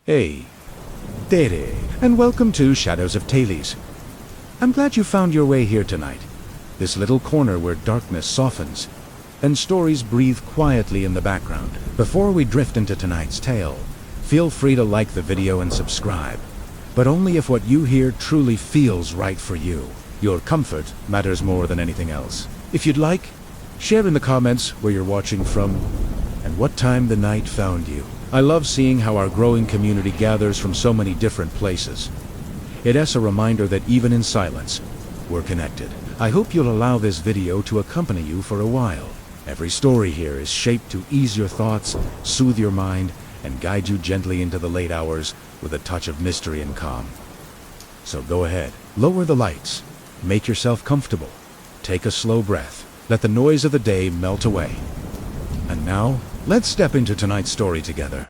Hey, Tere, and welcome to Shadows of Thales. I'm glad you found your way here tonight. This little corner where darkness softens, and stories breathe quietly in the background. Before we drift into tonight's tale, feel free to like the video and subscribe, but only if what you hear truly feels right for you. Your comfort matters more than anything else. If you'd like, share in the comments where you're watching from and what time the night found you. I love seeing how our growing community gathers from so many different places. It is a reminder that even in silence, we're connected. I hope you'll allow this video to accompany you for a while. Every story here is shaped to ease your thoughts, soothe your mind, and guide you gently into the late hours with a touch of mystery and calm. So go ahead, lower the lights, make yourself comfortable, take a slow breath, let the noise of the day melt away. And now, let's step into tonight's story together.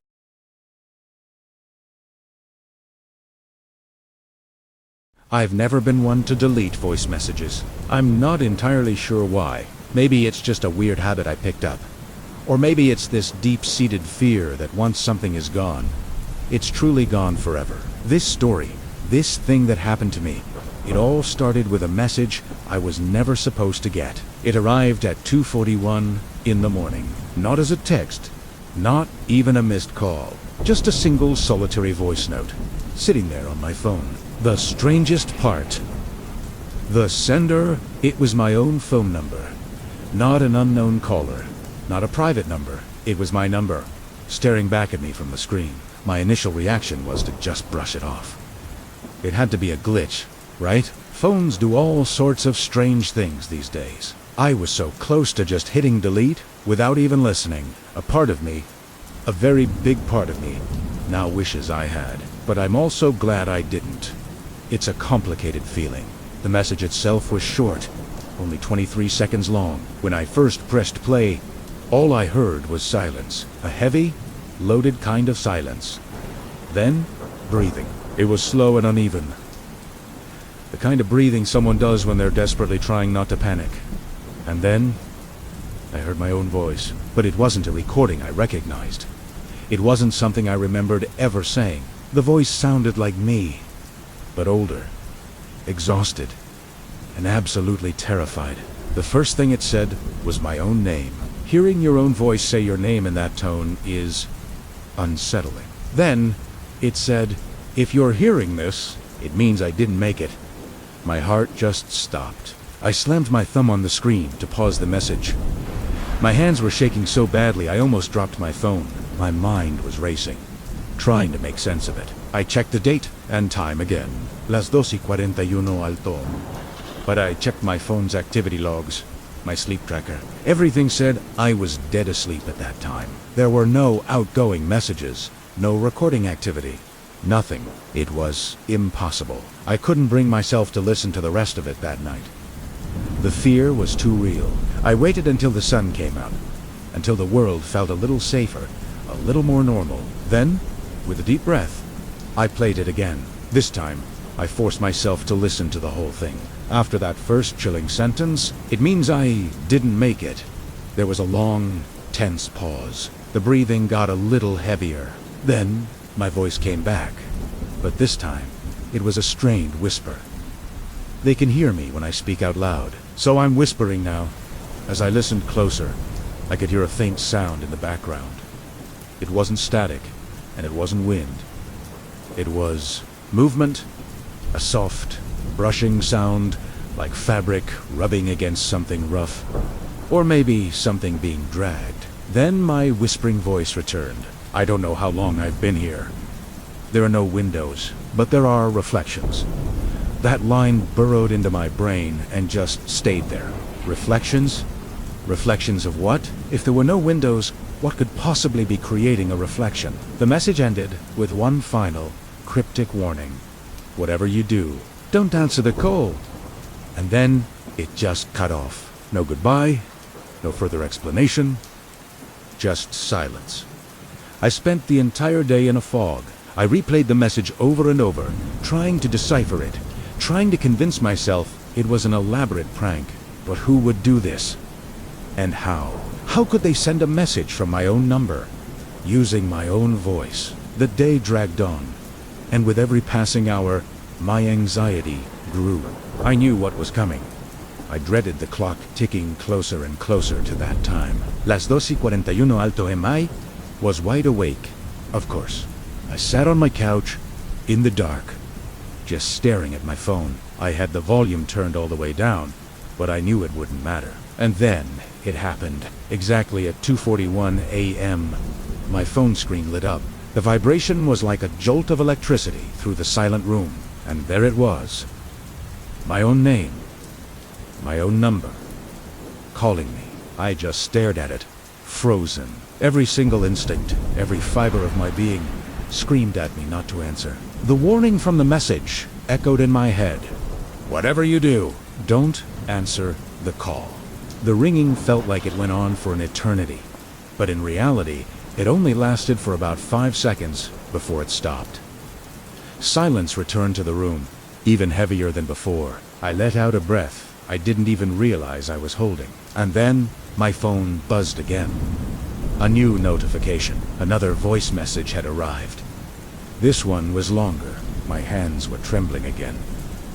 I've never been one to delete voice messages. I'm not entirely sure why. Maybe it's just a weird habit I picked up. Or maybe it's this deep-seated fear that once something is gone, it's truly gone forever. This story, this thing that happened to me, it all started with a message I was never supposed to get. It arrived at 2:41 in the morning. Not as a text, not even a missed call. Just a single solitary voice note, sitting there on my phone. The strangest part. The sender, it was my own phone number. Not an unknown caller, not a private number. It was my number, staring back at me from the screen. My initial reaction was to just brush it off. It had to be a glitch, right? Phones do all sorts of strange things these days. I was so close to just hitting delete without even listening. A part of me, a very big part of me, now wishes I had. But I'm also glad I didn't. It's a complicated feeling. The message itself was short, only 23 seconds long. When I first pressed play, all I heard was silence. A heavy, loaded kind of silence. Then, breathing. It was slow and uneven. The kind of breathing someone does when they're desperately trying not to panic. And then, I heard my own voice. But it wasn't a recording I recognized. It wasn't something I remembered ever saying. The voice sounded like me, but older, exhausted, and absolutely terrified. The first thing it said was my own name. Hearing your own voice say your name in that tone is unsettling. Then, it said, "If you're hearing this, it means I didn't make it." My heart just stopped. I slammed my thumb on the screen to pause the message. My hands were shaking so badly I almost dropped my phone. My mind was racing, trying to make sense of it. I checked the date and time again. Las 2:41 alto. But I checked my phone's activity logs, my sleep tracker. Everything said I was dead asleep at that time. There were no outgoing messages, no recording activity, nothing. It was impossible. I couldn't bring myself to listen to the rest of it that night. The fear was too real. I waited until the sun came out, until the world felt a little safer, a little more normal. Then, with a deep breath, I played it again. This time, I forced myself to listen to the whole thing. After that first chilling sentence, it means I didn't make it. There was a long, tense pause. The breathing got a little heavier. Then, my voice came back. But this time, it was a strained whisper. They can hear me when I speak out loud, so I'm whispering now. As I listened closer, I could hear a faint sound in the background. It wasn't static, and it wasn't wind. It was movement, a soft, brushing sound, like fabric rubbing against something rough, or maybe something being dragged. Then my whispering voice returned. I don't know how long I've been here. There are no windows, but there are reflections. That line burrowed into my brain and just stayed there. Reflections? Reflections of what? If there were no windows, what could possibly be creating a reflection? The message ended with one final, cryptic warning. Whatever you do, don't answer the call. And then, it just cut off. No goodbye, no further explanation, just silence. I spent the entire day in a fog. I replayed the message over and over, trying to decipher it, trying to convince myself it was an elaborate prank. But who would do this? And how? How could they send a message from my own number, using my own voice? The day dragged on, and with every passing hour, my anxiety grew. I knew what was coming. I dreaded the clock ticking closer and closer to that time. Las 2:41 alto mi was wide awake, of course. I sat on my couch, in the dark, just staring at my phone. I had the volume turned all the way down, but I knew it wouldn't matter. And then it happened. Exactly at 2:41 a.m., my phone screen lit up. The vibration was like a jolt of electricity through the silent room, and there it was. My own name, my own number, calling me. I just stared at it, frozen. Every single instinct, every fiber of my being, screamed at me not to answer. The warning from the message echoed in my head. Whatever you do, don't answer the call. The ringing felt like it went on for an eternity, but in reality, it only lasted for about 5 seconds before it stopped. Silence returned to the room, even heavier than before. I let out a breath I didn't even realize I was holding. And then, my phone buzzed again. A new notification. Another voice message had arrived. This one was longer. My hands were trembling again.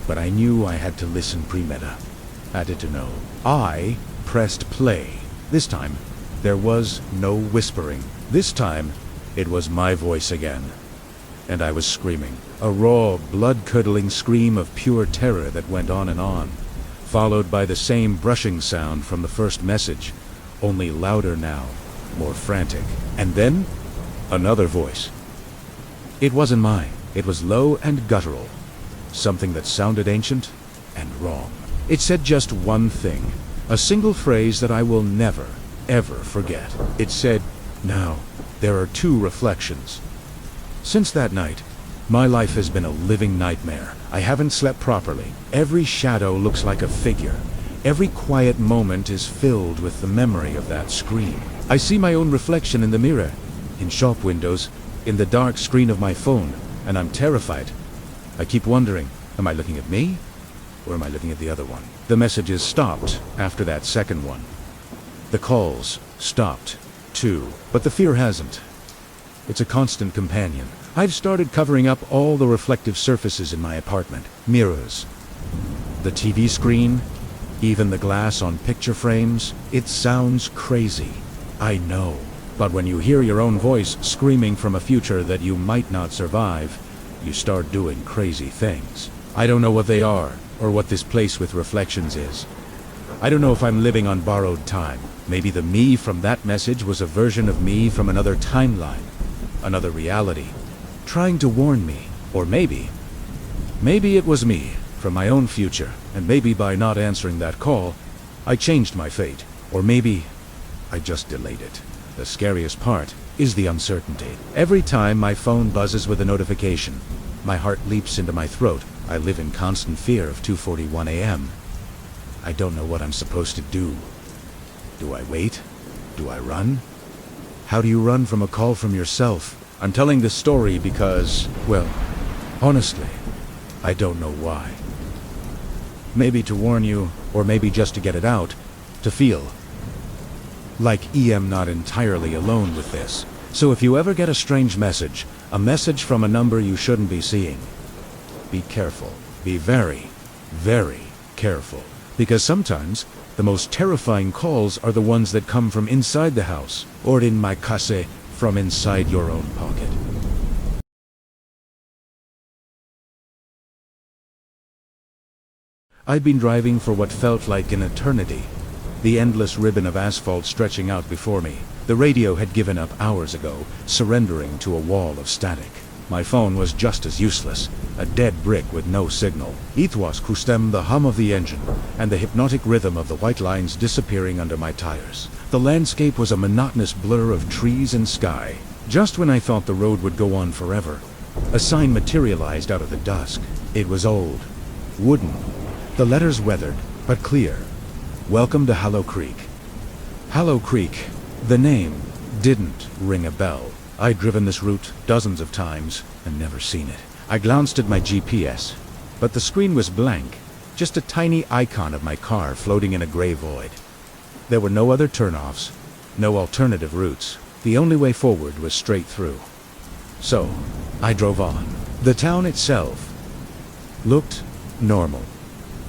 But I knew I had to listen pre-meta. Added to know. I pressed play. This time, there was no whispering. This time, it was my voice again. And I was screaming. A raw, blood-curdling scream of pure terror that went on, followed by the same brushing sound from the first message, only louder now, more frantic. And then, another voice. It wasn't mine. It was low and guttural. Something that sounded ancient and wrong. It said just one thing, a single phrase that I will never, ever forget. It said, "Now, there are 2 reflections." Since that night, my life has been a living nightmare. I haven't slept properly. Every shadow looks like a figure. Every quiet moment is filled with the memory of that scream. I see my own reflection in the mirror, in shop windows, in the dark screen of my phone, and I'm terrified. I keep wondering, am I looking at me? Or am I looking at the other one? The messages stopped after that second one. The calls stopped, too. But the fear hasn't. It's a constant companion. I've started covering up all the reflective surfaces in my apartment. Mirrors, the TV screen, even the glass on picture frames. It sounds crazy, I know. But when you hear your own voice screaming from a future that you might not survive, you start doing crazy things. I don't know what they are, or what this place with reflections is. I don't know if I'm living on borrowed time. Maybe the me from that message was a version of me from another timeline, another reality, trying to warn me. Or maybe it was me from my own future, and maybe by not answering that call, I changed my fate. Or maybe I just delayed it. The scariest part is the uncertainty. Every time my phone buzzes with a notification, my heart leaps into my throat. I live in constant fear of 2:41 a.m. I don't know what I'm supposed to do. Do I wait? Do I run? How do you run from a call from yourself? I'm telling this story because, well, honestly, I don't know why. Maybe to warn you, or maybe just to get it out, to feel like I'm not entirely alone with this. So if you ever get a strange message, a message from a number you shouldn't be seeing, be careful. Be very, very careful. Because sometimes, the most terrifying calls are the ones that come from inside the house, or in my case, from inside your own pocket. I'd been driving for what felt like an eternity, the endless ribbon of asphalt stretching out before me. The radio had given up hours ago, surrendering to a wall of static. My phone was just as useless, a dead brick with no signal. It was kustem the hum of the engine, and the hypnotic rhythm of the white lines disappearing under my tires. The landscape was a monotonous blur of trees and sky. Just when I thought the road would go on forever, a sign materialized out of the dusk. It was old, wooden, the letters weathered, but clear. Welcome to Hollow Creek. Hollow Creek, the name, didn't ring a bell. I'd driven this route dozens of times and never seen it. I glanced at my GPS, but the screen was blank, just a tiny icon of my car floating in a gray void. There were no other turnoffs, no alternative routes. The only way forward was straight through. So, I drove on. The town itself looked normal.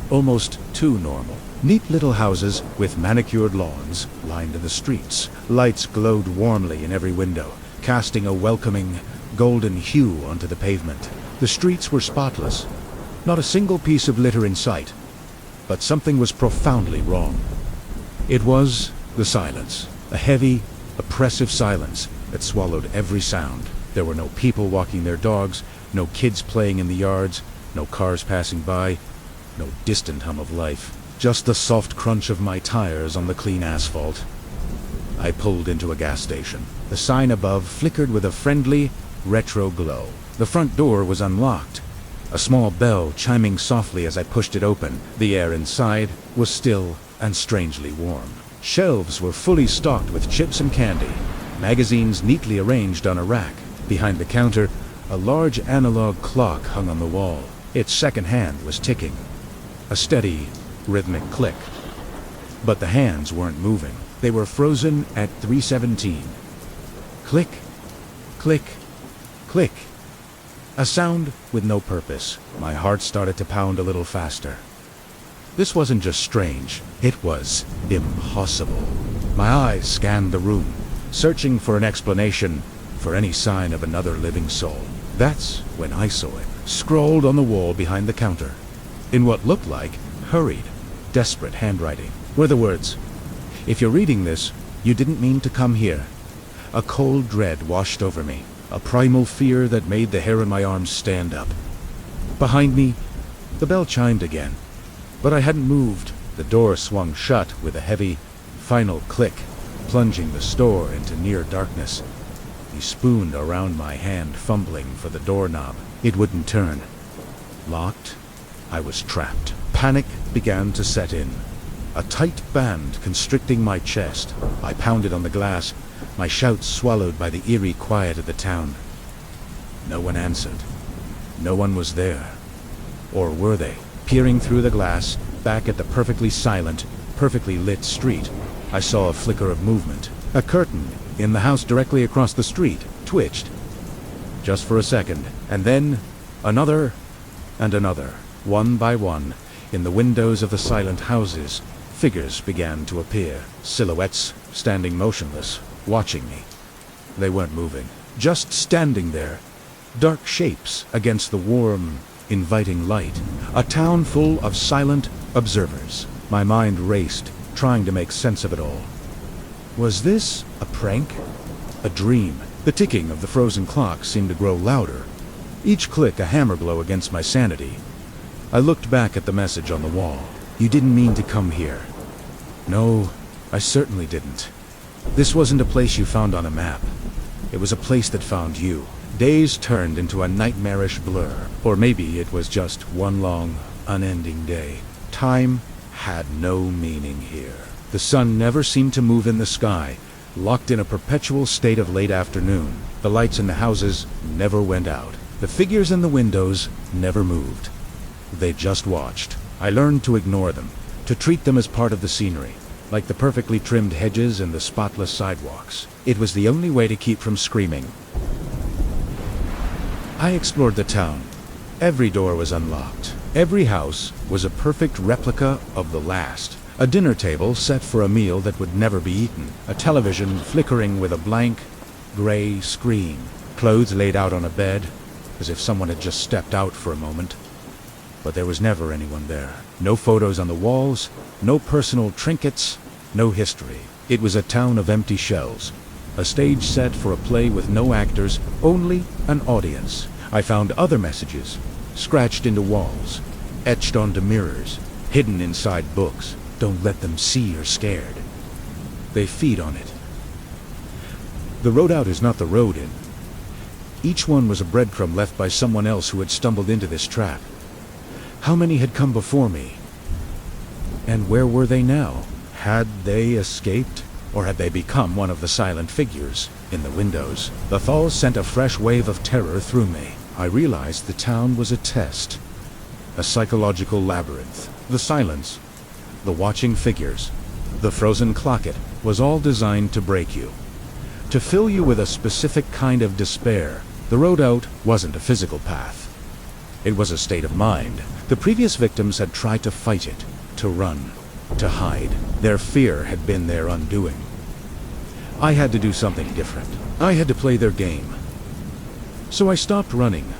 Almost too normal. Neat little houses with manicured lawns lined the streets. Lights glowed warmly in every window, casting a welcoming, golden hue onto the pavement. The streets were spotless. Not a single piece of litter in sight. But something was profoundly wrong. It was the silence. A heavy, oppressive silence that swallowed every sound. There were no people walking their dogs, no kids playing in the yards, no cars passing by, no distant hum of life. Just the soft crunch of my tires on the clean asphalt. I pulled into a gas station. The sign above flickered with a friendly, retro glow. The front door was unlocked, a small bell chiming softly as I pushed it open. The air inside was still and strangely warm. Shelves were fully stocked with chips and candy, magazines neatly arranged on a rack. Behind the counter, a large analog clock hung on the wall. Its second hand was ticking, a steady, rhythmic click. But the hands weren't moving. They were frozen at 3:17. Click, click, click. A sound with no purpose. My heart started to pound a little faster. This wasn't just strange, it was impossible. My eyes scanned the room, searching for an explanation, for any sign of another living soul. That's when I saw it, scrawled on the wall behind the counter. In what looked like hurried, desperate handwriting were the words, "If you're reading this, you didn't mean to come here." A cold dread washed over me, a primal fear that made the hair on my arms stand up. Behind me, the bell chimed again, but I hadn't moved. The door swung shut with a heavy, final click, plunging the store into near darkness. He spooned around my hand, fumbling for the doorknob. It wouldn't turn. Locked, I was trapped. Panic began to set in, a tight band constricting my chest. I pounded on the glass, my shouts swallowed by the eerie quiet of the town. No one answered. No one was there. Or were they? Peering through the glass, back at the perfectly silent, perfectly lit street, I saw a flicker of movement. A curtain in the house directly across the street twitched. Just for a second, and then another and another. One by one, in the windows of the silent houses, figures began to appear. Silhouettes standing motionless, watching me. They weren't moving, just standing there. Dark shapes against the warm, inviting light. A town full of silent observers. My mind raced, trying to make sense of it all. Was this a prank? A dream? The ticking of the frozen clock seemed to grow louder, each click a hammer blow against my sanity. I looked back at the message on the wall. "You didn't mean to come here." No, I certainly didn't. This wasn't a place you found on a map. It was a place that found you. Days turned into a nightmarish blur. Or maybe it was just one long, unending day. Time had no meaning here. The sun never seemed to move in the sky, locked in a perpetual state of late afternoon. The lights in the houses never went out. The figures in the windows never moved. They just watched. I learned to ignore them, to treat them as part of the scenery, like the perfectly trimmed hedges and the spotless sidewalks. It was the only way to keep from screaming. I explored the town. Every door was unlocked. Every house was a perfect replica of the last. A dinner table set for a meal that would never be eaten. A television flickering with a blank, gray screen. Clothes laid out on a bed, as if someone had just stepped out for a moment. But there was never anyone there. No photos on the walls, no personal trinkets, no history. It was a town of empty shells. A stage set for a play with no actors, only an audience. I found other messages, scratched into walls, etched onto mirrors, hidden inside books. Don't let them see you're scared. They feed on it. The road out is not the road in. Each one was a breadcrumb left by someone else who had stumbled into this trap. How many had come before me? And where were they now? Had they escaped? Or had they become one of the silent figures in the windows? The thaw sent a fresh wave of terror through me. I realized the town was a test, a psychological labyrinth. The silence, the watching figures, the frozen clock, it was all designed to break you, to fill you with a specific kind of despair, The road out wasn't a physical path. It was a state of mind. The previous victims had tried to fight it, to run, to hide. Their fear had been their undoing. I had to do something different. I had to play their game. So I stopped running.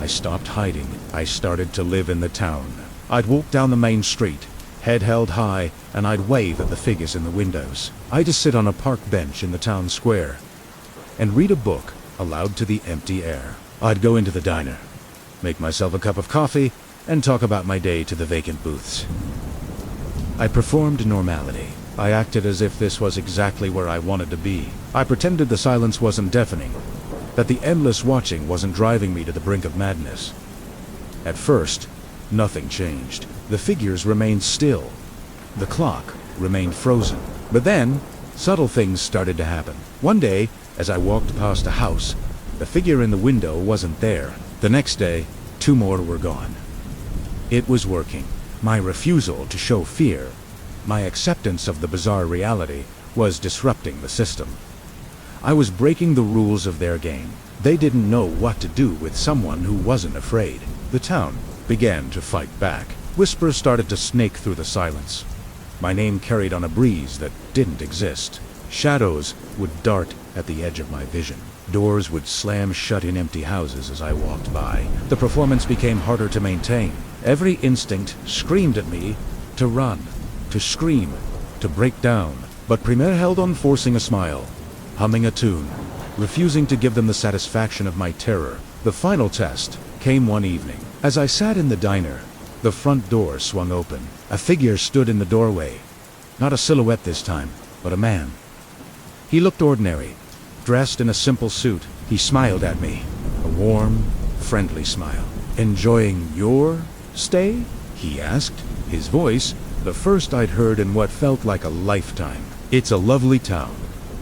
I stopped hiding. I started to live in the town. I'd walk down the main street, head held high, and I'd wave at the figures in the windows. I'd just sit on a park bench in the town square and read a book aloud to the empty air. I'd go into the diner, make myself a cup of coffee, and talk about my day to the vacant booths. I performed normality. I acted as if this was exactly where I wanted to be. I pretended the silence wasn't deafening, that the endless watching wasn't driving me to the brink of madness. At first, nothing changed. The figures remained still. The clock remained frozen. But then, subtle things started to happen. One day, as I walked past a house, the figure in the window wasn't there. The next day, 2 more were gone. It was working. My refusal to show fear, my acceptance of the bizarre reality, was disrupting the system. I was breaking the rules of their game. They didn't know what to do with someone who wasn't afraid. The town began to fight back. Whispers started to snake through the silence. My name carried on a breeze that didn't exist. Shadows would dart at the edge of my vision. Doors would slam shut in empty houses as I walked by. The performance became harder to maintain. Every instinct screamed at me to run, to scream, to break down. But Primer held on, forcing a smile, humming a tune, refusing to give them the satisfaction of my terror. The final test came one evening. As I sat in the diner, the front door swung open. A figure stood in the doorway. Not a silhouette this time, but a man. He looked ordinary, dressed in a simple suit. He smiled at me, a warm, friendly smile. "Enjoying your stay?" he asked, his voice the first I'd heard in what felt like a lifetime. "It's a lovely town,"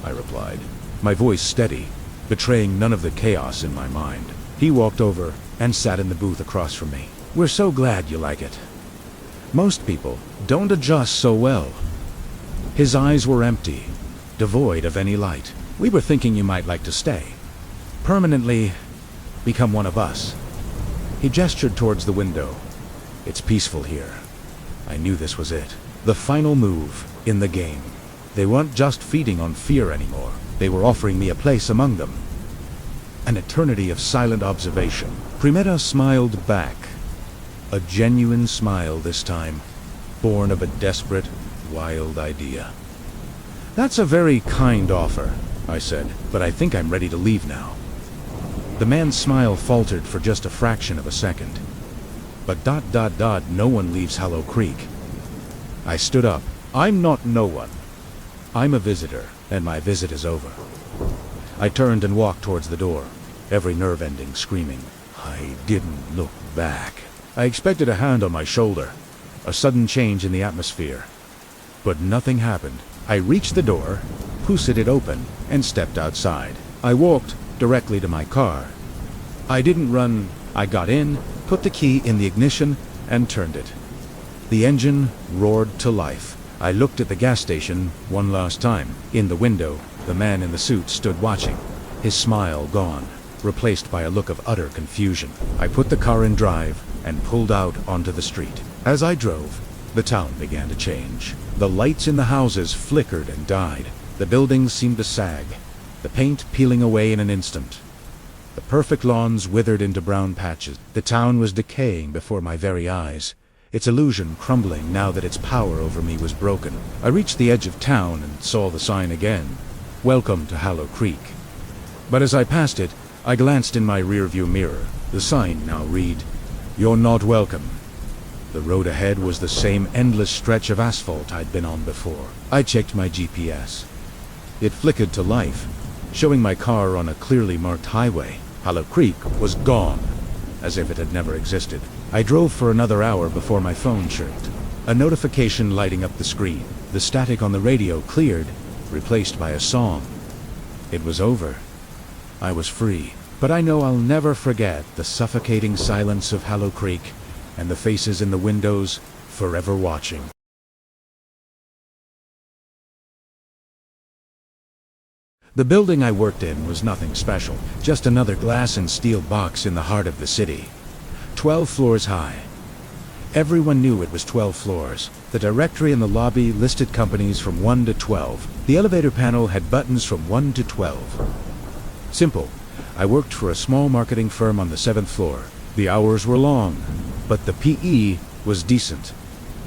I replied, my voice steady, betraying none of the chaos in my mind. He walked over and sat in the booth across from me. "We're so glad you like it. Most people don't adjust so well." His eyes were empty, devoid of any light. "We were thinking you might like to stay. Permanently become one of us." He gestured towards the window. "It's peaceful here." I knew this was it. The final move in the game. They weren't just feeding on fear anymore. They were offering me a place among them. An eternity of silent observation. Primera smiled back. A genuine smile this time, born of a desperate, wild idea. "That's a very kind offer," I said, "but I think I'm ready to leave now." The man's smile faltered for just a fraction of a second. But no one leaves Hollow Creek. I stood up. "I'm not no one. I'm a visitor, and my visit is over." I turned and walked towards the door, every nerve ending screaming. I didn't look back. I expected a hand on my shoulder, a sudden change in the atmosphere. But nothing happened. I reached the door, pushed it open, and stepped outside. I walked directly to my car. I didn't run. I got in, put the key in the ignition, and turned it. The engine roared to life. I looked at the gas station one last time. In the window, the man in the suit stood watching, his smile gone, replaced by a look of utter confusion. I put the car in drive and pulled out onto the street. As I drove, the town began to change. The lights in the houses flickered and died. The buildings seemed to sag, the paint peeling away in an instant. The perfect lawns withered into brown patches. The town was decaying before my very eyes, its illusion crumbling now that its power over me was broken. I reached the edge of town and saw the sign again, "Welcome to Hollow Creek." But as I passed it, I glanced in my rearview mirror. The sign now read, "You're not welcome." The road ahead was the same endless stretch of asphalt I'd been on before. I checked my GPS. It flickered to life, showing my car on a clearly marked highway. Hollow Creek was gone, as if it had never existed. I drove for another hour before my phone chirped, a notification lighting up the screen. The static on the radio cleared, replaced by a song. It was over. I was free. But I know I'll never forget the suffocating silence of Hollow Creek and the faces in the windows forever watching. The building I worked in was nothing special, just another glass and steel box in the heart of the city. 12 floors high. Everyone knew it was 12 floors. The directory in the lobby listed companies from 1 to 12. The elevator panel had buttons from 1 to 12. Simple. I worked for a small marketing firm on the 7th floor. The hours were long, but the PE was decent,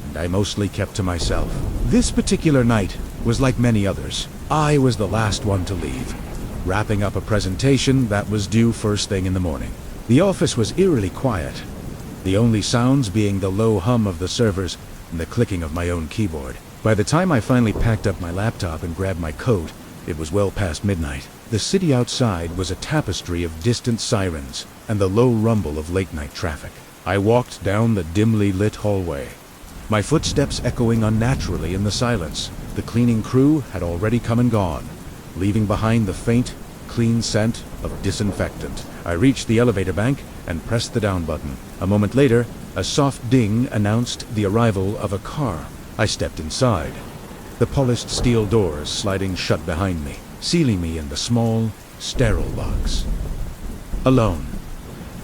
and I mostly kept to myself. This particular night was like many others. I was the last one to leave, wrapping up a presentation that was due first thing in the morning. The office was eerily quiet, the only sounds being the low hum of the servers and the clicking of my own keyboard. By the time I finally packed up my laptop and grabbed my coat, it was well past midnight. The city outside was a tapestry of distant sirens and the low rumble of late-night traffic. I walked down the dimly lit hallway, my footsteps echoing unnaturally in the silence. The cleaning crew had already come and gone, leaving behind the faint, clean scent of disinfectant. I reached the elevator bank and pressed the down button. A moment later, a soft ding announced the arrival of a car. I stepped inside, the polished steel doors sliding shut behind me, sealing me in the small, sterile box. Alone.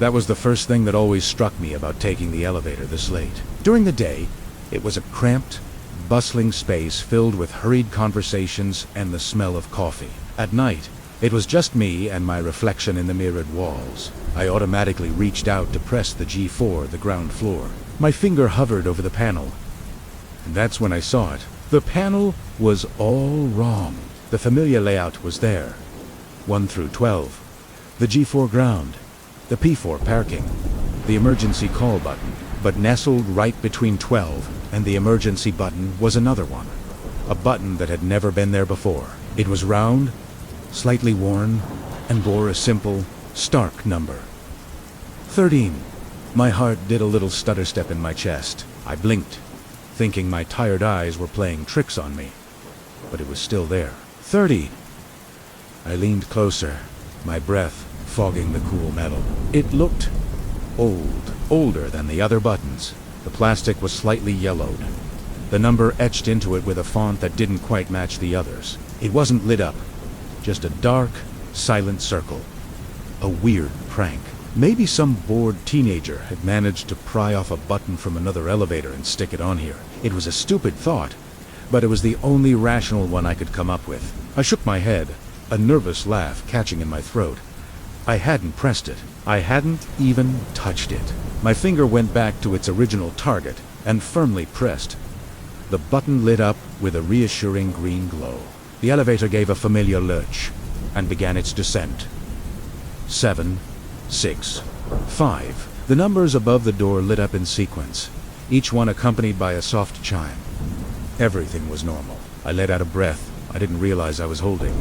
That was the first thing that always struck me about taking the elevator this late. During the day, it was a cramped, bustling space filled with hurried conversations and the smell of coffee. At night, it was just me and my reflection in the mirrored walls. I automatically reached out to press the G4, the ground floor. My finger hovered over the panel, and that's when I saw it. The panel was all wrong. The familiar layout was there. 1 through 12. The G4 ground. The P4 parking. The emergency call button. But nestled right between 12 and the emergency button was another one. A button that had never been there before. It was round, slightly worn, and bore a simple, stark number. 13. My heart did a little stutter step in my chest. I blinked, thinking my tired eyes were playing tricks on me. But it was still there. 30. I leaned closer, my breath fogging the cool metal. It looked old, older than the other buttons. The plastic was slightly yellowed, the number etched into it with a font that didn't quite match the others. It wasn't lit up, just a dark, silent circle. A weird prank. Maybe some bored teenager had managed to pry off a button from another elevator and stick it on here. It was a stupid thought, but it was the only rational one I could come up with. I shook my head, a nervous laugh catching in my throat. I hadn't pressed it. I hadn't even touched it. My finger went back to its original target and firmly pressed. The button lit up with a reassuring green glow. The elevator gave a familiar lurch and began its descent. 7, 6, 5. The numbers above the door lit up in sequence, each one accompanied by a soft chime. Everything was normal. I let out a breath I didn't realize I was holding.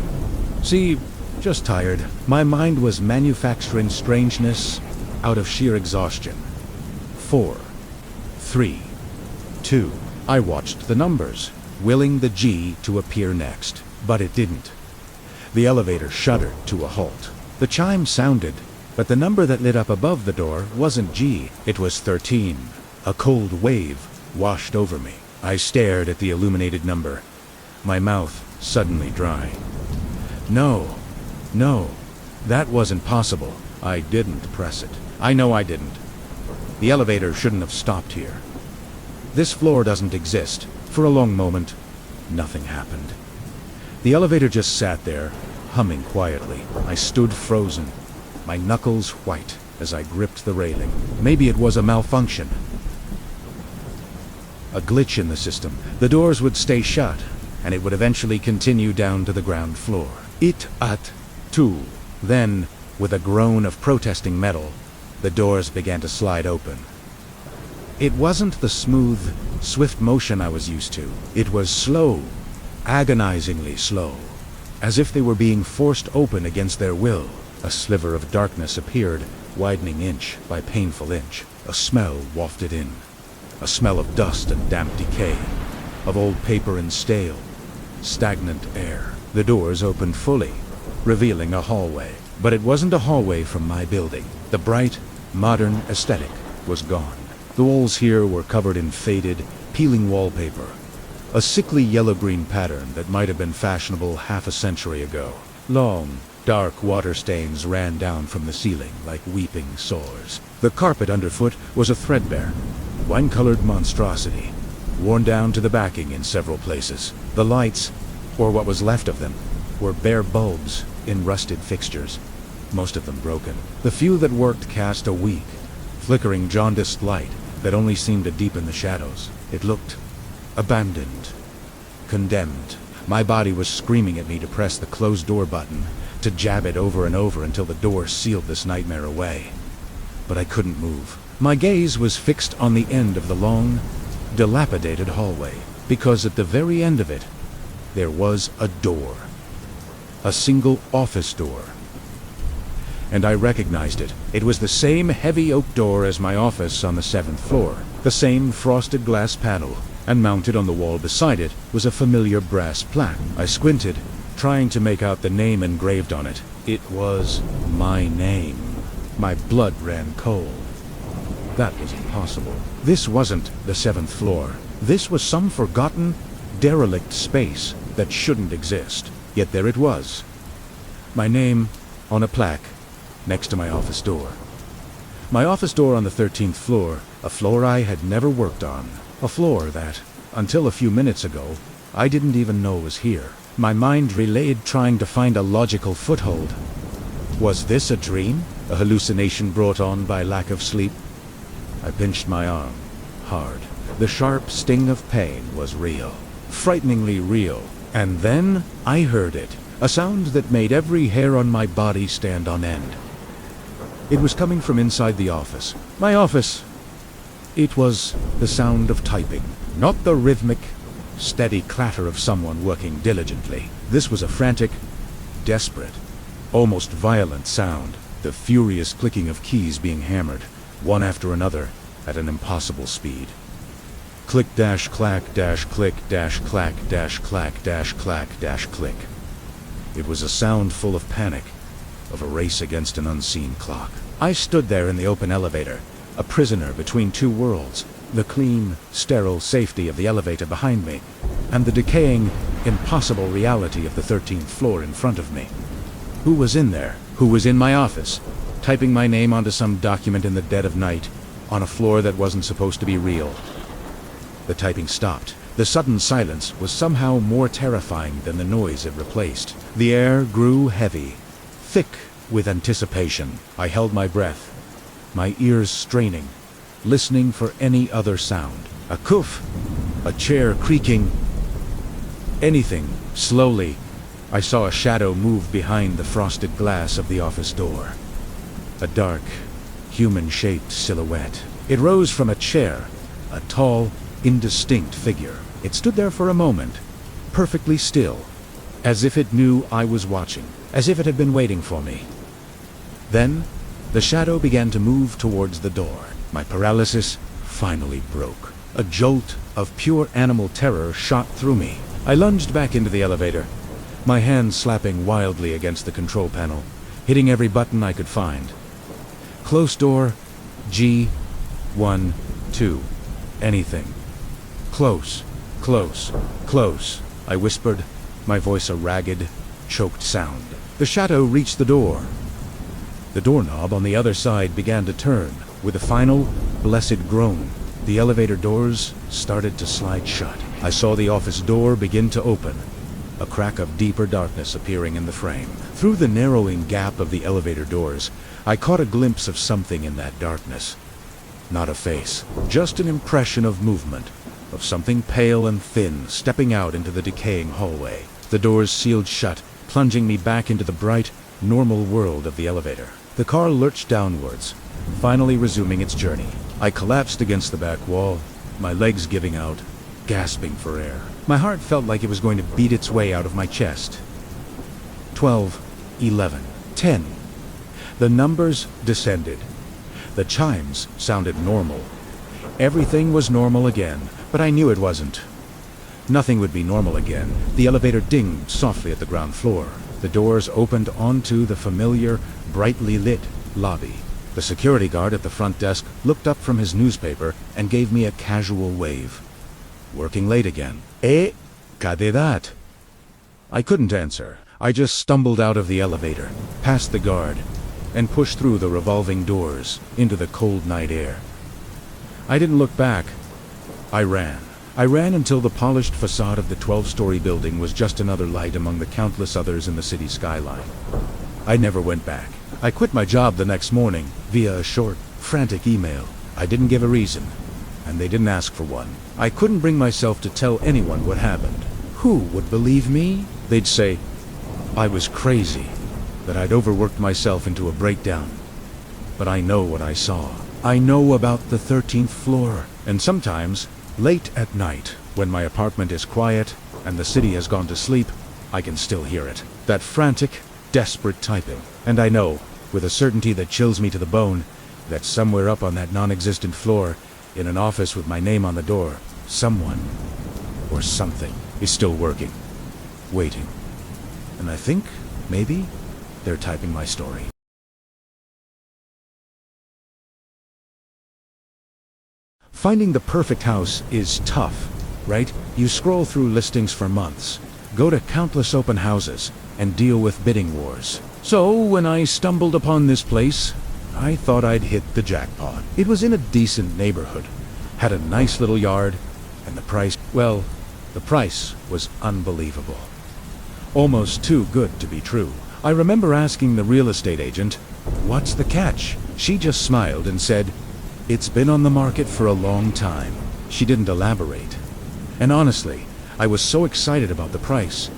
See, just tired. My mind was manufacturing strangeness out of sheer exhaustion. 4, 3, 2. I watched the numbers, willing the G to appear next, but it didn't. The elevator shuddered to a halt. The chime sounded, but the number that lit up above the door wasn't G, it was 13. A cold wave washed over me. I stared at the illuminated number, my mouth suddenly dry. No, that wasn't possible. I didn't press it. I know I didn't. The elevator shouldn't have stopped here. This floor doesn't exist. For a long moment, nothing happened. The elevator just sat there, humming quietly. I stood frozen, my knuckles white as I gripped the railing. Maybe it was a malfunction. A glitch in the system. The doors would stay shut, and it would eventually continue down to the ground floor. It at two. Then, with a groan of protesting metal, the doors began to slide open. It wasn't the smooth, swift motion I was used to. It was slow, agonizingly slow, as if they were being forced open against their will. A sliver of darkness appeared, widening inch by painful inch. A smell wafted in. A smell of dust and damp decay, of old paper and stale, stagnant air. The doors opened fully, revealing a hallway. But it wasn't a hallway from my building. The bright, modern aesthetic was gone. The walls here were covered in faded, peeling wallpaper, a sickly yellow-green pattern that might have been fashionable half a century ago. Long, dark water stains ran down from the ceiling like weeping sores. The carpet underfoot was a threadbare, wine-colored monstrosity, worn down to the backing in several places. The lights, or what was left of them, were bare bulbs in rusted fixtures, most of them broken. The few that worked cast a weak, flickering jaundiced light that only seemed to deepen the shadows. It looked abandoned, condemned. My body was screaming at me to press the closed door button, to jab it over and over until the door sealed this nightmare away. But I couldn't move. My gaze was fixed on the end of the long, dilapidated hallway, because at the very end of it, there was a door. A single office door. And I recognized it. It was the same heavy oak door as my office on the 7th floor. The same frosted glass panel, and mounted on the wall beside it was a familiar brass plaque. I squinted, trying to make out the name engraved on it. It was my name. My blood ran cold. That was impossible. This wasn't the 7th floor. This was some forgotten, derelict space that shouldn't exist. Yet there it was. My name on a plaque next to my office door. My office door on the 13th floor, a floor I had never worked on. A floor that, until a few minutes ago, I didn't even know was here. My mind relayed trying to find a logical foothold. Was this a dream? A hallucination brought on by lack of sleep? I pinched my arm, hard. The sharp sting of pain was real. Frighteningly real. And then I heard it. A sound that made every hair on my body stand on end. It was coming from inside the office. My office. It was the sound of typing, not the rhythmic, steady clatter of someone working diligently. This was a frantic, desperate, almost violent sound, the furious clicking of keys being hammered, one after another, at an impossible speed. Click dash clack dash click dash clack dash clack dash clack dash click. It was a sound full of panic, of a race against an unseen clock. I stood there in the open elevator, a prisoner between two worlds, the clean, sterile safety of the elevator behind me, and the decaying, impossible reality of the 13th floor in front of me. Who was in there? Who was in my office, typing my name onto some document in the dead of night, on a floor that wasn't supposed to be real? The typing stopped. The sudden silence was somehow more terrifying than the noise it replaced. The air grew heavy, thick with anticipation. I held my breath, my ears straining, listening for any other sound. A coof, a chair creaking, anything. Slowly, I saw a shadow move behind the frosted glass of the office door. A dark, human-shaped silhouette. It rose from a chair, a tall, indistinct figure. It stood there for a moment, perfectly still, as if it knew I was watching, as if it had been waiting for me. Then, the shadow began to move towards the door. My paralysis finally broke. A jolt of pure animal terror shot through me. I lunged back into the elevator, my hands slapping wildly against the control panel, hitting every button I could find. Close door, G, 1, 2, anything. Close, close, close, I whispered, my voice a ragged, choked sound. The shadow reached the door. The doorknob on the other side began to turn. With a final, blessed groan, the elevator doors started to slide shut. I saw the office door begin to open, a crack of deeper darkness appearing in the frame. Through the narrowing gap of the elevator doors, I caught a glimpse of something in that darkness. Not a face, just an impression of movement, of something pale and thin stepping out into the decaying hallway. The doors sealed shut, plunging me back into the bright, normal world of the elevator. The car lurched downwards, finally resuming its journey. I collapsed against the back wall, my legs giving out, gasping for air. My heart felt like it was going to beat its way out of my chest. 12, 11, 10. The numbers descended. The chimes sounded normal. Everything was normal again, but I knew it wasn't. Nothing would be normal again. The elevator dinged softly at the ground floor. The doors opened onto the familiar, brightly lit lobby. The security guard at the front desk looked up from his newspaper and gave me a casual wave. Working late again. Cadê dat? I couldn't answer. I just stumbled out of the elevator, past the guard, and pushed through the revolving doors into the cold night air. I didn't look back. I ran. I ran until the polished facade of the 12-story building was just another light among the countless others in the city skyline. I never went back. I quit my job the next morning via a short, frantic email. I didn't give a reason, and they didn't ask for one. I couldn't bring myself to tell anyone what happened. Who would believe me? They'd say I was crazy, that I'd overworked myself into a breakdown. But I know what I saw. I know about the 13th floor, and sometimes, late at night, when my apartment is quiet and the city has gone to sleep, I can still hear it. That frantic, desperate typing. And I know, with a certainty that chills me to the bone, that somewhere up on that non-existent floor, in an office with my name on the door, someone, or something, is still working, waiting. And I think, maybe, they're typing my story. Finding the perfect house is tough, right? You scroll through listings for months, go to countless open houses, and deal with bidding wars. So, when I stumbled upon this place, I thought I'd hit the jackpot. It was in a decent neighborhood, had a nice little yard, and the price, well, the price was unbelievable. Almost too good to be true. I remember asking the real estate agent, "What's the catch?" She just smiled and said, "It's been on the market for a long time." She didn't elaborate. And honestly, I was so excited about the price,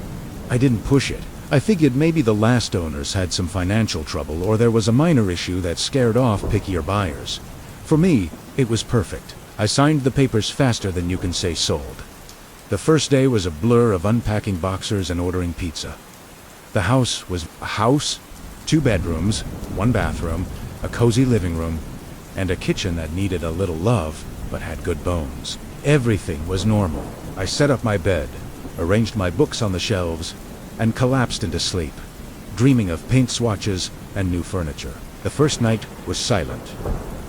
I didn't push it. I figured maybe the last owners had some financial trouble or there was a minor issue that scared off pickier buyers. For me, it was perfect. I signed the papers faster than you can say sold. The first day was a blur of unpacking boxers and ordering pizza. The house was a house, 2 bedrooms, 1 bathroom, a cozy living room, and a kitchen that needed a little love but had good bones. Everything was normal. I set up my bed, arranged my books on the shelves, and collapsed into sleep, dreaming of paint swatches and new furniture. The first night was silent,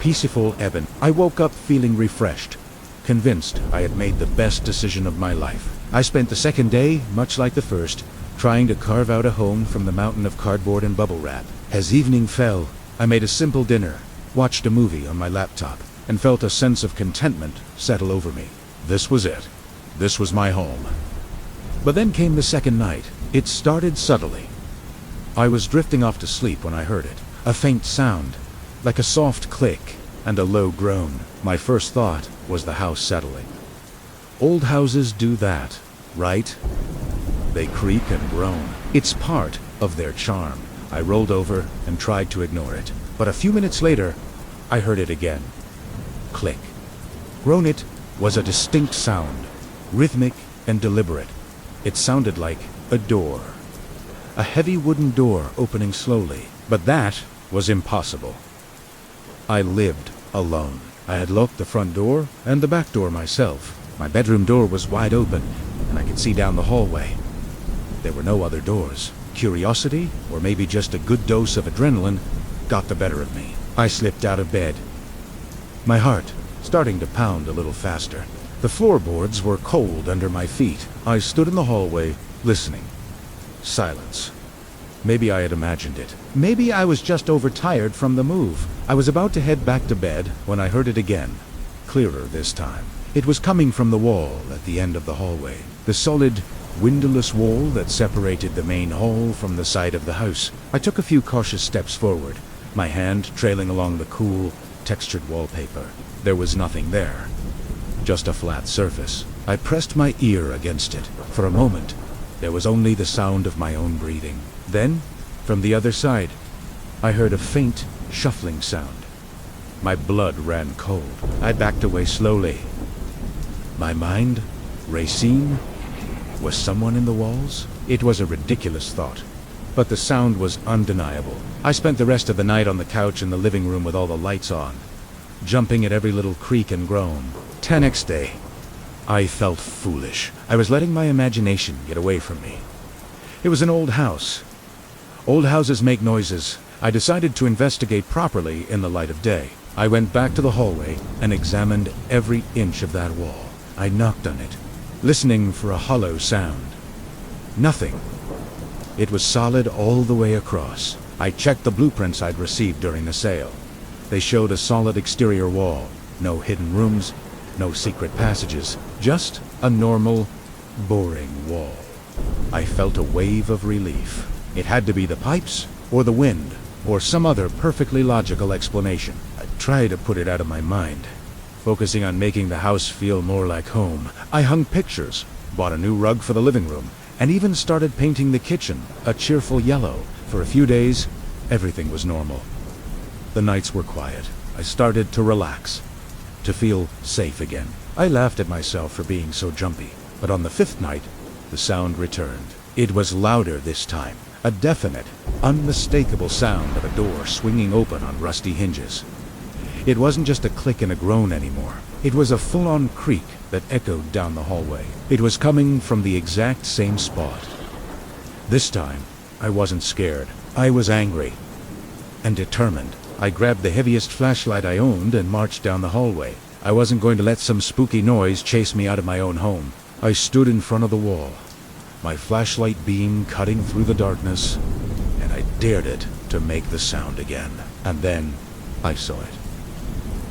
peaceful ebb. I woke up feeling refreshed, convinced I had made the best decision of my life. I spent the second day, much like the first, trying to carve out a home from the mountain of cardboard and bubble wrap. As evening fell, I made a simple dinner, watched a movie on my laptop, and felt a sense of contentment settle over me. This was it. This was my home. But then came the second night. It started subtly. I was drifting off to sleep when I heard it. A faint sound, like a soft click and a low groan. My first thought was the house settling. Old houses do that, right? They creak and groan. It's part of their charm. I rolled over and tried to ignore it. But a few minutes later, I heard it again. Click. Groan. It was a distinct sound, rhythmic and deliberate. It sounded like a door. A heavy wooden door opening slowly. But that was impossible. I lived alone. I had locked the front door and the back door myself. My bedroom door was wide open, and I could see down the hallway. There were no other doors. Curiosity, or maybe just a good dose of adrenaline, got the better of me. I slipped out of bed, my heart starting to pound a little faster. The floorboards were cold under my feet. I stood in the hallway, listening. Silence. Maybe I had imagined it. Maybe I was just overtired from the move. I was about to head back to bed when I heard it again, clearer this time. It was coming from the wall at the end of the hallway, the solid, windowless wall that separated the main hall from the side of the house. I took a few cautious steps forward, my hand trailing along the cool, textured wallpaper. There was nothing there, just a flat surface. I pressed my ear against it. For a moment, there was only the sound of my own breathing. Then, from the other side, I heard a faint, shuffling sound. My blood ran cold. I backed away slowly. My mind, racine. Was someone in the walls? It was a ridiculous thought, but the sound was undeniable. I spent the rest of the night on the couch in the living room with all the lights on, jumping at every little creak and groan. The next day, I felt foolish. I was letting my imagination get away from me. It was an old house. Old houses make noises. I decided to investigate properly in the light of day. I went back to the hallway and examined every inch of that wall. I knocked on it, listening for a hollow sound. Nothing. It was solid all the way across. I checked the blueprints I'd received during the sale. They showed a solid exterior wall, no hidden rooms, no secret passages, just a normal, boring wall. I felt a wave of relief. It had to be the pipes, or the wind, or some other perfectly logical explanation. I tried to put it out of my mind. Focusing on making the house feel more like home, I hung pictures, bought a new rug for the living room, and even started painting the kitchen a cheerful yellow. For a few days, everything was normal. The nights were quiet. I started to relax, to feel safe again. I laughed at myself for being so jumpy, but on the 5th night, the sound returned. It was louder this time, a definite, unmistakable sound of a door swinging open on rusty hinges. It wasn't just a click and a groan anymore. It was a full-on creak that echoed down the hallway. It was coming from the exact same spot. This time, I wasn't scared. I was angry and determined. I grabbed the heaviest flashlight I owned and marched down the hallway. I wasn't going to let some spooky noise chase me out of my own home. I stood in front of the wall, my flashlight beam cutting through the darkness, and I dared it to make the sound again. And then I saw it.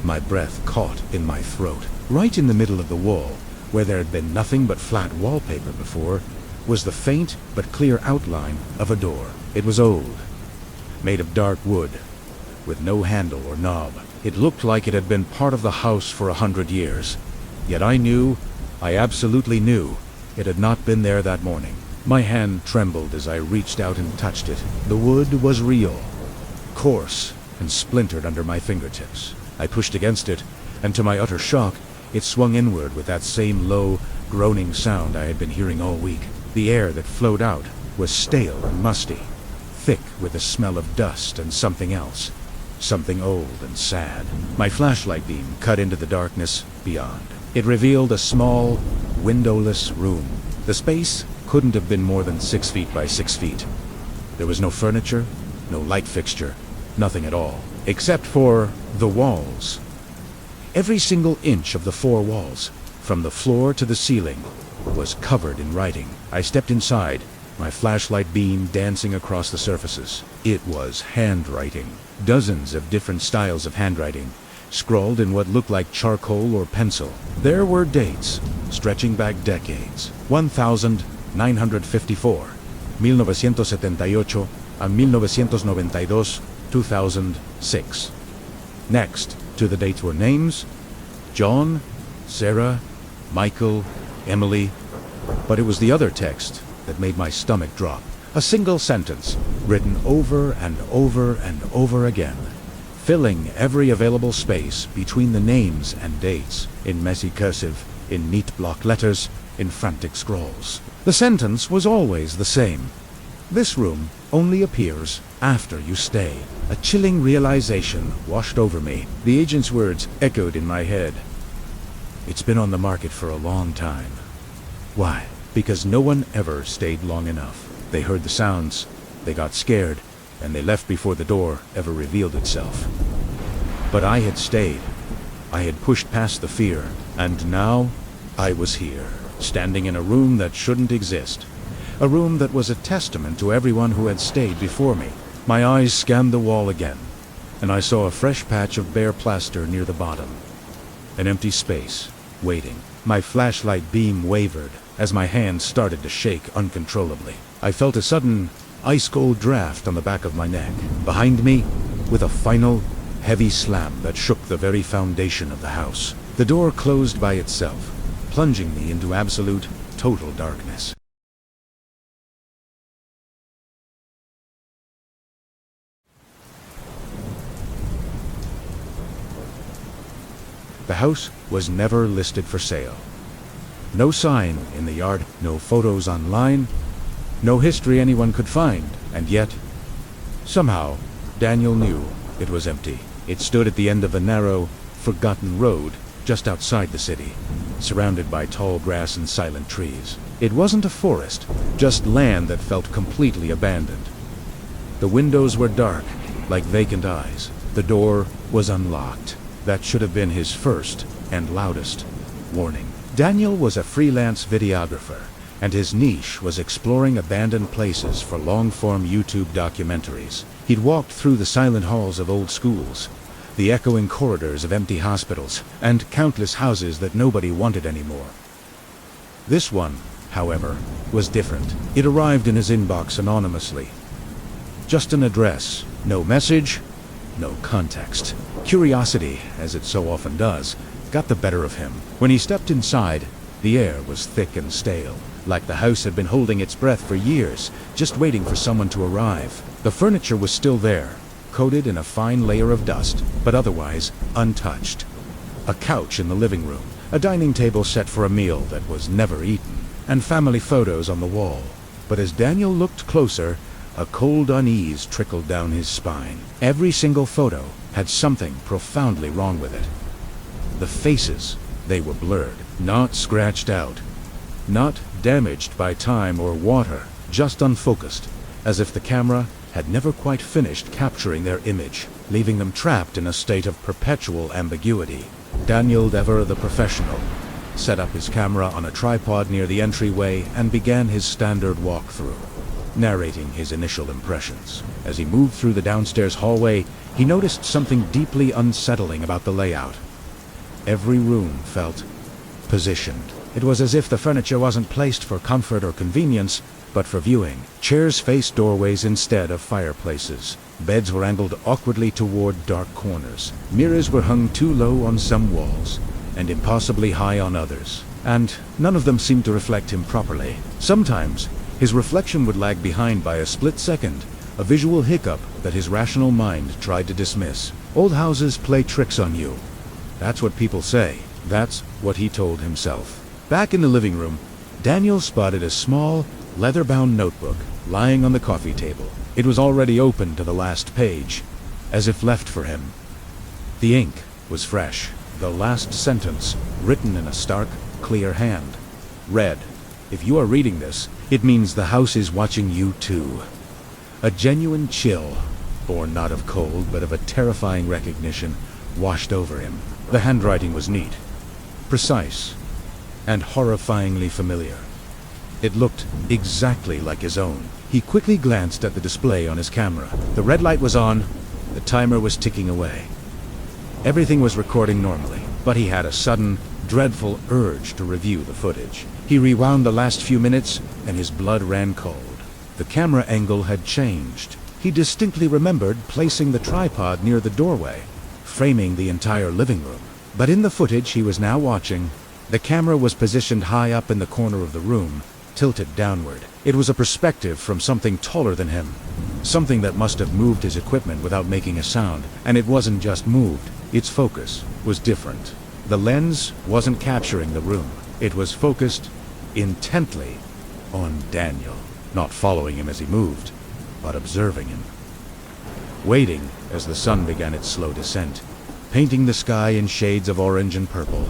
My breath caught in my throat. Right in the middle of the wall, where there had been nothing but flat wallpaper before, was the faint but clear outline of a door. It was old, made of dark wood, with no handle or knob. It looked like it had been part of the house for 100 years. Yet I absolutely knew, it had not been there that morning. My hand trembled as I reached out and touched it. The wood was real, coarse, and splintered under my fingertips. I pushed against it, and to my utter shock, it swung inward with that same low, groaning sound I had been hearing all week. The air that flowed out was stale and musty, thick with the smell of dust and something else, something old and sad. My flashlight beam cut into the darkness beyond. It revealed a small, windowless room. The space couldn't have been more than 6 feet by 6 feet. There was no furniture, no light fixture, nothing at all, except for the walls. Every single inch of the 4 walls, from the floor to the ceiling, was covered in writing. I stepped inside, my flashlight beam dancing across the surfaces. It was handwriting. Dozens of different styles of handwriting, scrawled in what looked like charcoal or pencil. There were dates, stretching back decades. 1954, 1978, and 1992, 2006. Next to the dates were names: John, Sarah, Michael, Emily. But it was the other text that made my stomach drop. A single sentence, written over and over and over again, filling every available space between the names and dates, in messy cursive, in neat block letters, in frantic scrawls. The sentence was always the same. This room only appears after you stay. A chilling realization washed over me. The agent's words echoed in my head. It's been on the market for a long time. Why? Because no one ever stayed long enough. They heard the sounds, they got scared, and they left before the door ever revealed itself. But I had stayed. I had pushed past the fear, and now I was here, standing in a room that shouldn't exist. A room that was a testament to everyone who had stayed before me. My eyes scanned the wall again, and I saw a fresh patch of bare plaster near the bottom. An empty space, waiting. My flashlight beam wavered as my hand started to shake uncontrollably. I felt a sudden, ice-cold draft on the back of my neck. Behind me, with a final, heavy slam that shook the very foundation of the house. The door closed by itself, plunging me into absolute, total darkness. The house was never listed for sale. No sign in the yard, no photos online, no history anyone could find, and yet, somehow, Daniel knew it was empty. It stood at the end of a narrow, forgotten road just outside the city, surrounded by tall grass and silent trees. It wasn't a forest, just land that felt completely abandoned. The windows were dark, like vacant eyes. The door was unlocked. That should have been his first and loudest warning. Daniel was a freelance videographer, and his niche was exploring abandoned places for long-form YouTube documentaries. He'd walked through the silent halls of old schools, the echoing corridors of empty hospitals, and countless houses that nobody wanted anymore. This one, however, was different. It arrived in his inbox anonymously. Just an address, no message, no context. Curiosity, as it so often does, got the better of him. When he stepped inside, the air was thick and stale, like the house had been holding its breath for years, just waiting for someone to arrive. The furniture was still there, coated in a fine layer of dust, but otherwise untouched. A couch in the living room, a dining table set for a meal that was never eaten, and family photos on the wall. But as Daniel looked closer, a cold unease trickled down his spine. Every single photo had something profoundly wrong with it. The faces, they were blurred, not scratched out, not damaged by time or water, just unfocused, as if the camera had never quite finished capturing their image, leaving them trapped in a state of perpetual ambiguity. Daniel Dever, the professional, set up his camera on a tripod near the entryway and began his standard walkthrough, narrating his initial impressions. As he moved through the downstairs hallway, he noticed something deeply unsettling about the layout. Every room felt positioned. It was as if the furniture wasn't placed for comfort or convenience, but for viewing. Chairs faced doorways instead of fireplaces. Beds were angled awkwardly toward dark corners. Mirrors were hung too low on some walls, and impossibly high on others. And none of them seemed to reflect him properly. Sometimes, his reflection would lag behind by a split second, a visual hiccup that his rational mind tried to dismiss. Old houses play tricks on you. That's what people say. That's what he told himself. Back in the living room, Daniel spotted a small, leather-bound notebook lying on the coffee table. It was already open to the last page, as if left for him. The ink was fresh. The last sentence, written in a stark, clear hand, read, "If you are reading this, it means the house is watching you too." A genuine chill, born not of cold but of a terrifying recognition, washed over him. The handwriting was neat, precise, and horrifyingly familiar. It looked exactly like his own. He quickly glanced at the display on his camera. The red light was on, the timer was ticking away. Everything was recording normally, but he had a sudden, dreadful urge to review the footage. He rewound the last few minutes, and his blood ran cold. The camera angle had changed. He distinctly remembered placing the tripod near the doorway, framing the entire living room. But in the footage he was now watching, the camera was positioned high up in the corner of the room, tilted downward. It was a perspective from something taller than him, something that must have moved his equipment without making a sound. And it wasn't just moved, its focus was different. The lens wasn't capturing the room. It was focused intently on Daniel, not following him as he moved, but observing him. Waiting as the sun began its slow descent, painting the sky in shades of orange and purple.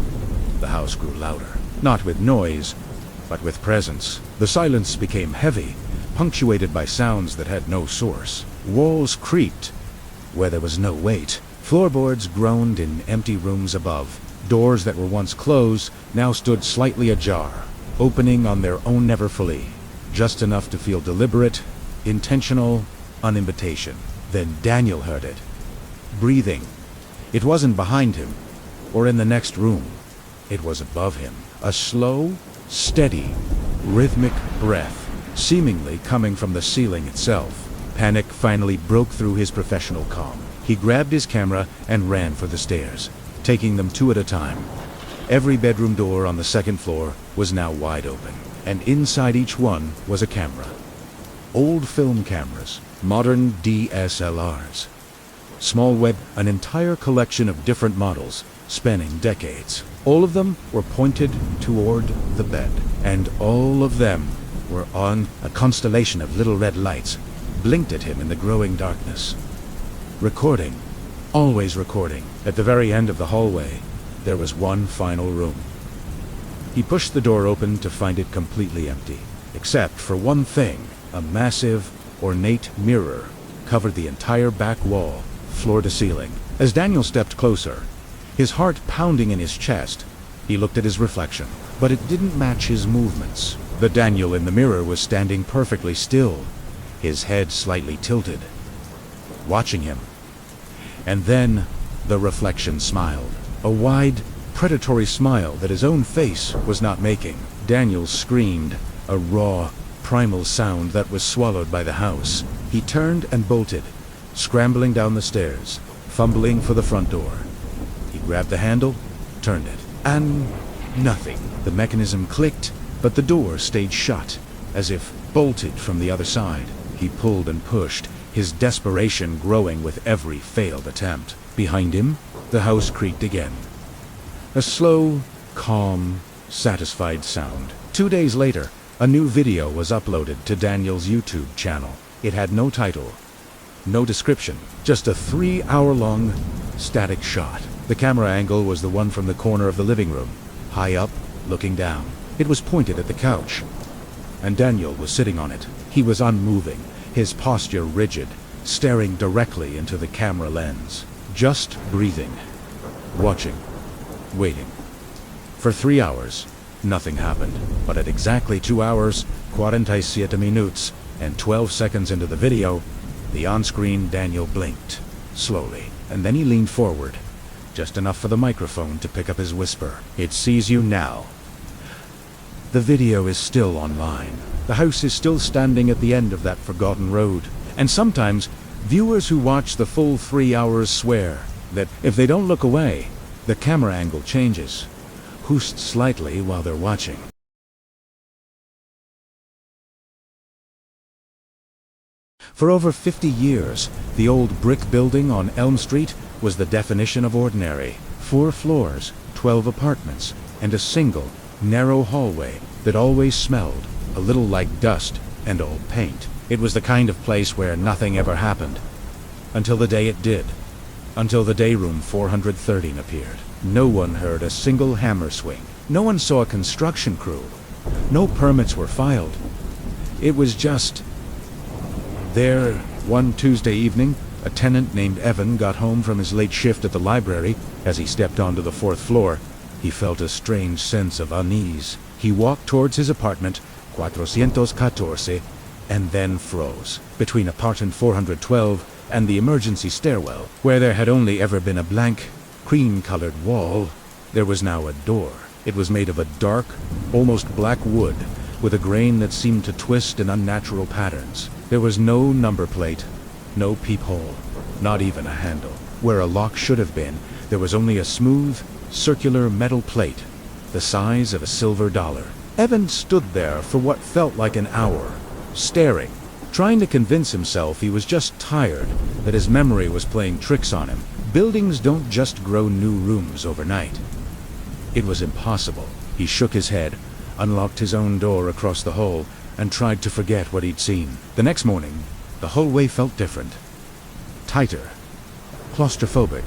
The house grew louder, not with noise, but with presence. The silence became heavy, punctuated by sounds that had no source. Walls creaked where there was no weight. Floorboards groaned in empty rooms above. Doors that were once closed now stood slightly ajar, opening on their own never fully, just enough to feel deliberate, intentional, an invitation. Then Daniel heard it. Breathing. It wasn't behind him, or in the next room. It was above him. A slow, steady, rhythmic breath, seemingly coming from the ceiling itself. Panic finally broke through his professional calm. He grabbed his camera and ran for the stairs, taking them two at a time. Every bedroom door on the second floor was now wide open, and inside each one was a camera. Old film cameras, modern DSLRs. Small web, an entire collection of different models, spanning decades. All of them were pointed toward the bed, and all of them were on a constellation of little red lights, blinked at him in the growing darkness. Recording, always recording. At the very end of the hallway, there was one final room. He pushed the door open to find it completely empty, except for one thing. A massive, ornate mirror covered the entire back wall, floor to ceiling. As Daniel stepped closer, his heart pounding in his chest, he looked at his reflection, but it didn't match his movements. The Daniel in the mirror was standing perfectly still, his head slightly tilted, watching him. And then the reflection smiled, a wide, predatory smile that his own face was not making. Daniel screamed, a raw, primal sound that was swallowed by the house. He turned and bolted, scrambling down the stairs, fumbling for the front door. He grabbed the handle, turned it, and nothing. The mechanism clicked, but the door stayed shut, as if bolted from the other side. He pulled and pushed, his desperation growing with every failed attempt. Behind him, the house creaked again. A slow, calm, satisfied sound. 2 days later, a new video was uploaded to Daniel's YouTube channel. It had no title, no description, just a 3-hour-long static shot. The camera angle was the one from the corner of the living room, high up, looking down. It was pointed at the couch, and Daniel was sitting on it. He was unmoving, his posture rigid, staring directly into the camera lens, just breathing, watching, waiting. For 3 hours, nothing happened, but at exactly 2 hours, 47 minutes, and 12 seconds into the video, the on-screen Daniel blinked, slowly, and then he leaned forward, just enough for the microphone to pick up his whisper. "It sees you now." The video is still online. The house is still standing at the end of that forgotten road, and sometimes viewers who watch the full 3 hours swear that if they don't look away, the camera angle changes, hoosed slightly while they're watching. For over 50 years, the old brick building on Elm Street was the definition of ordinary. 4 floors, 12 apartments, and a single, narrow hallway that always smelled a little like dust and old paint. It was the kind of place where nothing ever happened, until the day it did. Until the day room 413 appeared. No one heard a single hammer swing. No one saw a construction crew. No permits were filed. It was just there. One Tuesday evening, a tenant named Evan got home from his late shift at the library. As he stepped onto the 4th floor, he felt a strange sense of unease. He walked towards his apartment, 414, and then froze. Between apartment 412 and the emergency stairwell, where there had only ever been a blank, cream-colored wall, there was now a door. It was made of a dark, almost black wood, with a grain that seemed to twist in unnatural patterns. There was no number plate, no peephole, not even a handle. Where a lock should have been, there was only a smooth, circular metal plate, the size of a silver dollar. Evan stood there for what felt like an hour, staring, trying to convince himself he was just tired, that his memory was playing tricks on him. Buildings don't just grow new rooms overnight. It was impossible. He shook his head, unlocked his own door across the hall, and tried to forget what he'd seen. The next morning, the hallway felt different. Tighter. Claustrophobic.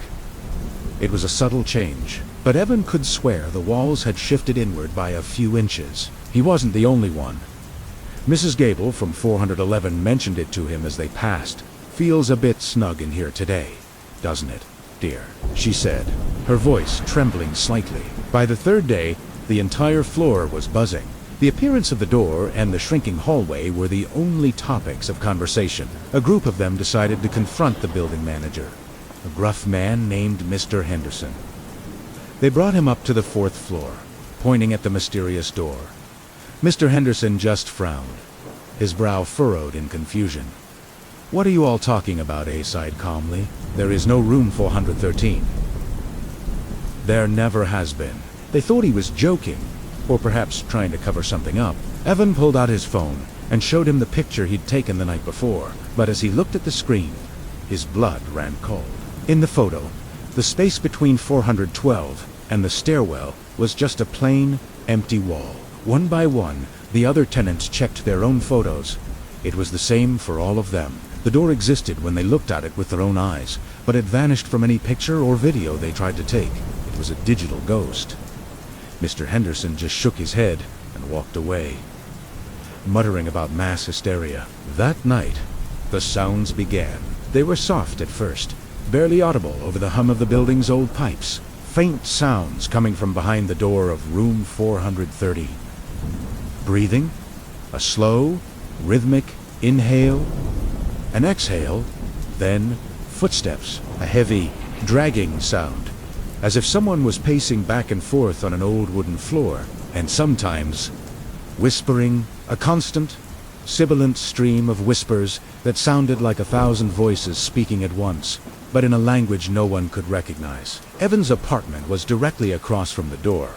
It was a subtle change, but Evan could swear the walls had shifted inward by a few inches. He wasn't the only one. Mrs. Gable from 411 mentioned it to him as they passed. "Feels a bit snug in here today, doesn't it, dear?" she said, her voice trembling slightly. By the 3rd day, the entire floor was buzzing. The appearance of the door and the shrinking hallway were the only topics of conversation. A group of them decided to confront the building manager, a gruff man named Mr. Henderson. They brought him up to the 4th floor, pointing at the mysterious door. Mr. Henderson just frowned, his brow furrowed in confusion. "What are you all talking about?" he sighed calmly. "There is no room 413. There never has been." They thought he was joking, or perhaps trying to cover something up. Evan pulled out his phone and showed him the picture he'd taken the night before, but as he looked at the screen, his blood ran cold. In the photo, the space between 412 and the stairwell was just a plain, empty wall. One by one, the other tenants checked their own photos. It was the same for all of them. The door existed when they looked at it with their own eyes, but it vanished from any picture or video they tried to take. It was a digital ghost. Mr. Henderson just shook his head and walked away, muttering about mass hysteria. That night, the sounds began. They were soft at first, barely audible over the hum of the building's old pipes. Faint sounds coming from behind the door of room 430. Breathing, A slow, rhythmic inhale, an exhale, then footsteps, a heavy, dragging sound, as if someone was pacing back and forth on an old wooden floor, and sometimes whispering, a constant, sibilant stream of whispers that sounded like 1,000 voices speaking at once, but in a language no one could recognize. Evan's apartment was directly across from the door,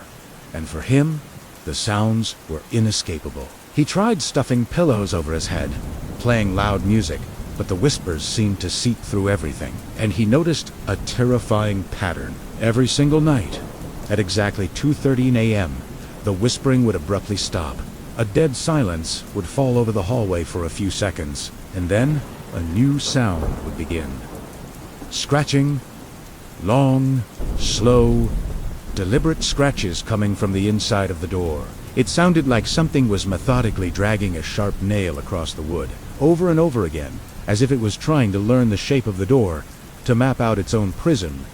and for him, the sounds were inescapable. He tried stuffing pillows over his head, playing loud music, but the whispers seemed to seep through everything, and he noticed a terrifying pattern. Every single night, at exactly 2:13 a.m., the whispering would abruptly stop. A dead silence would fall over the hallway for a few seconds, and then a new sound would begin. Scratching, long, slow, deliberate scratches coming from the inside of the door. It sounded like something was methodically dragging a sharp nail across the wood, over and over again, as if it was trying to learn the shape of the door, to map out its own prison.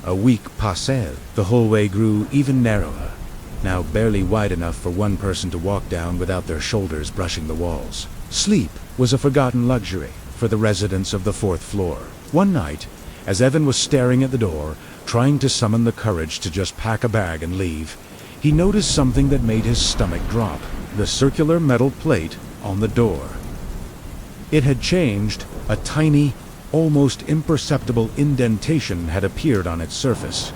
A week passed. The hallway grew even narrower, now barely wide enough for one person to walk down without their shoulders brushing the walls. Sleep was a forgotten luxury for the residents of the 4th floor. One night, as Evan was staring at the door, trying to summon the courage to just pack a bag and leave, he noticed something that made his stomach drop: the circular metal plate on the door. It had changed. A tiny, almost imperceptible indentation had appeared on its surface.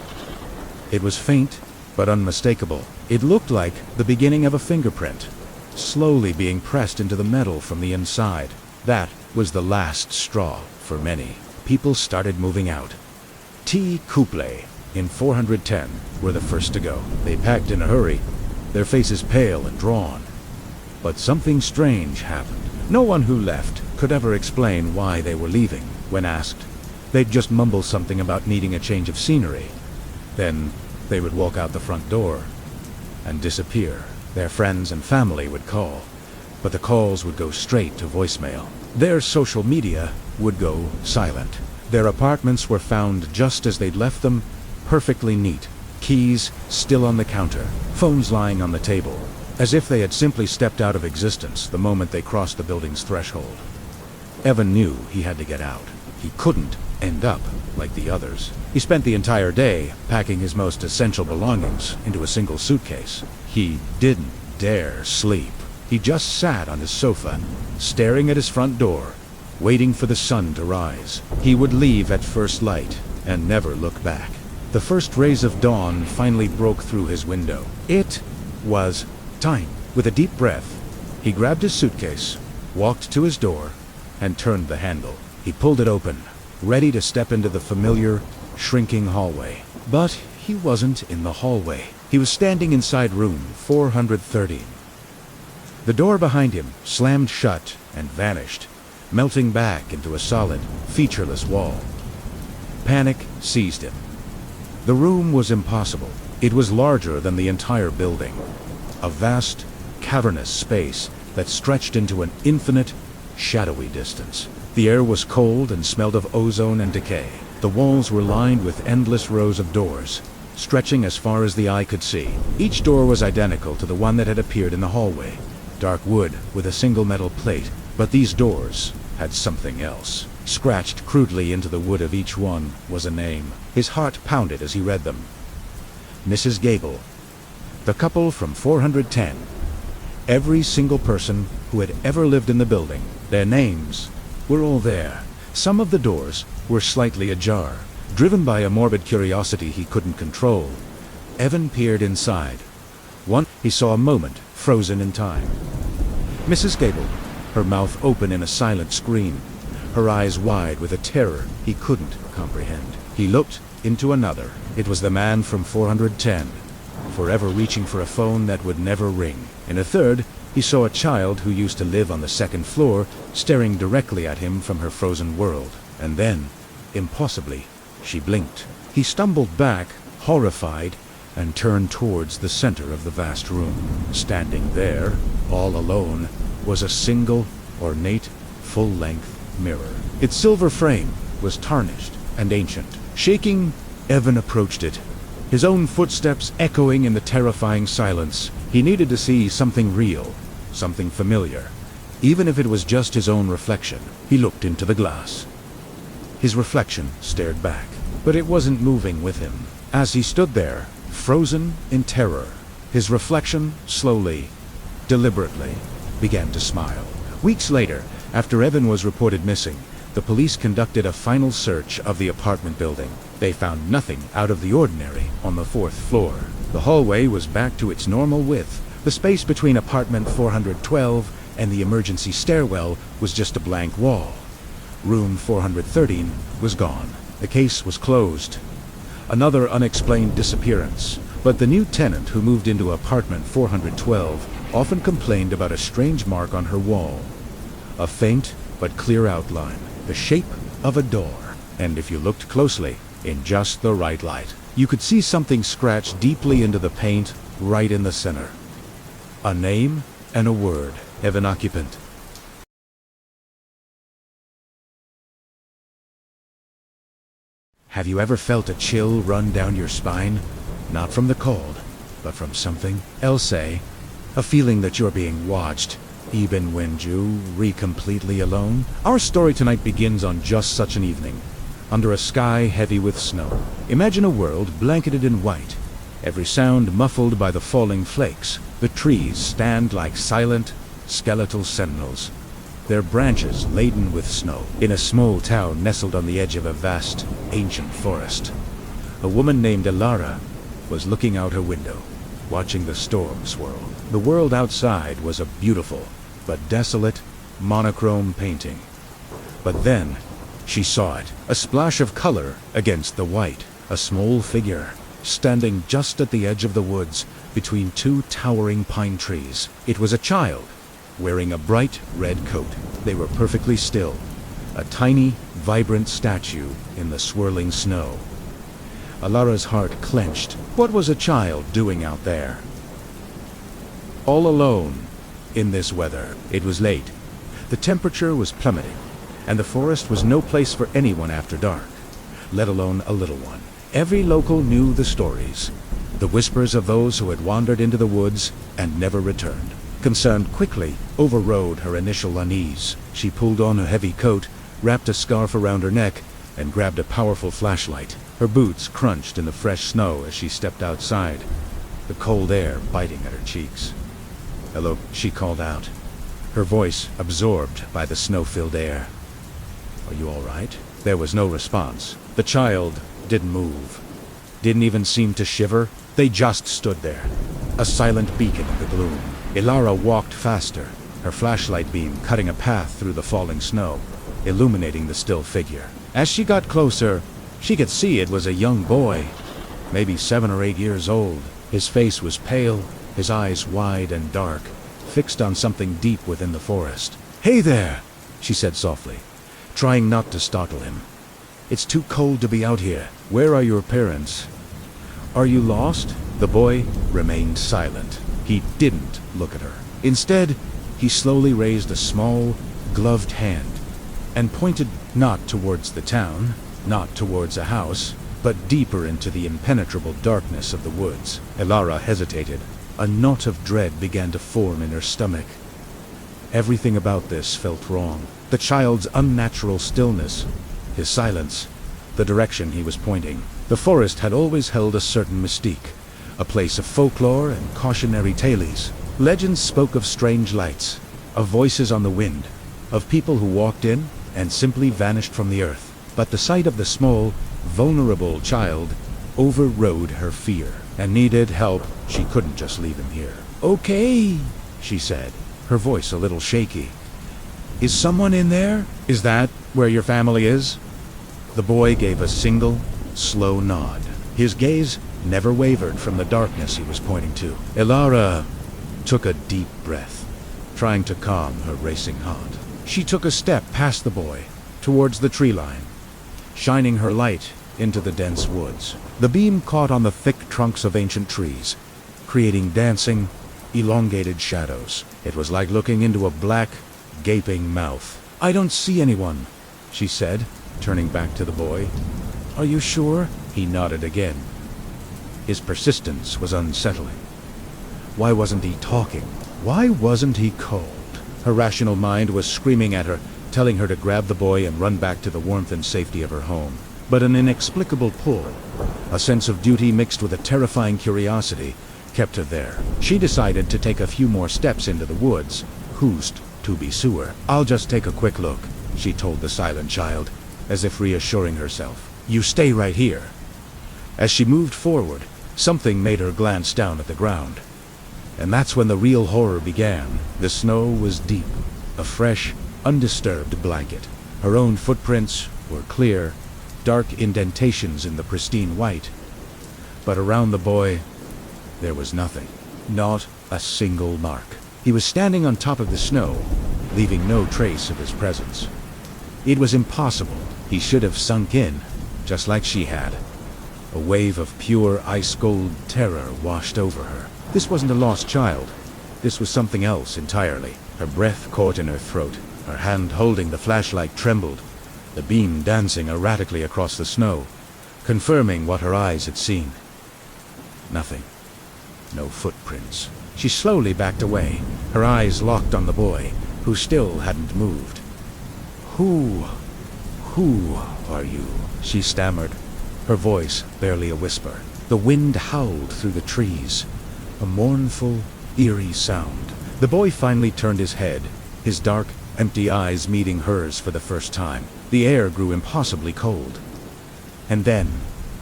It was faint, but unmistakable. It looked like the beginning of a fingerprint, slowly being pressed into the metal from the inside. That was the last straw for many. People started moving out. T. Couple in 410 were the first to go. They packed in a hurry, their faces pale and drawn. But something strange happened. No one who left could ever explain why they were leaving. When asked, they'd just mumble something about needing a change of scenery. Then they would walk out the front door and disappear. Their friends and family would call, but the calls would go straight to voicemail. Their social media would go silent. Their apartments were found just as they'd left them, perfectly neat, keys still on the counter, phones lying on the table, as if they had simply stepped out of existence the moment they crossed the building's threshold. Evan knew he had to get out. He couldn't end up like the others. He spent the entire day packing his most essential belongings into a single suitcase. He didn't dare sleep. He just sat on his sofa, staring at his front door, waiting for the sun to rise. He would leave at first light and never look back. The first rays of dawn finally broke through his window. It was time. With a deep breath, he grabbed his suitcase, walked to his door, and turned the handle. He pulled it open, ready to step into the familiar, shrinking hallway. But he wasn't in the hallway. He was standing inside room 413. The door behind him slammed shut and vanished, melting back into a solid, featureless wall. Panic seized him. The room was impossible. It was larger than the entire building. A vast, cavernous space that stretched into an infinite, shadowy distance. The air was cold and smelled of ozone and decay. The walls were lined with endless rows of doors, stretching as far as the eye could see. Each door was identical to the one that had appeared in the hallway. Dark wood with a single metal plate, but these doors had something else. Scratched crudely into the wood of each one was a name. His heart pounded as he read them. Mrs. Gable. The couple from 410. Every single person who had ever lived in the building. Their names were all there. Some of the doors were slightly ajar. Driven by a morbid curiosity he couldn't control, Evan peered inside. Once he saw a moment frozen in time. Mrs. Gable, her mouth open in a silent scream, her eyes wide with a terror he couldn't comprehend. He looked into another. It was the man from 410, forever reaching for a phone that would never ring. In a third, he saw a child who used to live on the 2nd floor, staring directly at him from her frozen world. And then, impossibly, she blinked. He stumbled back, horrified, and turned towards the center of the vast room. Standing there, all alone, was a single, ornate, full-length mirror. Its silver frame was tarnished and ancient. Shaking, Evan approached it, his own footsteps echoing in the terrifying silence. He needed to see something real, something familiar. Even if it was just his own reflection, he looked into the glass. His reflection stared back, but it wasn't moving with him. As he stood there, frozen in terror, his reflection slowly, deliberately, began to smile. Weeks later, after Evan was reported missing, the police conducted a final search of the apartment building. They found nothing out of the ordinary on the 4th floor. The hallway was back to its normal width. The space between apartment 412 and the emergency stairwell was just a blank wall. Room 413 was gone. The case was closed. Another unexplained disappearance. But the new tenant who moved into apartment 412 often complained about a strange mark on her wall. A faint but clear outline, the shape of a door. And if you looked closely, in just the right light, you could see something scratched deeply into the paint right in the center. A name and a word. Evan occupant. Have you ever felt a chill run down your spine? Not from the cold, but from something else, a feeling that you're being watched, even when you're completely alone? Our story tonight begins on just such an evening, under a sky heavy with snow. Imagine a world blanketed in white, every sound muffled by the falling flakes. The trees stand like silent, skeletal sentinels, their branches laden with snow. In a small town nestled on the edge of a vast, ancient forest, a woman named Elara was looking out her window, watching the storm swirl. The world outside was a beautiful, but desolate, monochrome painting. But then, she saw it, a splash of color against the white, a small figure, standing just at the edge of the woods, between two towering pine trees. It was a child, wearing a bright red coat. They were perfectly still, a tiny, vibrant statue in the swirling snow. Alara's heart clenched. What was a child doing out there? All alone, in this weather. It was late. The temperature was plummeting, and the forest was no place for anyone after dark, let alone a little one. Every local knew the stories, the whispers of those who had wandered into the woods and never returned. Concern quickly overrode her initial unease. She pulled on a heavy coat, wrapped a scarf around her neck, and grabbed a powerful flashlight. Her boots crunched in the fresh snow as she stepped outside, the cold air biting at her cheeks. "Hello," she called out, her voice absorbed by the snow-filled air. "Are you all right?" There was no response. The child didn't move, didn't even seem to shiver. They just stood there, a silent beacon in the gloom. Elara walked faster, her flashlight beam cutting a path through the falling snow, illuminating the still figure. As she got closer, she could see it was a young boy, maybe 7 or 8 years old. His face was pale, his eyes wide and dark, fixed on something deep within the forest. "Hey there," she said softly, trying not to startle him. "It's too cold to be out here. Where are your parents? Are you lost?" The boy remained silent. He didn't look at her. Instead, he slowly raised a small, gloved hand and pointed not towards the town, not towards a house, but deeper into the impenetrable darkness of the woods. Elara hesitated. A knot of dread began to form in her stomach. Everything about this felt wrong. The child's unnatural stillness, his silence, the direction he was pointing. The forest had always held a certain mystique, a place of folklore and cautionary tales. Legends spoke of strange lights, of voices on the wind, of people who walked in and simply vanished from the earth. But the sight of the small, vulnerable child overrode her fear, and needed help. She couldn't just leave him here. "Okay," she said, her voice a little shaky. "Is someone in there? Is that where your family is?" The boy gave a single, slow nod. His gaze never wavered from the darkness he was pointing to. Elara took a deep breath, trying to calm her racing heart. She took a step past the boy, towards the tree line, shining her light into the dense woods. The beam caught on the thick trunks of ancient trees, creating dancing, elongated shadows. It was like looking into a black, gaping mouth. "I don't see anyone," she said, turning back to the boy. "Are you sure?" He nodded again. His persistence was unsettling. Why wasn't he talking? Why wasn't he cold? Her rational mind was screaming at her, telling her to grab the boy and run back to the warmth and safety of her home. But an inexplicable pull, a sense of duty mixed with a terrifying curiosity, kept her there. She decided to take a few more steps into the woods. Who's to be sewer? I'll just take a quick look, she told the silent child, as if reassuring herself. You stay right here. As she moved forward, something made her glance down at the ground. And that's when the real horror began. The snow was deep, a fresh, undisturbed blanket. Her own footprints were clear, dark indentations in the pristine white. But around the boy, there was nothing. Not a single mark. He was standing on top of the snow, leaving no trace of his presence. It was impossible. He should have sunk in, just like she had. A wave of pure ice-cold terror washed over her. This wasn't a lost child. This was something else entirely. Her breath caught in her throat. Her hand holding the flashlight trembled, the beam dancing erratically across the snow, confirming what her eyes had seen. Nothing. No footprints. She slowly backed away, her eyes locked on the boy, who still hadn't moved. Who are you? She stammered, her voice barely a whisper. The wind howled through the trees, a mournful, eerie sound. The boy finally turned his head, his dark, empty eyes meeting hers for the first time. The air grew impossibly cold. And then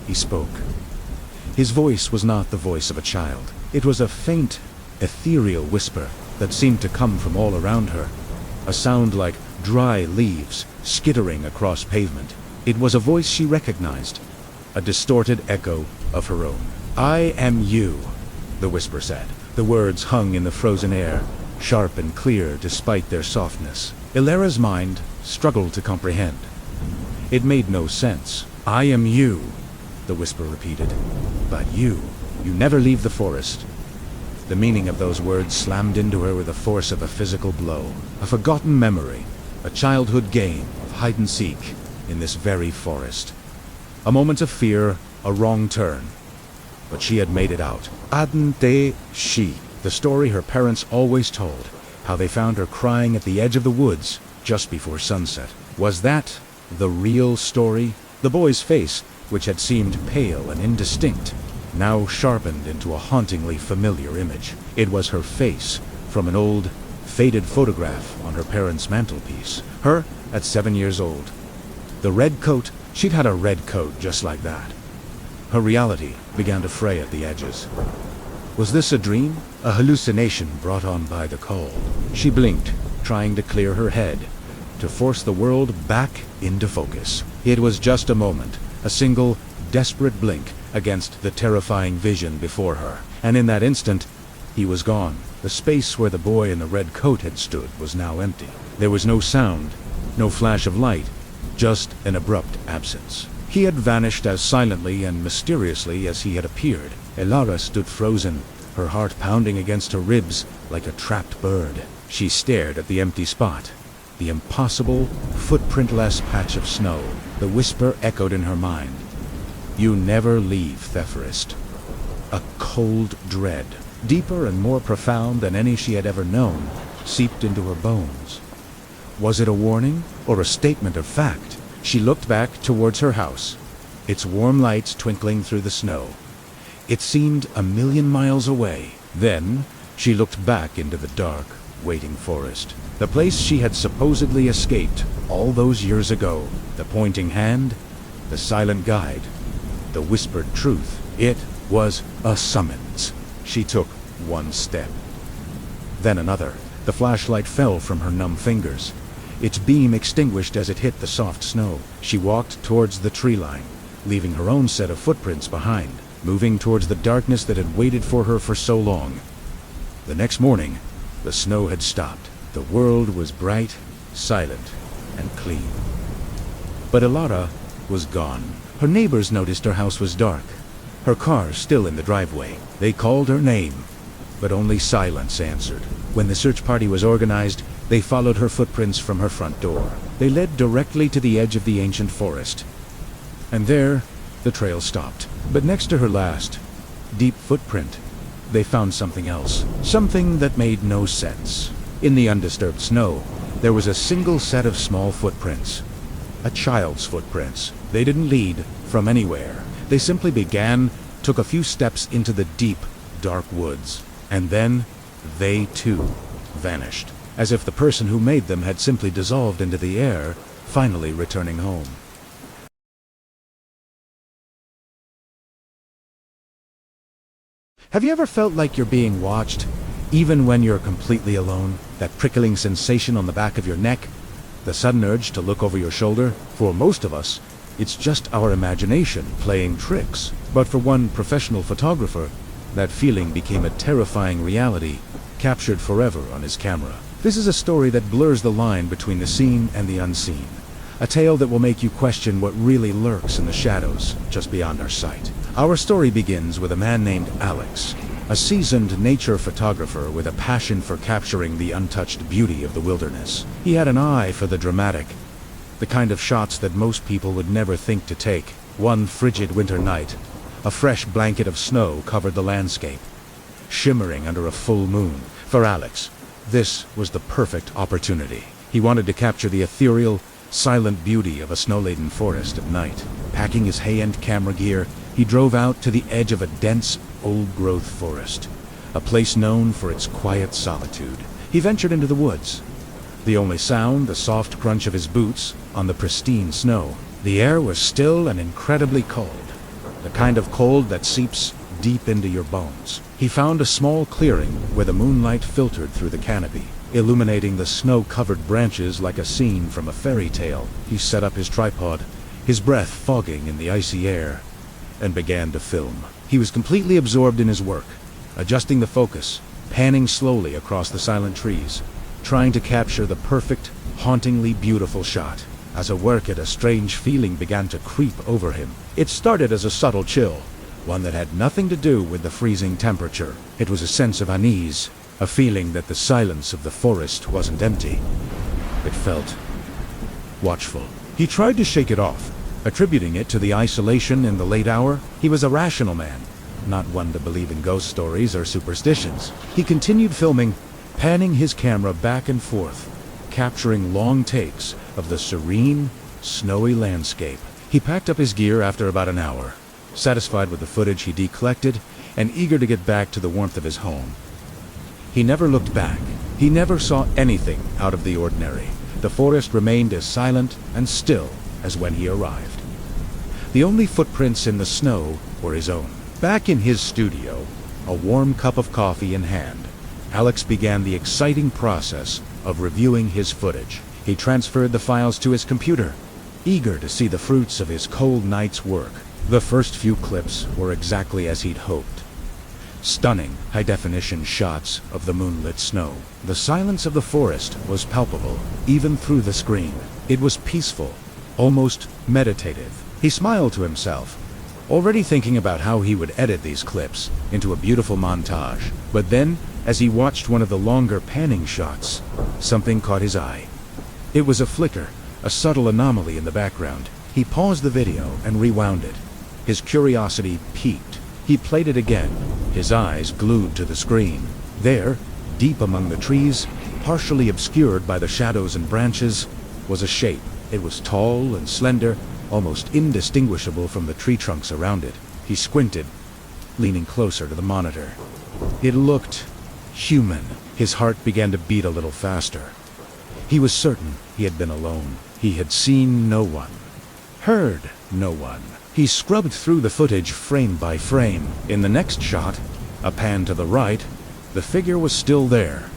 he spoke. His voice was not the voice of a child. It was a faint, ethereal whisper that seemed to come from all around her, a sound like dry leaves skittering across pavement. It was a voice she recognized, a distorted echo of her own. I am you, the whisper said. The words hung in the frozen air, sharp and clear despite their softness. Ilara's mind struggled to comprehend. It made no sense. I am you, the whisper repeated. But you never leave the forest. The meaning of those words slammed into her with the force of a physical blow. A forgotten memory, a childhood game of hide-and-seek in this very forest. A moment of fear, a wrong turn. But she had made it out. Adnte she, the story her parents always told, how they found her crying at the edge of the woods just before sunset. Was that the real story? The boy's face, which had seemed pale and indistinct, now sharpened into a hauntingly familiar image. It was her face from an old, faded photograph on her parents' mantelpiece. Her at 7 years old. The red coat, she'd had a red coat just like that. Her reality began to fray at the edges. Was this a dream? A hallucination brought on by the cold? She blinked, trying to clear her head, to force the world back into focus. It was just a moment, a single, desperate blink against the terrifying vision before her. And in that instant, he was gone. The space where the boy in the red coat had stood was now empty. There was no sound, no flash of light, just an abrupt absence. He had vanished as silently and mysteriously as he had appeared. Ilara stood frozen, her heart pounding against her ribs like a trapped bird. She stared at the empty spot, the impossible, footprintless patch of snow. The whisper echoed in her mind. You never leave Theforest. A cold dread, deeper and more profound than any she had ever known, seeped into her bones. Was it a warning or a statement of fact? She looked back towards her house, its warm lights twinkling through the snow. It seemed a million miles away. Then she looked back into the dark, waiting forest. The place she had supposedly escaped all those years ago. The pointing hand, the silent guide, the whispered truth. It was a summons. She took one step, then another. The flashlight fell from her numb fingers, its beam extinguished as it hit the soft snow. She walked towards the tree line, leaving her own set of footprints behind, moving towards the darkness that had waited for her for so long. The next morning, the snow had stopped. The world was bright, silent, and clean. But Ilara was gone. Her neighbors noticed her house was dark, her car still in the driveway. They called her name, but only silence answered. When the search party was organized, they followed her footprints from her front door. They led directly to the edge of the ancient forest. And there, the trail stopped. But next to her last, deep footprint, they found something else. Something that made no sense. In the undisturbed snow, there was a single set of small footprints. A child's footprints. They didn't lead from anywhere. They simply began, took a few steps into the deep, dark woods. And then, they too vanished. As if the person who made them had simply dissolved into the air, finally returning home. Have you ever felt like you're being watched, even when you're completely alone? That prickling sensation on the back of your neck? The sudden urge to look over your shoulder? For most of us, it's just our imagination playing tricks. But for one professional photographer, that feeling became a terrifying reality, captured forever on his camera. This is a story that blurs the line between the seen and the unseen. A tale that will make you question what really lurks in the shadows just beyond our sight. Our story begins with a man named Alex, a seasoned nature photographer with a passion for capturing the untouched beauty of the wilderness. He had an eye for the dramatic, the kind of shots that most people would never think to take. One frigid winter night, a fresh blanket of snow covered the landscape, shimmering under a full moon. For Alex, this was the perfect opportunity. He wanted to capture the ethereal, silent beauty of a snow-laden forest at night. Packing his high-end camera gear, he drove out to the edge of a dense, old-growth forest, a place known for its quiet solitude. He ventured into the woods. The only sound, the soft crunch of his boots on the pristine snow. The air was still and incredibly cold, the kind of cold that seeps deep into your bones. He found a small clearing where the moonlight filtered through the canopy, illuminating the snow-covered branches like a scene from a fairy tale. He set up his tripod, his breath fogging in the icy air, and began to film. He was completely absorbed in his work, adjusting the focus, panning slowly across the silent trees, trying to capture the perfect, hauntingly beautiful shot. As he worked, a strange feeling began to creep over him. It started as a subtle chill, one that had nothing to do with the freezing temperature. It was a sense of unease, a feeling that the silence of the forest wasn't empty. It felt watchful. He tried to shake it off, attributing it to the isolation in the late hour. He was a rational man, not one to believe in ghost stories or superstitions. He continued filming, panning his camera back and forth, capturing long takes of the serene, snowy landscape. He packed up his gear after about an hour, satisfied with the footage he collected and eager to get back to the warmth of his home. He never looked back. He never saw anything out of the ordinary. The forest remained as silent and still as when he arrived. The only footprints in the snow were his own. Back in his studio, a warm cup of coffee in hand, Alex began the exciting process of reviewing his footage. He transferred the files to his computer, eager to see the fruits of his cold night's work. The first few clips were exactly as he'd hoped. Stunning, high-definition shots of the moonlit snow. The silence of the forest was palpable, even through the screen. It was peaceful, almost meditative. He smiled to himself, already thinking about how he would edit these clips into a beautiful montage. But then, as he watched one of the longer panning shots, something caught his eye. It was a flicker, a subtle anomaly in the background. He paused the video and rewound it. His curiosity piqued. He played it again, his eyes glued to the screen. There, deep among the trees, partially obscured by the shadows and branches, was a shape. It was tall and slender, almost indistinguishable from the tree trunks around it. He squinted, leaning closer to the monitor. It looked human. His heart began to beat a little faster. He was certain he had been alone. He had seen no one, heard no one. He scrubbed through the footage frame by frame. In the next shot, a pan to the right, the figure was still there.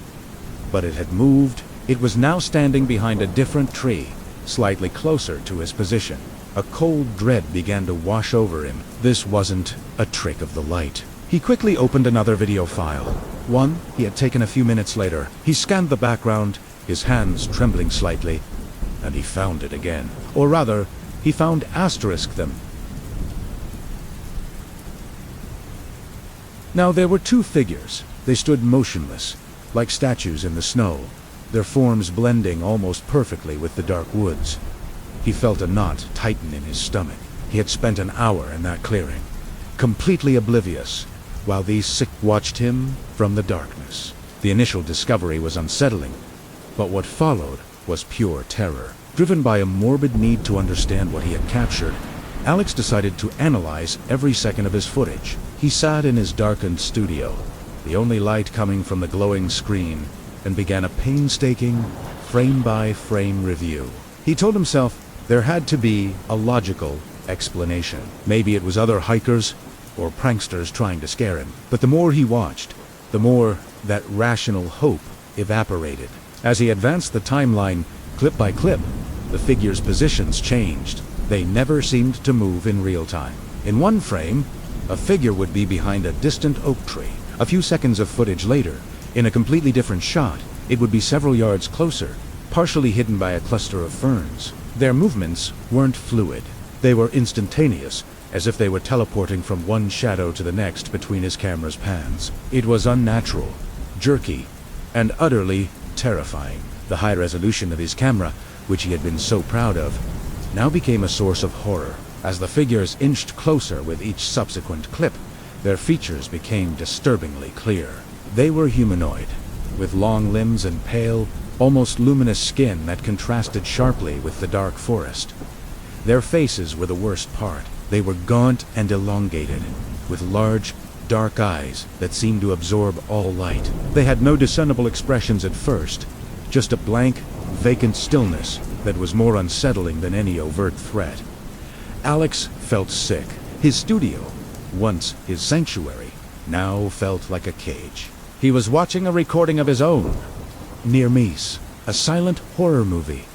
But it had moved. It was now standing behind a different tree, slightly closer to his position. A cold dread began to wash over him. This wasn't a trick of the light. He quickly opened another video file, one he had taken a few minutes later. He scanned the background, his hands trembling slightly, and he found it again. Or rather, he found asterisk them. Now there were two figures. They stood motionless, like statues in the snow, their forms blending almost perfectly with the dark woods. He felt a knot tighten in his stomach. He had spent an hour in that clearing, completely oblivious, while these sick watched him from the darkness. The initial discovery was unsettling, but what followed was pure terror. Driven by a morbid need to understand what he had captured, Alex decided to analyze every second of his footage. He sat in his darkened studio, the only light coming from the glowing screen, and began a painstaking, frame-by-frame review. He told himself there had to be a logical explanation. Maybe it was other hikers or pranksters trying to scare him. But the more he watched, the more that rational hope evaporated. As he advanced the timeline, clip by clip, the figures' positions changed. They never seemed to move in real time. In one frame, a figure would be behind a distant oak tree. A few seconds of footage later, in a completely different shot, it would be several yards closer, partially hidden by a cluster of ferns. Their movements weren't fluid. They were instantaneous, as if they were teleporting from one shadow to the next between his camera's pans. It was unnatural, jerky, and utterly terrifying. The high resolution of his camera, which he had been so proud of, now became a source of horror. As the figures inched closer with each subsequent clip, their features became disturbingly clear. They were humanoid, with long limbs and pale, almost luminous skin that contrasted sharply with the dark forest. Their faces were the worst part. They were gaunt and elongated, with large, dark eyes that seemed to absorb all light. They had no discernible expressions at first, just a blank, vacant stillness that was more unsettling than any overt threat. Alex felt sick. His studio, once his sanctuary, now felt like a cage. He was watching a recording of his own, Near Mise, a silent horror movie,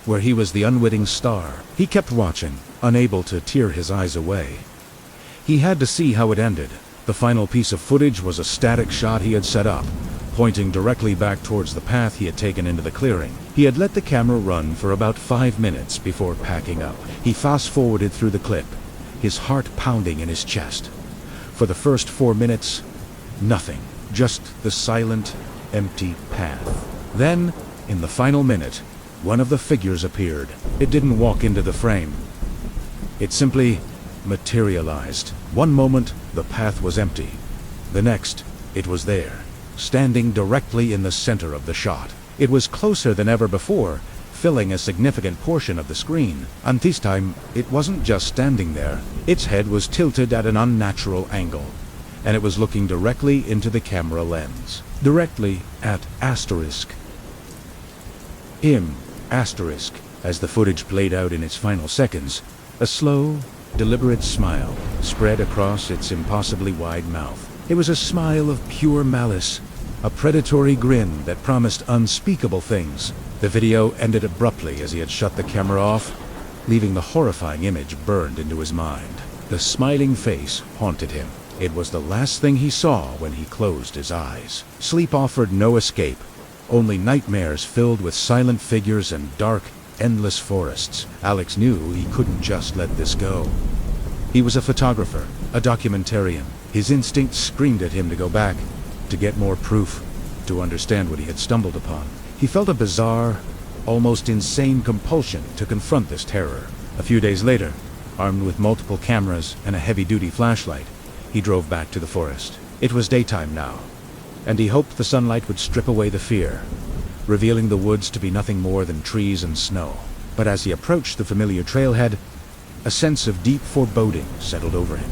where he was the unwitting star. He kept watching, unable to tear his eyes away. He had to see how it ended. The final piece of footage was a static shot he had set up, pointing directly back towards the path he had taken into the clearing. He had let the camera run for about 5 minutes before packing up. He fast-forwarded through the clip, his heart pounding in his chest. For the first 4 minutes, nothing, just the silent, empty path. Then, in the final minute, one of the figures appeared. It didn't walk into the frame. It simply materialized. One moment, the path was empty. The next, it was there, standing directly in the center of the shot. It was closer than ever before, filling a significant portion of the screen. And this time, it wasn't just standing there. Its head was tilted at an unnatural angle, and it was looking directly into the camera lens. Directly at asterisk. Him, asterisk. As the footage played out in its final seconds, a slow, deliberate smile spread across its impossibly wide mouth. It was a smile of pure malice, a predatory grin that promised unspeakable things. The video ended abruptly as he had shut the camera off, leaving the horrifying image burned into his mind. The smiling face haunted him. It was the last thing he saw when he closed his eyes. Sleep offered no escape, only nightmares filled with silent figures and dark, endless forests. Alex knew he couldn't just let this go. He was a photographer, a documentarian. His instincts screamed at him to go back, to get more proof, to understand what he had stumbled upon. He felt a bizarre, almost insane compulsion to confront this terror. A few days later, armed with multiple cameras and a heavy-duty flashlight, he drove back to the forest. It was daytime now, and he hoped the sunlight would strip away the fear, revealing the woods to be nothing more than trees and snow. But as he approached the familiar trailhead, a sense of deep foreboding settled over him.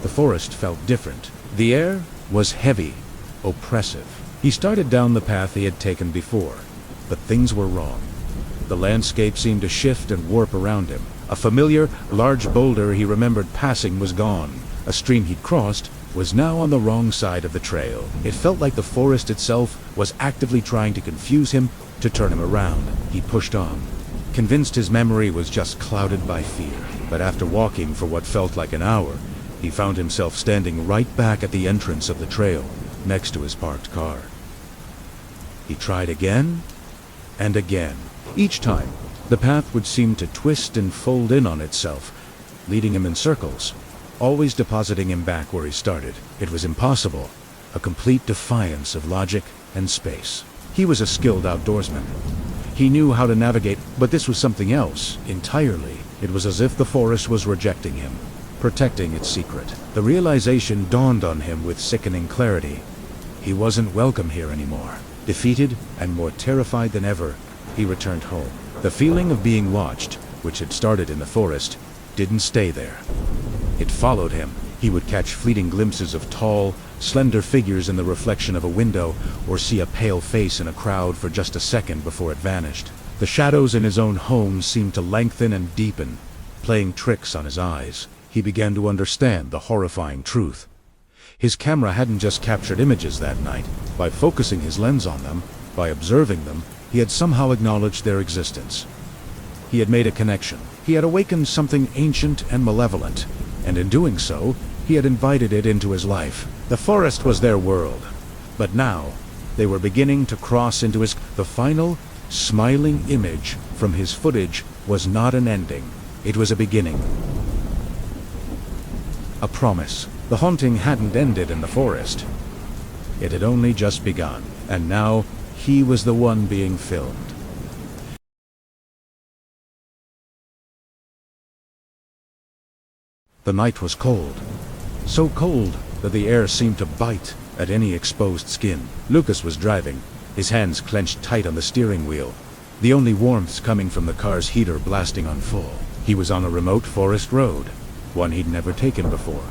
The forest felt different. The air was heavy, oppressive. He started down the path he had taken before, but things were wrong. The landscape seemed to shift and warp around him. A familiar, large boulder he remembered passing was gone. A stream he'd crossed was now on the wrong side of the trail. It felt like the forest itself was actively trying to confuse him, to turn him around. He pushed on, convinced his memory was just clouded by fear. But after walking for what felt like an hour, he found himself standing right back at the entrance of the trail, next to his parked car. He tried again and again. Each time, the path would seem to twist and fold in on itself, leading him in circles, always depositing him back where he started. It was impossible, a complete defiance of logic and space. He was a skilled outdoorsman. He knew how to navigate, but this was something else entirely. It was as if the forest was rejecting him, protecting its secret. The realization dawned on him with sickening clarity. He wasn't welcome here anymore. Defeated and more terrified than ever, he returned home. The feeling of being watched, which had started in the forest, didn't stay there. It followed him. He would catch fleeting glimpses of tall, slender figures in the reflection of a window, or see a pale face in a crowd for just a second before it vanished. The shadows in his own home seemed to lengthen and deepen, playing tricks on his eyes. He began to understand the horrifying truth. His camera hadn't just captured images that night. By focusing his lens on them, by observing them, he had somehow acknowledged their existence. He had made a connection. He had awakened something ancient and malevolent, and in doing so, he had invited it into his life. The forest was their world, but now they were beginning to cross into his... The final, smiling image from his footage was not an ending. It was a beginning. A promise. The haunting hadn't ended in the forest. It had only just begun, and now he was the one being filmed. The night was cold. So cold that the air seemed to bite at any exposed skin. Lucas was driving, his hands clenched tight on the steering wheel, the only warmth coming from the car's heater blasting on full. He was on a remote forest road, one he'd never taken before.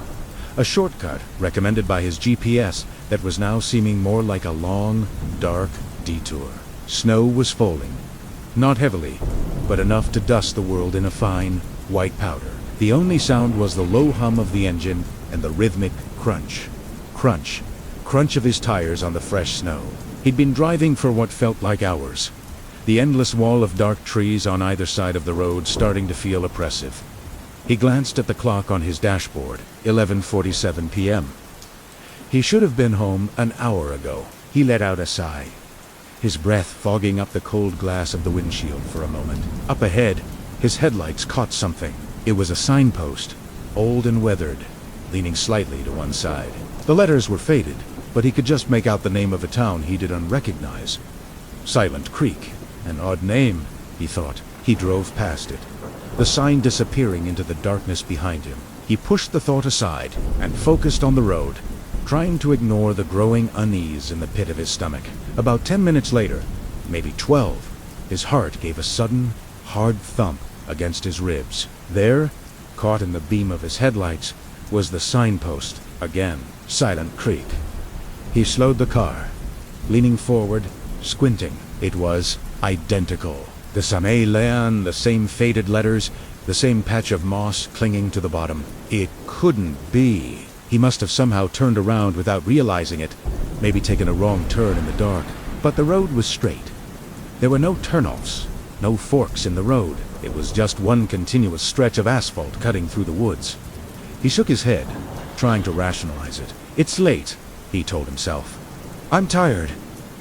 A shortcut recommended by his GPS that was now seeming more like a long, dark detour. Snow was falling, not heavily, but enough to dust the world in a fine, white powder. The only sound was the low hum of the engine and the rhythmic crunch. Crunch. Crunch of his tires on the fresh snow. He'd been driving for what felt like hours. The endless wall of dark trees on either side of the road starting to feel oppressive. He glanced at the clock on his dashboard, 11:47 p.m. He should have been home an hour ago. He let out a sigh, his breath fogging up the cold glass of the windshield for a moment. Up ahead, his headlights caught something. It was a signpost, old and weathered, leaning slightly to one side. The letters were faded, but he could just make out the name of a town he didn't recognize. Silent Creek. An odd name, he thought. He drove past it, the sign disappearing into the darkness behind him. He pushed the thought aside and focused on the road, trying to ignore the growing unease in the pit of his stomach. About 10 minutes later, maybe 12, his heart gave a sudden, hard thump against his ribs. There, caught in the beam of his headlights, was the signpost again. Silent Creek. He slowed the car, leaning forward, squinting. It was identical. The same land, the same faded letters, the same patch of moss clinging to the bottom. It couldn't be. He must have somehow turned around without realizing it, maybe taken a wrong turn in the dark. But the road was straight. There were no turnoffs, no forks in the road. It was just one continuous stretch of asphalt cutting through the woods. He shook his head, trying to rationalize it. It's late, he told himself. I'm tired.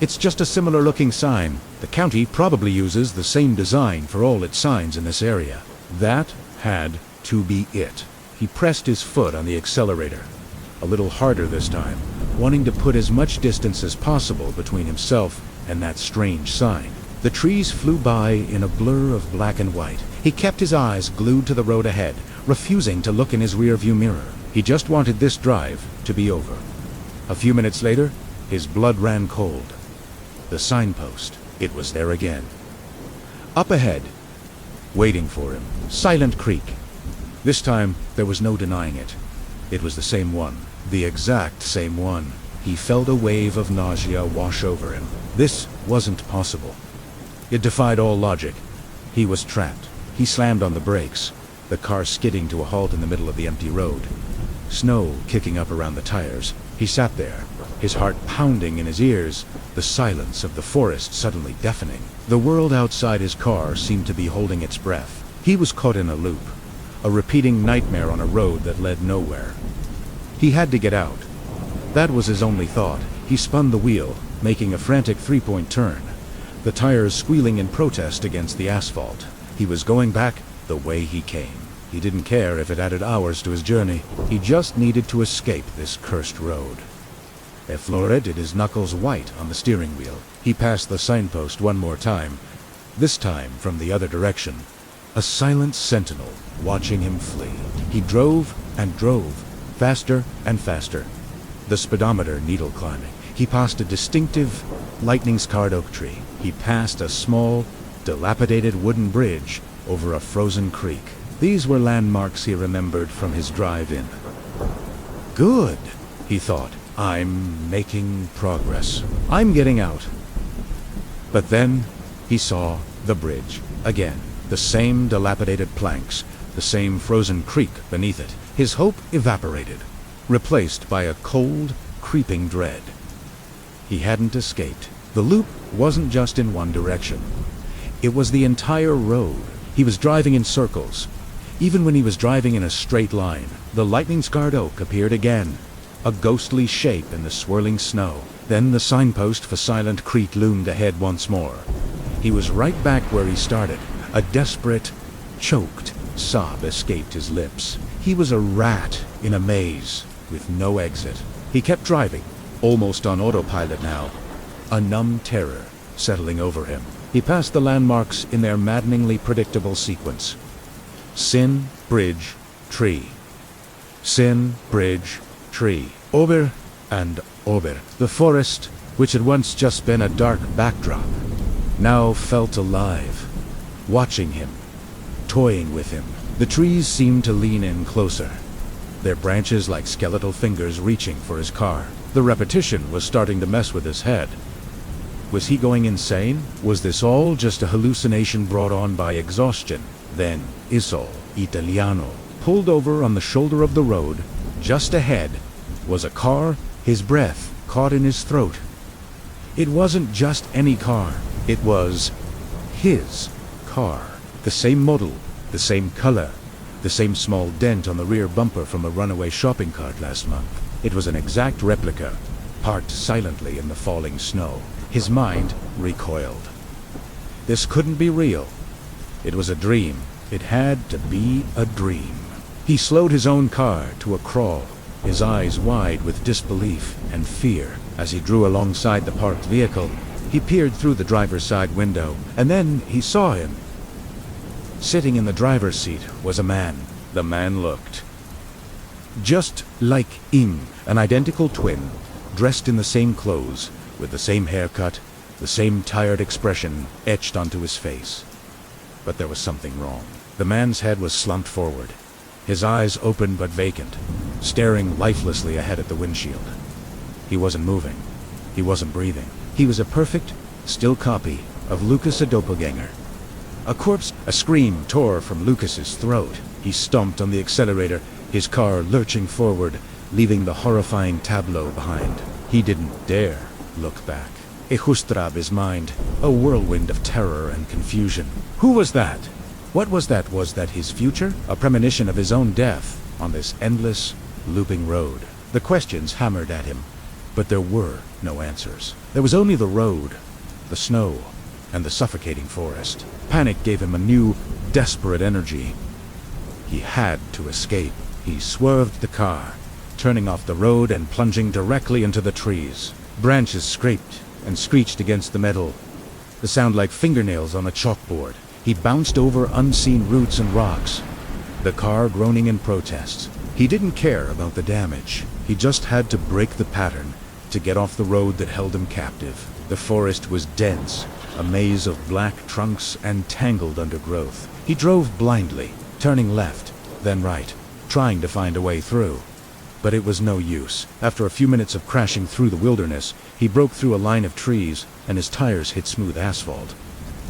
It's just a similar-looking sign. The county probably uses the same design for all its signs in this area. That had to be it. He pressed his foot on the accelerator, a little harder this time, wanting to put as much distance as possible between himself and that strange sign. The trees flew by in a blur of black and white. He kept his eyes glued to the road ahead, refusing to look in his rearview mirror. He just wanted this drive to be over. A few minutes later, his blood ran cold. The signpost. It was there again. Up ahead, waiting for him, Silent Creek. This time, there was no denying it. It was the same one. The exact same one. He felt a wave of nausea wash over him. This wasn't possible. It defied all logic. He was trapped. He slammed on the brakes, the car skidding to a halt in the middle of the empty road. Snow kicking up around the tires. He sat there, his heart pounding in his ears, the silence of the forest suddenly deafening. The world outside his car seemed to be holding its breath. He was caught in a loop, a repeating nightmare on a road that led nowhere. He had to get out. That was his only thought. He spun the wheel, making a frantic three-point turn, the tires squealing in protest against the asphalt. He was going back the way he came. He didn't care if it added hours to his journey. He just needed to escape this cursed road. Efflora did his knuckles white on the steering wheel. He passed the signpost one more time, this time from the other direction. A silent sentinel watching him flee. He drove and drove, faster and faster, the speedometer needle climbing. He passed a distinctive, lightning-scarred oak tree. He passed a small, dilapidated wooden bridge over a frozen creek. These were landmarks he remembered from his drive-in. Good, he thought. I'm making progress. I'm getting out. But then he saw the bridge again. The same dilapidated planks, the same frozen creek beneath it. His hope evaporated, replaced by a cold, creeping dread. He hadn't escaped. The loop wasn't just in one direction. It was the entire road. He was driving in circles. Even when he was driving in a straight line, the lightning-scarred oak appeared again, a ghostly shape in the swirling snow. Then the signpost for Silent Creek loomed ahead once more. He was right back where he started. A desperate, choked sob escaped his lips. He was a rat in a maze with no exit. He kept driving, almost on autopilot now, a numb terror settling over him. He passed the landmarks in their maddeningly predictable sequence. Sin, bridge, tree. Sin, bridge, tree. Ober and Ober. The forest, which had once just been a dark backdrop, now felt alive, watching him, toying with him. The trees seemed to lean in closer, their branches like skeletal fingers reaching for his car. The repetition was starting to mess with his head. Was he going insane? Was this all just a hallucination brought on by exhaustion? Then Isol, Italiano, pulled over on the shoulder of the road. Just ahead was a car, his breath caught in his throat. It wasn't just any car. It was his car. The same model, the same color, the same small dent on the rear bumper from a runaway shopping cart last month. It was an exact replica, parked silently in the falling snow. His mind recoiled. This couldn't be real. It was a dream. It had to be a dream. He slowed his own car to a crawl, his eyes wide with disbelief and fear. As he drew alongside the parked vehicle, he peered through the driver's side window, and then he saw him. Sitting in the driver's seat was a man. The man looked just like him, an identical twin, dressed in the same clothes, with the same haircut, the same tired expression etched onto his face. But there was something wrong. The man's head was slumped forward, his eyes open but vacant, staring lifelessly ahead at the windshield. He wasn't moving. He wasn't breathing. He was a perfect, still copy of Lucas, a doppelganger. A corpse. A scream tore from Lucas's throat. He stomped on the accelerator, his car lurching forward, leaving the horrifying tableau behind. He didn't dare look back. It hushed his mind, a whirlwind of terror and confusion. Who was that? What was that? Was that his future? A premonition of his own death on this endless, looping road? The questions hammered at him, but there were no answers. There was only the road, the snow, and the suffocating forest. Panic gave him a new, desperate energy. He had to escape. He swerved the car, turning off the road and plunging directly into the trees. Branches scraped and screeched against the metal, the sound like fingernails on a chalkboard. He bounced over unseen roots and rocks, the car groaning in protest. He didn't care about the damage. He just had to break the pattern, to get off the road that held him captive. The forest was dense, a maze of black trunks and tangled undergrowth. He drove blindly, turning left, then right, trying to find a way through. But it was no use. After a few minutes of crashing through the wilderness, he broke through a line of trees, and his tires hit smooth asphalt.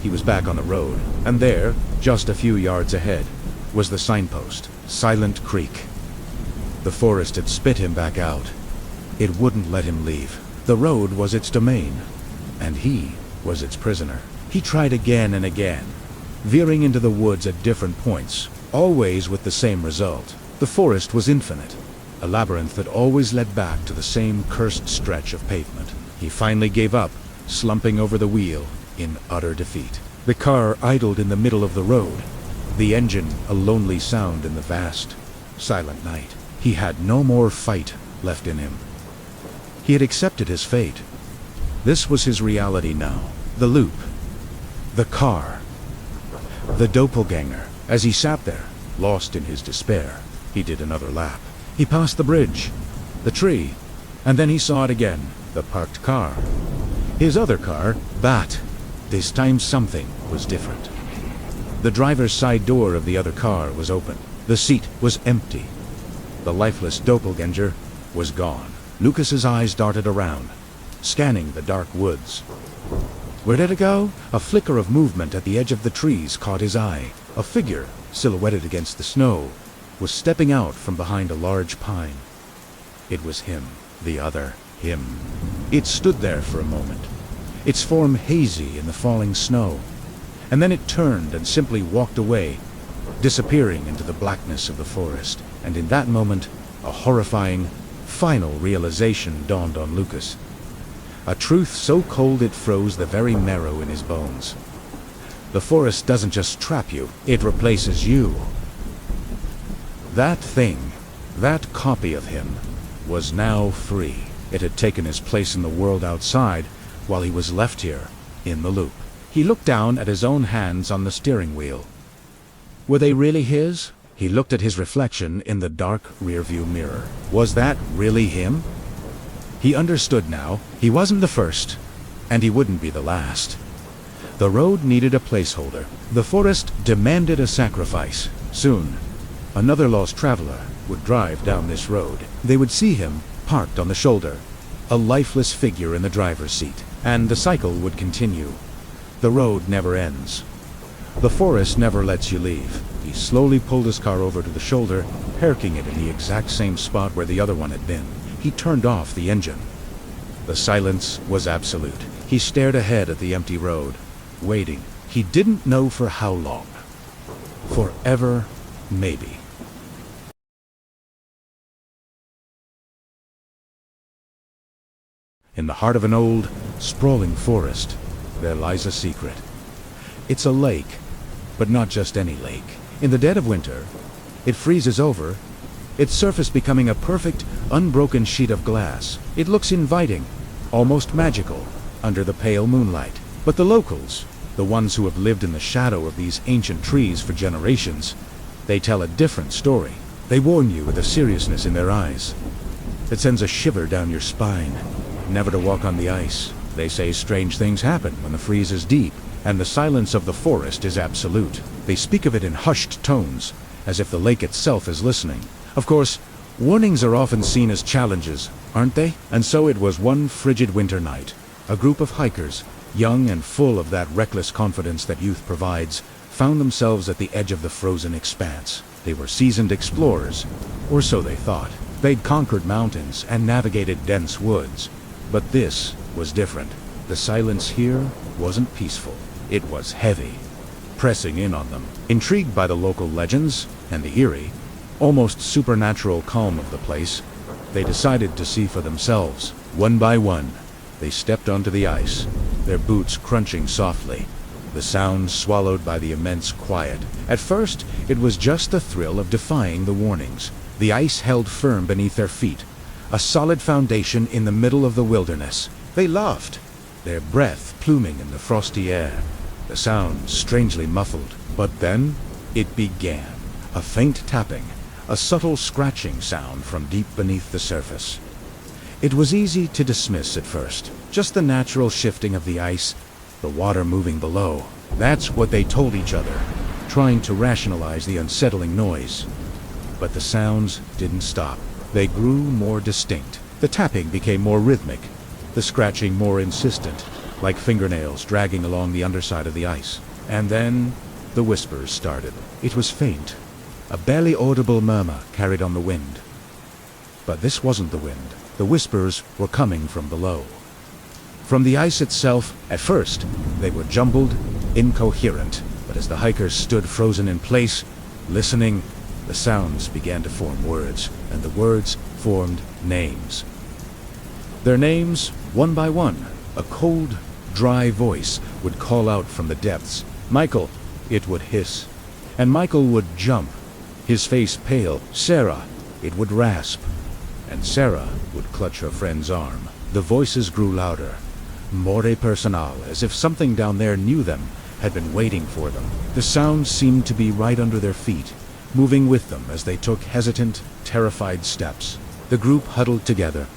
He was back on the road, and there, just a few yards ahead, was the signpost, Silent Creek. The forest had spit him back out. It wouldn't let him leave. The road was its domain, and he was its prisoner. He tried again and again, veering into the woods at different points, always with the same result. The forest was infinite, a labyrinth that always led back to the same cursed stretch of pavement. He finally gave up, slumping over the wheel in utter defeat. The car idled in the middle of the road, the engine a lonely sound in the vast, silent night. He had no more fight left in him. He had accepted his fate. This was his reality now. The loop, the car, the doppelganger. As he sat there, lost in his despair, He did another lap. He passed the bridge, the tree, and then he saw it again, the parked car. His other car, but this time something was different. The driver's side door of the other car was open. The seat was empty. The lifeless doppelganger was gone. Lucas's eyes darted around, scanning the dark woods. Where did it go? A flicker of movement at the edge of the trees caught his eye. A figure, silhouetted against the snow, was stepping out from behind a large pine. It was him, the other him. It stood there for a moment, its form hazy in the falling snow, and then it turned and simply walked away, disappearing into the blackness of the forest. And in that moment, a horrifying, final realization dawned on Lucas. A truth so cold it froze the very marrow in his bones. The forest doesn't just trap you, it replaces you. That thing, that copy of him, was now free. It had taken his place in the world outside, while he was left here, in the loop. He looked down at his own hands on the steering wheel. Were they really his? He looked at his reflection in the dark rearview mirror. Was that really him? He understood now. He wasn't the first, and he wouldn't be the last. The road needed a placeholder. The forest demanded a sacrifice. Soon, another lost traveler would drive down this road. They would see him, parked on the shoulder, a lifeless figure in the driver's seat, and the cycle would continue. The road never ends. The forest never lets you leave. He slowly pulled his car over to the shoulder, parking it in the exact same spot where the other one had been. He turned off the engine. The silence was absolute. He stared ahead at the empty road, waiting. He didn't know for how long. Forever, maybe. In the heart of an old, sprawling forest, there lies a secret. It's a lake, but not just any lake. In the dead of winter, it freezes over, its surface becoming a perfect, unbroken sheet of glass. It looks inviting, almost magical, under the pale moonlight. But the locals, the ones who have lived in the shadow of these ancient trees for generations, they tell a different story. They warn you with a seriousness in their eyes that sends a shiver down your spine. Never to walk on the ice. They say strange things happen when the freeze is deep, and the silence of the forest is absolute. They speak of it in hushed tones, as if the lake itself is listening. Of course, warnings are often seen as challenges, aren't they? And so it was one frigid winter night. A group of hikers, young and full of that reckless confidence that youth provides, found themselves at the edge of the frozen expanse. They were seasoned explorers, or so they thought. They'd conquered mountains and navigated dense woods. But this was different. The silence here wasn't peaceful. It was heavy, pressing in on them. Intrigued by the local legends and the eerie, almost supernatural calm of the place, they decided to see for themselves. One by one, they stepped onto the ice, their boots crunching softly, the sounds swallowed by the immense quiet. At first, it was just the thrill of defying the warnings. The ice held firm beneath their feet, a solid foundation in the middle of the wilderness. They laughed, their breath pluming in the frosty air, the sound strangely muffled. But then it began. A faint tapping, a subtle scratching sound from deep beneath the surface. It was easy to dismiss at first, just the natural shifting of the ice, the water moving below. That's what they told each other, trying to rationalize the unsettling noise. But the sounds didn't stop. They grew more distinct. The tapping became more rhythmic, the scratching more insistent, like fingernails dragging along the underside of the ice. And then the whispers started. It was faint, a barely audible murmur carried on the wind. But this wasn't the wind. The whispers were coming from below. From the ice itself. At first, they were jumbled, incoherent, but as the hikers stood frozen in place, listening, the sounds began to form words, and the words formed names. Their names, one by one, a cold, dry voice would call out from the depths. Michael, it would hiss. And Michael would jump, his face pale. Sarah, it would rasp. And Sarah would clutch her friend's arm. The voices grew louder, more personal, as if something down there knew them, had been waiting for them. The sounds seemed to be right under their feet, moving with them as they took hesitant, terrified steps. The group huddled together,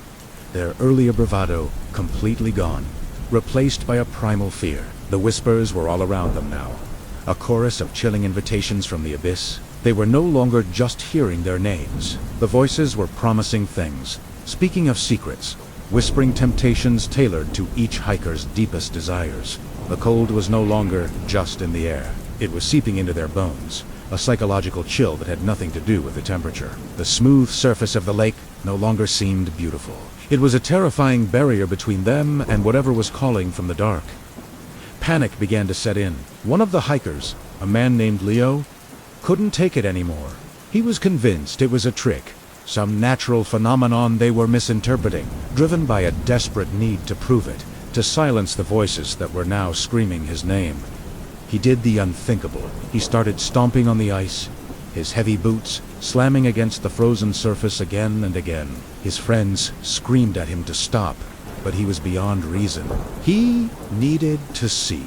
their earlier bravado completely gone, replaced by a primal fear. The whispers were all around them now, a chorus of chilling invitations from the abyss. They were no longer just hearing their names. The voices were promising things, speaking of secrets, whispering temptations tailored to each hiker's deepest desires. The cold was no longer just in the air. It was seeping into their bones, a psychological chill that had nothing to do with the temperature. The smooth surface of the lake no longer seemed beautiful. It was a terrifying barrier between them and whatever was calling from the dark. Panic began to set in. One of the hikers, a man named Leo, couldn't take it anymore. He was convinced it was a trick, some natural phenomenon they were misinterpreting, driven by a desperate need to prove it, to silence the voices that were now screaming his name. He did the unthinkable. He started stomping on the ice, his heavy boots slamming against the frozen surface again and again. His friends screamed at him to stop, but he was beyond reason. He needed to see.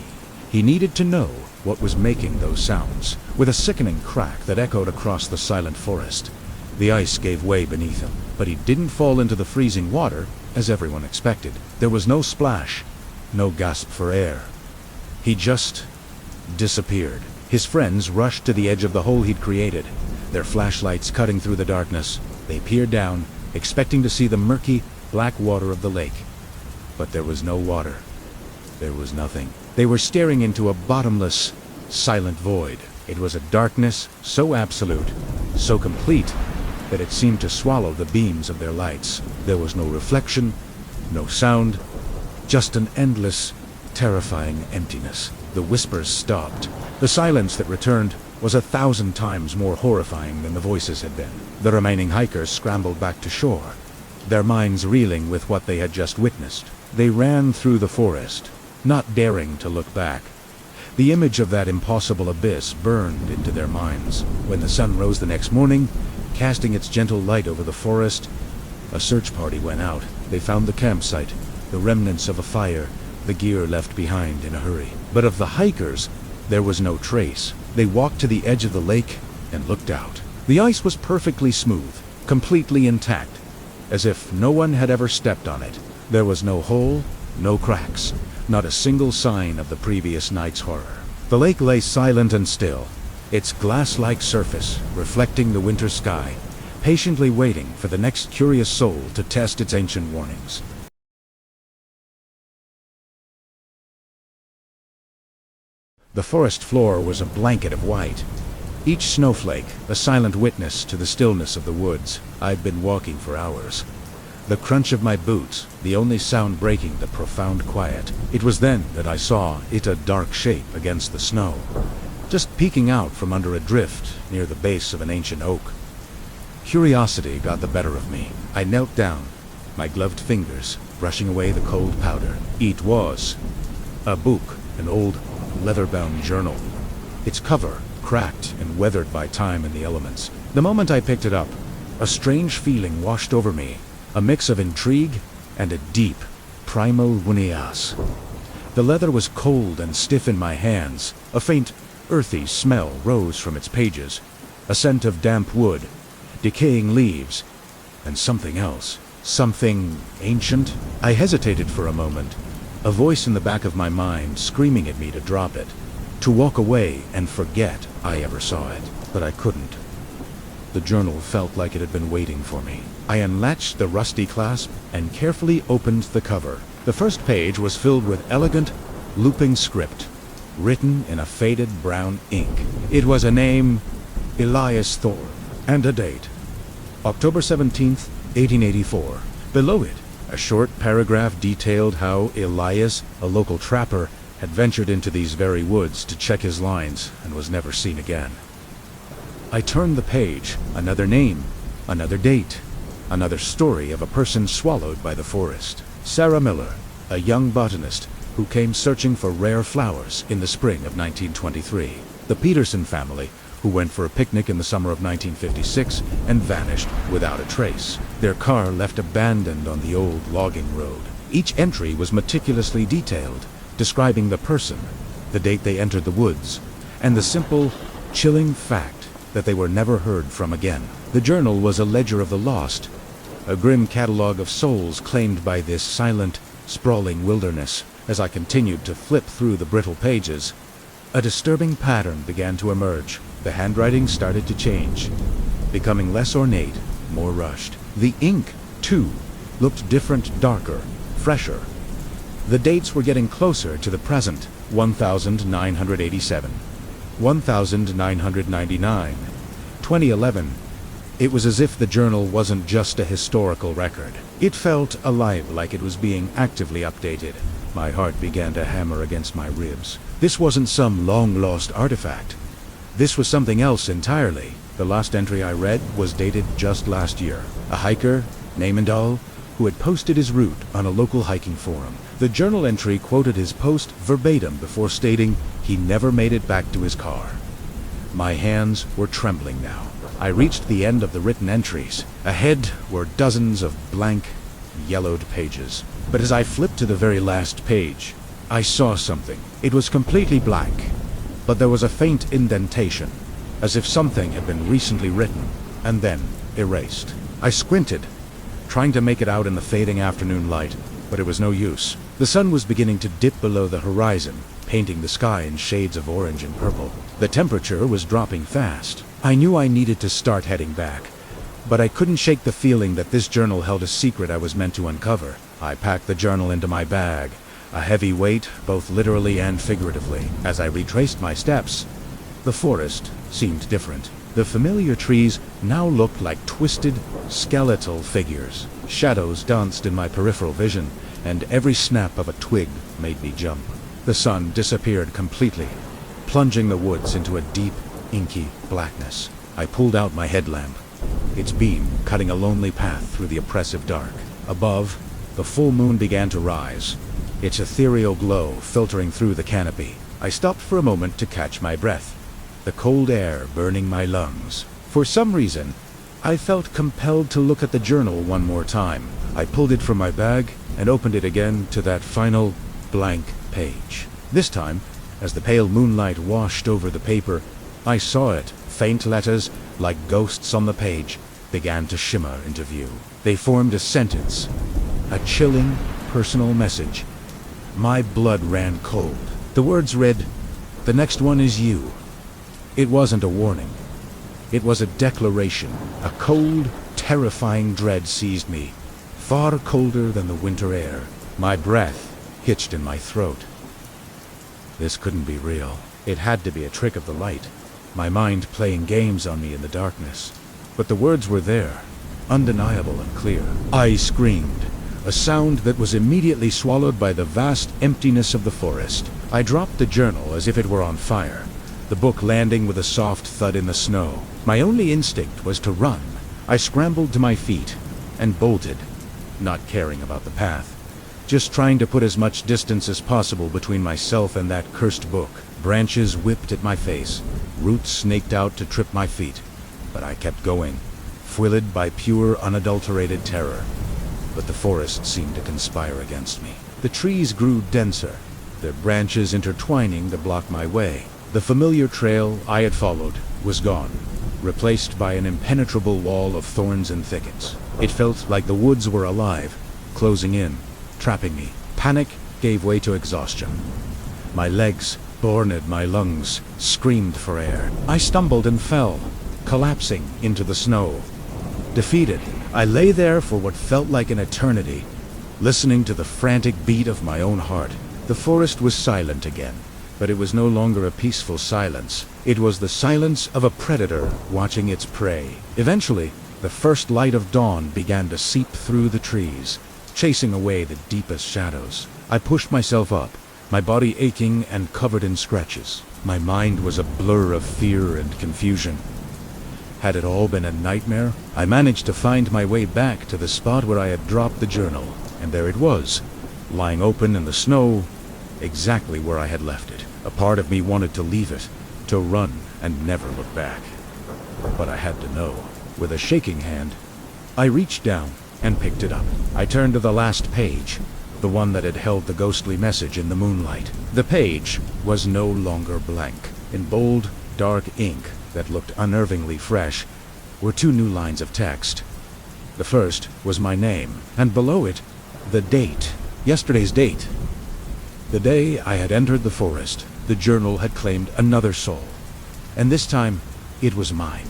He needed to know what was making those sounds. With a sickening crack that echoed across the silent forest, the ice gave way beneath him, but he didn't fall into the freezing water, as everyone expected. There was no splash, no gasp for air. He just disappeared. His friends rushed to the edge of the hole he'd created, their flashlights cutting through the darkness. They peered down, expecting to see the murky, black water of the lake. But there was no water. There was nothing. They were staring into a bottomless, silent void. It was a darkness so absolute, so complete, that it seemed to swallow the beams of their lights. There was no reflection, no sound, just an endless, terrifying emptiness. The whispers stopped. The silence that returned was 1,000 times more horrifying than the voices had been. The remaining hikers scrambled back to shore, their minds reeling with what they had just witnessed. They ran through the forest, not daring to look back. The image of that impossible abyss burned into their minds. When the sun rose the next morning, casting its gentle light over the forest, a search party went out. They found the campsite, the remnants of a fire, the gear left behind in a hurry. But of the hikers, there was no trace. They walked to the edge of the lake and looked out. The ice was perfectly smooth, completely intact, as if no one had ever stepped on it. There was no hole, no cracks, not a single sign of the previous night's horror. The lake lay silent and still, its glass-like surface reflecting the winter sky, patiently waiting for the next curious soul to test its ancient warnings. The forest floor was a blanket of white, each snowflake a silent witness to the stillness of the woods. I'd been walking for hours, the crunch of my boots the only sound breaking the profound quiet. It was then that I saw it, a dark shape against the snow, just peeking out from under a drift near the base of an ancient oak. Curiosity got the better of me. I knelt down, my gloved fingers brushing away the cold powder. It was a book, an old leather-bound journal, its cover cracked and weathered by time and the elements. The moment I picked it up, a strange feeling washed over me, a mix of intrigue and a deep, primal wunias. The leather was cold and stiff in my hands. A faint, earthy smell rose from its pages, a scent of damp wood, decaying leaves, and something else. Something ancient? I hesitated for a moment, a voice in the back of my mind screaming at me to drop it, to walk away and forget I ever saw it. But I couldn't. The journal felt like it had been waiting for me. I unlatched the rusty clasp and carefully opened the cover. The first page was filled with elegant, looping script, written in a faded brown ink. It was a name, Elias Thorpe, and a date, October 17th, 1884. Below it, a short paragraph detailed how Elias, a local trapper, had ventured into these very woods to check his lines and was never seen again. I turned the page. Another name, another date, another story of a person swallowed by the forest. Sarah Miller, a young botanist who came searching for rare flowers in the spring of 1923. The Peterson family, who went for a picnic in the summer of 1956 and vanished without a trace. Their car left abandoned on the old logging road. Each entry was meticulously detailed, describing the person, the date they entered the woods, and the simple, chilling fact that they were never heard from again. The journal was a ledger of the lost, a grim catalogue of souls claimed by this silent, sprawling wilderness. As I continued to flip through the brittle pages, a disturbing pattern began to emerge. The handwriting started to change, becoming less ornate, more rushed. The ink, too, looked different, darker, fresher. The dates were getting closer to the present: 1987, 1999, 2011. It was as if the journal wasn't just a historical record. It felt alive, like it was being actively updated. My heart began to hammer against my ribs. This wasn't some long-lost artifact. This was something else entirely. The last entry I read was dated just last year. A hiker, Naimendal, who had posted his route on a local hiking forum. The journal entry quoted his post verbatim before stating he never made it back to his car. My hands were trembling now. I reached the end of the written entries. Ahead were dozens of blank, yellowed pages. But as I flipped to the very last page, I saw something. It was completely blank, but there was a faint indentation, as if something had been recently written, and then erased. I squinted, trying to make it out in the fading afternoon light, but it was no use. The sun was beginning to dip below the horizon, painting the sky in shades of orange and purple. The temperature was dropping fast. I knew I needed to start heading back, but I couldn't shake the feeling that this journal held a secret I was meant to uncover. I packed the journal into my bag, a heavy weight, both literally and figuratively. As I retraced my steps, the forest seemed different. The familiar trees now looked like twisted, skeletal figures. Shadows danced in my peripheral vision, and every snap of a twig made me jump. The sun disappeared completely, plunging the woods into a deep, inky blackness. I pulled out my headlamp, its beam cutting a lonely path through the oppressive dark. Above, the full moon began to rise, its ethereal glow filtering through the canopy. I stopped for a moment to catch my breath, the cold air burning my lungs. For some reason, I felt compelled to look at the journal one more time. I pulled it from my bag and opened it again to that final blank page. This time, as the pale moonlight washed over the paper, I saw it. Faint letters, like ghosts on the page, began to shimmer into view. They formed a sentence, a chilling, personal message. My blood ran cold. The words read, "The next one is you." It wasn't a warning. It was a declaration. A cold, terrifying dread seized me, far colder than the winter air. My breath hitched in my throat. This couldn't be real. It had to be a trick of the light, my mind playing games on me in the darkness. But the words were there, undeniable and clear. I screamed, a sound that was immediately swallowed by the vast emptiness of the forest. I dropped the journal as if it were on fire, the book landing with a soft thud in the snow. My only instinct was to run. I scrambled to my feet and bolted, not caring about the path, just trying to put as much distance as possible between myself and that cursed book. Branches whipped at my face, roots snaked out to trip my feet, but I kept going, fueled by pure, unadulterated terror. But the forest seemed to conspire against me. The trees grew denser, their branches intertwining to block my way. The familiar trail I had followed was gone, replaced by an impenetrable wall of thorns and thickets. It felt like the woods were alive, closing in, trapping me. Panic gave way to exhaustion. My legs, borne at my lungs, screamed for air. I stumbled and fell, collapsing into the snow. Defeated, I lay there for what felt like an eternity, listening to the frantic beat of my own heart. The forest was silent again, but it was no longer a peaceful silence. It was the silence of a predator watching its prey. Eventually, the first light of dawn began to seep through the trees, chasing away the deepest shadows. I pushed myself up, my body aching and covered in scratches. My mind was a blur of fear and confusion. Had it all been a nightmare? I managed to find my way back to the spot where I had dropped the journal, and there it was, lying open in the snow, exactly where I had left it. A part of me wanted to leave it, to run and never look back. But I had to know. With a shaking hand, I reached down and picked it up. I turned to the last page, the one that had held the ghostly message in the moonlight. The page was no longer blank. In bold, dark ink, that looked unnervingly fresh were two new lines of text. The first was my name, and below it, the date, yesterday's date. The day I had entered the forest, the journal had claimed another soul, and this time it was mine.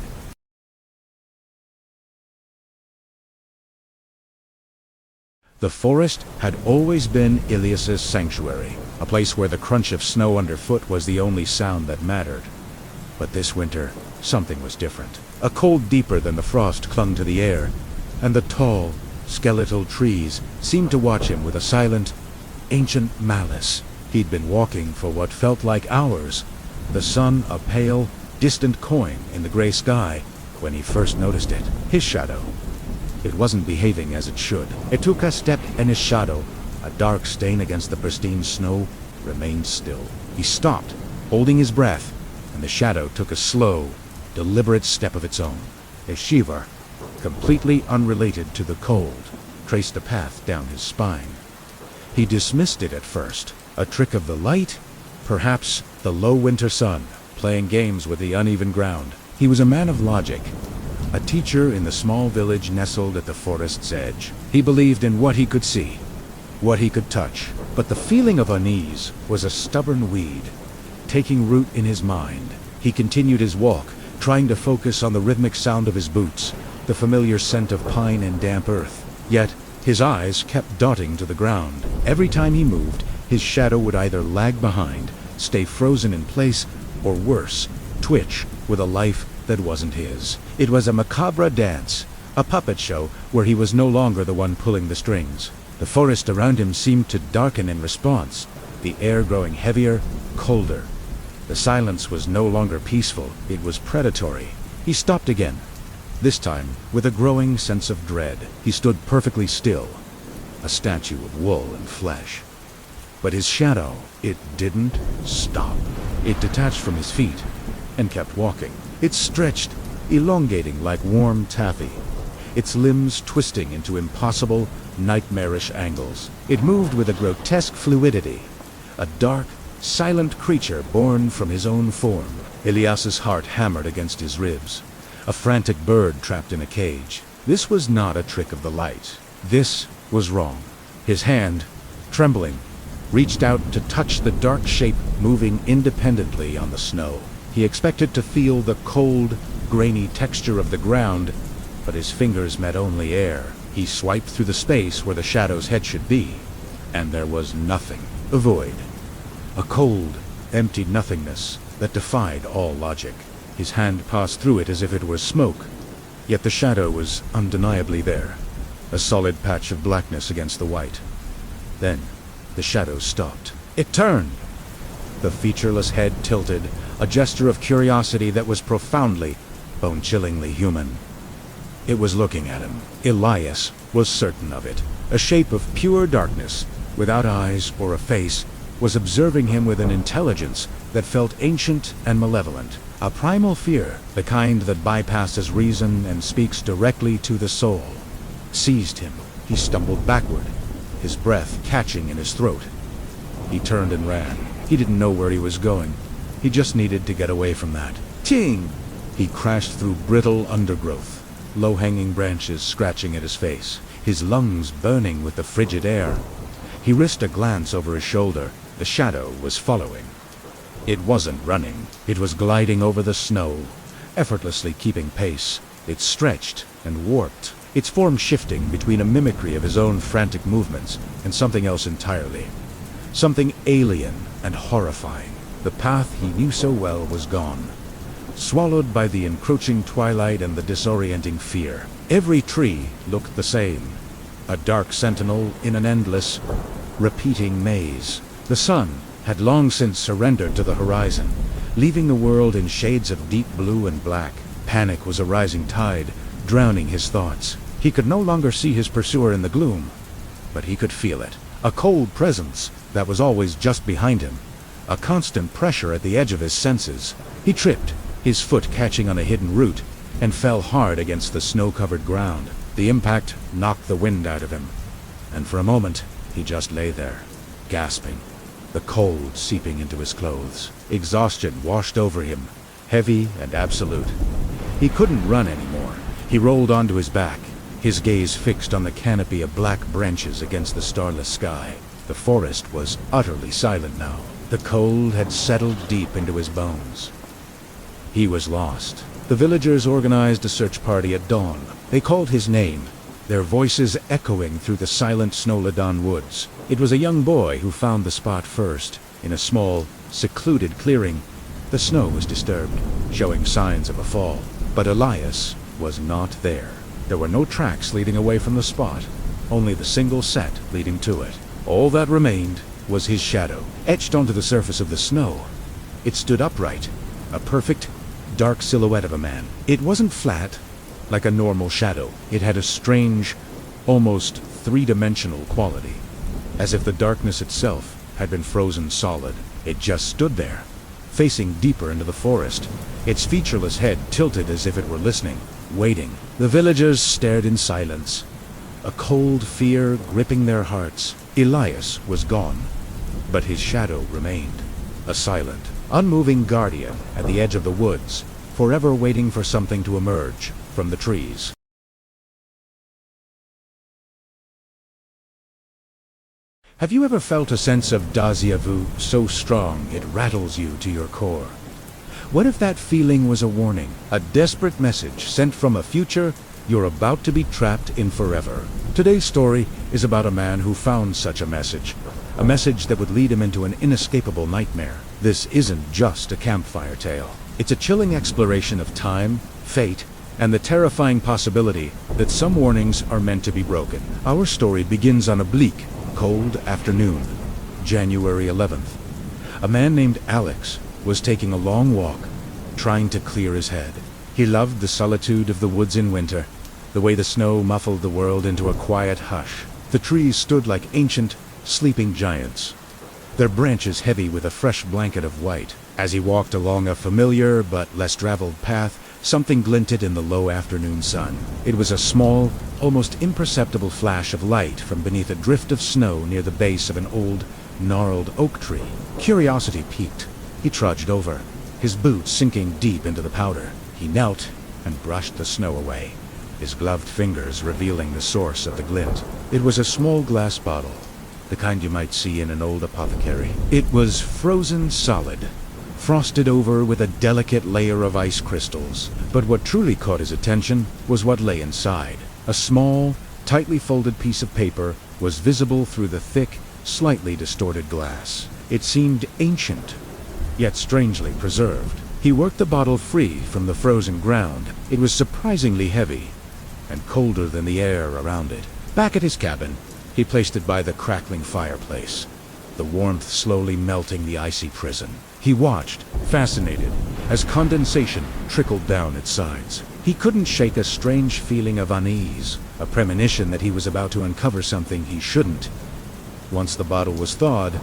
The forest had always been Ilias's sanctuary, a place where the crunch of snow underfoot was the only sound that mattered. But this winter, something was different. A cold deeper than the frost clung to the air, and the tall, skeletal trees seemed to watch him with a silent, ancient malice. He'd been walking for what felt like hours, the sun a pale, distant coin in the gray sky, when he first noticed it. His shadow. It wasn't behaving as it should. It took a step, and his shadow, a dark stain against the pristine snow, remained still. He stopped, holding his breath, and the shadow took a slow, deliberate step of its own. A shiver, completely unrelated to the cold, traced a path down his spine. He dismissed it at first. A trick of the light? Perhaps the low winter sun, playing games with the uneven ground. He was a man of logic, a teacher in the small village nestled at the forest's edge. He believed in what he could see, what he could touch. But the feeling of unease was a stubborn weed, taking root in his mind. He continued his walk, trying to focus on the rhythmic sound of his boots, the familiar scent of pine and damp earth. Yet, his eyes kept darting to the ground. Every time he moved, his shadow would either lag behind, stay frozen in place, or worse, twitch with a life that wasn't his. It was a macabre dance, a puppet show where he was no longer the one pulling the strings. The forest around him seemed to darken in response, the air growing heavier, colder. The silence was no longer peaceful, it was predatory. He stopped again, this time with a growing sense of dread. He stood perfectly still, a statue of wool and flesh. But his shadow, it didn't stop. It detached from his feet and kept walking. It stretched, elongating like warm taffy, its limbs twisting into impossible, nightmarish angles. It moved with a grotesque fluidity, a dark, silent creature born from his own form. Ilias's heart hammered against his ribs, a frantic bird trapped in a cage. This was not a trick of the light. This was wrong. His hand, trembling, reached out to touch the dark shape moving independently on the snow. He expected to feel the cold, grainy texture of the ground, but his fingers met only air. He swiped through the space where the shadow's head should be, and there was nothing. A void. A cold, empty nothingness that defied all logic. His hand passed through it as if it were smoke, yet the shadow was undeniably there, a solid patch of blackness against the white. Then, the shadow stopped. It turned. The featureless head tilted, a gesture of curiosity that was profoundly, bone-chillingly human. It was looking at him. Elias was certain of it. A shape of pure darkness, without eyes or a face, was observing him with an intelligence that felt ancient and malevolent. A primal fear, the kind that bypasses reason and speaks directly to the soul, seized him. He stumbled backward, his breath catching in his throat. He turned and ran. He didn't know where he was going. He just needed to get away from that. Ting! He crashed through brittle undergrowth, low-hanging branches scratching at his face, his lungs burning with the frigid air. He risked a glance over his shoulder. The shadow was following. It wasn't running. It was gliding over the snow, effortlessly keeping pace. It stretched and warped, its form shifting between a mimicry of his own frantic movements and something else entirely. Something alien and horrifying. The path he knew so well was gone, swallowed by the encroaching twilight and the disorienting fear. Every tree looked the same, a dark sentinel in an endless, repeating maze. The sun had long since surrendered to the horizon, leaving the world in shades of deep blue and black. Panic was a rising tide, drowning his thoughts. He could no longer see his pursuer in the gloom, but he could feel it. A cold presence that was always just behind him, a constant pressure at the edge of his senses. He tripped, his foot catching on a hidden root, and fell hard against the snow-covered ground. The impact knocked the wind out of him, and for a moment he just lay there, gasping, the cold seeping into his clothes. Exhaustion washed over him, heavy and absolute. He couldn't run anymore. He rolled onto his back, his gaze fixed on the canopy of black branches against the starless sky. The forest was utterly silent now. The cold had settled deep into his bones. He was lost. The villagers organized a search party at dawn. They called his name, their voices echoing through the silent snow-laden woods. It was a young boy who found the spot first, in a small, secluded clearing. The snow was disturbed, showing signs of a fall. But Elias was not there. There were no tracks leading away from the spot, only the single set leading to it. All that remained was his shadow, etched onto the surface of the snow. It stood upright, a perfect, dark silhouette of a man. It wasn't flat, like a normal shadow. It had a strange, almost three-dimensional quality, as if the darkness itself had been frozen solid. It just stood there, facing deeper into the forest, its featureless head tilted as if it were listening, waiting. The villagers stared in silence, a cold fear gripping their hearts. Elias was gone, but his shadow remained, a silent, unmoving guardian at the edge of the woods, forever waiting for something to emerge from the trees. Have you ever felt a sense of déjà vu so strong it rattles you to your core? What if that feeling was a warning, a desperate message sent from a future you're about to be trapped in forever? Today's story is about a man who found such a message that would lead him into an inescapable nightmare. This isn't just a campfire tale. It's a chilling exploration of time, fate, and the terrifying possibility that some warnings are meant to be broken. Our story begins on a bleak, cold afternoon, January 11th. A man named Alex was taking a long walk, trying to clear his head. He loved the solitude of the woods in winter, the way the snow muffled the world into a quiet hush. The trees stood like ancient, sleeping giants, their branches heavy with a fresh blanket of white. As he walked along a familiar but less traveled path, something glinted in the low afternoon sun. It was a small, almost imperceptible flash of light from beneath a drift of snow near the base of an old, gnarled oak tree. Curiosity piqued. He trudged over, his boots sinking deep into the powder. He knelt and brushed the snow away, his gloved fingers revealing the source of the glint. It was a small glass bottle, the kind you might see in an old apothecary. It was frozen solid, frosted over with a delicate layer of ice crystals. But what truly caught his attention was what lay inside. A small, tightly folded piece of paper was visible through the thick, slightly distorted glass. It seemed ancient, yet strangely preserved. He worked the bottle free from the frozen ground. It was surprisingly heavy, and colder than the air around it. Back at his cabin, he placed it by the crackling fireplace, the warmth slowly melting the icy prison. He watched, fascinated, as condensation trickled down its sides. He couldn't shake a strange feeling of unease, a premonition that he was about to uncover something he shouldn't. Once the bottle was thawed,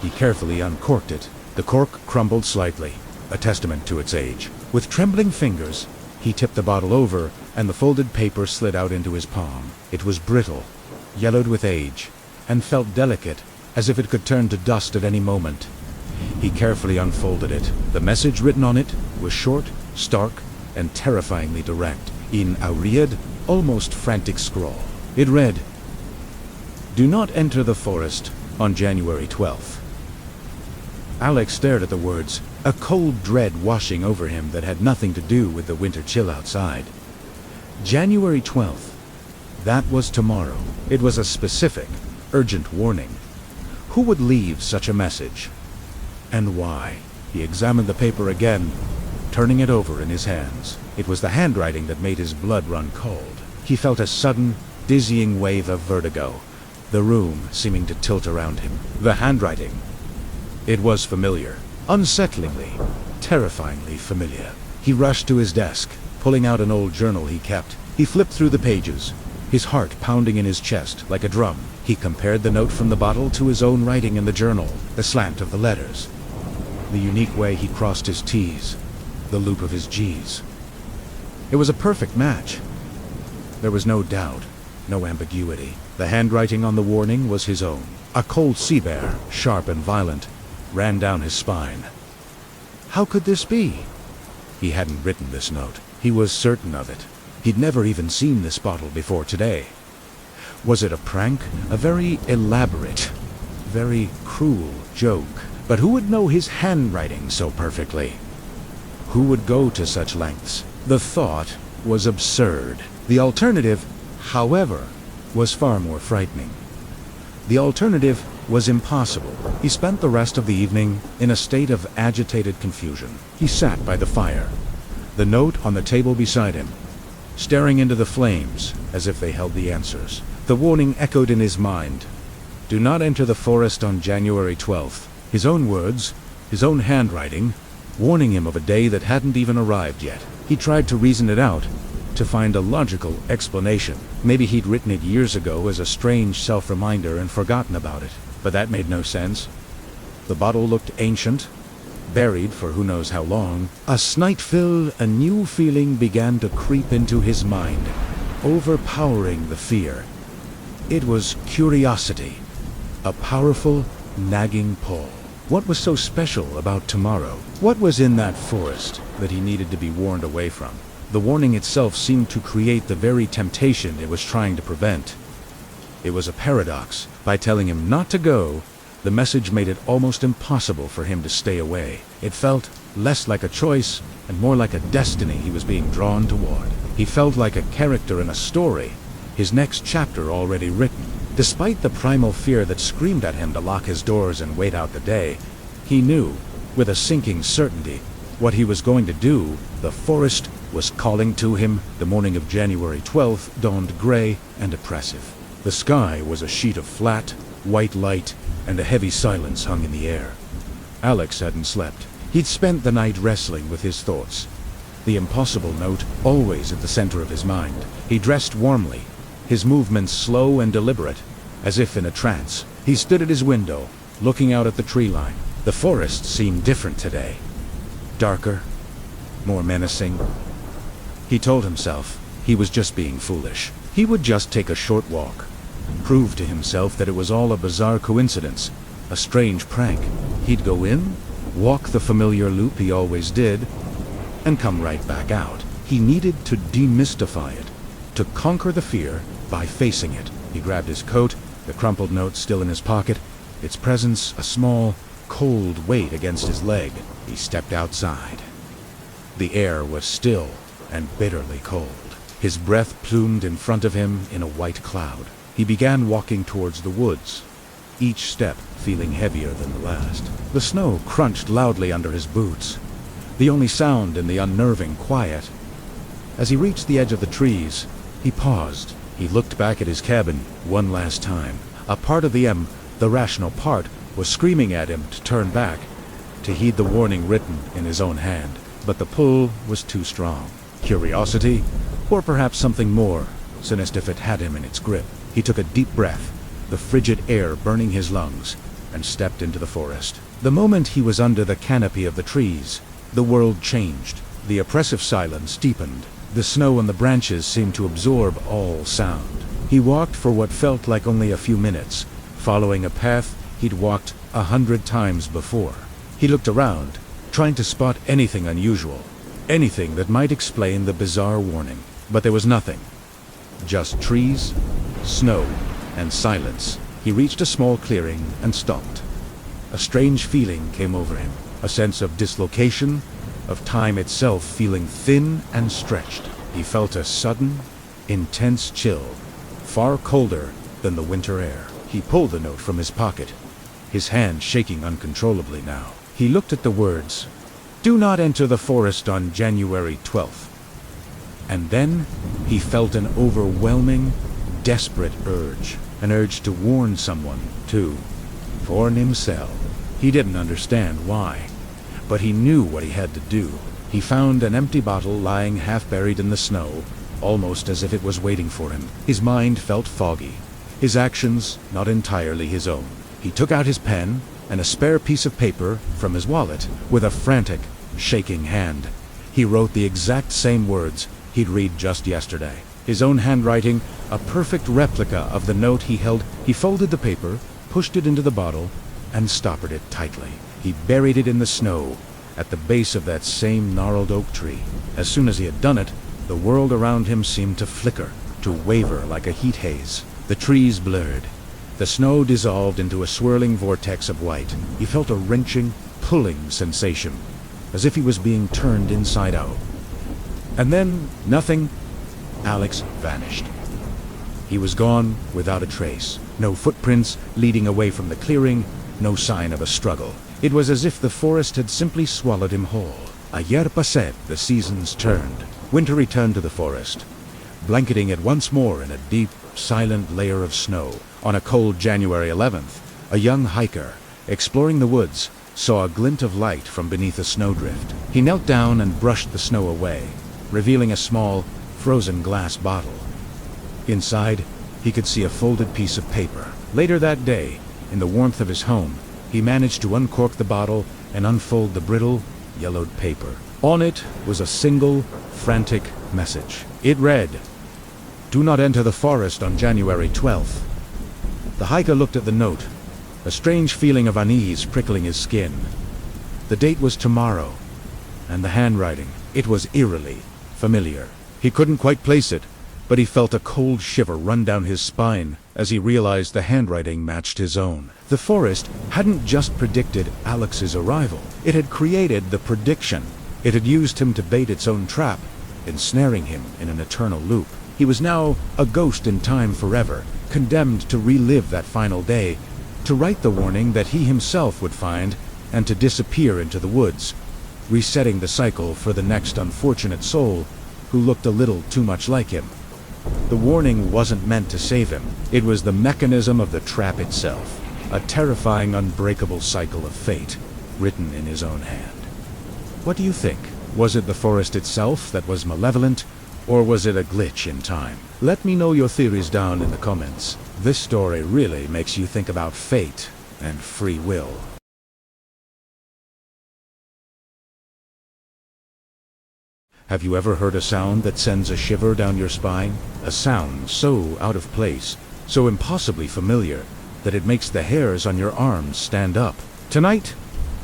he carefully uncorked it. The cork crumbled slightly, a testament to its age. With trembling fingers, he tipped the bottle over, and the folded paper slid out into his palm. It was brittle, yellowed with age, and felt delicate, as if it could turn to dust at any moment. He carefully unfolded it. The message written on it was short, stark, and terrifyingly direct, in a weird, almost frantic scrawl. It read, "Do not enter the forest on January 12th." Alex stared at the words, a cold dread washing over him that had nothing to do with the winter chill outside. January 12th. That was tomorrow. It was a specific, urgent warning. Who would leave such a message? And why? He examined the paper again, turning it over in his hands. It was the handwriting that made his blood run cold. He felt a sudden, dizzying wave of vertigo, the room seeming to tilt around him. The handwriting. It was familiar, unsettlingly, terrifyingly familiar. He rushed to his desk, pulling out an old journal he kept. He flipped through the pages, his heart pounding in his chest like a drum. He compared the note from the bottle to his own writing in the journal, the slant of the letters, the unique way he crossed his T's, the loop of his G's. It was a perfect match. There was no doubt, no ambiguity. The handwriting on the warning was his own. A cold sea bear, sharp and violent, ran down his spine. How could this be? He hadn't written this note. He was certain of it. He'd never even seen this bottle before today. Was it a prank? A very elaborate, very cruel joke? But who would know his handwriting so perfectly? Who would go to such lengths? The thought was absurd. The alternative, however, was far more frightening. The alternative was impossible. He spent the rest of the evening in a state of agitated confusion. He sat by the fire, the note on the table beside him, staring into the flames as if they held the answers. The warning echoed in his mind. Do not enter the forest on January 12th. His own words, his own handwriting, warning him of a day that hadn't even arrived yet. He tried to reason it out, to find a logical explanation. Maybe he'd written it years ago as a strange self-reminder and forgotten about it. But that made no sense. The bottle looked ancient, buried for who knows how long. A new feeling began to creep into his mind, overpowering the fear. It was curiosity, a powerful, nagging pull. What was so special about tomorrow? What was in that forest that he needed to be warned away from? The warning itself seemed to create the very temptation it was trying to prevent. It was a paradox. By telling him not to go, the message made it almost impossible for him to stay away. It felt less like a choice and more like a destiny he was being drawn toward. He felt like a character in a story, his next chapter already written. Despite the primal fear that screamed at him to lock his doors and wait out the day, he knew, with a sinking certainty, what he was going to do. The forest was calling to him. The morning of January 12th dawned gray and oppressive. The sky was a sheet of flat, white light, and a heavy silence hung in the air. Alex hadn't slept. He'd spent the night wrestling with his thoughts, the impossible note always at the center of his mind. He dressed warmly, his movements slow and deliberate, as if in a trance. He stood at his window, looking out at the tree line. The forest seemed different today. Darker, more menacing. He told himself he was just being foolish. He would just take a short walk, prove to himself that it was all a bizarre coincidence, a strange prank. He'd go in, walk the familiar loop he always did, and come right back out. He needed to demystify it, to conquer the fear by facing it. He grabbed his coat, the crumpled note still in his pocket, its presence a small, cold weight against his leg. He stepped outside. The air was still and bitterly cold. His breath plumed in front of him in a white cloud. He began walking towards the woods, each step feeling heavier than the last. The snow crunched loudly under his boots, the only sound in the unnerving quiet. As he reached the edge of the trees, he paused. He looked back at his cabin one last time. A part of the rational part, was screaming at him to turn back, to heed the warning written in his own hand. But the pull was too strong. Curiosity, or perhaps something more, sinister if it had him in its grip. He took a deep breath, the frigid air burning his lungs, and stepped into the forest. The moment he was under the canopy of the trees, the world changed. The oppressive silence deepened. The snow and the branches seemed to absorb all sound. He walked for what felt like only a few minutes, following a path he'd walked 100 times before. He looked around, trying to spot anything unusual, anything that might explain the bizarre warning. But there was nothing. Just trees, snow, and silence. He reached a small clearing and stopped. A strange feeling came over him, a sense of dislocation, of time itself feeling thin and stretched. He felt a sudden, intense chill, far colder than the winter air. He pulled the note from his pocket, his hand shaking uncontrollably now. He looked at the words, "Do not enter the forest on January 12th. And then he felt an overwhelming, desperate urge. An urge to warn someone, to warn himself. He didn't understand why, but he knew what he had to do. He found an empty bottle lying half buried in the snow, almost as if it was waiting for him. His mind felt foggy, his actions not entirely his own. He took out his pen and a spare piece of paper from his wallet. With a frantic, shaking hand, he wrote the exact same words he'd read just yesterday. His own handwriting, a perfect replica of the note he held. He folded the paper, pushed it into the bottle, and stoppered it tightly. He buried it in the snow at the base of that same gnarled oak tree. As soon as he had done it, the world around him seemed to flicker, to waver like a heat haze. The trees blurred. The snow dissolved into a swirling vortex of white. He felt a wrenching, pulling sensation, as if he was being turned inside out. And then, nothing. Alex vanished. He was gone without a trace. No footprints leading away from the clearing, no sign of a struggle. It was as if the forest had simply swallowed him whole. Ayer passé, the seasons turned. Winter returned to the forest, blanketing it once more in a deep, silent layer of snow. On a cold January 11th, a young hiker, exploring the woods, saw a glint of light from beneath a snowdrift. He knelt down and brushed the snow away, revealing a small, frozen glass bottle. Inside, he could see a folded piece of paper. Later that day, in the warmth of his home, he managed to uncork the bottle and unfold the brittle, yellowed paper. On it was a single, frantic message. It read, "Do not enter the forest on January 12th." The hiker looked at the note, a strange feeling of unease prickling his skin. The date was tomorrow, and the handwriting, it was eerily familiar. He couldn't quite place it, but he felt a cold shiver run down his spine as he realized the handwriting matched his own. The forest hadn't just predicted Alex's arrival. It had created the prediction. It had used him to bait its own trap, ensnaring him in an eternal loop. He was now a ghost in time forever, condemned to relive that final day, to write the warning that he himself would find, and to disappear into the woods, resetting the cycle for the next unfortunate soul who looked a little too much like him. The warning wasn't meant to save him. It was the mechanism of the trap itself, a terrifying, unbreakable cycle of fate, written in his own hand. What do you think? Was it the forest itself that was malevolent, or was it a glitch in time? Let me know your theories down in the comments. This story really makes you think about fate and free will. Have you ever heard a sound that sends a shiver down your spine? A sound so out of place, so impossibly familiar, that it makes the hairs on your arms stand up. Tonight,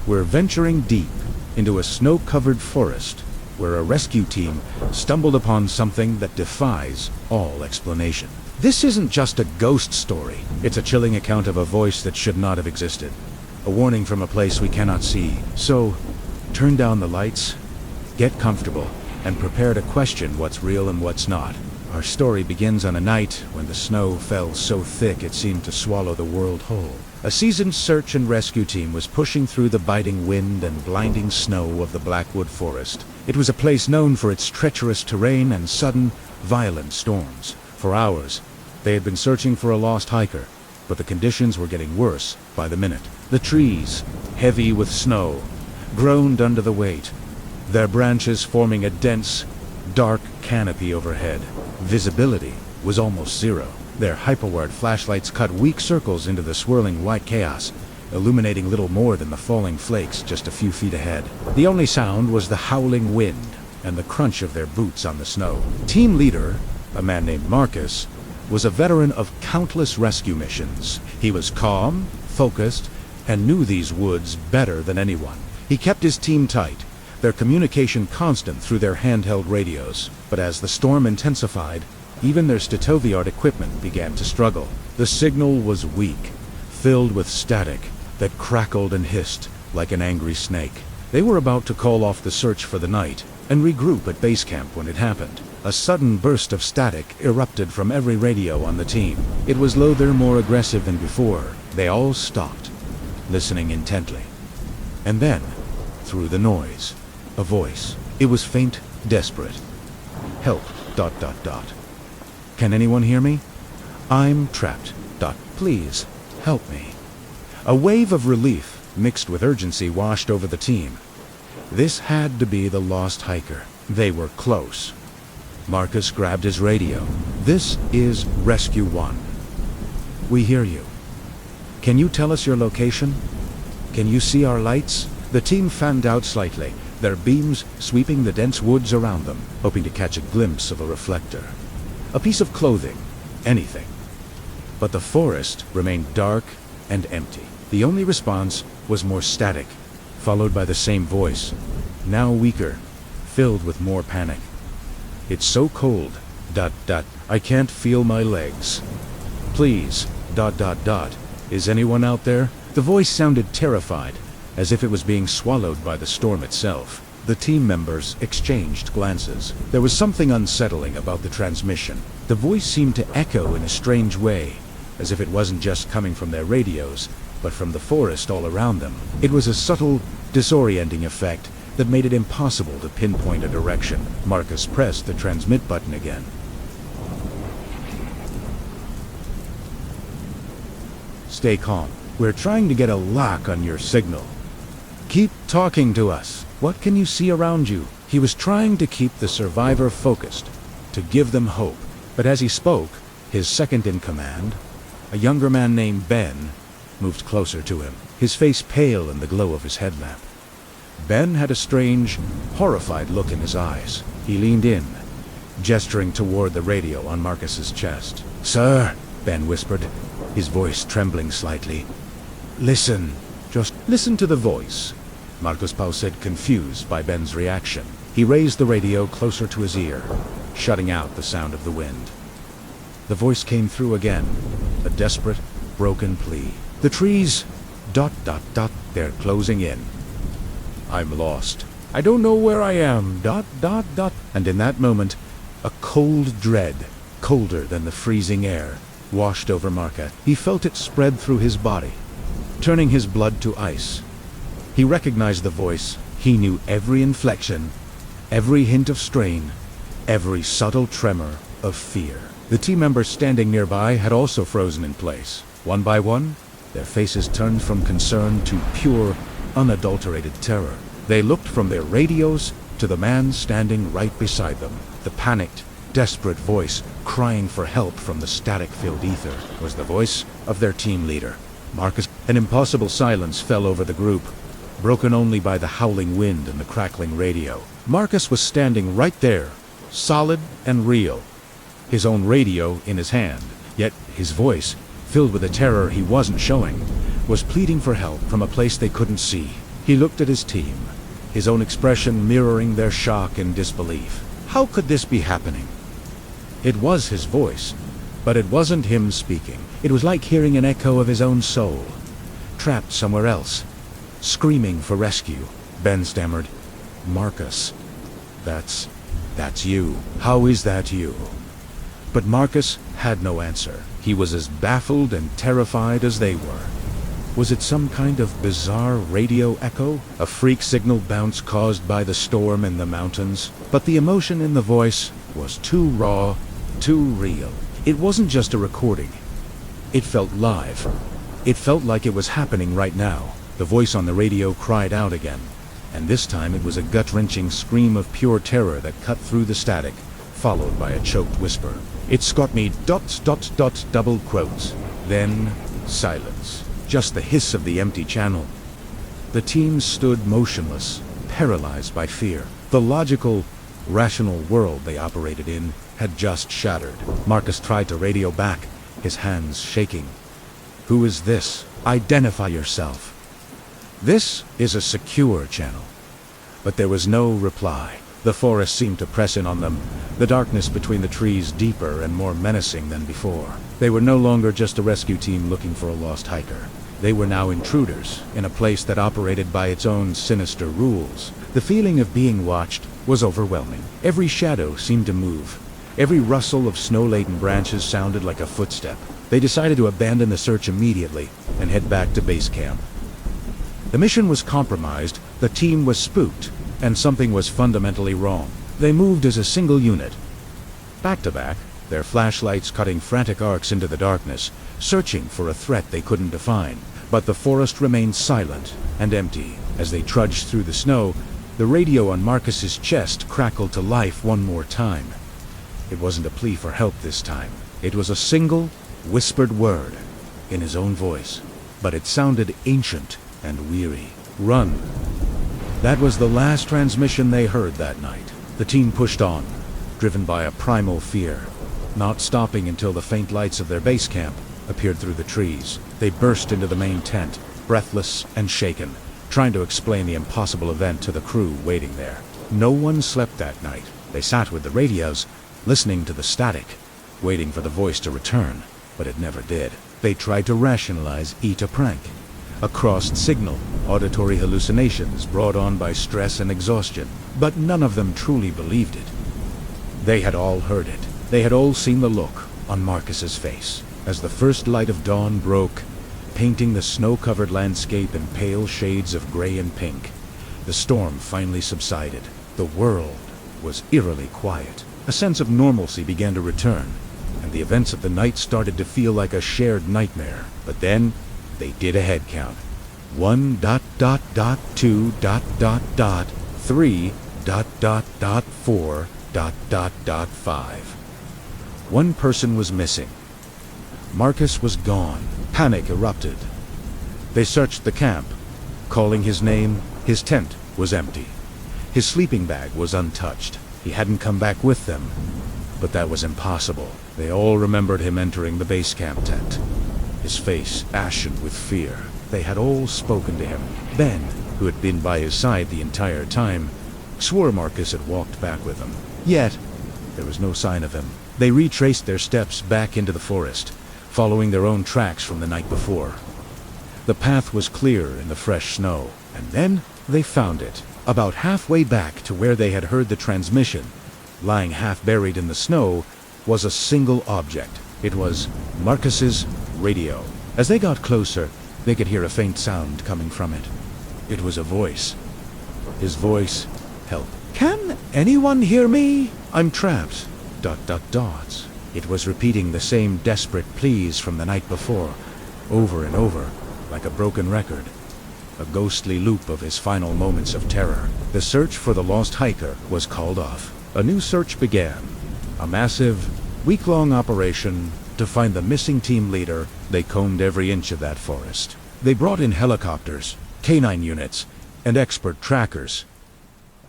we're venturing deep into a snow-covered forest where a rescue team stumbled upon something that defies all explanation. This isn't just a ghost story. It's a chilling account of a voice that should not have existed. A warning from a place we cannot see. So, turn down the lights, get comfortable, and prepare to question what's real and what's not. Our story begins on a night when the snow fell so thick it seemed to swallow the world whole. A seasoned search and rescue team was pushing through the biting wind and blinding snow of the Blackwood Forest. It was a place known for its treacherous terrain and sudden, violent storms. For hours, they had been searching for a lost hiker, but the conditions were getting worse by the minute. The trees, heavy with snow, groaned under the weight, their branches forming a dense, dark canopy overhead. Visibility was almost zero. Their hyperwide flashlights cut weak circles into the swirling white chaos, illuminating little more than the falling flakes just a few feet ahead. The only sound was the howling wind and the crunch of their boots on the snow. Team leader, a man named Marcus, was a veteran of countless rescue missions. He was calm, focused, and knew these woods better than anyone. He kept his team tight, their communication constant through their handheld radios. But as the storm intensified, even their state-of-the-art equipment began to struggle. The signal was weak, filled with static that crackled and hissed like an angry snake. They were about to call off the search for the night and regroup at base camp when it happened. A sudden burst of static erupted from every radio on the team. It was louder, more aggressive than before. They all stopped, listening intently. And then, through the noise, a voice. It was faint, desperate. "Help, ... Can anyone hear me? I'm trapped. ... Please, help me." A wave of relief, mixed with urgency, washed over the team. This had to be the lost hiker. They were close. Marcus grabbed his radio. "This is Rescue 1. We hear you. Can you tell us your location? Can you see our lights?" The team fanned out slightly, their beams sweeping the dense woods around them, hoping to catch a glimpse of a reflector. A piece of clothing, anything. But the forest remained dark and empty. The only response was more static, followed by the same voice, now weaker, filled with more panic. "It's so cold, ... I can't feel my legs. Please, ... Is anyone out there?" The voice sounded terrified, as if it was being swallowed by the storm itself. The team members exchanged glances. There was something unsettling about the transmission. The voice seemed to echo in a strange way, as if it wasn't just coming from their radios, but from the forest all around them. It was a subtle, disorienting effect that made it impossible to pinpoint a direction. Marcus pressed the transmit button again. "Stay calm. We're trying to get a lock on your signal. Keep talking to us. What can you see around you?" He was trying to keep the survivor focused, to give them hope. But as he spoke, his second in command, a younger man named Ben, moved closer to him, his face pale in the glow of his headlamp. Ben had a strange, horrified look in his eyes. He leaned in, gesturing toward the radio on Marcus's chest. "Sir," Ben whispered, his voice trembling slightly. "Listen. Just listen to the voice," Marcus Pau said, confused by Ben's reaction. He raised the radio closer to his ear, shutting out the sound of the wind. The voice came through again, a desperate, broken plea. "The trees... They're closing in. I'm lost. I don't know where I am... And in that moment, a cold dread, colder than the freezing air, washed over Marca. He felt it spread through his body, turning his blood to ice. He recognized the voice. He knew every inflection, every hint of strain, every subtle tremor of fear. The team members standing nearby had also frozen in place. One by one, their faces turned from concern to pure, unadulterated terror. They looked from their radios to the man standing right beside them. The panicked, desperate voice crying for help from the static-filled ether was the voice of their team leader, Marcus. An impossible silence fell over the group, broken only by the howling wind and the crackling radio. Marcus was standing right there, solid and real, his own radio in his hand, yet his voice, filled with a terror he wasn't showing, was pleading for help from a place they couldn't see. He looked at his team, his own expression mirroring their shock and disbelief. How could this be happening? It was his voice, but it wasn't him speaking. It was like hearing an echo of his own soul, trapped somewhere else, screaming for rescue. Ben stammered, "Marcus, that's you. How is that you?" But Marcus had no answer. He was as baffled and terrified as they were. Was it some kind of bizarre radio echo? A freak signal bounce caused by the storm in the mountains? But the emotion in the voice was too raw, too real. It wasn't just a recording. It felt live. It felt like it was happening right now. The voice on the radio cried out again, and this time it was a gut-wrenching scream of pure terror that cut through the static, followed by a choked whisper. "It's got me ... double quotes." Then silence. Just the hiss of the empty channel. The team stood motionless, paralyzed by fear. The logical, rational world they operated in had just shattered. Marcus tried to radio back, his hands shaking. "Who is this? Identify yourself." "This is a secure channel." But there was no reply. The forest seemed to press in on them, the darkness between the trees deeper and more menacing than before. They were no longer just a rescue team looking for a lost hiker. They were now intruders in a place that operated by its own sinister rules. The feeling of being watched was overwhelming. Every shadow seemed to move. Every rustle of snow-laden branches sounded like a footstep. They decided to abandon the search immediately and head back to base camp. The mission was compromised, the team was spooked, and something was fundamentally wrong. They moved as a single unit, back to back, their flashlights cutting frantic arcs into the darkness, searching for a threat they couldn't define. But the forest remained silent and empty. As they trudged through the snow, the radio on Marcus's chest crackled to life one more time. It wasn't a plea for help this time. It was a single, whispered word, in his own voice. But it sounded ancient and weary. "Run." That was the last transmission they heard that night. The team pushed on, driven by a primal fear, not stopping until the faint lights of their base camp appeared through the trees. They burst into the main tent, breathless and shaken, trying to explain the impossible event to the crew waiting there. No one slept that night. They sat with the radios, listening to the static, waiting for the voice to return, but it never did. They tried to rationalize it a prank, a crossed signal, auditory hallucinations brought on by stress and exhaustion, but none of them truly believed it. They had all heard it. They had all seen the look on Marcus's face as the first light of dawn broke, painting the snow-covered landscape in pale shades of gray and pink. The storm finally subsided. The world was eerily quiet. A sense of normalcy began to return, and the events of the night started to feel like a shared nightmare. But then, they did a head count. 1.2.3.4.5. One person was missing. Marcus was gone. Panic erupted. They searched the camp, calling his name. His tent was empty. His sleeping bag was untouched. He hadn't come back with them, but that was impossible. They all remembered him entering the base camp tent, his face ashen with fear. They had all spoken to him. Ben, who had been by his side the entire time, swore Marcus had walked back with them. Yet, there was no sign of him. They retraced their steps back into the forest, following their own tracks from the night before. The path was clear in the fresh snow, and then they found it. About halfway back to where they had heard the transmission, lying half buried in the snow, was a single object. It was Marcus's radio. As they got closer, they could hear a faint sound coming from it. It was a voice. His voice, "Help. Can anyone hear me? I'm trapped. ... It was repeating the same desperate pleas from the night before, over and over, like a broken record. A ghostly loop of his final moments of terror. The search for the lost hiker was called off. A new search began. A massive, week-long operation to find the missing team leader. They combed every inch of that forest. They brought in helicopters, canine units, and expert trackers.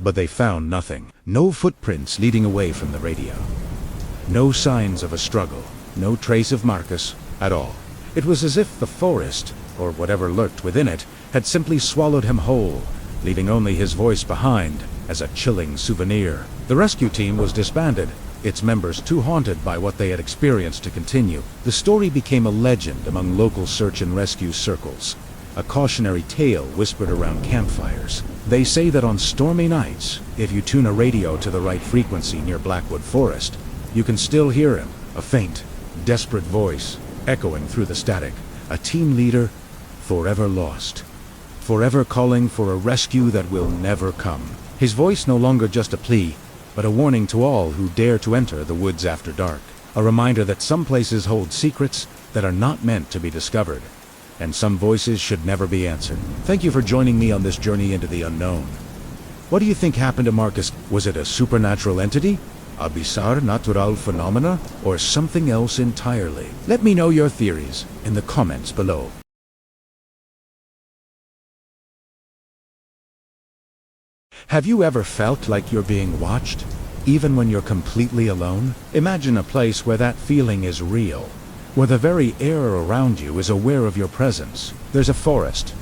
But they found nothing. No footprints leading away from the radio. No signs of a struggle. No trace of Marcus at all. It was as if the forest, or whatever lurked within it, had simply swallowed him whole, leaving only his voice behind as a chilling souvenir. The rescue team was disbanded, its members too haunted by what they had experienced to continue. The story became a legend among local search and rescue circles, a cautionary tale whispered around campfires. They say that on stormy nights, if you tune a radio to the right frequency near Blackwood Forest, you can still hear him, a faint, desperate voice echoing through the static, a team leader forever lost, forever calling for a rescue that will never come. His voice no longer just a plea, but a warning to all who dare to enter the woods after dark, a reminder that some places hold secrets that are not meant to be discovered, and some voices should never be answered. Thank you for joining me on this journey into the unknown. What do you think happened to Marcus? Was it a supernatural entity? A bizarre natural phenomena? Or something else entirely? Let me know your theories in the comments below. Have you ever felt like you're being watched, even when you're completely alone? Imagine a place where that feeling is real, where the very air around you is aware of your presence. There's a forest,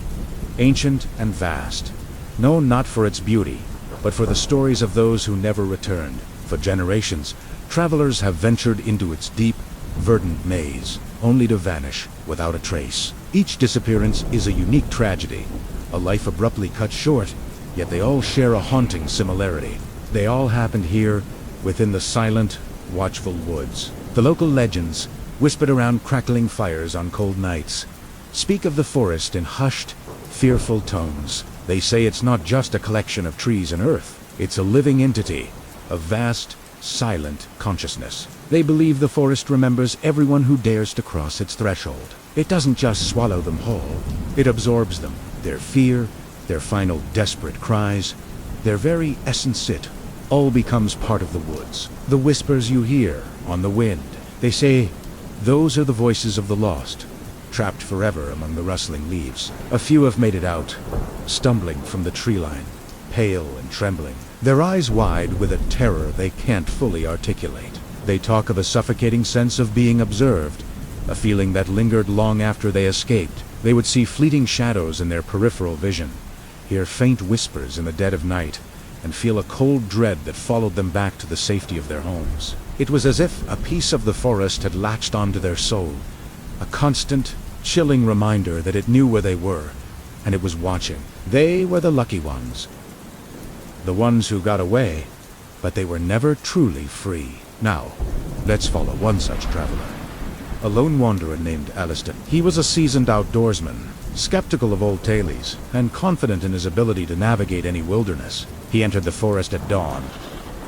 ancient and vast, known not for its beauty, but for the stories of those who never returned. For generations, travelers have ventured into its deep, verdant maze, only to vanish without a trace. Each disappearance is a unique tragedy, a life abruptly cut short, yet they all share a haunting similarity. They all happened here, within the silent, watchful woods. The local legends, whispered around crackling fires on cold nights, speak of the forest in hushed, fearful tones. They say it's not just a collection of trees and earth, it's a living entity, a vast, silent consciousness. They believe the forest remembers everyone who dares to cross its threshold. It doesn't just swallow them whole, it absorbs them, their fear, their final desperate cries, their very essence. It all becomes part of the woods. The whispers you hear on the wind, they say those are the voices of the lost, trapped forever among the rustling leaves. A few have made it out, stumbling from the tree line, pale and trembling, their eyes wide with a terror they can't fully articulate. They talk of a suffocating sense of being observed, a feeling that lingered long after they escaped. They would see fleeting shadows in their peripheral vision, hear faint whispers in the dead of night, and feel a cold dread that followed them back to the safety of their homes. It was as if a piece of the forest had latched onto their soul, a constant, chilling reminder that it knew where they were, and it was watching. They were the lucky ones, the ones who got away, but they were never truly free. Now, let's follow one such traveler. A lone wanderer named Alistair. He was a seasoned outdoorsman, skeptical of old tales, and confident in his ability to navigate any wilderness. He entered the forest at dawn,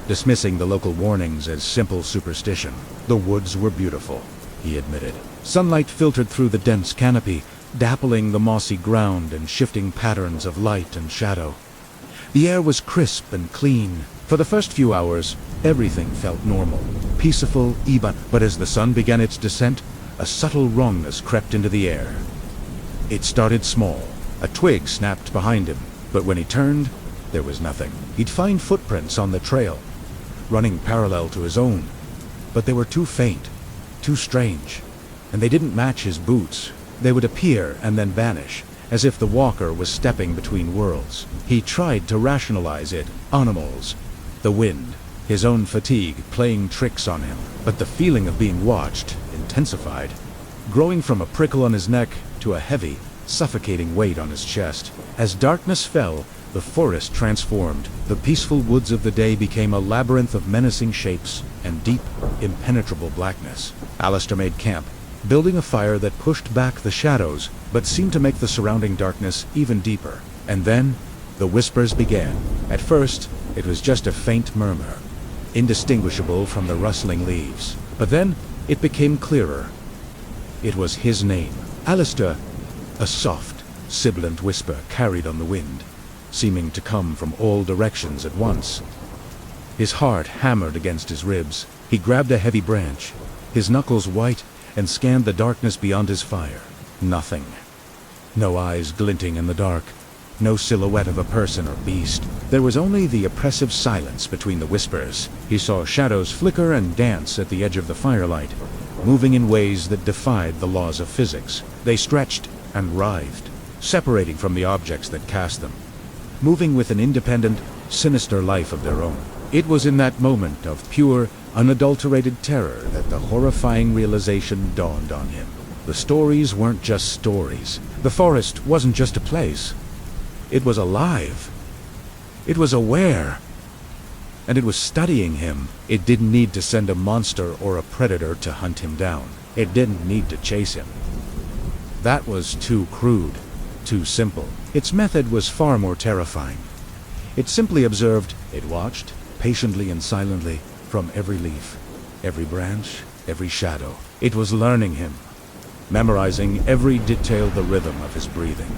dismissing the local warnings as simple superstition. The woods were beautiful, he admitted. Sunlight filtered through the dense canopy, dappling the mossy ground and shifting patterns of light and shadow. The air was crisp and clean. For the first few hours, everything felt normal, peaceful, even. But as the sun began its descent, a subtle wrongness crept into the air. It started small. A twig snapped behind him, but when he turned, there was nothing. He'd find footprints on the trail, running parallel to his own, but they were too faint, too strange, and they didn't match his boots. They would appear and then vanish, as if the walker was stepping between worlds. He tried to rationalize it. Animals, the wind, his own fatigue playing tricks on him. But the feeling of being watched intensified, growing from a prickle on his neck to a heavy, suffocating weight on his chest. As darkness fell, the forest transformed. The peaceful woods of the day became a labyrinth of menacing shapes and deep, impenetrable blackness. Alistair made camp, building a fire that pushed back the shadows, but seemed to make the surrounding darkness even deeper. And then, the whispers began. At first, it was just a faint murmur, indistinguishable from the rustling leaves. But then, it became clearer. It was his name. Alistair, a soft, sibilant whisper carried on the wind, seeming to come from all directions at once. His heart hammered against his ribs. He grabbed a heavy branch, his knuckles white, and scanned the darkness beyond his fire. Nothing. No eyes glinting in the dark. No silhouette of a person or beast. There was only the oppressive silence between the whispers. He saw shadows flicker and dance at the edge of the firelight, moving in ways that defied the laws of physics. They stretched and writhed, separating from the objects that cast them, moving with an independent, sinister life of their own. It was in that moment of pure, unadulterated terror that the horrifying realization dawned on him. The stories weren't just stories. The forest wasn't just a place. It was alive. It was aware. And it was studying him. It didn't need to send a monster or a predator to hunt him down. It didn't need to chase him. That was too crude, too simple. Its method was far more terrifying. It simply observed. It watched, patiently and silently, from every leaf, every branch, every shadow. It was learning him, memorizing every detail, the rhythm of his breathing,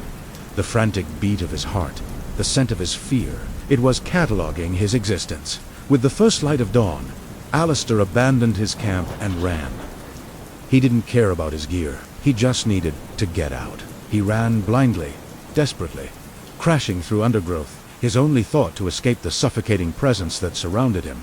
the frantic beat of his heart, the scent of his fear. It was cataloging his existence. With the first light of dawn, Alistair abandoned his camp and ran. He didn't care about his gear. He just needed to get out. He ran blindly, desperately, crashing through undergrowth, his only thought to escape the suffocating presence that surrounded him.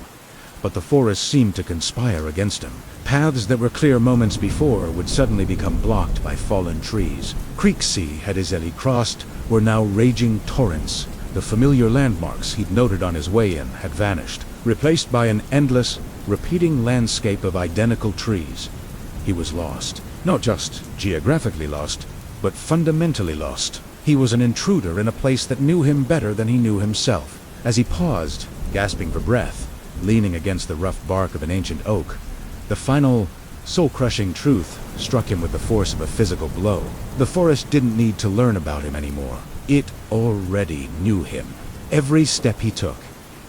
But the forest seemed to conspire against him. Paths that were clear moments before would suddenly become blocked by fallen trees. Creeks he had easily crossed were now raging torrents. The familiar landmarks he'd noted on his way in had vanished, replaced by an endless, repeating landscape of identical trees. He was lost. Not just geographically lost, but fundamentally lost. He was an intruder in a place that knew him better than he knew himself. As he paused, gasping for breath, leaning against the rough bark of an ancient oak, the final, soul-crushing truth struck him with the force of a physical blow. The forest didn't need to learn about him anymore. It already knew him. Every step he took,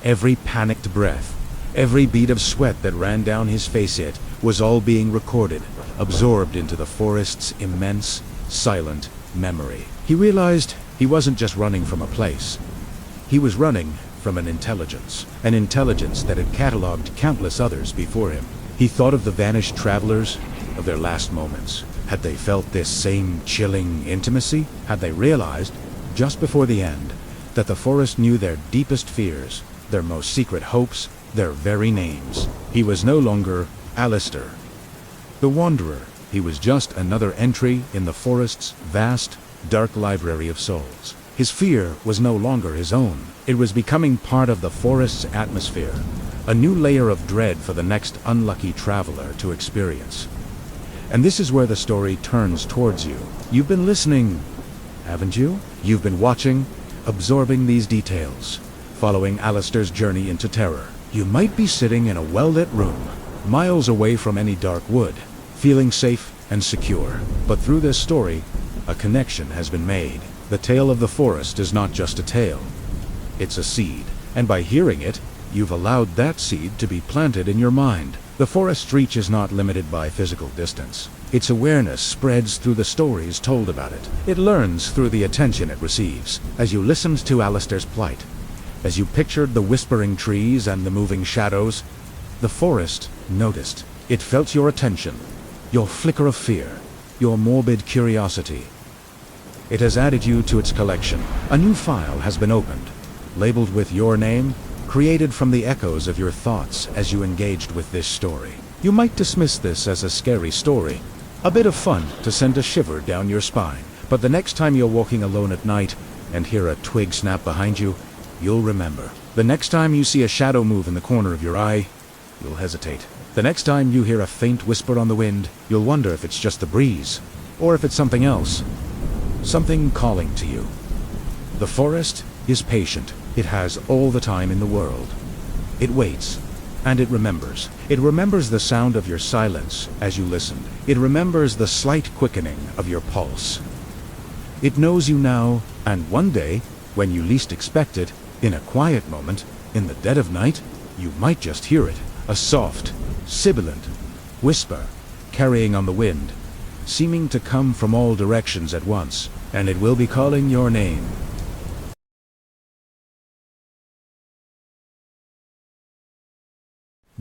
every panicked breath, every bead of sweat that ran down his face, it was all being recorded, absorbed into the forest's immense, silent memory. He realized he wasn't just running from a place. He was running from an intelligence that had cataloged countless others before him. He thought of the vanished travelers, of their last moments. Had they felt this same chilling intimacy? Had they realized, just before the end, that the forest knew their deepest fears, their most secret hopes, their very names? He was no longer Alistair, the Wanderer. He was just another entry in the forest's vast, dark library of souls. His fear was no longer his own. It was becoming part of the forest's atmosphere, a new layer of dread for the next unlucky traveler to experience. And this is where the story turns towards you. You've been listening, haven't you? You've been watching, absorbing these details, following Alistair's journey into terror. You might be sitting in a well-lit room, miles away from any dark wood, feeling safe and secure. But through this story, a connection has been made. The tale of the forest is not just a tale, it's a seed. And by hearing it, you've allowed that seed to be planted in your mind. The forest's reach is not limited by physical distance. Its awareness spreads through the stories told about it. It learns through the attention it receives. As you listened to Alistair's plight, as you pictured the whispering trees and the moving shadows, the forest noticed. It felt your attention, your flicker of fear, your morbid curiosity. It has added you to its collection. A new file has been opened, labeled with your name, created from the echoes of your thoughts as you engaged with this story. You might dismiss this as a scary story, a bit of fun to send a shiver down your spine. But the next time you're walking alone at night and hear a twig snap behind you, you'll remember. The next time you see a shadow move in the corner of your eye, you'll hesitate. The next time you hear a faint whisper on the wind, you'll wonder if it's just the breeze, or if it's something else. Something calling to you. The forest is patient. It has all the time in the world. It waits, and it remembers. It remembers the sound of your silence as you listened. It remembers the slight quickening of your pulse. It knows you now, and one day, when you least expect it, in a quiet moment, in the dead of night, you might just hear it. A soft, sibilant whisper, carrying on the wind, seeming to come from all directions at once, and it will be calling your name.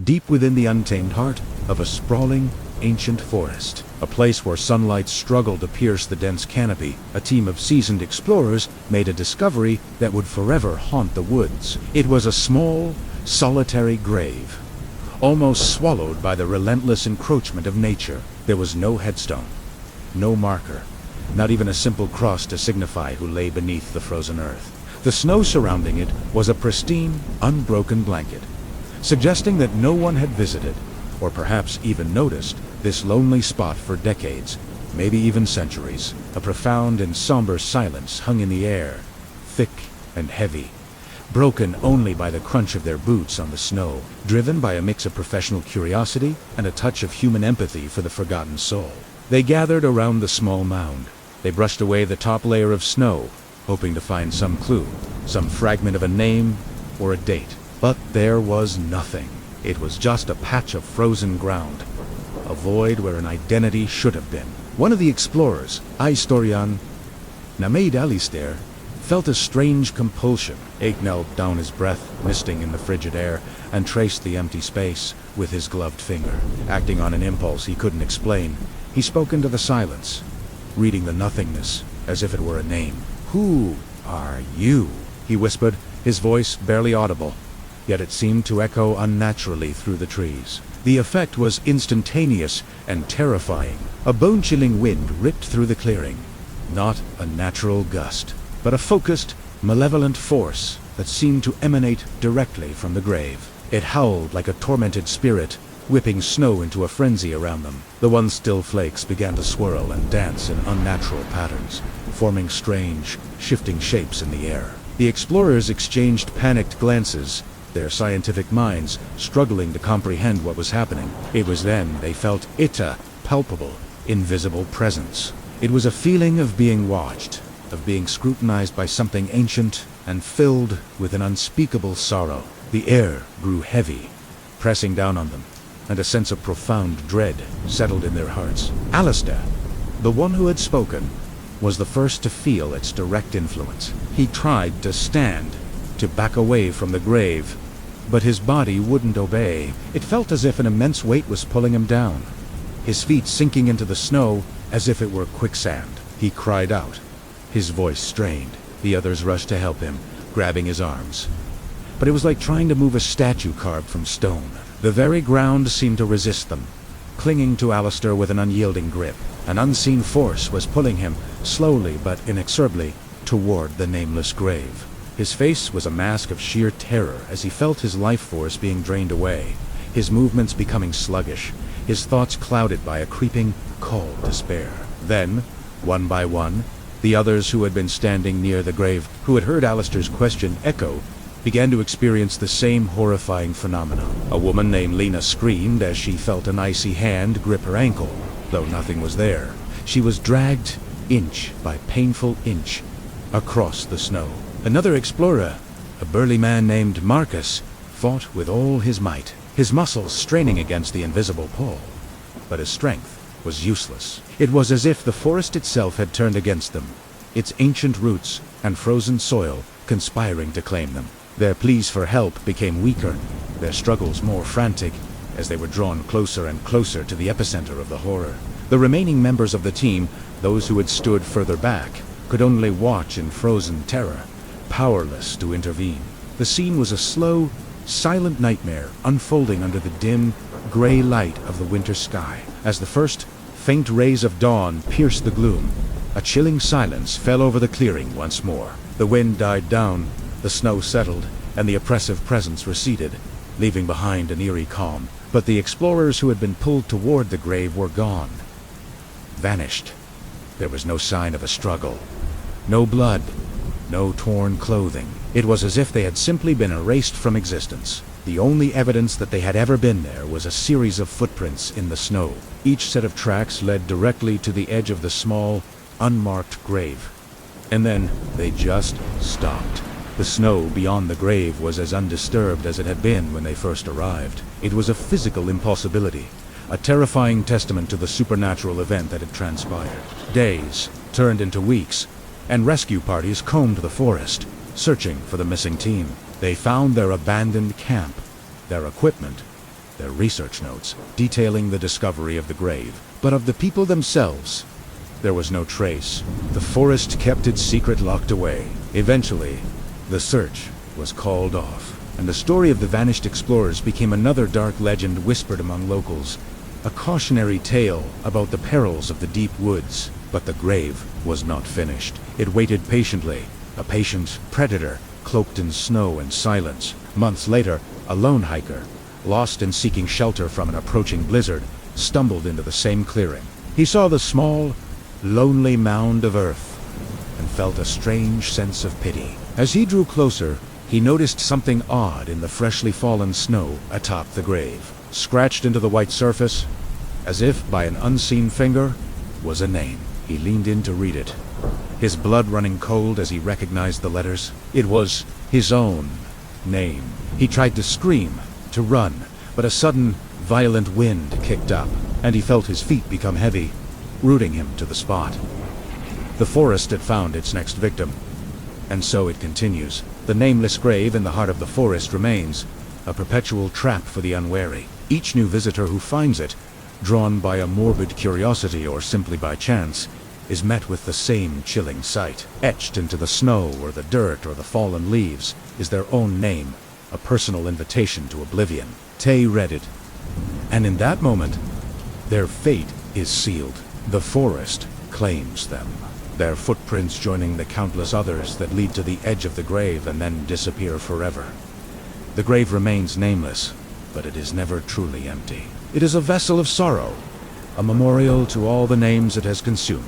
Deep within the untamed heart of a sprawling, ancient forest, a place where sunlight struggled to pierce the dense canopy, a team of seasoned explorers made a discovery that would forever haunt the woods. It was a small, solitary grave, almost swallowed by the relentless encroachment of nature. There was no headstone, no marker, not even a simple cross to signify who lay beneath the frozen earth. The snow surrounding it was a pristine, unbroken blanket, suggesting that no one had visited, or perhaps even noticed, this lonely spot for decades, maybe even centuries. A profound and somber silence hung in the air, thick and heavy, broken only by the crunch of their boots on the snow, driven by a mix of professional curiosity and a touch of human empathy for the forgotten soul. They gathered around the small mound. They brushed away the top layer of snow, hoping to find some clue, some fragment of a name or a date. But there was nothing. It was just a patch of frozen ground, a void where an identity should have been. One of the explorers, Aistorian, named Alistair, felt a strange compulsion. Ache knelt down his breath, misting in the frigid air, and traced the empty space with his gloved finger. Acting on an impulse he couldn't explain, he spoke into the silence, reading the nothingness as if it were a name. "Who are you?" he whispered, his voice barely audible, yet it seemed to echo unnaturally through the trees. The effect was instantaneous and terrifying. A bone-chilling wind ripped through the clearing. Not a natural gust, but a focused, malevolent force that seemed to emanate directly from the grave. It howled like a tormented spirit, whipping snow into a frenzy around them. The one-still flakes began to swirl and dance in unnatural patterns, forming strange, shifting shapes in the air. The explorers exchanged panicked glances, their scientific minds struggling to comprehend what was happening. It was then they felt a palpable, invisible presence. It was a feeling of being watched, of being scrutinized by something ancient and filled with an unspeakable sorrow. The air grew heavy, pressing down on them, and a sense of profound dread settled in their hearts. Alistair, the one who had spoken, was the first to feel its direct influence. He tried to stand, to back away from the grave, but his body wouldn't obey. It felt as if an immense weight was pulling him down, his feet sinking into the snow as if it were quicksand. He cried out, his voice strained. The others rushed to help him, grabbing his arms. But it was like trying to move a statue carved from stone. The very ground seemed to resist them, clinging to Alistair with an unyielding grip. An unseen force was pulling him, slowly but inexorably, toward the nameless grave. His face was a mask of sheer terror as he felt his life force being drained away, his movements becoming sluggish, his thoughts clouded by a creeping, cold despair. Then, one by one, the others who had been standing near the grave, who had heard Alistair's question echo, began to experience the same horrifying phenomenon. A woman named Lena screamed as she felt an icy hand grip her ankle, though nothing was there. She was dragged, inch by painful inch, across the snow. Another explorer, a burly man named Marcus, fought with all his might, his muscles straining against the invisible pull. But his strength was useless. It was as if the forest itself had turned against them, its ancient roots and frozen soil conspiring to claim them. Their pleas for help became weaker, their struggles more frantic, as they were drawn closer and closer to the epicenter of the horror. The remaining members of the team, those who had stood further back, could only watch in frozen terror, powerless to intervene. The scene was a slow, silent nightmare unfolding under the dim, gray light of the winter sky. As the first faint rays of dawn pierced the gloom, a chilling silence fell over the clearing once more. The wind died down, the snow settled, and the oppressive presence receded, leaving behind an eerie calm. But the explorers who had been pulled toward the grave were gone, vanished. There was no sign of a struggle, no blood, no torn clothing. It was as if they had simply been erased from existence. The only evidence that they had ever been there was a series of footprints in the snow. Each set of tracks led directly to the edge of the small, unmarked grave. And then they just stopped. The snow beyond the grave was as undisturbed as it had been when they first arrived. It was a physical impossibility, a terrifying testament to the supernatural event that had transpired. Days turned into weeks, and rescue parties combed the forest, searching for the missing team. They found their abandoned camp, their equipment, their research notes, detailing the discovery of the grave. But of the people themselves, there was no trace. The forest kept its secret locked away. Eventually, the search was called off, and the story of the vanished explorers became another dark legend whispered among locals, a cautionary tale about the perils of the deep woods. But the grave was not finished. It waited patiently, a patient predator cloaked in snow and silence. Months later, a lone hiker, lost and seeking shelter from an approaching blizzard, stumbled into the same clearing. He saw the small, lonely mound of earth and felt a strange sense of pity. As he drew closer, he noticed something odd in the freshly fallen snow atop the grave. Scratched into the white surface, as if by an unseen finger, was a name. He leaned in to read it, his blood running cold as he recognized the letters. It was his own name. He tried to scream, to run, but a sudden, violent wind kicked up, and he felt his feet become heavy, rooting him to the spot. The forest had found its next victim, and so it continues. The nameless grave in the heart of the forest remains, a perpetual trap for the unwary. Each new visitor who finds it, drawn by a morbid curiosity or simply by chance, is met with the same chilling sight. Etched into the snow or the dirt or the fallen leaves is their own name, a personal invitation to oblivion. Tay read it, and in that moment, their fate is sealed. The forest claims them, their footprints joining the countless others that lead to the edge of the grave and then disappear forever. The grave remains nameless, but it is never truly empty. It is a vessel of sorrow, a memorial to all the names it has consumed,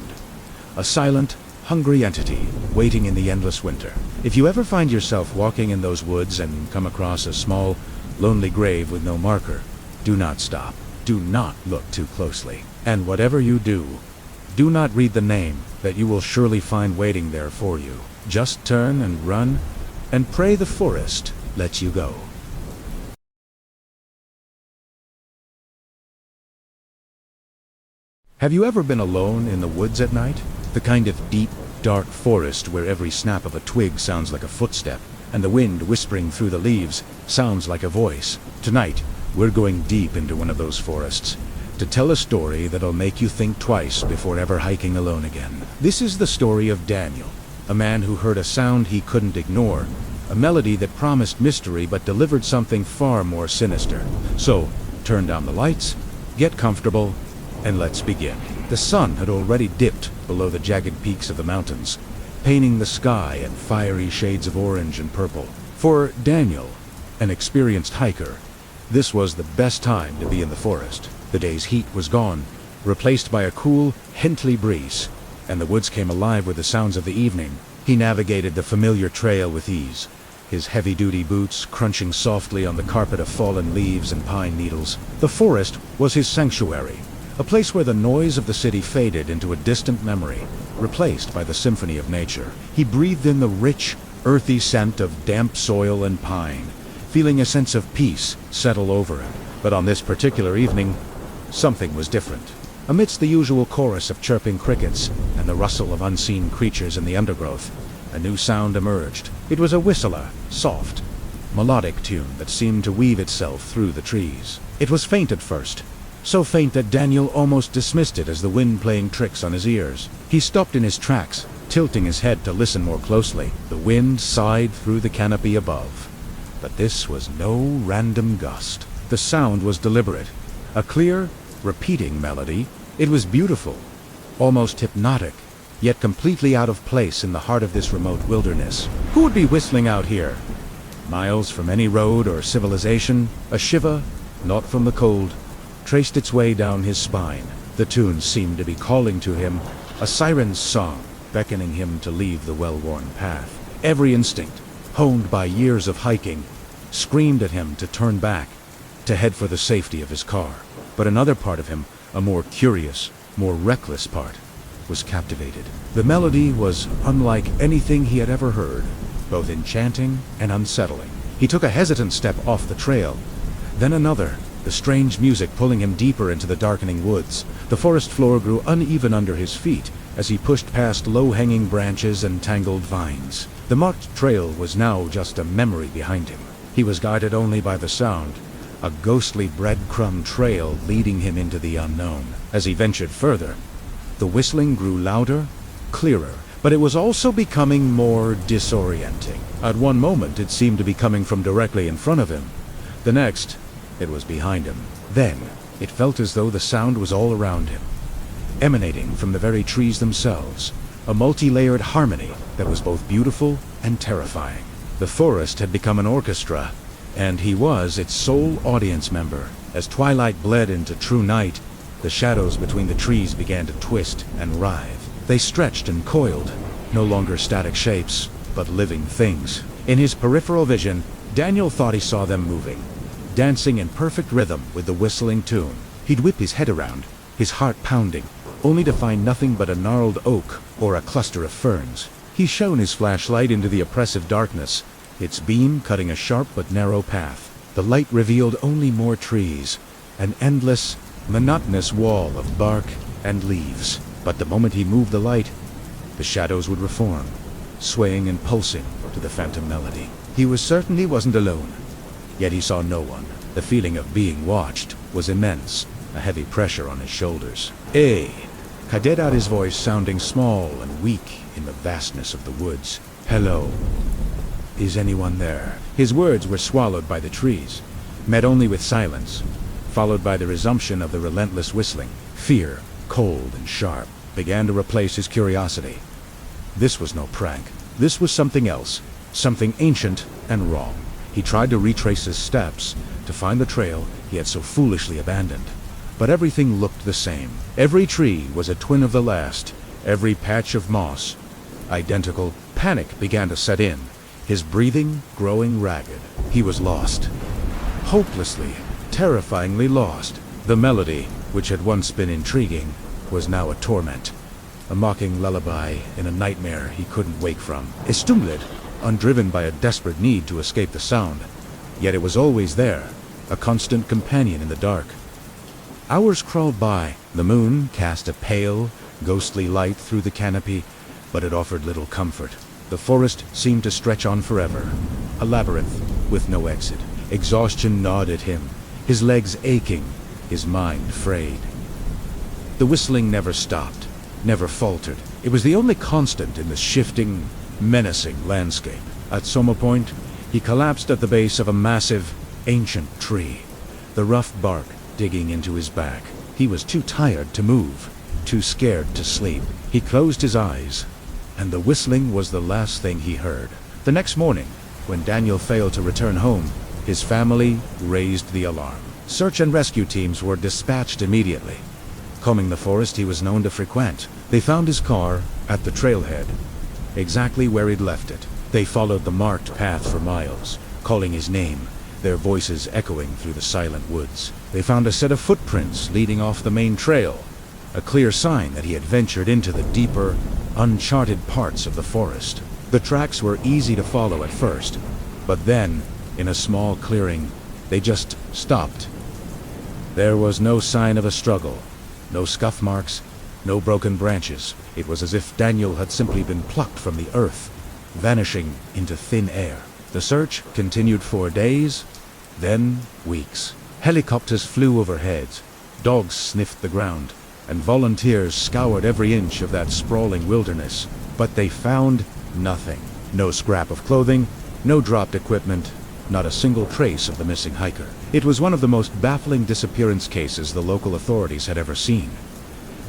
a silent, hungry entity waiting in the endless winter. If you ever find yourself walking in those woods and come across a small, lonely grave with no marker, do not stop. Do not look too closely. And whatever you do, do not read the name that you will surely find waiting there for you. Just turn and run, and pray the forest lets you go. Have you ever been alone in the woods at night? The kind of deep, dark forest where every snap of a twig sounds like a footstep, and the wind whispering through the leaves sounds like a voice. Tonight, we're going deep into one of those forests to tell a story that'll make you think twice before ever hiking alone again. This is the story of Daniel, a man who heard a sound he couldn't ignore, a melody that promised mystery but delivered something far more sinister. So, turn down the lights, get comfortable, and let's begin. The sun had already dipped below the jagged peaks of the mountains, painting the sky in fiery shades of orange and purple. For Daniel, an experienced hiker, this was the best time to be in the forest. The day's heat was gone, replaced by a cool, hintly breeze, and the woods came alive with the sounds of the evening. He navigated the familiar trail with ease, his heavy-duty boots crunching softly on the carpet of fallen leaves and pine needles. The forest was his sanctuary, a place where the noise of the city faded into a distant memory, replaced by the symphony of nature. He breathed in the rich, earthy scent of damp soil and pine, feeling a sense of peace settle over him. But on this particular evening, something was different. Amidst the usual chorus of chirping crickets and the rustle of unseen creatures in the undergrowth, a new sound emerged. It was a whistler, soft, melodic tune that seemed to weave itself through the trees. It was faint at first, so faint that Daniel almost dismissed it as the wind playing tricks on his ears. He stopped in his tracks, tilting his head to listen more closely. The wind sighed through the canopy above, but this was no random gust. The sound was deliberate, a clear, repeating melody. It was beautiful, almost hypnotic, yet completely out of place in the heart of this remote wilderness. Who would be whistling out here? Miles from any road or civilization, a shiver, not from the cold, traced its way down his spine. The tune seemed to be calling to him, a siren's song, beckoning him to leave the well-worn path. Every instinct, honed by years of hiking, screamed at him to turn back, to head for the safety of his car. But another part of him, a more curious, more reckless part, was captivated. The melody was unlike anything he had ever heard, both enchanting and unsettling. He took a hesitant step off the trail, then another, the strange music pulling him deeper into the darkening woods. The forest floor grew uneven under his feet as he pushed past low-hanging branches and tangled vines. The marked trail was now just a memory behind him. He was guided only by the sound, a ghostly breadcrumb trail leading him into the unknown. As he ventured further, the whistling grew louder, clearer, but it was also becoming more disorienting. At one moment, it seemed to be coming from directly in front of him. The next, it was behind him. Then, it felt as though the sound was all around him, emanating from the very trees themselves, a multi-layered harmony that was both beautiful and terrifying. The forest had become an orchestra, and he was its sole audience member. As twilight bled into true night, the shadows between the trees began to twist and writhe. They stretched and coiled, no longer static shapes, but living things. In his peripheral vision, Daniel thought he saw them moving, dancing in perfect rhythm with the whistling tune. He'd whip his head around, his heart pounding, only to find nothing but a gnarled oak or a cluster of ferns. He shone his flashlight into the oppressive darkness, its beam cutting a sharp but narrow path. The light revealed only more trees, an endless, monotonous wall of bark and leaves. But the moment he moved the light, the shadows would reform, swaying and pulsing to the phantom melody. He was certain he wasn't alone, yet he saw no one. The feeling of being watched was immense, a heavy pressure on his shoulders. "Hey!" Cadet out his voice, sounding small and weak in the vastness of the woods. "Hello. Is anyone there?" His words were swallowed by the trees, met only with silence, followed by the resumption of the relentless whistling. Fear, cold and sharp, began to replace his curiosity. This was no prank. This was something else, something ancient and wrong. He tried to retrace his steps, to find the trail he had so foolishly abandoned. But everything looked the same. Every tree was a twin of the last, every patch of moss identical. Panic began to set in, his breathing growing ragged. He was lost. Hopelessly, terrifyingly lost. The melody, which had once been intriguing, was now a torment. A mocking lullaby in a nightmare he couldn't wake from. Stumbled, undriven by a desperate need to escape the sound. Yet it was always there, a constant companion in the dark. Hours crawled by. The moon cast a pale, ghostly light through the canopy, but it offered little comfort. The forest seemed to stretch on forever, a labyrinth with no exit. Exhaustion gnawed at him, his legs aching, his mind frayed. The whistling never stopped, never faltered. It was the only constant in the shifting, menacing landscape. At some point, he collapsed at the base of a massive, ancient tree, the rough bark digging into his back. He was too tired to move, too scared to sleep. He closed his eyes and the whistling was the last thing he heard. The next morning, when Daniel failed to return home, his family raised the alarm. Search and rescue teams were dispatched immediately. Combing the forest he was known to frequent, they found his car at the trailhead, exactly where he'd left it. They followed the marked path for miles, calling his name, their voices echoing through the silent woods. They found a set of footprints leading off the main trail, a clear sign that he had ventured into the deeper, uncharted parts of the forest. The tracks were easy to follow at first, but then, in a small clearing, they just stopped. There was no sign of a struggle, no scuff marks, no broken branches. It was as if Daniel had simply been plucked from the earth, vanishing into thin air. The search continued for days, then weeks. Helicopters flew overhead, dogs sniffed the ground, and volunteers scoured every inch of that sprawling wilderness. But they found nothing. No scrap of clothing, no dropped equipment, not a single trace of the missing hiker. It was one of the most baffling disappearance cases the local authorities had ever seen.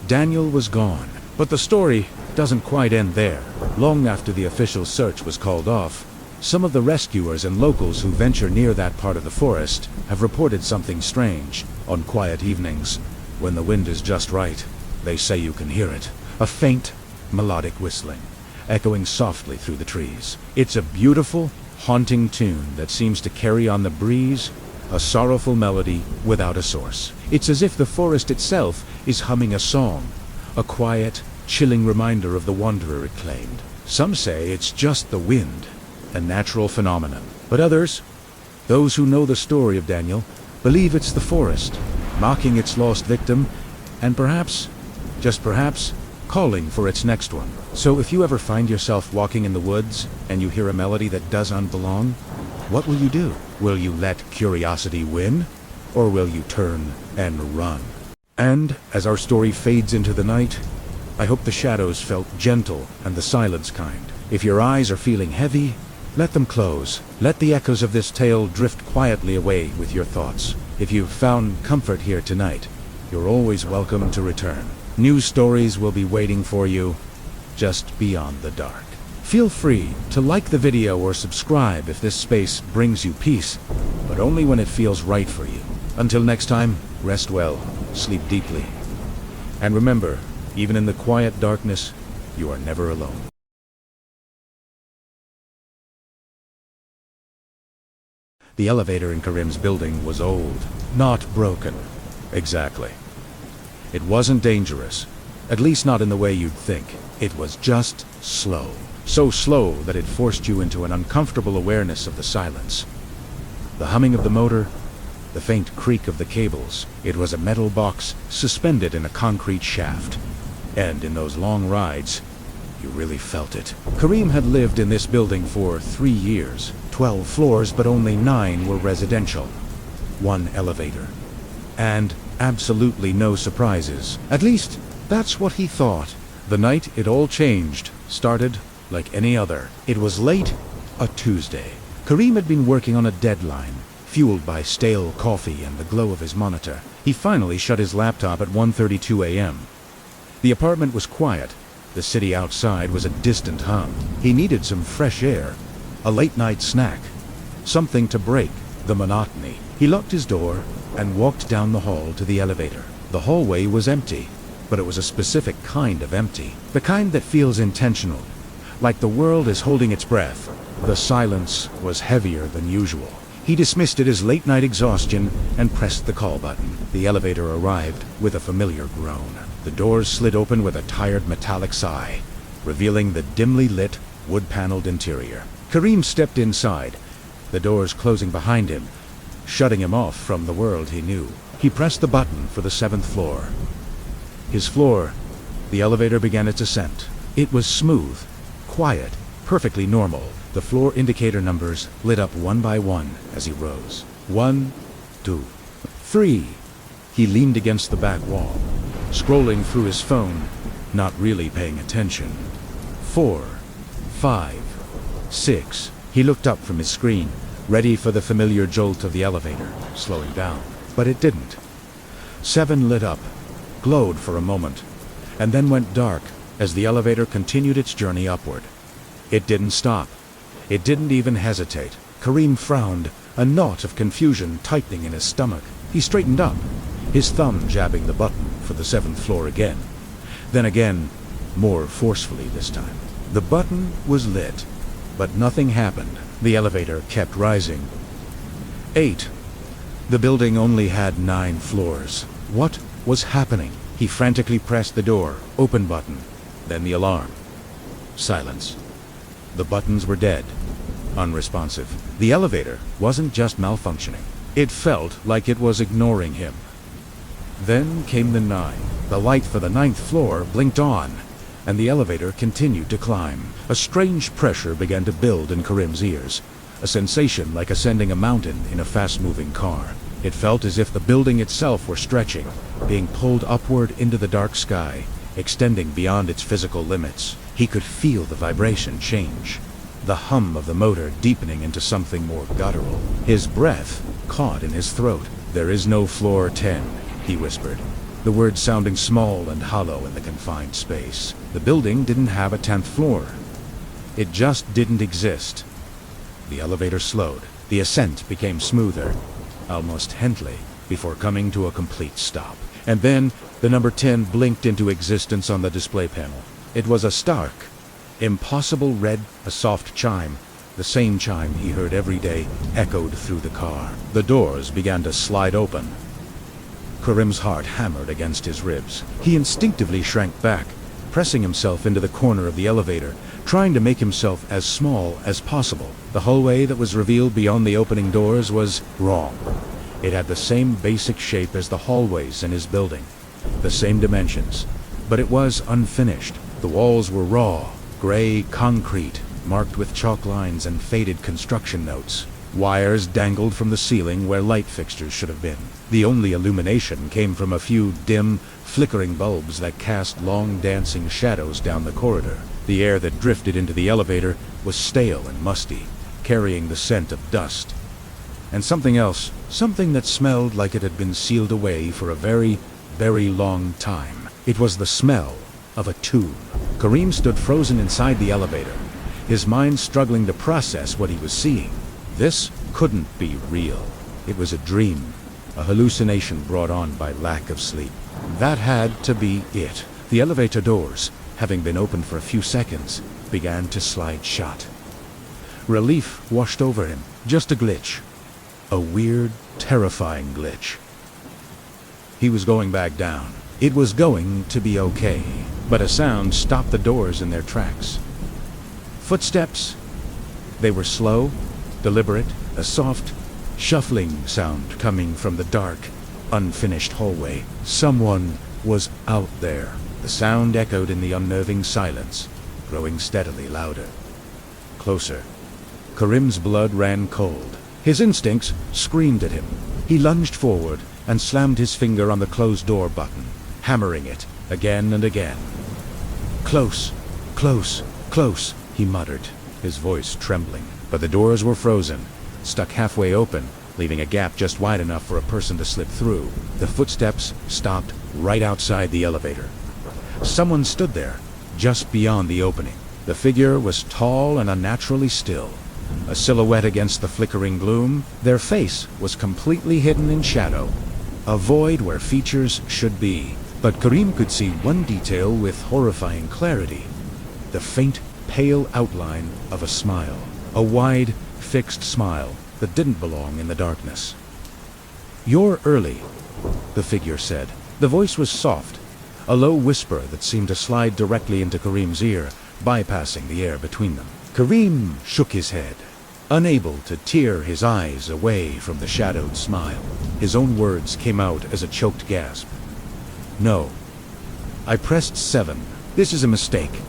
Daniel was gone, but the story doesn't quite end there. Long after the official search was called off, some of the rescuers and locals who venture near that part of the forest have reported something strange. On quiet evenings, when the wind is just right, they say you can hear it. A faint, melodic whistling, echoing softly through the trees. It's a beautiful, haunting tune that seems to carry on the breeze, a sorrowful melody without a source. It's as if the forest itself is humming a song, a quiet, chilling reminder of the wanderer it claimed. Some say it's just the wind, a natural phenomenon. But others, those who know the story of Daniel, believe it's the forest, mocking its lost victim, and perhaps, just perhaps, calling for its next one. So if you ever find yourself walking in the woods and you hear a melody that doesn't belong, what will you do? Will you let curiosity win? Or will you turn and run? And as our story fades into the night, I hope the shadows felt gentle and the silence kind. If your eyes are feeling heavy, let them close. Let the echoes of this tale drift quietly away with your thoughts. If you've found comfort here tonight, you're always welcome to return. New stories will be waiting for you just beyond the dark. Feel free to like the video or subscribe if this space brings you peace, but only when it feels right for you. Until next time, rest well, sleep deeply, and remember, even in the quiet darkness, you are never alone. The elevator in Karim's building was old, not broken. Exactly. It wasn't dangerous, at least not in the way you'd think. It was just slow. So slow that it forced you into an uncomfortable awareness of the silence. The humming of the motor, the faint creak of the cables. It was a metal box suspended in a concrete shaft. And in those long rides, you really felt it. Karim had lived in this building for 3 years. 12 floors, but only 9 were residential. 1 elevator. And absolutely no surprises. At least, that's what he thought. The night it all changed started like any other. It was late, a Tuesday. Karim had been working on a deadline, fueled by stale coffee and the glow of his monitor. He finally shut his laptop at 1:32 a.m. The apartment was quiet. The city outside was a distant hum. He needed some fresh air, a late-night snack, something to break the monotony. He locked his door and walked down the hall to the elevator. The hallway was empty, but it was a specific kind of empty. The kind that feels intentional, like the world is holding its breath. The silence was heavier than usual. He dismissed it as late-night exhaustion and pressed the call button. The elevator arrived with a familiar groan. The doors slid open with a tired metallic sigh, revealing the dimly lit, wood-paneled interior. Karim stepped inside, the doors closing behind him, shutting him off from the world he knew. He pressed the button for the 7th floor. His floor, the elevator began its ascent. It was smooth, quiet, perfectly normal. The floor indicator numbers lit up one by one as he rose. 1, 2, 3. He leaned against the back wall, scrolling through his phone, not really paying attention. 4, 5, 6. He looked up from his screen, ready for the familiar jolt of the elevator, slowing down. But it didn't. 7 lit up, glowed for a moment, and then went dark, as the elevator continued its journey upward. It didn't stop. It didn't even hesitate. Kareem frowned, a knot of confusion tightening in his stomach. He straightened up, his thumb jabbing the button for the 7th floor again. Then again, more forcefully this time. The button was lit, but nothing happened. The elevator kept rising. 8. The building only had 9 floors. What was happening? He frantically pressed the door, open button, then the alarm. Silence. The buttons were dead, unresponsive. The elevator wasn't just malfunctioning. It felt like it was ignoring him. Then came the 9. The light for the 9th floor blinked on, and the elevator continued to climb. A strange pressure began to build in Karim's ears, a sensation like ascending a mountain in a fast-moving car. It felt as if the building itself were stretching, being pulled upward into the dark sky, extending beyond its physical limits. He could feel the vibration change, the hum of the motor deepening into something more guttural. His breath caught in his throat. "There is no floor 10, he whispered, the words sounding small and hollow in the confined space. The building didn't have a 10th floor. It just didn't exist. The elevator slowed. The ascent became smoother, almost gently, before coming to a complete stop. And then the number 10 blinked into existence on the display panel. It was a stark, impossible red, a soft chime, the same chime he heard every day, echoed through the car. The doors began to slide open. Karim's heart hammered against his ribs. He instinctively shrank back, pressing himself into the corner of the elevator, trying to make himself as small as possible. The hallway that was revealed beyond the opening doors was wrong. It had the same basic shape as the hallways in his building, the same dimensions, but it was unfinished. The walls were raw, gray concrete, marked with chalk lines and faded construction notes. Wires dangled from the ceiling where light fixtures should have been. The only illumination came from a few dim, flickering bulbs that cast long dancing shadows down the corridor. The air that drifted into the elevator was stale and musty, carrying the scent of dust. And something else, something that smelled like it had been sealed away for a very, very long time. It was the smell of a tomb. Karim stood frozen inside the elevator, his mind struggling to process what he was seeing. This couldn't be real. It was a dream, a hallucination brought on by lack of sleep. That had to be it. The elevator doors, having been open for a few seconds, began to slide shut. Relief washed over him. Just a glitch. A weird, terrifying glitch. He was going back down. It was going to be okay. But a sound stopped the doors in their tracks. Footsteps. They were slow, deliberate, a soft, shuffling sound coming from the dark, unfinished hallway. Someone was out there. The sound echoed in the unnerving silence, growing steadily louder. Closer. Karim's blood ran cold. His instincts screamed at him. He lunged forward and slammed his finger on the closed door button, hammering it again and again. "Close, close, close," he muttered, his voice trembling. But the doors were frozen, stuck halfway open, leaving a gap just wide enough for a person to slip through. The footsteps stopped right outside the elevator. Someone stood there, just beyond the opening. The figure was tall and unnaturally still, a silhouette against the flickering gloom. Their face was completely hidden in shadow, a void where features should be. But Karim could see one detail with horrifying clarity: the faint, pale outline of a smile. A wide, fixed smile that didn't belong in the darkness. "You're early," the figure said. The voice was soft, a low whisper that seemed to slide directly into Karim's ear, bypassing the air between them. Karim shook his head, unable to tear his eyes away from the shadowed smile. His own words came out as a choked gasp. "No. I pressed 7. This is a mistake."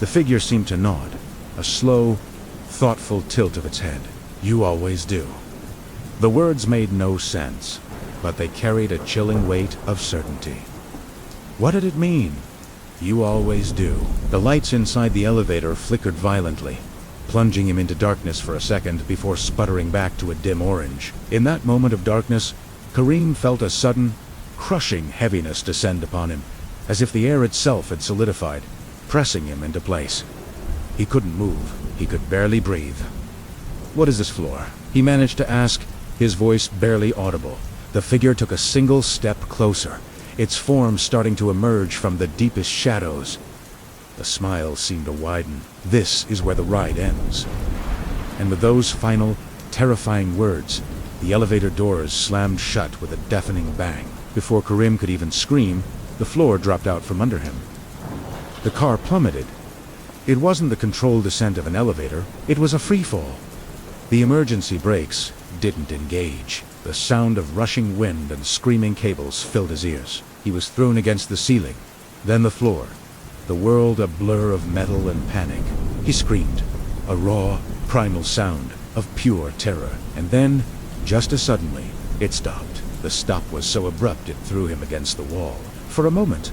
The figure seemed to nod, a slow, thoughtful tilt of its head. "You always do." The words made no sense, but they carried a chilling weight of certainty. What did it mean? You always do. The lights inside the elevator flickered violently, plunging him into darkness for a second before sputtering back to a dim orange. In that moment of darkness, Karim felt a sudden, crushing heaviness descend upon him, as if the air itself had solidified. pressing him into place. He couldn't move. He could barely breathe. "What is this floor?" he managed to ask, his voice barely audible. The figure took a single step closer, its form starting to emerge from the deepest shadows. The smile seemed to widen. "This is where the ride ends." And with those final, terrifying words, the elevator doors slammed shut with a deafening bang. Before Karim could even scream, the floor dropped out from under him. The car plummeted. It wasn't the controlled descent of an elevator, it was a free fall. The emergency brakes didn't engage. The sound of rushing wind and screaming cables filled his ears. He was thrown against the ceiling, then the floor, the world a blur of metal and panic. He screamed, a raw, primal sound of pure terror. And then, just as suddenly, it stopped. The stop was so abrupt it threw him against the wall. For a moment,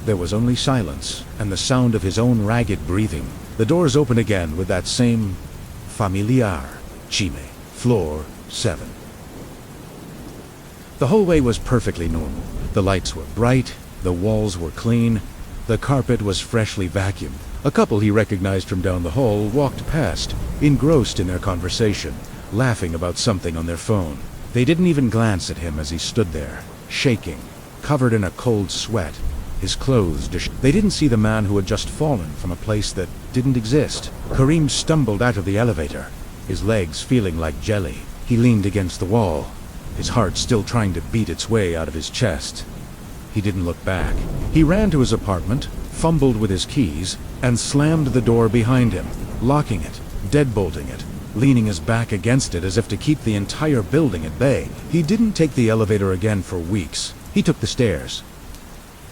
there was only silence and the sound of his own ragged breathing. The doors opened again with that same familiar chime. Floor 7. The hallway was perfectly normal. The lights were bright, the walls were clean, the carpet was freshly vacuumed. A couple he recognized from down the hall walked past, engrossed in their conversation, laughing about something on their phone. They didn't even glance at him as he stood there, shaking, covered in a cold sweat, his clothes They didn't see the man who had just fallen from a place that didn't exist. Karim stumbled out of the elevator, his legs feeling like jelly. He leaned against the wall, his heart still trying to beat its way out of his chest. He didn't look back. He ran to his apartment, fumbled with his keys, and slammed the door behind him, locking it, deadbolting it, leaning his back against it as if to keep the entire building at bay. He didn't take the elevator again for weeks. He took the stairs.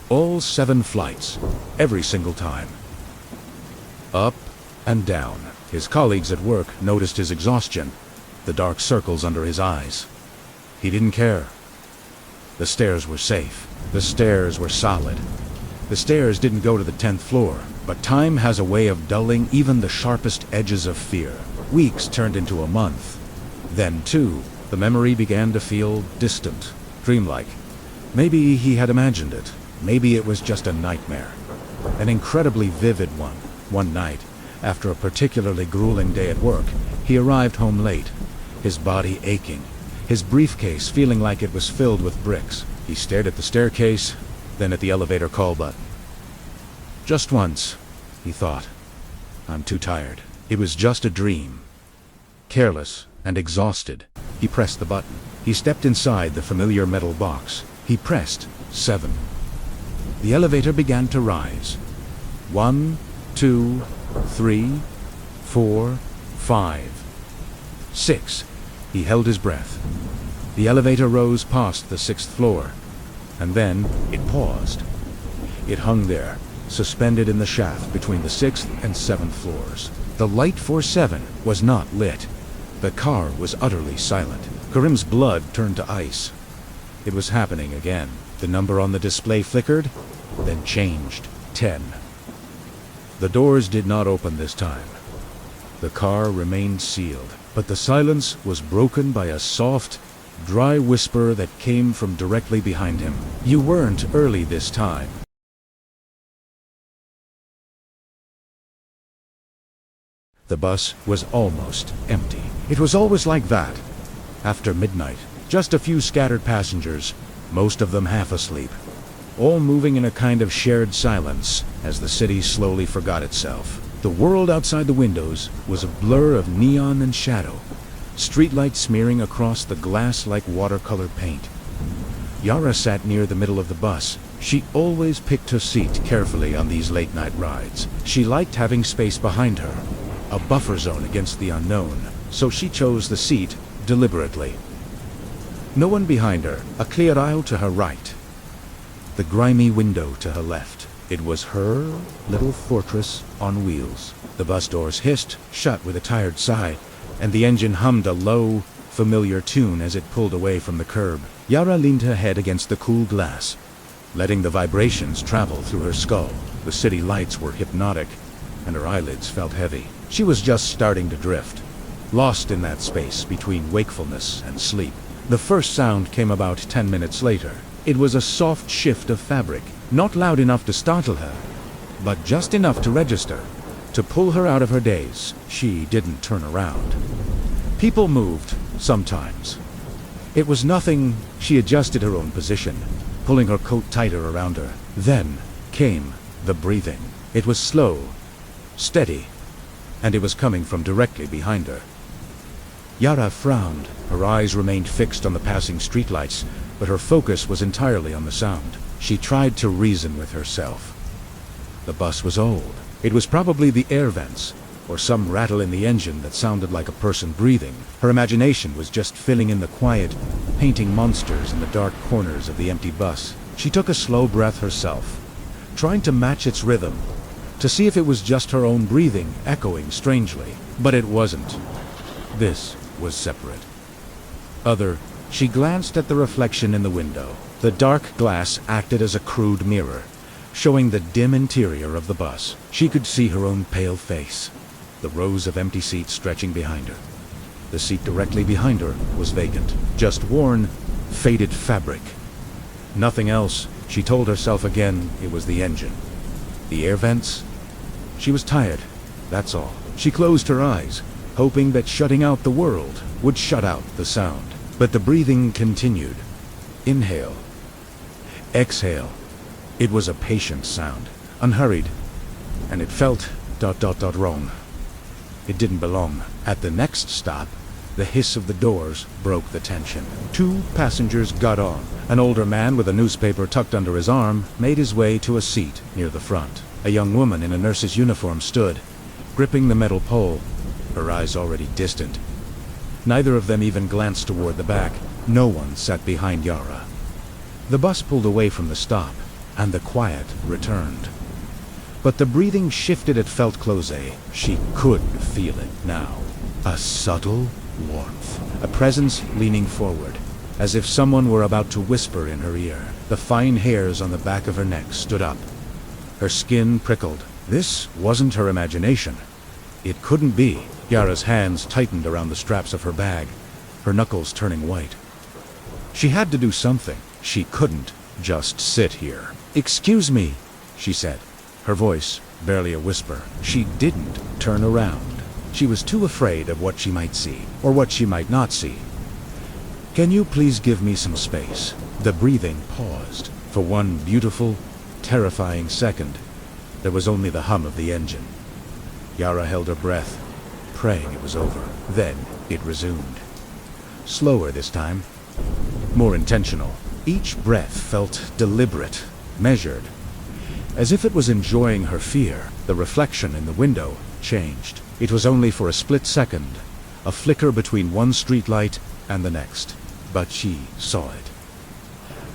All 7 flights, every single time. Up and down. His colleagues at work noticed his exhaustion, the dark circles under his eyes. He didn't care. The stairs were safe. The stairs were solid. The stairs didn't go to the 10th floor, but time has a way of dulling even the sharpest edges of fear. Weeks turned into a month. Then, too, the memory began to feel distant, dreamlike. Maybe he had imagined it. Maybe it was just a nightmare. An incredibly vivid one. One night, after a particularly grueling day at work, he arrived home late, his body aching, his briefcase feeling like it was filled with bricks. He stared at the staircase, then at the elevator call button. Just once, he thought. I'm too tired. It was just a dream. Careless and exhausted, he pressed the button. He stepped inside the familiar metal box. He pressed 7. The elevator began to rise. 1, 2, 3, 4, 5, 6. He held his breath. The elevator rose past the 6th floor, and then it paused. It hung there, suspended in the shaft between the 6th and 7th floors. The light for 7 was not lit. The car was utterly silent. Karim's blood turned to ice. It was happening again. The number on the display flickered, then changed. 10. The doors did not open this time. The car remained sealed, but the silence was broken by a soft, dry whisper that came from directly behind him. You weren't early this time. The bus was almost empty. It was always like that. After midnight, just a few scattered passengers, most of them half asleep, all moving in a kind of shared silence as the city slowly forgot itself. The world outside the windows was a blur of neon and shadow, streetlights smearing across the glass like watercolor paint. Yara sat near the middle of the bus. She always picked her seat carefully on these late-night rides. She liked having space behind her, a buffer zone against the unknown, so she chose the seat deliberately. No one behind her, a clear aisle to her right, the grimy window to her left. It was her little fortress on wheels. The bus doors hissed shut with a tired sigh, and the engine hummed a low, familiar tune as it pulled away from the curb. Yara leaned her head against the cool glass, letting the vibrations travel through her skull. The city lights were hypnotic, and her eyelids felt heavy. She was just starting to drift, lost in that space between wakefulness and sleep. The first sound came about 10 minutes later. It was a soft shift of fabric, not loud enough to startle her, but just enough to register, to pull her out of her daze. She didn't turn around. People moved, sometimes. It was nothing. She adjusted her own position, pulling her coat tighter around her. Then came the breathing. It was slow, steady, and it was coming from directly behind her. Yara frowned. Her eyes remained fixed on the passing streetlights, but her focus was entirely on the sound. She tried to reason with herself. The bus was old. It was probably the air vents, or some rattle in the engine that sounded like a person breathing. Her imagination was just filling in the quiet, painting monsters in the dark corners of the empty bus. She took a slow breath herself, trying to match its rhythm, to see if it was just her own breathing echoing strangely. But it wasn't. This was separate. She glanced at the reflection in the window. The dark glass acted as a crude mirror, showing the dim interior of the bus. She could see her own pale face, the rows of empty seats stretching behind her. The seat directly behind her was vacant, just worn, faded fabric. Nothing else. She told herself again it was the engine. The air vents? She was tired, that's all. She closed her eyes, hoping that shutting out the world would shut out the sound. But the breathing continued. Inhale. Exhale. It was a patient sound, unhurried, and it felt ... wrong. It didn't belong. At the next stop, the hiss of the doors broke the tension. 2 passengers got on. An older man with a newspaper tucked under his arm made his way to a seat near the front. A young woman in a nurse's uniform stood, gripping the metal pole, her eyes already distant. Neither of them even glanced toward the back. No one sat behind Yara. The bus pulled away from the stop, and the quiet returned. But the breathing shifted. It felt close. She could feel it now. A subtle warmth. A presence leaning forward, as if someone were about to whisper in her ear. The fine hairs on the back of her neck stood up. Her skin prickled. This wasn't her imagination. It couldn't be. Yara's hands tightened around the straps of her bag, her knuckles turning white. She had to do something. She couldn't just sit here. "Excuse me," she said, her voice barely a whisper. She didn't turn around. She was too afraid of what she might see, or what she might not see. "Can you please give me some space?" The breathing paused. For one beautiful, terrifying second, there was only the hum of the engine. Yara held her breath, praying it was over. Then it resumed. Slower this time, more intentional. Each breath felt deliberate, measured, as if it was enjoying her fear. The reflection in the window changed. It was only for a split second, a flicker between one streetlight and the next. But she saw it.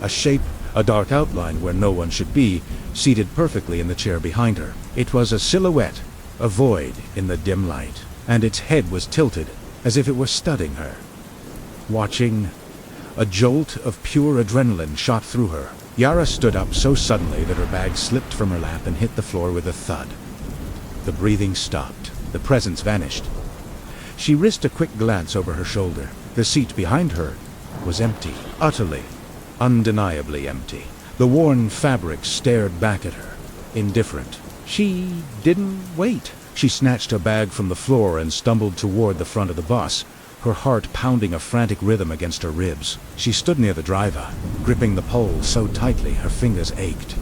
A shape, a dark outline where no one should be, seated perfectly in the chair behind her. It was a silhouette, a void in the dim light, and its head was tilted, as if it were studying her, watching. A jolt of pure adrenaline shot through her. Yara stood up so suddenly that her bag slipped from her lap and hit the floor with a thud. The breathing stopped. The presence vanished. She risked a quick glance over her shoulder. The seat behind her was empty, utterly, undeniably empty. The worn fabric stared back at her, indifferent. She didn't wait. She snatched her bag from the floor and stumbled toward the front of the bus, her heart pounding a frantic rhythm against her ribs. She stood near the driver, gripping the pole so tightly her fingers ached.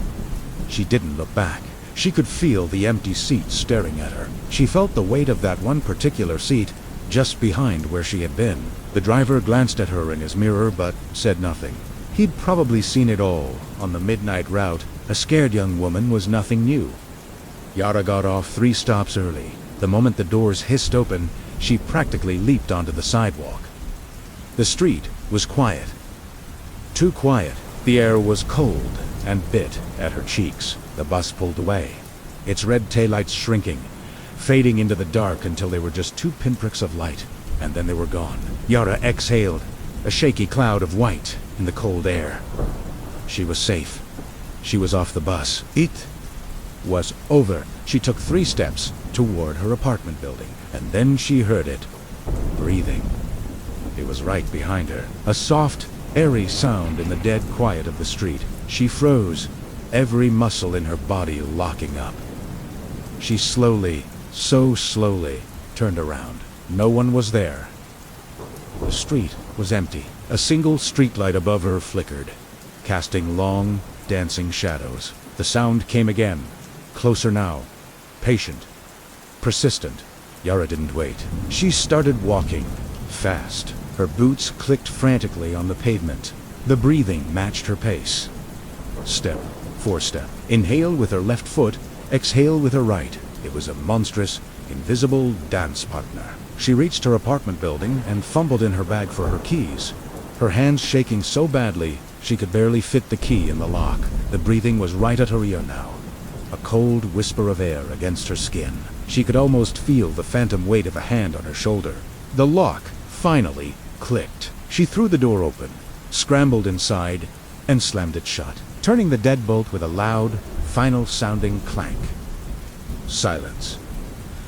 She didn't look back. She could feel the empty seat staring at her. She felt the weight of that one particular seat just behind where she had been. The driver glanced at her in his mirror but said nothing. He'd probably seen it all on the midnight route. A scared young woman was nothing new. Yara got off 3 stops early. The moment the doors hissed open, she practically leaped onto the sidewalk. The street was quiet. Too quiet. The air was cold and bit at her cheeks. The bus pulled away, its red taillights shrinking, fading into the dark until they were just 2 pinpricks of light, and then they were gone. Yara exhaled, a shaky cloud of white in the cold air. She was safe. She was off the bus. It was over. She took 3 steps toward her apartment building, and then she heard it, breathing. It was right behind her, a soft, airy sound in the dead quiet of the street. She froze, every muscle in her body locking up. She slowly, so slowly, turned around. No one was there. The street was empty. A single streetlight above her flickered, casting long, dancing shadows. The sound came again, closer now, patient, persistent. Yara didn't wait. She started walking, fast. Her boots clicked frantically on the pavement. The breathing matched her pace. Step, four-step. Inhale with her left foot, exhale with her right. It was a monstrous, invisible dance partner. She reached her apartment building and fumbled in her bag for her keys. Her hands shaking so badly, she could barely fit the key in the lock. The breathing was right at her ear now. A cold whisper of air against her skin. She could almost feel the phantom weight of a hand on her shoulder. The lock, finally, clicked. She threw the door open, scrambled inside, and slammed it shut, turning the deadbolt with a loud, final-sounding clank. Silence.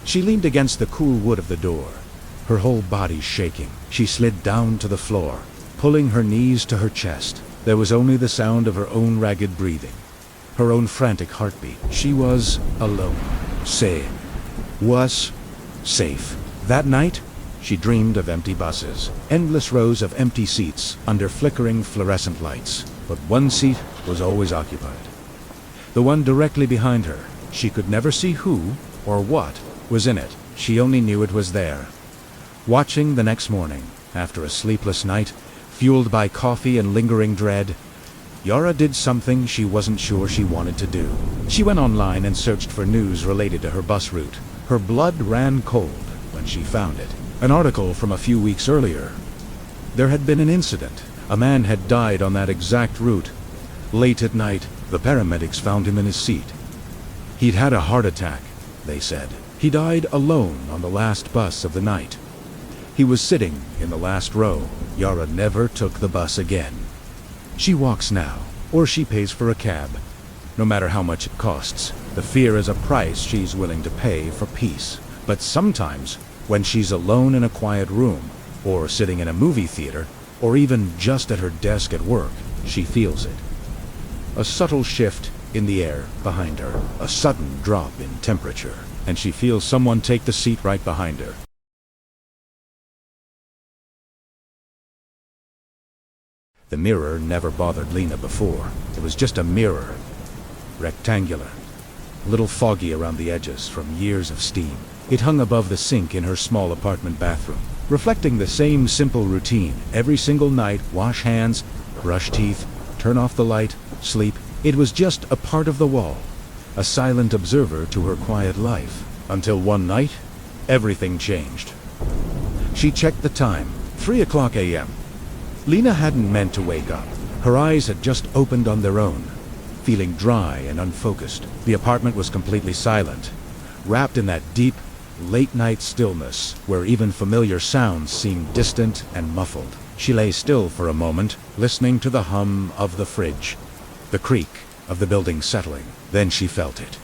She leaned against the cool wood of the door, her whole body shaking. She slid down to the floor, pulling her knees to her chest. There was only the sound of her own ragged breathing, her own frantic heartbeat. She was alone. Was safe. That night, she dreamed of empty buses, endless rows of empty seats under flickering fluorescent lights. But one seat was always occupied. The one directly behind her. She could never see who or what was in it. She only knew it was there. Watching the next morning, after a sleepless night, fueled by coffee and lingering dread, Yara did something she wasn't sure she wanted to do. She went online and searched for news related to her bus route. Her blood ran cold when she found it. An article from a few weeks earlier. There had been an incident. A man had died on that exact route. Late at night, the paramedics found him in his seat. He'd had a heart attack, they said. He died alone on the last bus of the night. He was sitting in the last row. Yara never took the bus again. She walks now, or she pays for a cab. No matter how much it costs, the fear is a price she's willing to pay for peace. But sometimes, when she's alone in a quiet room, or sitting in a movie theater, or even just at her desk at work, she feels it. A subtle shift in the air behind her, a sudden drop in temperature, and she feels someone take the seat right behind her. The mirror never bothered Lena before. It was just a mirror, rectangular, a little foggy around the edges from years of steam. It hung above the sink in her small apartment bathroom, reflecting the same simple routine. Every single night, wash hands, brush teeth, turn off the light, sleep. It was just a part of the wall, a silent observer to her quiet life. Until one night, everything changed. She checked the time, 3:00 a.m. Lena hadn't meant to wake up. Her eyes had just opened on their own, feeling dry and unfocused. The apartment was completely silent, wrapped in that deep, late-night stillness where even familiar sounds seemed distant and muffled. She lay still for a moment, listening to the hum of the fridge, the creak of the building settling. Then she felt it.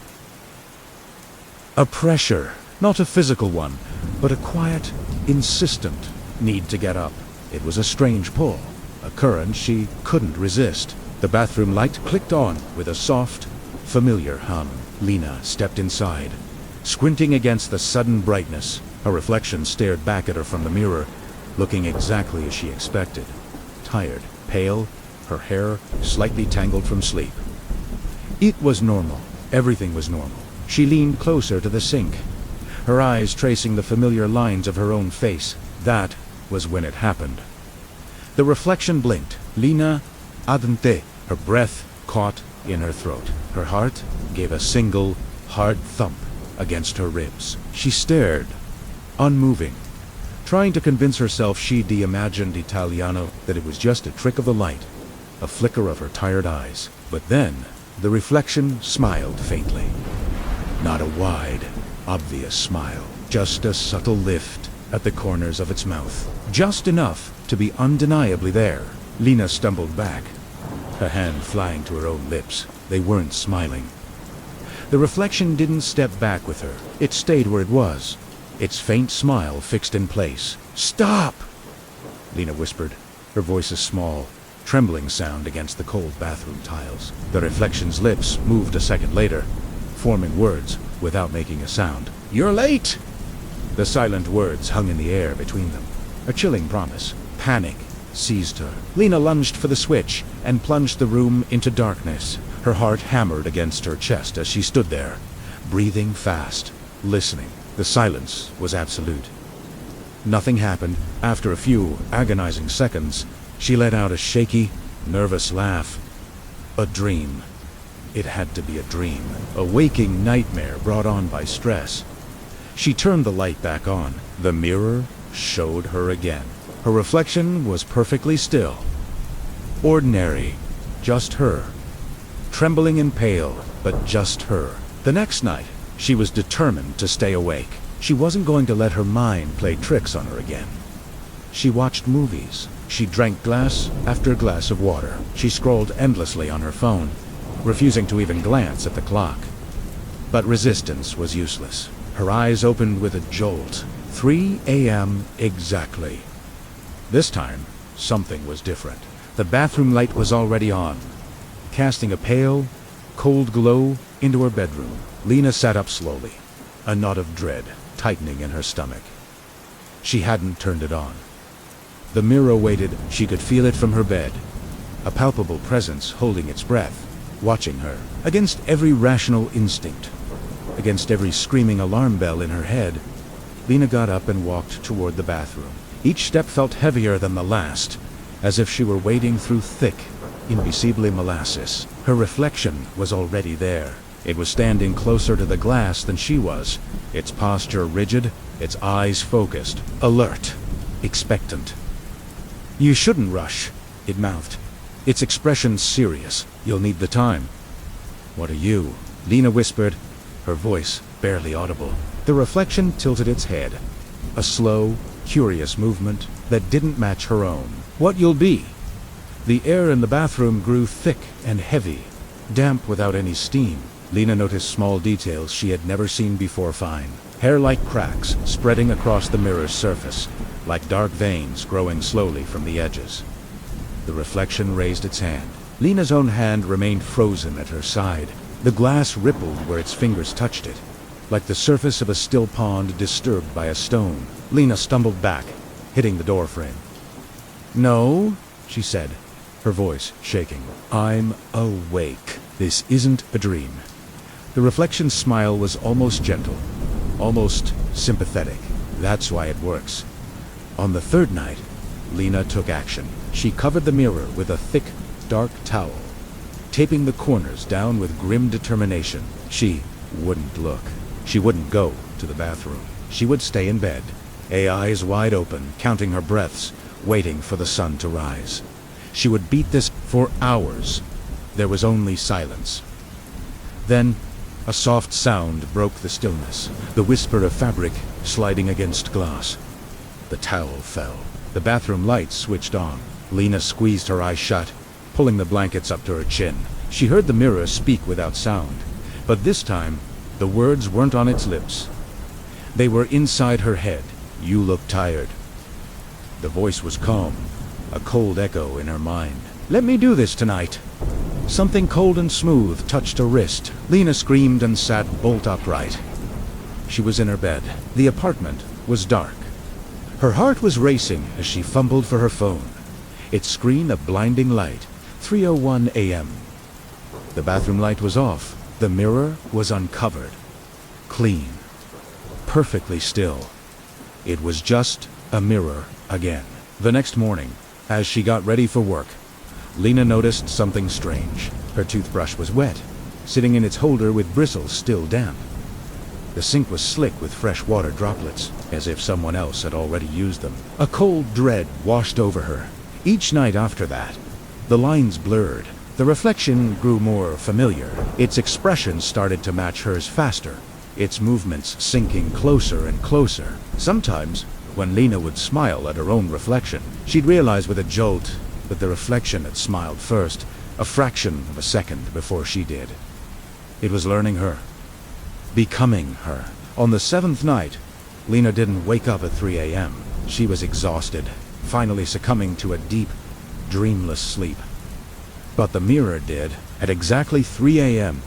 A pressure, not a physical one, but a quiet, insistent need to get up. It was a strange pull, a current she couldn't resist. The bathroom light clicked on with a soft, familiar hum. Lena stepped inside, squinting against the sudden brightness. Her reflection stared back at her from the mirror, looking exactly as she expected. Tired, pale, her hair slightly tangled from sleep. It was normal. Everything was normal. She leaned closer to the sink, her eyes tracing the familiar lines of her own face. That was when it happened. The reflection blinked. Lena Adente. Her breath caught in her throat. Her heart gave a single, hard thump against her ribs. She stared, unmoving, trying to convince herself she'd imagined Italiano, that it was just a trick of the light, a flicker of her tired eyes. But then, the reflection smiled faintly. Not a wide, obvious smile, just a subtle lift at the corners of its mouth. Just enough to be undeniably there. Lena stumbled back, her hand flying to her own lips. They weren't smiling. The reflection didn't step back with her. It stayed where it was, its faint smile fixed in place. "Stop!" Lena whispered, her voice a small, trembling sound against the cold bathroom tiles. The reflection's lips moved a second later, forming words without making a sound. "You're late!" The silent words hung in the air between them. A chilling promise. Panic seized her. Lena lunged for the switch and plunged the room into darkness. Her heart hammered against her chest as she stood there, breathing fast, listening. The silence was absolute. Nothing happened. After a few agonizing seconds, she let out a shaky, nervous laugh. A dream. It had to be a dream. A waking nightmare brought on by stress. She turned the light back on. The mirror showed her again. Her reflection was perfectly still. Ordinary. Just her. Trembling and pale, but just her. The next night, she was determined to stay awake. She wasn't going to let her mind play tricks on her again. She watched movies. She drank glass after glass of water. She scrolled endlessly on her phone, refusing to even glance at the clock. But resistance was useless. Her eyes opened with a jolt. 3 a.m. exactly. This time, something was different. The bathroom light was already on, casting a pale, cold glow into her bedroom. Lena sat up slowly, a knot of dread tightening in her stomach. She hadn't turned it on. The mirror waited. She could feel it from her bed, a palpable presence holding its breath, watching her. Against every rational instinct, against every screaming alarm bell in her head, Lena got up and walked toward the bathroom. Each step felt heavier than the last, as if she were wading through thick, imperceptible molasses. Her reflection was already there. It was standing closer to the glass than she was, its posture rigid, its eyes focused, alert, expectant. "You shouldn't rush," it mouthed, its expression serious. "You'll need the time." "What are you?" Lena whispered, her voice barely audible. The reflection tilted its head, a slow, curious movement that didn't match her own. "What you'll be." The air in the bathroom grew thick and heavy, damp without any steam. Lena noticed small details she had never seen before. Fine, hair-like cracks spreading across the mirror's surface, like dark veins growing slowly from the edges. The reflection raised its hand. Lena's own hand remained frozen at her side. The glass rippled where its fingers touched it, like the surface of a still pond disturbed by a stone. Lena stumbled back, hitting the doorframe. "No," she said, her voice shaking. "I'm awake. This isn't a dream." The reflection's smile was almost gentle, almost sympathetic. "That's why it works." On the third night, Lena took action. She covered the mirror with a thick, dark towel, taping the corners down with grim determination. She wouldn't look. She wouldn't go to the bathroom. She would stay in bed, eyes wide open, counting her breaths, waiting for the sun to rise. She would beat this for hours. There was only silence. Then, a soft sound broke the stillness, the whisper of fabric sliding against glass. The towel fell. The bathroom lights switched on. Lena squeezed her eyes shut, pulling the blankets up to her chin. She heard the mirror speak without sound, but this time, the words weren't on its lips. They were inside her head. "You look tired." The voice was calm, a cold echo in her mind. "Let me do this tonight." Something cold and smooth touched her wrist. Lena screamed and sat bolt upright. She was in her bed. The apartment was dark. Her heart was racing as she fumbled for her phone. Its screen a blinding light. 3:01 a.m. The bathroom light was off. The mirror was uncovered. Clean. Perfectly still. It was just a mirror again. The next morning, as she got ready for work, Lena noticed something strange. Her toothbrush was wet, sitting in its holder with bristles still damp. The sink was slick with fresh water droplets, as if someone else had already used them. A cold dread washed over her. Each night after that, the lines blurred. The reflection grew more familiar. Its expression started to match hers faster, its movements sinking closer and closer. Sometimes, when Lena would smile at her own reflection, she'd realize with a jolt that the reflection had smiled first, a fraction of a second before she did. It was learning her, becoming her. On the seventh night, Lena didn't wake up at 3 a.m. She was exhausted, finally succumbing to a deep, dreamless sleep. But the mirror did. At exactly 3 a.m.,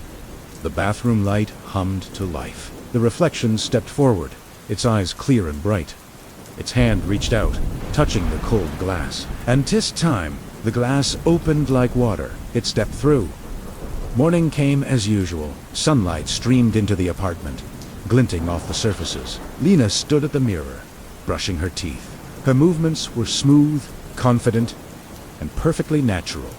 the bathroom light hummed to life. The reflection stepped forward, its eyes clear and bright. Its hand reached out, touching the cold glass. And this time, the glass opened like water. It stepped through. Morning came as usual. Sunlight streamed into the apartment, glinting off the surfaces. Lena stood at the mirror, brushing her teeth. Her movements were smooth, confident, and perfectly natural.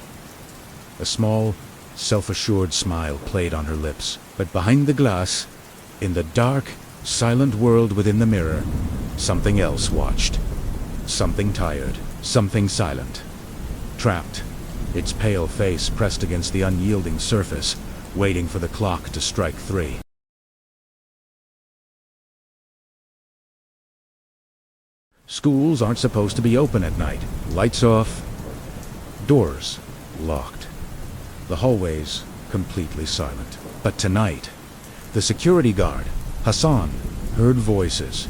A small, self-assured smile played on her lips. But behind the glass, in the dark, silent world within the mirror, something else watched. Something tired, something silent. Trapped, its pale face pressed against the unyielding surface, waiting for the clock to strike 3. Schools aren't supposed to be open at night. Lights off, doors locked. The hallways completely silent. But tonight, the security guard, Hassan, heard voices.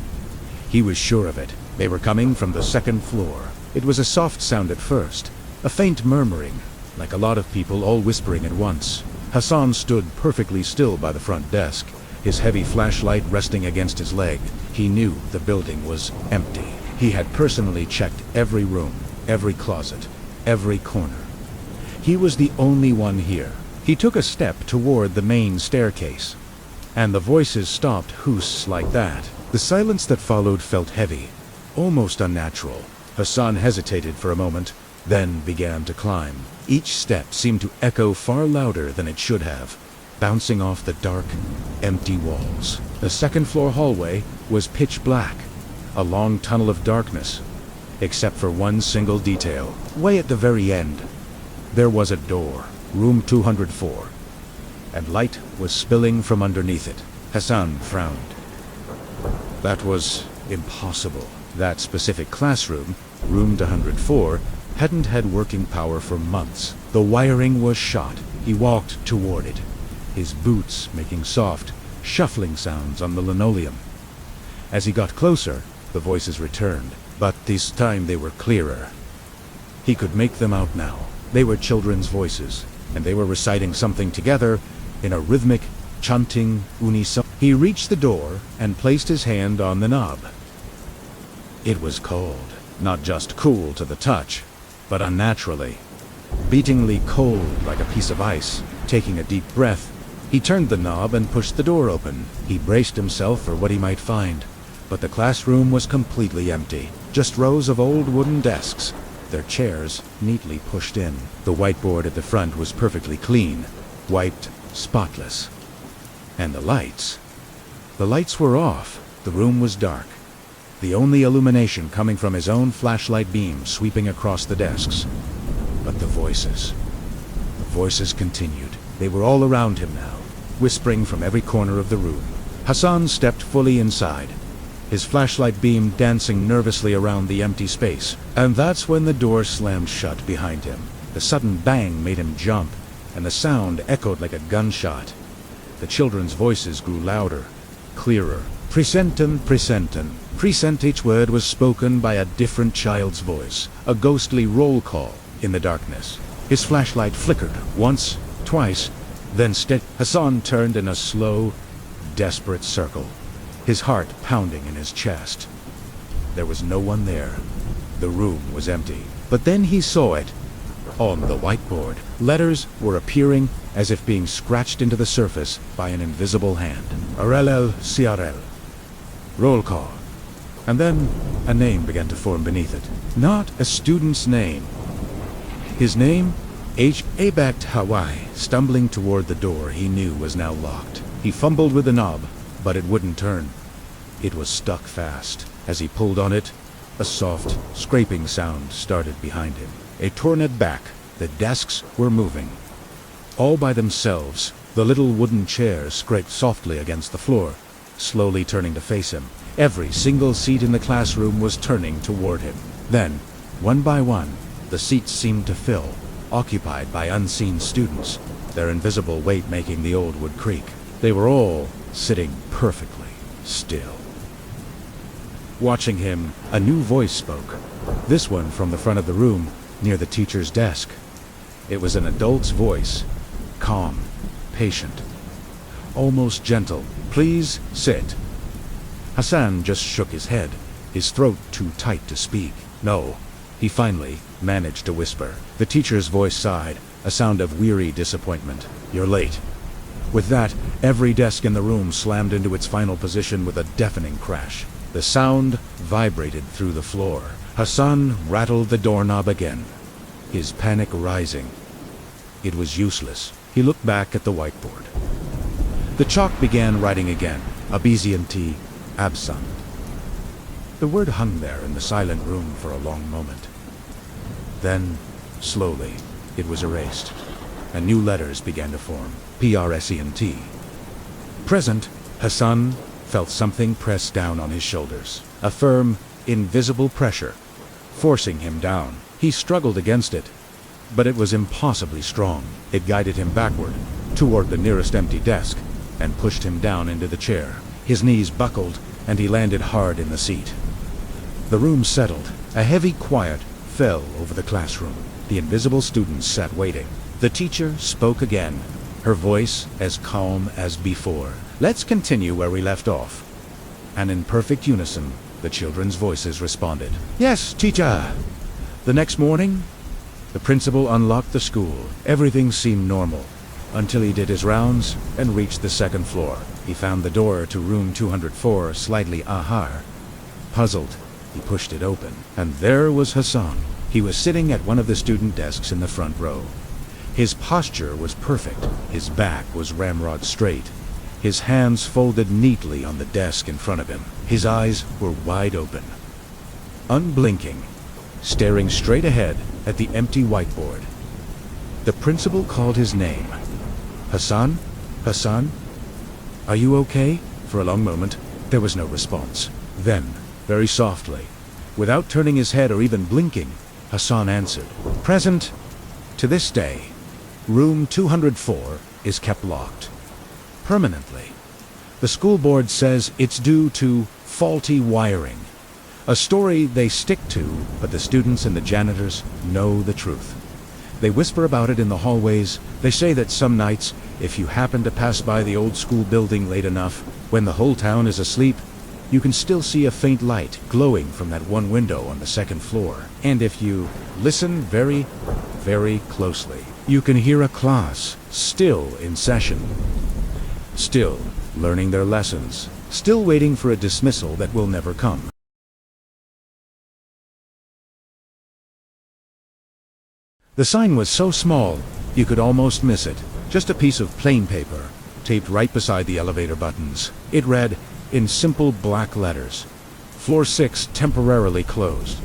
He was sure of it. They were coming from the second floor. It was a soft sound at first, a faint murmuring, like a lot of people all whispering at once. Hassan stood perfectly still by the front desk, his heavy flashlight resting against his leg. He knew the building was empty. He had personally checked every room, every closet, every corner. He was the only one here. He took a step toward the main staircase, and the voices stopped whoosh like that. The silence that followed felt heavy, almost unnatural. Hassan hesitated for a moment, then began to climb. Each step seemed to echo far louder than it should have, bouncing off the dark, empty walls. The second-floor hallway was pitch black, a long tunnel of darkness, except for one single detail. Way at the very end, there was a door, room 204, and light was spilling from underneath it. Hassan frowned. That was impossible. That specific classroom, room 204, hadn't had working power for months. The wiring was shot. He walked toward it, his boots making soft, shuffling sounds on the linoleum. As he got closer, the voices returned, but this time they were clearer. He could make them out now. They were children's voices, and they were reciting something together in a rhythmic, chanting unison. He reached the door and placed his hand on the knob. It was cold, not just cool to the touch, but unnaturally, beatingly cold like a piece of ice. Taking a deep breath, he turned the knob and pushed the door open. He braced himself for what he might find. But the classroom was completely empty. Just rows of old wooden desks, their chairs neatly pushed in. The whiteboard at the front was perfectly clean, wiped, spotless. And the lights were off. The room was dark, the only illumination coming from his own flashlight beam sweeping across the desks. But the voices continued. They were all around him now, whispering from every corner of the room. Hassan stepped fully inside, his flashlight beam dancing nervously around the empty space. And that's when the door slammed shut behind him. The sudden bang made him jump, and the sound echoed like a gunshot. The children's voices grew louder, clearer. Presenten, presenten. Present. Each word was spoken by a different child's voice, a ghostly roll call in the darkness. His flashlight flickered once, twice, then steady. Hassan turned in a slow, desperate circle, his heart pounding in his chest. There was no one there. The room was empty. But then he saw it. On the whiteboard, letters were appearing as if being scratched into the surface by an invisible hand. RLL CRL. Roll call. And then a name began to form beneath it. Not a student's name. His name? H.A. backed Hawaii. Stumbling toward the door he knew was now locked. He fumbled with the knob, but it wouldn't turn. It was stuck fast. As he pulled on it, a soft, scraping sound started behind him. It torned back. The desks were moving. All by themselves, the little wooden chairs scraped softly against the floor, slowly turning to face him. Every single seat in the classroom was turning toward him. Then, one by one, the seats seemed to fill, occupied by unseen students, their invisible weight making the old wood creak. They were all sitting perfectly still. Watching him, a new voice spoke, this one from the front of the room, near the teacher's desk. It was an adult's voice, calm, patient. almost gentle. "Please, sit." Hassan just shook his head, his throat too tight to speak. "No," he finally managed to whisper. The teacher's voice sighed, a sound of weary disappointment. "You're late." With that, every desk in the room slammed into its final position with a deafening crash. The sound vibrated through the floor. Hassan rattled the doorknob again, his panic rising. It was useless. He looked back at the whiteboard. The chalk began writing again, absent, absent. The word hung there in the silent room for a long moment. Then, slowly, it was erased, and new letters began to form. Present. Present, Hassan felt something press down on his shoulders. A firm, invisible pressure, forcing him down. He struggled against it, but it was impossibly strong. It guided him backward, toward the nearest empty desk, and pushed him down into the chair. His knees buckled, and he landed hard in the seat. The room settled. A heavy quiet fell over the classroom. The invisible students sat waiting. The teacher spoke again, her voice as calm as before. "Let's continue where we left off." And in perfect unison, the children's voices responded. "Yes, teacher." The next morning, the principal unlocked the school. Everything seemed normal, until he did his rounds and reached the second floor. He found the door to room 204 slightly ajar. Puzzled, he pushed it open, and there was Hassan. He was sitting at one of the student desks in the front row. His posture was perfect. His back was ramrod straight, his hands folded neatly on the desk in front of him. His eyes were wide open, unblinking, staring straight ahead at the empty whiteboard. The principal called his name. "Hassan? Hassan? Are you okay?" For a long moment, there was no response. Then, very softly, without turning his head or even blinking, Hassan answered. "Present. To this day, room 204 is kept locked. Permanently. The school board says it's due to faulty wiring. A story they stick to, but the students and the janitors know the truth. They whisper about it in the hallways. They say that some nights, if you happen to pass by the old school building late enough, when the whole town is asleep, you can still see a faint light glowing from that one window on the second floor. And if you listen very, very closely, you can hear a class still in session, still learning their lessons, still waiting for a dismissal that will never come." The sign was so small, you could almost miss it. Just a piece of plain paper, taped right beside the elevator buttons. It read, in simple black letters, "Floor 6 temporarily closed."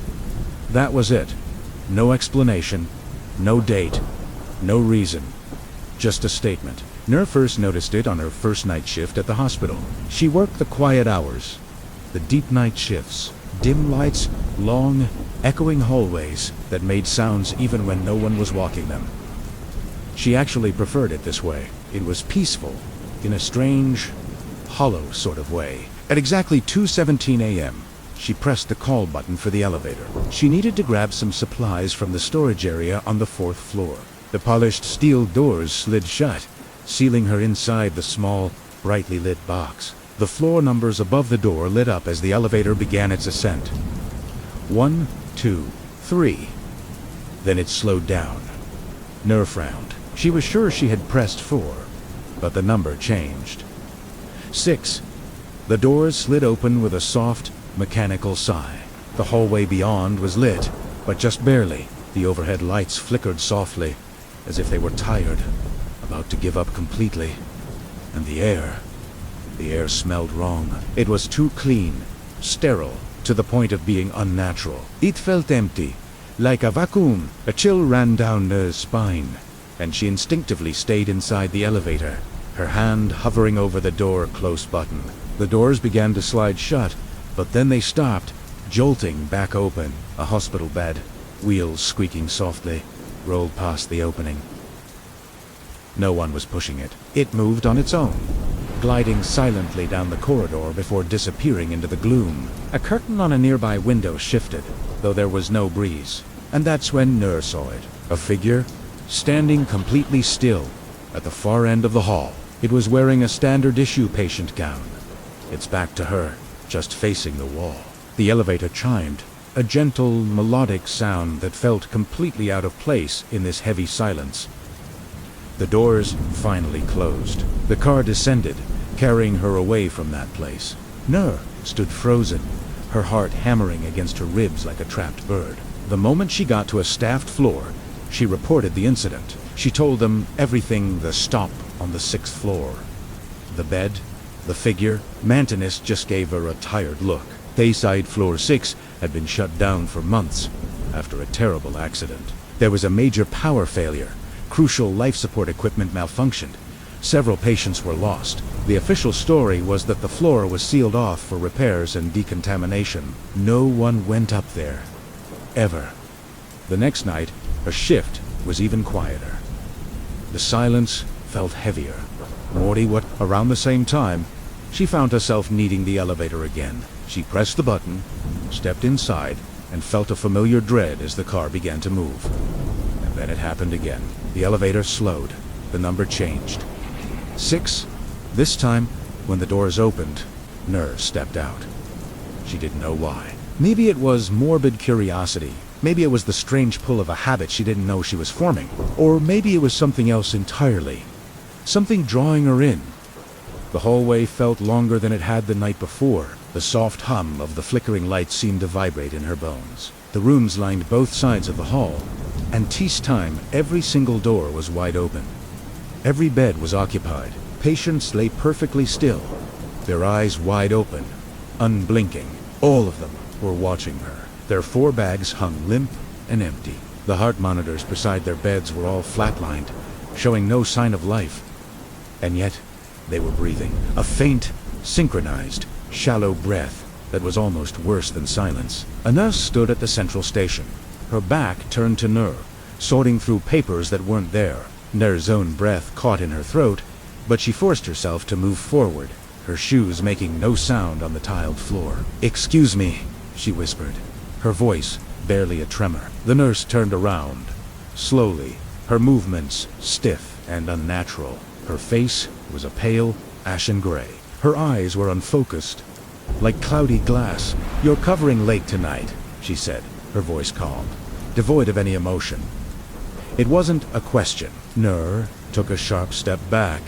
That was it. No explanation, no date, no reason. Just a statement. Nur first noticed it on her first night shift at the hospital. She worked the quiet hours, the deep night shifts, dim lights, long, echoing hallways that made sounds even when no one was walking them. She actually preferred it this way. It was peaceful, in a strange, hollow sort of way. At exactly 2:17 a.m., she pressed the call button for the elevator. She needed to grab some supplies from the storage area on the 4th floor. The polished steel doors slid shut, sealing her inside the small, brightly lit box. The floor numbers above the door lit up as the elevator began its ascent. 1, 2, 3. Then it slowed down. Nur frowned. She was sure she had pressed 4, but the number changed. 6. The doors slid open with a soft, mechanical sigh. The hallway beyond was lit, but just barely. The overhead lights flickered softly, as if they were tired, about to give up completely. And the air smelled wrong. It was too clean, sterile, to the point of being unnatural. It felt empty, like a vacuum. A chill ran down Nur's spine, and she instinctively stayed inside the elevator, her hand hovering over the door close button. The doors began to slide shut, but then they stopped, jolting back open. A hospital bed, wheels squeaking softly, rolled past the opening. No one was pushing it. It moved on its own, gliding silently down the corridor before disappearing into the gloom. A curtain on a nearby window shifted, though there was no breeze. And that's when Nur saw it. A figure, standing completely still, at the far end of the hall. It was wearing a standard issue patient gown. Its back to her, just facing the wall. The elevator chimed, a gentle, melodic sound that felt completely out of place in this heavy silence. The doors finally closed. The car descended, carrying her away from that place. Nur stood frozen, her heart hammering against her ribs like a trapped bird. The moment she got to a staffed floor, she reported the incident. She told them everything, the stop on the 6th floor. The bed, the figure. Mantinus just gave her a tired look. Bayside floor 6 had been shut down for months after a terrible accident. There was a major power failure. Crucial life support equipment malfunctioned. Several patients were lost. The official story was that the floor was sealed off for repairs and decontamination. No one went up there. Ever. The next night, her shift was even quieter. The silence felt heavier. Around the same time, she found herself needing the elevator again. She pressed the button, stepped inside, and felt a familiar dread as the car began to move. And then it happened again. The elevator slowed. The number changed. 6. This time, when the doors opened, Nur stepped out. She didn't know why. Maybe it was morbid curiosity. Maybe it was the strange pull of a habit she didn't know she was forming. Or maybe it was something else entirely. Something drawing her in. The hallway felt longer than it had the night before. The soft hum of the flickering lights seemed to vibrate in her bones. The rooms lined both sides of the hall, and each time every single door was wide open. Every bed was occupied. Patients lay perfectly still, their eyes wide open, unblinking. All of them were watching her. Their 4 bags hung limp and empty. The heart monitors beside their beds were all flatlined, showing no sign of life. And yet, they were breathing. A faint, synchronized, shallow breath that was almost worse than silence. A nurse stood at the central station, her back turned to Nur, sorting through papers that weren't there. Nur's own breath caught in her throat, but she forced herself to move forward, her shoes making no sound on the tiled floor. "Excuse me," she whispered, her voice barely a tremor. The nurse turned around, slowly, her movements stiff and unnatural. Her face was a pale, ashen gray. Her eyes were unfocused, like cloudy glass. "You're covering late tonight," she said, her voice calm, devoid of any emotion. It wasn't a question. Nur took a sharp step back,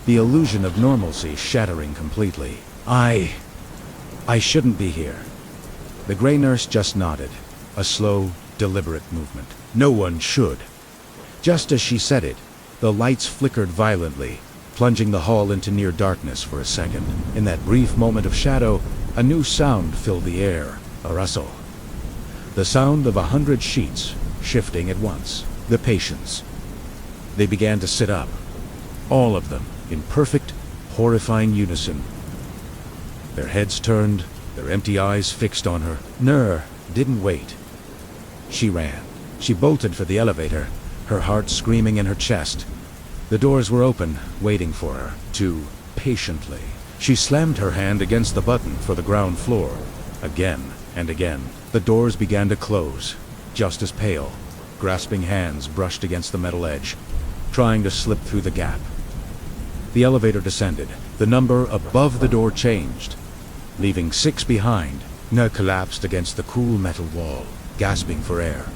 the illusion of normalcy shattering completely. I shouldn't be here." The gray nurse just nodded, a slow, deliberate movement. "No one should." Just as she said it, the lights flickered violently, plunging the hall into near darkness for a second. In that brief moment of shadow, a new sound filled the air, a rustle. The sound of 100 sheets shifting at once. The patients. They began to sit up, all of them, in perfect, horrifying unison. Their heads turned, their empty eyes fixed on her. Nur didn't wait. She ran. She bolted for the elevator, her heart screaming in her chest. The doors were open, waiting for her, too patiently. She slammed her hand against the button for the ground floor. Again and again. The doors began to close, just as pale, grasping hands brushed against the metal edge, trying to slip through the gap. The elevator descended. The number above the door changed, leaving 6 behind. Nur collapsed against the cool metal wall, gasping for air,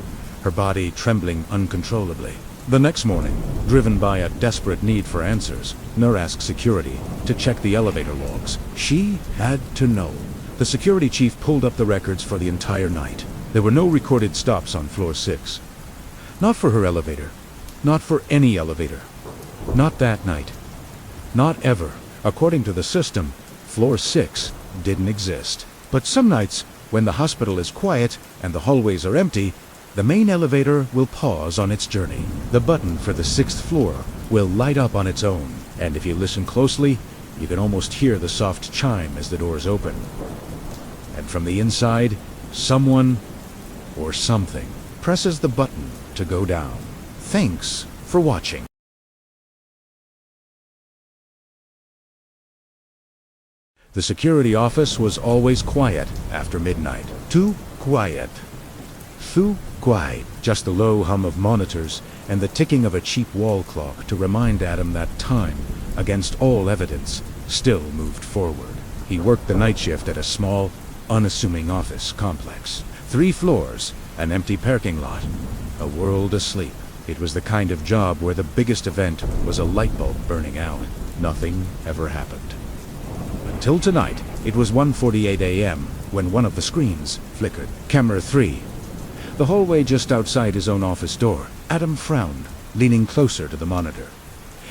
her body trembling uncontrollably. The next morning, driven by a desperate need for answers, Nur asked security to check the elevator logs. She had to know. The security chief pulled up the records for the entire night. There were no recorded stops on floor 6. Not for her elevator. Not for any elevator. Not that night. Not ever. According to the system, floor 6 didn't exist. But some nights, when the hospital is quiet and the hallways are empty, the main elevator will pause on its journey. The button for the 6th floor will light up on its own, and if you listen closely, you can almost hear the soft chime as the doors open. And from the inside, someone or something presses the button to go down. Thanks for watching. The security office was always quiet after midnight. Too quiet. Too quiet. Just the low hum of monitors and the ticking of a cheap wall clock to remind Adam that time against all evidence, still moved forward. He worked the night shift at a small, unassuming office complex. 3 floors, an empty parking lot, a world asleep. It was the kind of job where the biggest event was a light bulb burning out. Nothing ever happened. Until tonight, it was 1:48 a.m. when one of the screens flickered. Camera 3. The hallway just outside his own office door. Adam frowned, leaning closer to the monitor.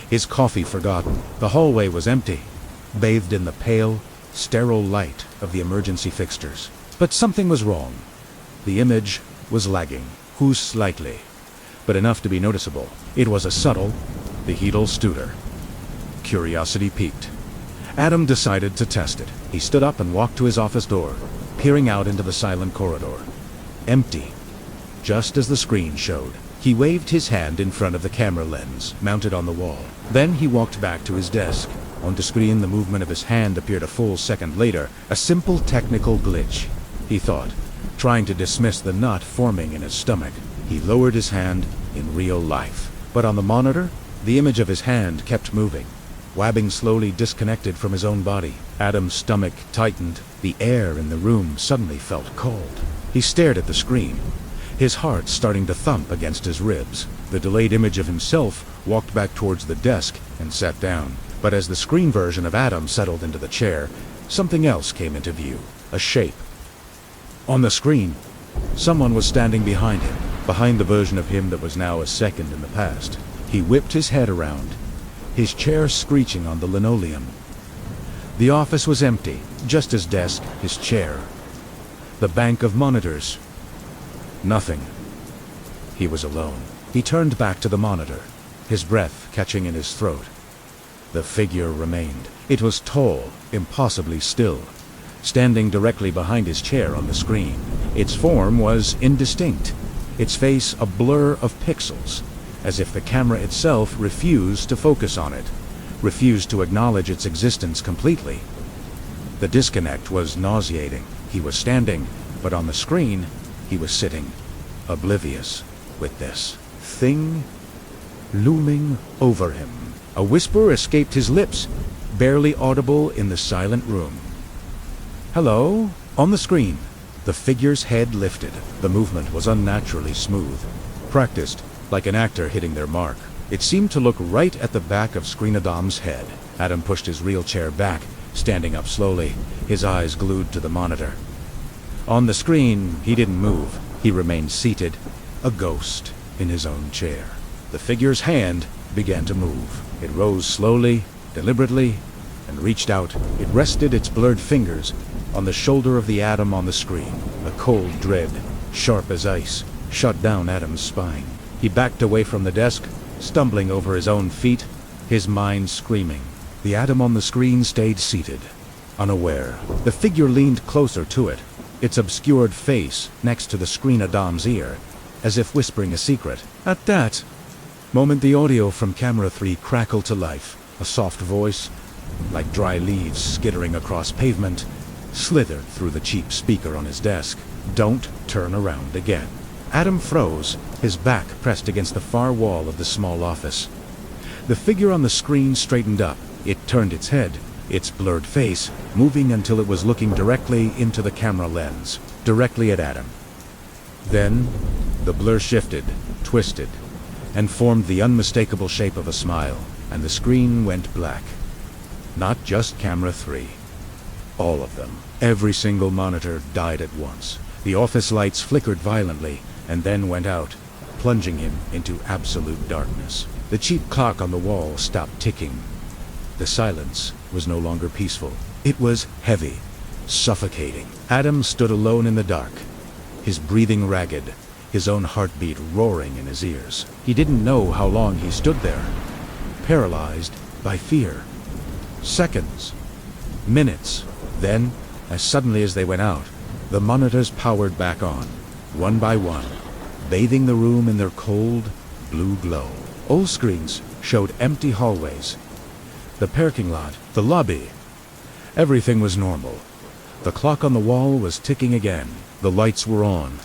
His coffee forgotten, the hallway was empty, bathed in the pale, sterile light of the emergency fixtures. But something was wrong. The image was lagging, whose slightly, but enough to be noticeable. It was a subtle, digital stutter. Curiosity piqued. Adam decided to test it. He stood up and walked to his office door, peering out into the silent corridor. Empty, just as the screen showed. He waved his hand in front of the camera lens, mounted on the wall. Then he walked back to his desk. On the screen, the movement of his hand appeared a full second later. A simple technical glitch, he thought, trying to dismiss the knot forming in his stomach. He lowered his hand in real life. But on the monitor, the image of his hand kept moving. Wabbing slowly disconnected from his own body. Adam's stomach tightened. The air in the room suddenly felt cold. He stared at the screen, his heart starting to thump against his ribs. The delayed image of himself walked back towards the desk and sat down. But as the screen version of Adam settled into the chair, something else came into view. A shape. On the screen, someone was standing behind him, behind the version of him that was now a second in the past. He whipped his head around, his chair screeching on the linoleum. The office was empty, just his desk, his chair. The bank of monitors. Nothing. He was alone. He turned back to the monitor, his breath catching in his throat. The figure remained. It was tall, impossibly still, standing directly behind his chair on the screen. Its form was indistinct, its face a blur of pixels, as if the camera itself refused to focus on it, refused to acknowledge its existence completely. The disconnect was nauseating. He was standing, but on the screen, he was sitting, oblivious, with this thing looming over him. A whisper escaped his lips, barely audible in the silent room. "Hello?" On the screen, the figure's head lifted. The movement was unnaturally smooth, practiced, like an actor hitting their mark. It seemed to look right at the back of Screen Adam's head. Adam pushed his real chair back, standing up slowly, his eyes glued to the monitor. On the screen, he didn't move. He remained seated, a ghost, in his own chair. The figure's hand began to move. It rose slowly, deliberately, and reached out. It rested its blurred fingers on the shoulder of the Adam on the screen. A cold dread, sharp as ice, shut down Adam's spine. He backed away from the desk, stumbling over his own feet, his mind screaming. The Adam on the screen stayed seated, unaware. The figure leaned closer to it, its obscured face next to the Screen Adam's ear, as if whispering a secret. At that moment, the audio from camera 3 crackled to life. A soft voice, like dry leaves skittering across pavement, slithered through the cheap speaker on his desk. "Don't turn around again." Adam froze, his back pressed against the far wall of the small office. The figure on the screen straightened up. It turned its head, its blurred face moving until it was looking directly into the camera lens, directly at Adam. Then, the blur shifted, twisted, and formed the unmistakable shape of a smile, and the screen went black. Not just camera 3. All of them. Every single monitor died at once. The office lights flickered violently, and then went out, plunging him into absolute darkness. The cheap clock on the wall stopped ticking. The silence was no longer peaceful. It was heavy, suffocating. Adam stood alone in the dark, his breathing ragged, his own heartbeat roaring in his ears. He didn't know how long he stood there, paralyzed by fear. Seconds, minutes. Then, as suddenly as they went out, the monitors powered back on, one by one, bathing the room in their cold, blue glow. Old screens showed empty hallways, the parking lot, the lobby. Everything was normal. The clock on the wall was ticking again. The lights were on.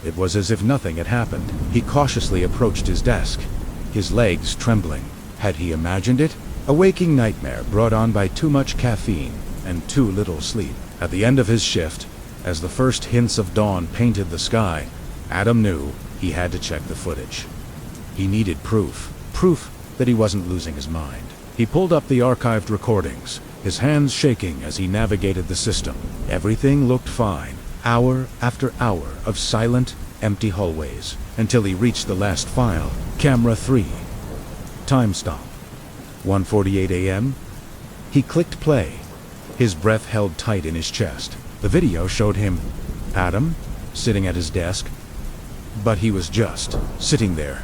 It was as if nothing had happened. He cautiously approached his desk, his legs trembling. Had he imagined it? A waking nightmare brought on by too much caffeine and too little sleep. At the end of his shift, as the first hints of dawn painted the sky, Adam knew he had to check the footage. He needed proof that he wasn't losing his mind. He pulled up the archived recordings, his hands shaking as he navigated the system. Everything looked fine, hour after hour of silent, empty hallways, until he reached the last file, camera 3. Timestamp, 1:48 a.m. He clicked play, his breath held tight in his chest. The video showed him, Adam, sitting at his desk, but he was just sitting there,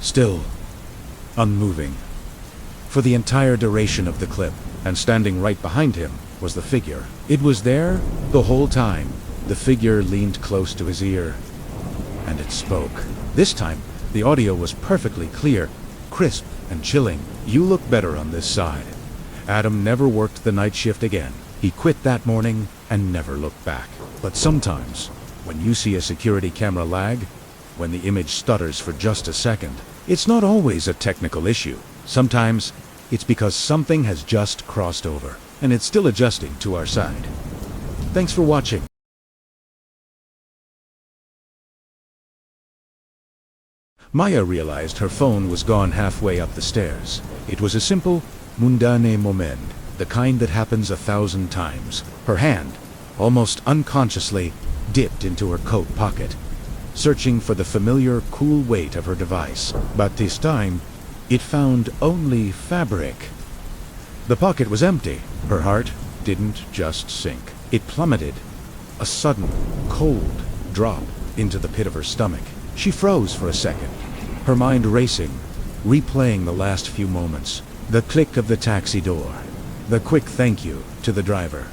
still, unmoving. For the entire duration of the clip, and standing right behind him, was the figure. It was there the whole time. The figure leaned close to his ear, and it spoke. This time, the audio was perfectly clear, crisp and chilling. "You look better on this side." Adam never worked the night shift again. He quit that morning and never looked back. But sometimes, when you see a security camera lag, when the image stutters for just a second, it's not always a technical issue. Sometimes, it's because something has just crossed over, and it's still adjusting to our side. Thanks for watching. Maya realized her phone was gone halfway up the stairs. It was a simple, mundane moment, the kind that happens 1,000 times. Her hand, almost unconsciously, dipped into her coat pocket, searching for the familiar, cool weight of her device. But this time, it found only fabric. The pocket was empty. Her heart didn't just sink. It plummeted, a sudden, cold drop into the pit of her stomach. She froze for a second, her mind racing, replaying the last few moments. The click of the taxi door, the quick thank you to the driver,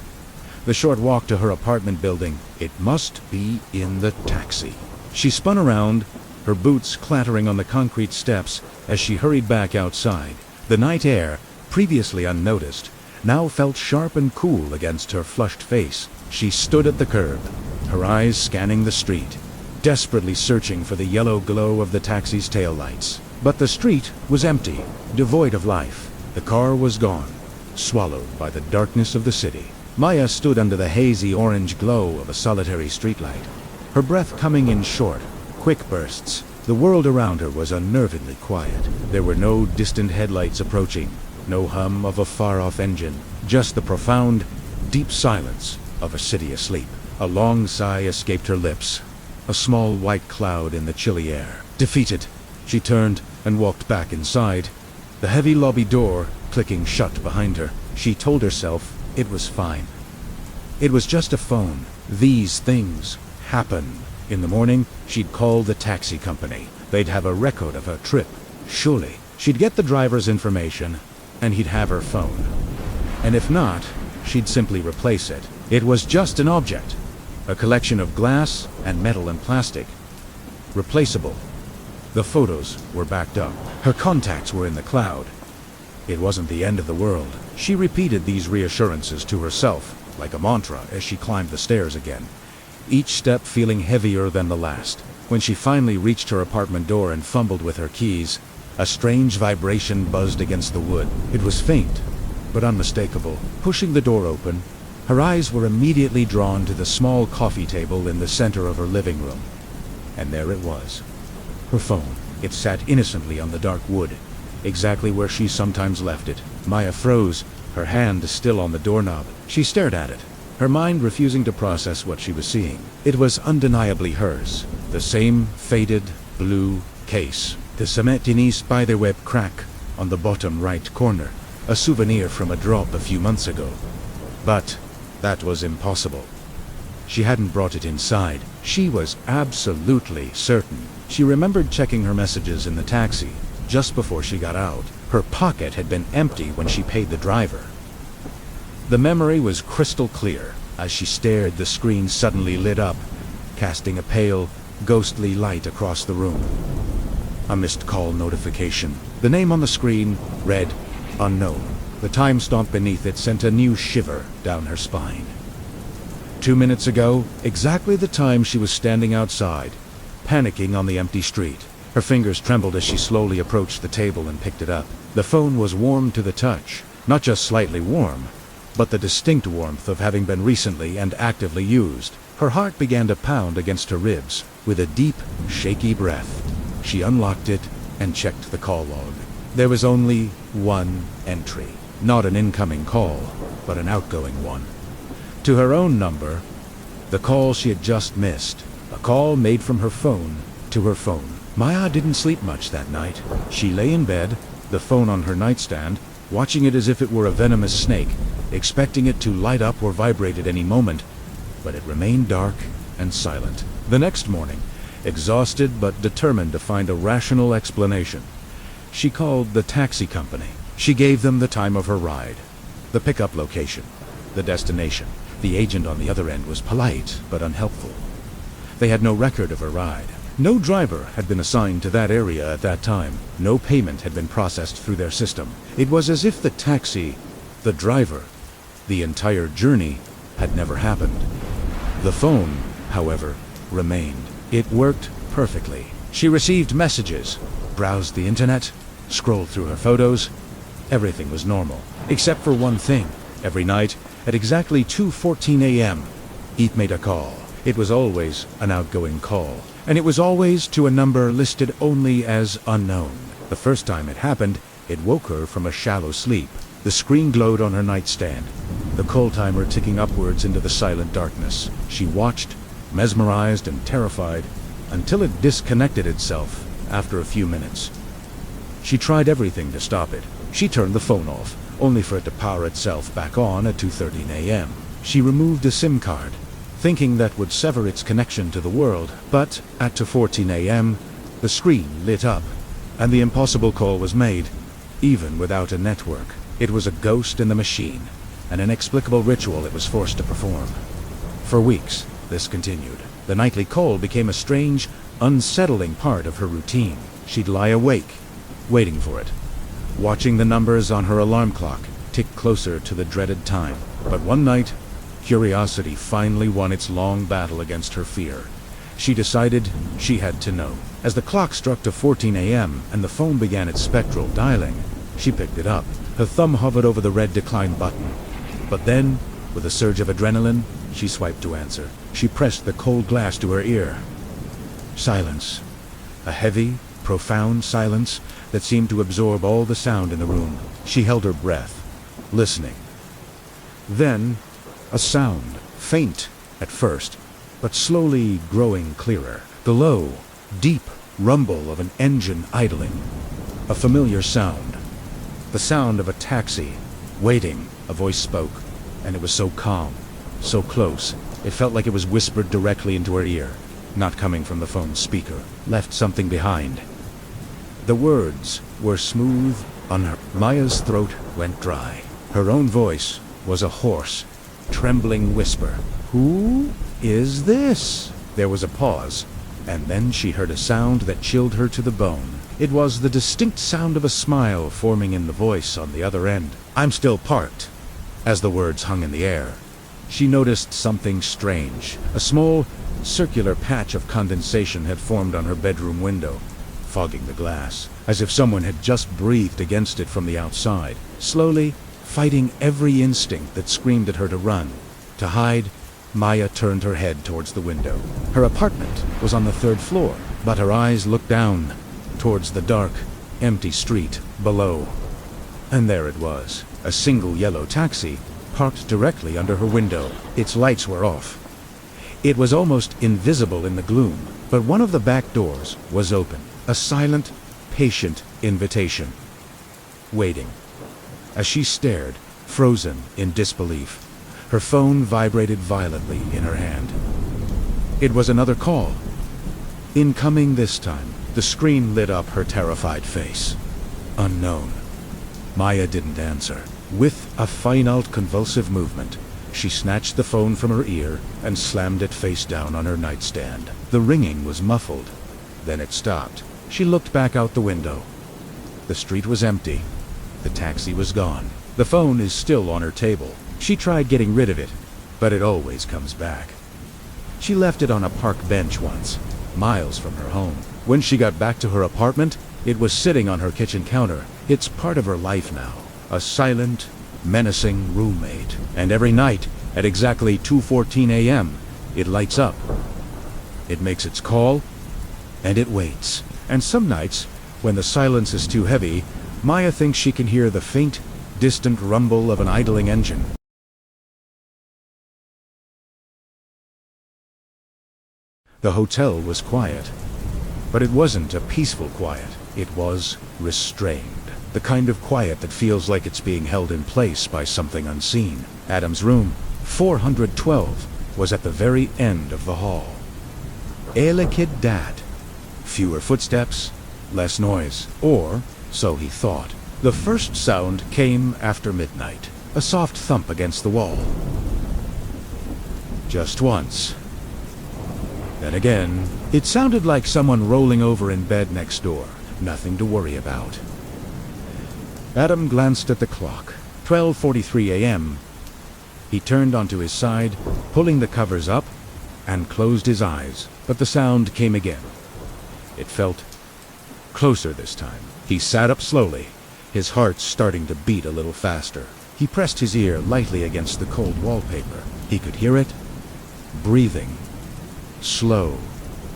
the short walk to her apartment building. It must be in the taxi. She spun around, her boots clattering on the concrete steps as she hurried back outside. The night air, previously unnoticed, now felt sharp and cool against her flushed face. She stood at the curb, her eyes scanning the street, desperately searching for the yellow glow of the taxi's taillights. But the street was empty, devoid of life. The car was gone, swallowed by the darkness of the city. Maya stood under the hazy orange glow of a solitary streetlight, her breath coming in short, quick bursts. The world around her was unnervingly quiet. There were no distant headlights approaching, no hum of a far-off engine, just the profound, deep silence of a city asleep. A long sigh escaped her lips, a small white cloud in the chilly air. Defeated, she turned and walked back inside, the heavy lobby door clicking shut behind her. She told herself it was fine. It was just a phone. These things happen. In the morning, she'd call the taxi company. They'd have a record of her trip. Surely, she'd get the driver's information, and he'd have her phone. And if not, she'd simply replace it. It was just an object, a collection of glass and metal and plastic. Replaceable. The photos were backed up. Her contacts were in the cloud. It wasn't the end of the world. She repeated these reassurances to herself, like a mantra, as she climbed the stairs again, each step feeling heavier than the last. When she finally reached her apartment door and fumbled with her keys, a strange vibration buzzed against the wood. It was faint, but unmistakable. Pushing the door open, her eyes were immediately drawn to the small coffee table in the center of her living room. And there it was. Her phone. It sat innocently on the dark wood, exactly where she sometimes left it. Maya froze, her hand still on the doorknob. She stared at it, her mind refusing to process what she was seeing. It was undeniably hers. The same faded, blue case. The cement-tiny spiderweb crack on the bottom right corner. A souvenir from a drop a few months ago. But that was impossible. She hadn't brought it inside. She was absolutely certain. She remembered checking her messages in the taxi just before she got out. Her pocket had been empty when she paid the driver. The memory was crystal clear. As she stared, the screen suddenly lit up, casting a pale, ghostly light across the room. A missed call notification. The name on the screen read unknown. The timestamp beneath it sent a new shiver down her spine. 2 minutes ago, exactly the time she was standing outside, panicking on the empty street. Her fingers trembled as she slowly approached the table and picked it up. The phone was warm to the touch, not just slightly warm, but the distinct warmth of having been recently and actively used. Her heart began to pound against her ribs. With a deep, shaky breath, she unlocked it and checked the call log. There was only one entry. Not an incoming call, but an outgoing one. To her own number, the call she had just missed. A call made from her phone to her phone. Maya didn't sleep much that night. She lay in bed, the phone on her nightstand, watching it as if it were a venomous snake, expecting it to light up or vibrate at any moment, but it remained dark and silent. The next morning, exhausted but determined to find a rational explanation, she called the taxi company. She gave them the time of her ride, the pickup location, the destination. The agent on the other end was polite but unhelpful. They had no record of her ride. No driver had been assigned to that area at that time. No payment had been processed through their system. It was as if the taxi, the driver, the entire journey had never happened. The phone, however, remained. It worked perfectly. She received messages, browsed the internet, scrolled through her photos. Everything was normal, except for one thing. Every night, at exactly 2:14 a.m., Eat made a call. It was always an outgoing call, and it was always to a number listed only as unknown. The first time it happened, it woke her from a shallow sleep. The screen glowed on her nightstand, the call timer ticking upwards into the silent darkness. She watched, mesmerized and terrified, until it disconnected itself after a few minutes. She tried everything to stop it. She turned the phone off, only for it to power itself back on at 2:13 a.m. She removed a SIM card, thinking that would sever its connection to the world, but at 2:14 a.m., the screen lit up, and the impossible call was made, even without a network. It was a ghost in the machine, an inexplicable ritual it was forced to perform. For weeks, this continued. The nightly call became a strange, unsettling part of her routine. She'd lie awake, waiting for it, watching the numbers on her alarm clock tick closer to the dreaded time. But one night, curiosity finally won its long battle against her fear. She decided she had to know. As the clock struck 2:14 a.m. and the phone began its spectral dialing, she picked it up. Her thumb hovered over the red decline button. But then, with a surge of adrenaline, she swiped to answer. She pressed the cold glass to her ear. Silence. A heavy, profound silence that seemed to absorb all the sound in the room. She held her breath, listening. Then, a sound, faint at first, but slowly growing clearer. The low, deep rumble of an engine idling. A familiar sound. The sound of a taxi, waiting. A voice spoke, and it was so calm, so close, it felt like it was whispered directly into her ear, not coming from the phone's speaker. Left something behind. The words were smooth on her. Maya's throat went dry. Her own voice was a hoarse, trembling whisper. "Who is this?" There was a pause, and then she heard a sound that chilled her to the bone. It was the distinct sound of a smile forming in the voice on the other end. "I'm still parked." As the words hung in the air, she noticed something strange. A small, circular patch of condensation had formed on her bedroom window, fogging the glass, as if someone had just breathed against it from the outside. Slowly, fighting every instinct that screamed at her to run, to hide, Maya turned her head towards the window. Her apartment was on the 3rd floor, but her eyes looked down towards the dark, empty street below. And there it was, a single yellow taxi, parked directly under her window. Its lights were off. It was almost invisible in the gloom, but one of the back doors was open. A silent, patient invitation. Waiting. As she stared, frozen in disbelief, her phone vibrated violently in her hand. It was another call. Incoming this time. The screen lit up her terrified face. Unknown. Maya didn't answer. With a final convulsive movement, she snatched the phone from her ear and slammed it face down on her nightstand. The ringing was muffled. Then it stopped. She looked back out the window. The street was empty. The taxi was gone. The phone is still on her table. She tried getting rid of it, but it always comes back. She left it on a park bench once, miles from her home. When she got back to her apartment, it was sitting on her kitchen counter. It's part of her life now. A silent, menacing roommate. And every night, at exactly 2:14 a.m., it lights up. It makes its call, and it waits. And some nights, when the silence is too heavy, Maya thinks she can hear the faint, distant rumble of an idling engine. The hotel was quiet, but it wasn't a peaceful quiet. It was restrained. The kind of quiet that feels like it's being held in place by something unseen. Adam's room, 412, was at the very end of the hall. Elekid dat. Fewer footsteps, less noise. Or, so he thought. The first sound came after midnight. A soft thump against the wall. Just once. Then again, it sounded like someone rolling over in bed next door. Nothing to worry about. Adam glanced at the clock. 12:43 a.m. He turned onto his side, pulling the covers up, and closed his eyes. But the sound came again. It felt closer this time. He sat up slowly, his heart starting to beat a little faster. He pressed his ear lightly against the cold wallpaper. He could hear it, breathing. Slow,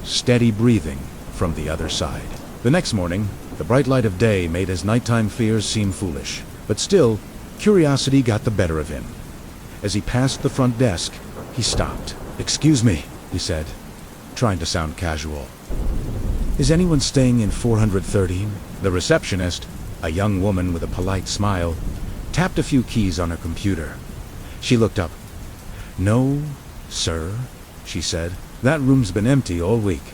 steady breathing from the other side. The next morning, the bright light of day made his nighttime fears seem foolish. But still, curiosity got the better of him. As he passed the front desk, he stopped. "Excuse me," he said, trying to sound casual. "Is anyone staying in 413? The receptionist, a young woman with a polite smile, tapped a few keys on her computer. She looked up. "No, sir," she said. "That room's been empty all week."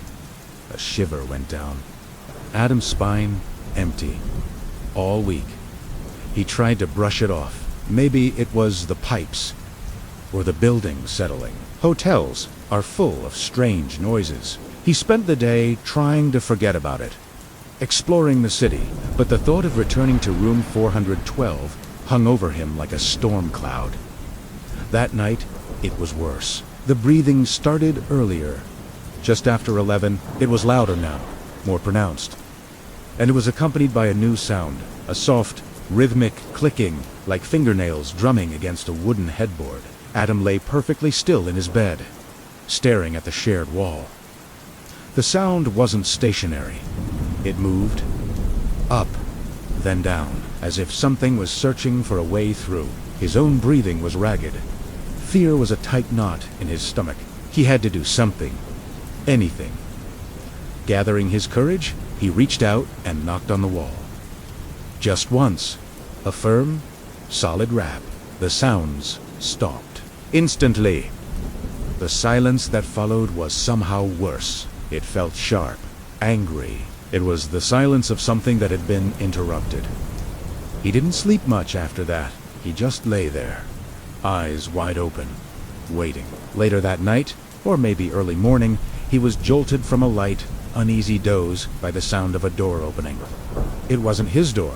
A shiver went down. Adam's spine empty. All week. He tried to brush it off. Maybe it was the pipes, or the building settling. Hotels are full of strange noises. He spent the day trying to forget about it, exploring the city, but the thought of returning to room 412 hung over him like a storm cloud. That night, it was worse. The breathing started earlier. Just after 11, it was louder now, more pronounced. And it was accompanied by a new sound, a soft, rhythmic clicking, like fingernails drumming against a wooden headboard. Adam lay perfectly still in his bed, staring at the shared wall. The sound wasn't stationary. It moved, up, then down, as if something was searching for a way through. His own breathing was ragged. Fear was a tight knot in his stomach. He had to do something. Anything. Gathering his courage, he reached out and knocked on the wall. Just once. A firm, solid rap. The sounds stopped. Instantly. The silence that followed was somehow worse. It felt sharp, angry. It was the silence of something that had been interrupted. He didn't sleep much after that. He just lay there, eyes wide open, waiting. Later that night, or maybe early morning, he was jolted from a light, uneasy doze by the sound of a door opening. It wasn't his door.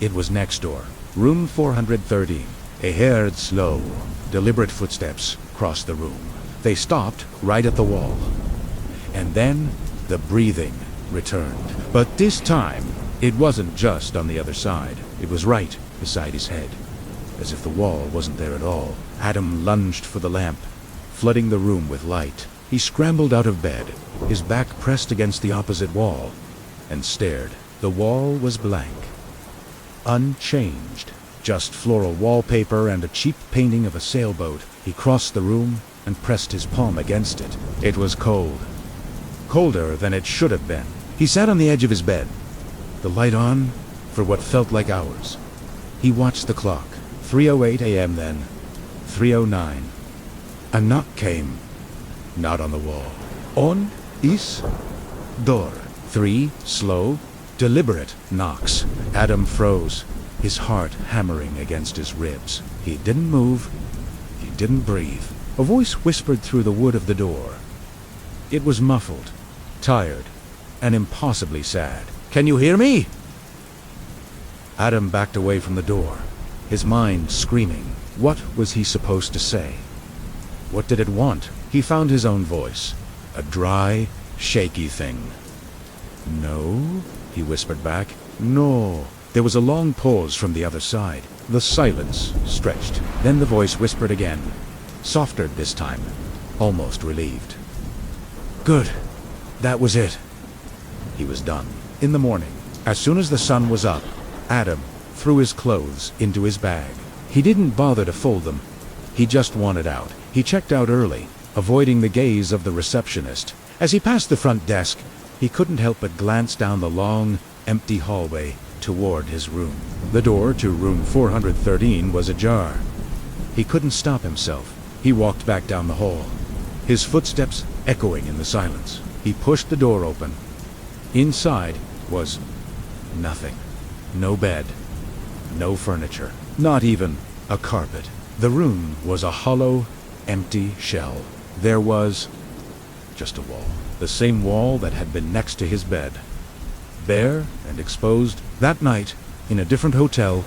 It was next door. Room 413. He heard slow, deliberate footsteps crossed the room. They stopped right at the wall. And then the breathing returned. But this time, it wasn't just on the other side. It was right beside his head. As if the wall wasn't there at all. Adam lunged for the lamp, flooding the room with light. He scrambled out of bed, his back pressed against the opposite wall, and stared. The wall was blank. Unchanged. Just floral wallpaper and a cheap painting of a sailboat. He crossed the room and pressed his palm against it. It was cold. Colder than it should have been. He sat on the edge of his bed, the light on for what felt like hours. He watched the clock. 3:08 a.m. then. 3:09. A knock came. Not on the wall. On is door. 3 slow, deliberate knocks. Adam froze, his heart hammering against his ribs. He didn't move. He didn't breathe. A voice whispered through the wood of the door. It was muffled, tired, and impossibly sad. "Can you hear me?" Adam backed away from the door, his mind screaming. What was he supposed to say? What did it want? He found his own voice, a dry, shaky thing. "No?" he whispered back. "No." There was a long pause from the other side. The silence stretched. Then the voice whispered again, softer this time, almost relieved. "Good. That was it." He was done. In the morning, as soon as the sun was up, Adam threw his clothes into his bag. He didn't bother to fold them. He just wanted out. He checked out early, avoiding the gaze of the receptionist. As he passed the front desk, he couldn't help but glance down the long, empty hallway toward his room. The door to room 413 was ajar. He couldn't stop himself. He walked back down the hall, his footsteps echoing in the silence. He pushed the door open. Inside was nothing. No bed, no furniture, not even a carpet. The room was a hollow, empty shell. There was just a wall, the same wall that had been next to his bed. Bare and exposed. That night, in a different hotel,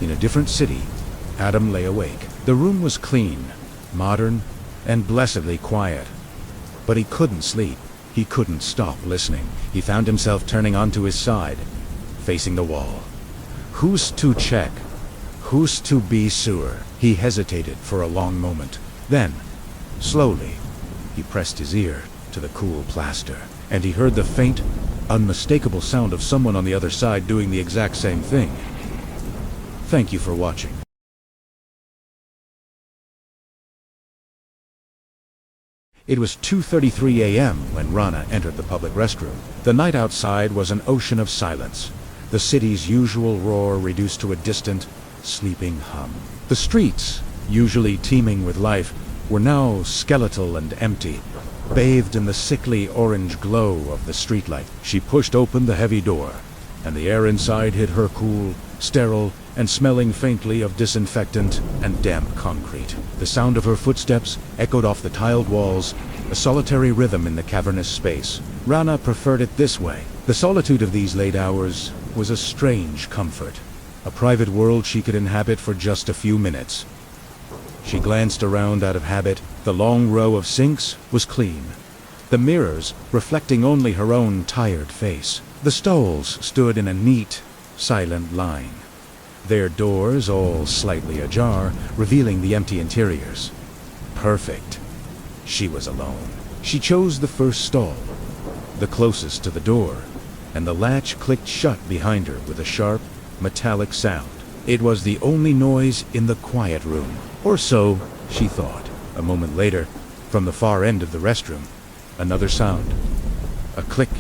in a different city, Adam lay awake. The room was clean, modern, and blessedly quiet. But he couldn't sleep. He couldn't stop listening. He found himself turning onto his side, facing the wall. Who's to check? Who's to be sure? He hesitated for a long moment. Then, slowly, he pressed his ear to the cool plaster, and he heard the faint, unmistakable sound of someone on the other side doing the exact same thing. Thank you for watching. It was 2:33 a.m. when Rana entered the public restroom. The night outside was an ocean of silence, the city's usual roar reduced to a distant, sleeping hum. The streets, usually teeming with life, were now skeletal and empty, bathed in the sickly orange glow of the streetlight. She pushed open the heavy door, and the air inside hit her cool, sterile, and smelling faintly of disinfectant and damp concrete. The sound of her footsteps echoed off the tiled walls, a solitary rhythm in the cavernous space. Rana preferred it this way. The solitude of these late hours was a strange comfort, a private world she could inhabit for just a few minutes. She glanced around out of habit. The long row of sinks was clean, the mirrors reflecting only her own tired face. The stalls stood in a neat, silent line, their doors all slightly ajar, revealing the empty interiors. Perfect. She was alone. She chose the first stall, the closest to the door, and the latch clicked shut behind her with a sharp, metallic sound. It was the only noise in the quiet room, or so she thought. A moment later, from the far end of the restroom, another sound. A click,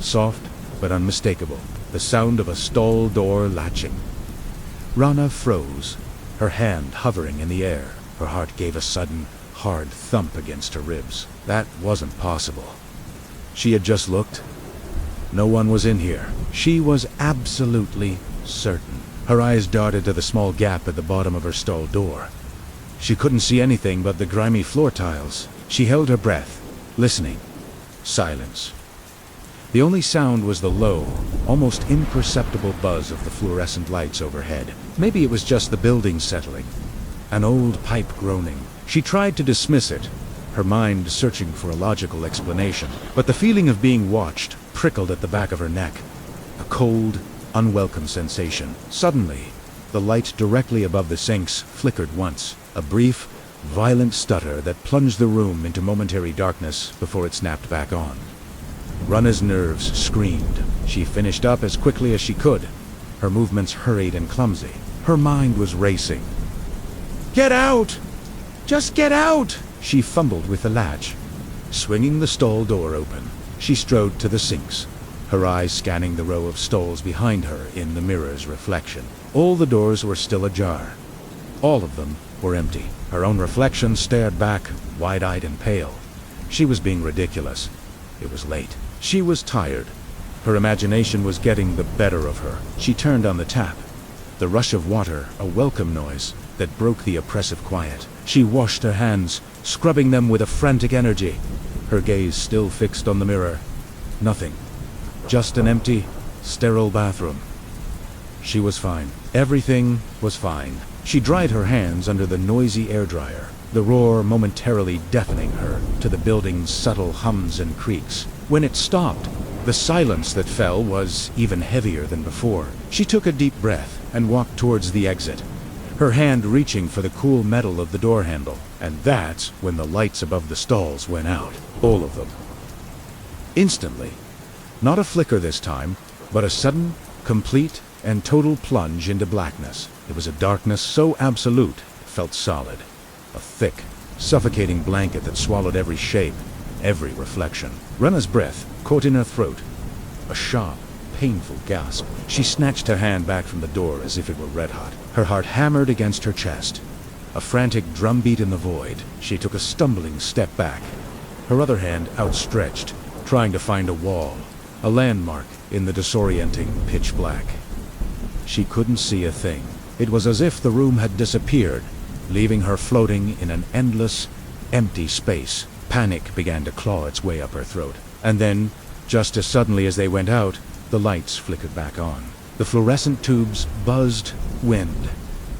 soft but unmistakable, the sound of a stall door latching. Rana froze, her hand hovering in the air. Her heart gave a sudden, hard thump against her ribs. That wasn't possible. She had just looked. No one was in here. She was absolutely certain. Her eyes darted to the small gap at the bottom of her stall door. She couldn't see anything but the grimy floor tiles. She held her breath, listening. Silence. The only sound was the low, almost imperceptible buzz of the fluorescent lights overhead. Maybe it was just the building settling, an old pipe groaning. She tried to dismiss it, her mind searching for a logical explanation. But the feeling of being watched prickled at the back of her neck, a cold, unwelcome sensation. Suddenly, the light directly above the sinks flickered once, a brief, violent stutter that plunged the room into momentary darkness before it snapped back on. Rana's nerves screamed. She finished up as quickly as she could, her movements hurried and clumsy. Her mind was racing. "Get out! Just get out!" She fumbled with the latch. Swinging the stall door open, she strode to the sinks, her eyes scanning the row of stalls behind her in the mirror's reflection. All the doors were still ajar. All of them were empty. Her own reflection stared back, wide-eyed and pale. She was being ridiculous. It was late. She was tired. Her imagination was getting the better of her. She turned on the tap. The rush of water, a welcome noise that broke the oppressive quiet. She washed her hands, scrubbing them with a frantic energy, her gaze still fixed on the mirror. Nothing. Just an empty, sterile bathroom. She was fine. Everything was fine. She dried her hands under the noisy air dryer, the roar momentarily deafening her to the building's subtle hums and creaks. When it stopped, The silence that fell was even heavier than before. She took a deep breath and walked towards the exit, her hand reaching for the cool metal of the door handle. And that's when the lights above the stalls went out. All of them. Instantly. Not a flicker this time, but a sudden, complete, and total plunge into blackness. It was a darkness so absolute, it felt solid. A thick, suffocating blanket that swallowed every shape, every reflection. Rana's breath caught in her throat. A sharp, painful gasp. She snatched her hand back from the door as if it were red hot. Her heart hammered against her chest. A frantic drumbeat in the void. She took a stumbling step back, her other hand outstretched, trying to find a wall, a landmark in the disorienting pitch black. She couldn't see a thing. It was as if the room had disappeared, leaving her floating in an endless, empty space. Panic began to claw its way up her throat. And then, just as suddenly as they went out, the lights flickered back on. The fluorescent tubes buzzed wind,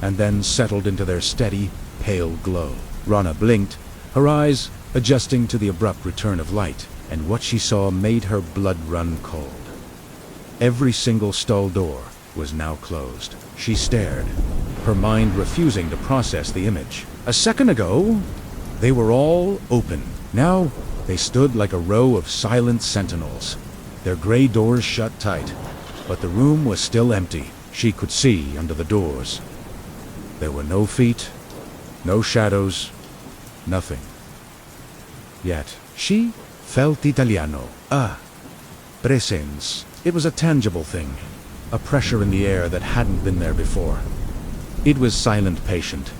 and then settled into their steady, pale glow. Rana blinked, her eyes adjusting to the abrupt return of light, and what she saw made her blood run cold. Every single stall door was now closed. She stared, her mind refusing to process the image. A second ago, they were all open. Now, they stood like a row of silent sentinels, their gray doors shut tight. But the room was still empty. She could see under the doors. There were no feet, no shadows, nothing. Yet, she felt Italiano. Presence. It was a tangible thing, a pressure in the air that hadn't been there before. It was silent, patient.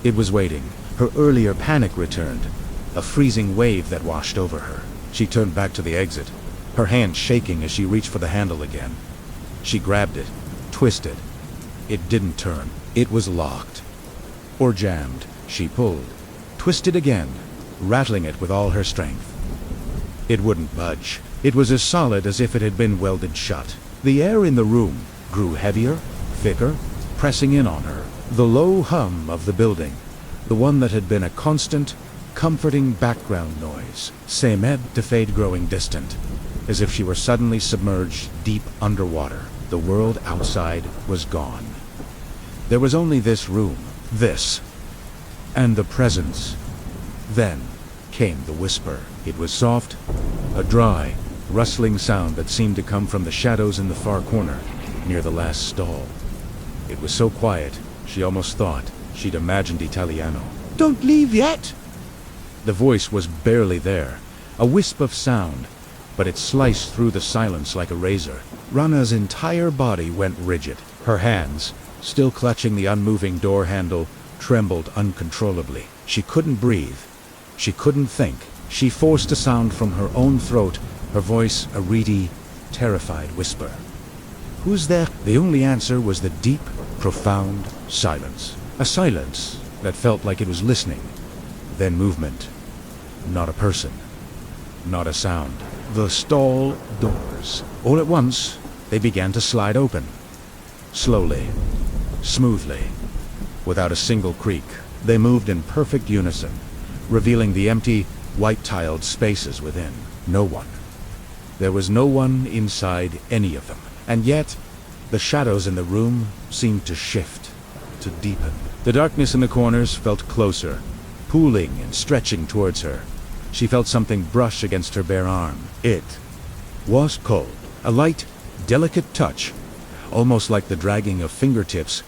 It was waiting. Her earlier panic returned, a freezing wave that washed over her. She turned back to the exit, her hand shaking as she reached for the handle again. She grabbed it, twisted. It didn't turn. It was locked. Or jammed. She pulled, twisted again, rattling it with all her strength. It wouldn't budge. It was as solid as if it had been welded shut. The air in the room grew heavier, thicker, pressing in on her. The low hum of the building, the one that had been a constant, comforting background noise, seemed to fade, growing distant, as if she were suddenly submerged deep underwater. The world outside was gone. There was only this room, this, and the presence. Then came the whisper. It was soft, a dry, rustling sound that seemed to come from the shadows in the far corner, near the last stall. It was so quiet, she almost thought she'd imagined Italiano. "Don't leave yet!" The voice was barely there, a wisp of sound, but it sliced through the silence like a razor. Rana's entire body went rigid. Her hands, still clutching the unmoving door handle, trembled uncontrollably. She couldn't breathe. She couldn't think. She forced a sound from her own throat, her voice a reedy, terrified whisper. "Who's there?" The only answer was the deep, profound silence. A silence that felt like it was listening. Then movement. Not a person. Not a sound. The stall doors. All at once, they began to slide open. Slowly. Smoothly. Without a single creak. They moved in perfect unison, revealing the empty, white-tiled spaces within. No one. There was no one inside any of them. And yet, the shadows in the room seemed to shift, to deepen. The darkness in the corners felt closer, pooling and stretching towards her. She felt something brush against her bare arm. It was cold. A light, delicate touch, almost like the dragging of fingertips.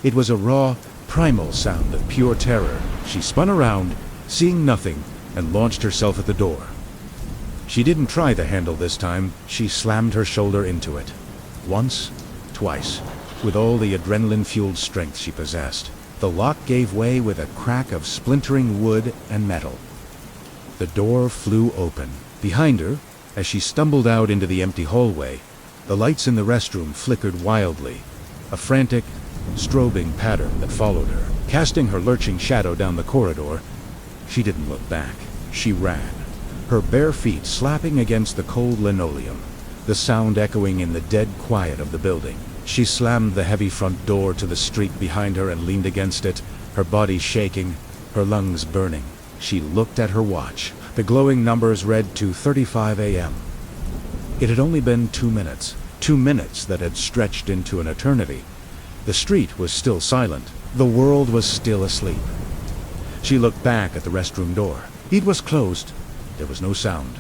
It was a raw, primal sound of pure terror. She spun around, seeing nothing, and launched herself at the door. She didn't try the handle this time. She slammed her shoulder into it. Once, twice, with all the adrenaline-fueled strength she possessed. The lock gave way with a crack of splintering wood and metal. The door flew open. Behind her, as she stumbled out into the empty hallway, the lights in the restroom flickered wildly, a frantic, strobing pattern that followed her. Casting her lurching shadow down the corridor, she didn't look back. She ran, her bare feet slapping against the cold linoleum, the sound echoing in the dead quiet of the building. She slammed the heavy front door to the street behind her and leaned against it, her body shaking, her lungs burning. She looked at her watch. The glowing numbers read 2:35 a.m. It had only been 2 minutes. 2 minutes that had stretched into an eternity. The street was still silent. The world was still asleep. She looked back at the restroom door. It was closed. There was no sound.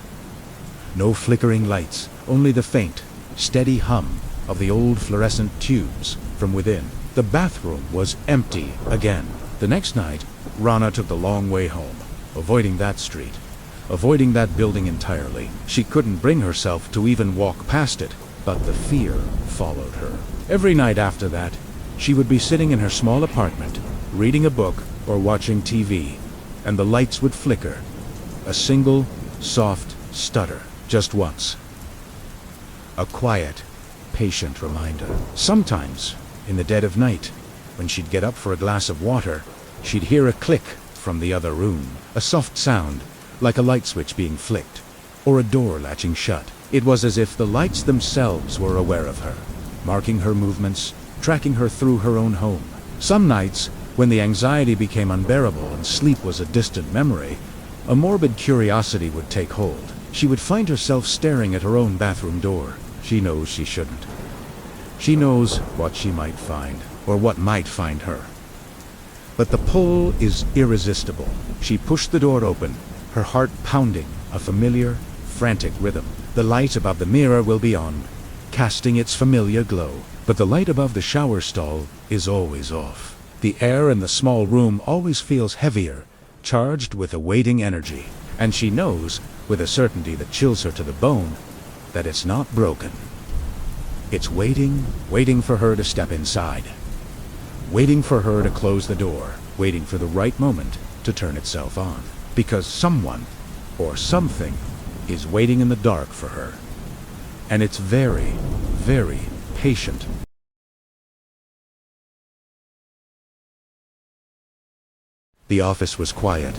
No flickering lights, only the faint, steady hum of the old fluorescent tubes from within. The bathroom was empty again. The next night, Rana took the long way home, avoiding that street, avoiding that building entirely. She couldn't bring herself to even walk past it, but the fear followed her. Every night after that, she would be sitting in her small apartment, reading a book or watching TV, and the lights would flicker. A single, soft stutter, just once. A quiet, patient reminder. Sometimes, in the dead of night, when she'd get up for a glass of water, she'd hear a click from the other room, a soft sound, like a light switch being flicked, or a door latching shut. It was as if the lights themselves were aware of her, marking her movements, tracking her through her own home. Some nights, when the anxiety became unbearable and sleep was a distant memory, a morbid curiosity would take hold. She would find herself staring at her own bathroom door. She knows she shouldn't. She knows what she might find, or what might find her. But the pull is irresistible. She pushed the door open, her heart pounding a familiar, frantic rhythm. The light above the mirror will be on, casting its familiar glow. But the light above the shower stall is always off. The air in the small room always feels heavier, charged with a waiting energy. And she knows, with a certainty that chills her to the bone, that it's not broken. It's waiting for her to step inside. Waiting for her to close the door. Waiting for the right moment to turn itself on. Because someone, or something, is waiting in the dark for her. And it's very, very patient. The office was quiet.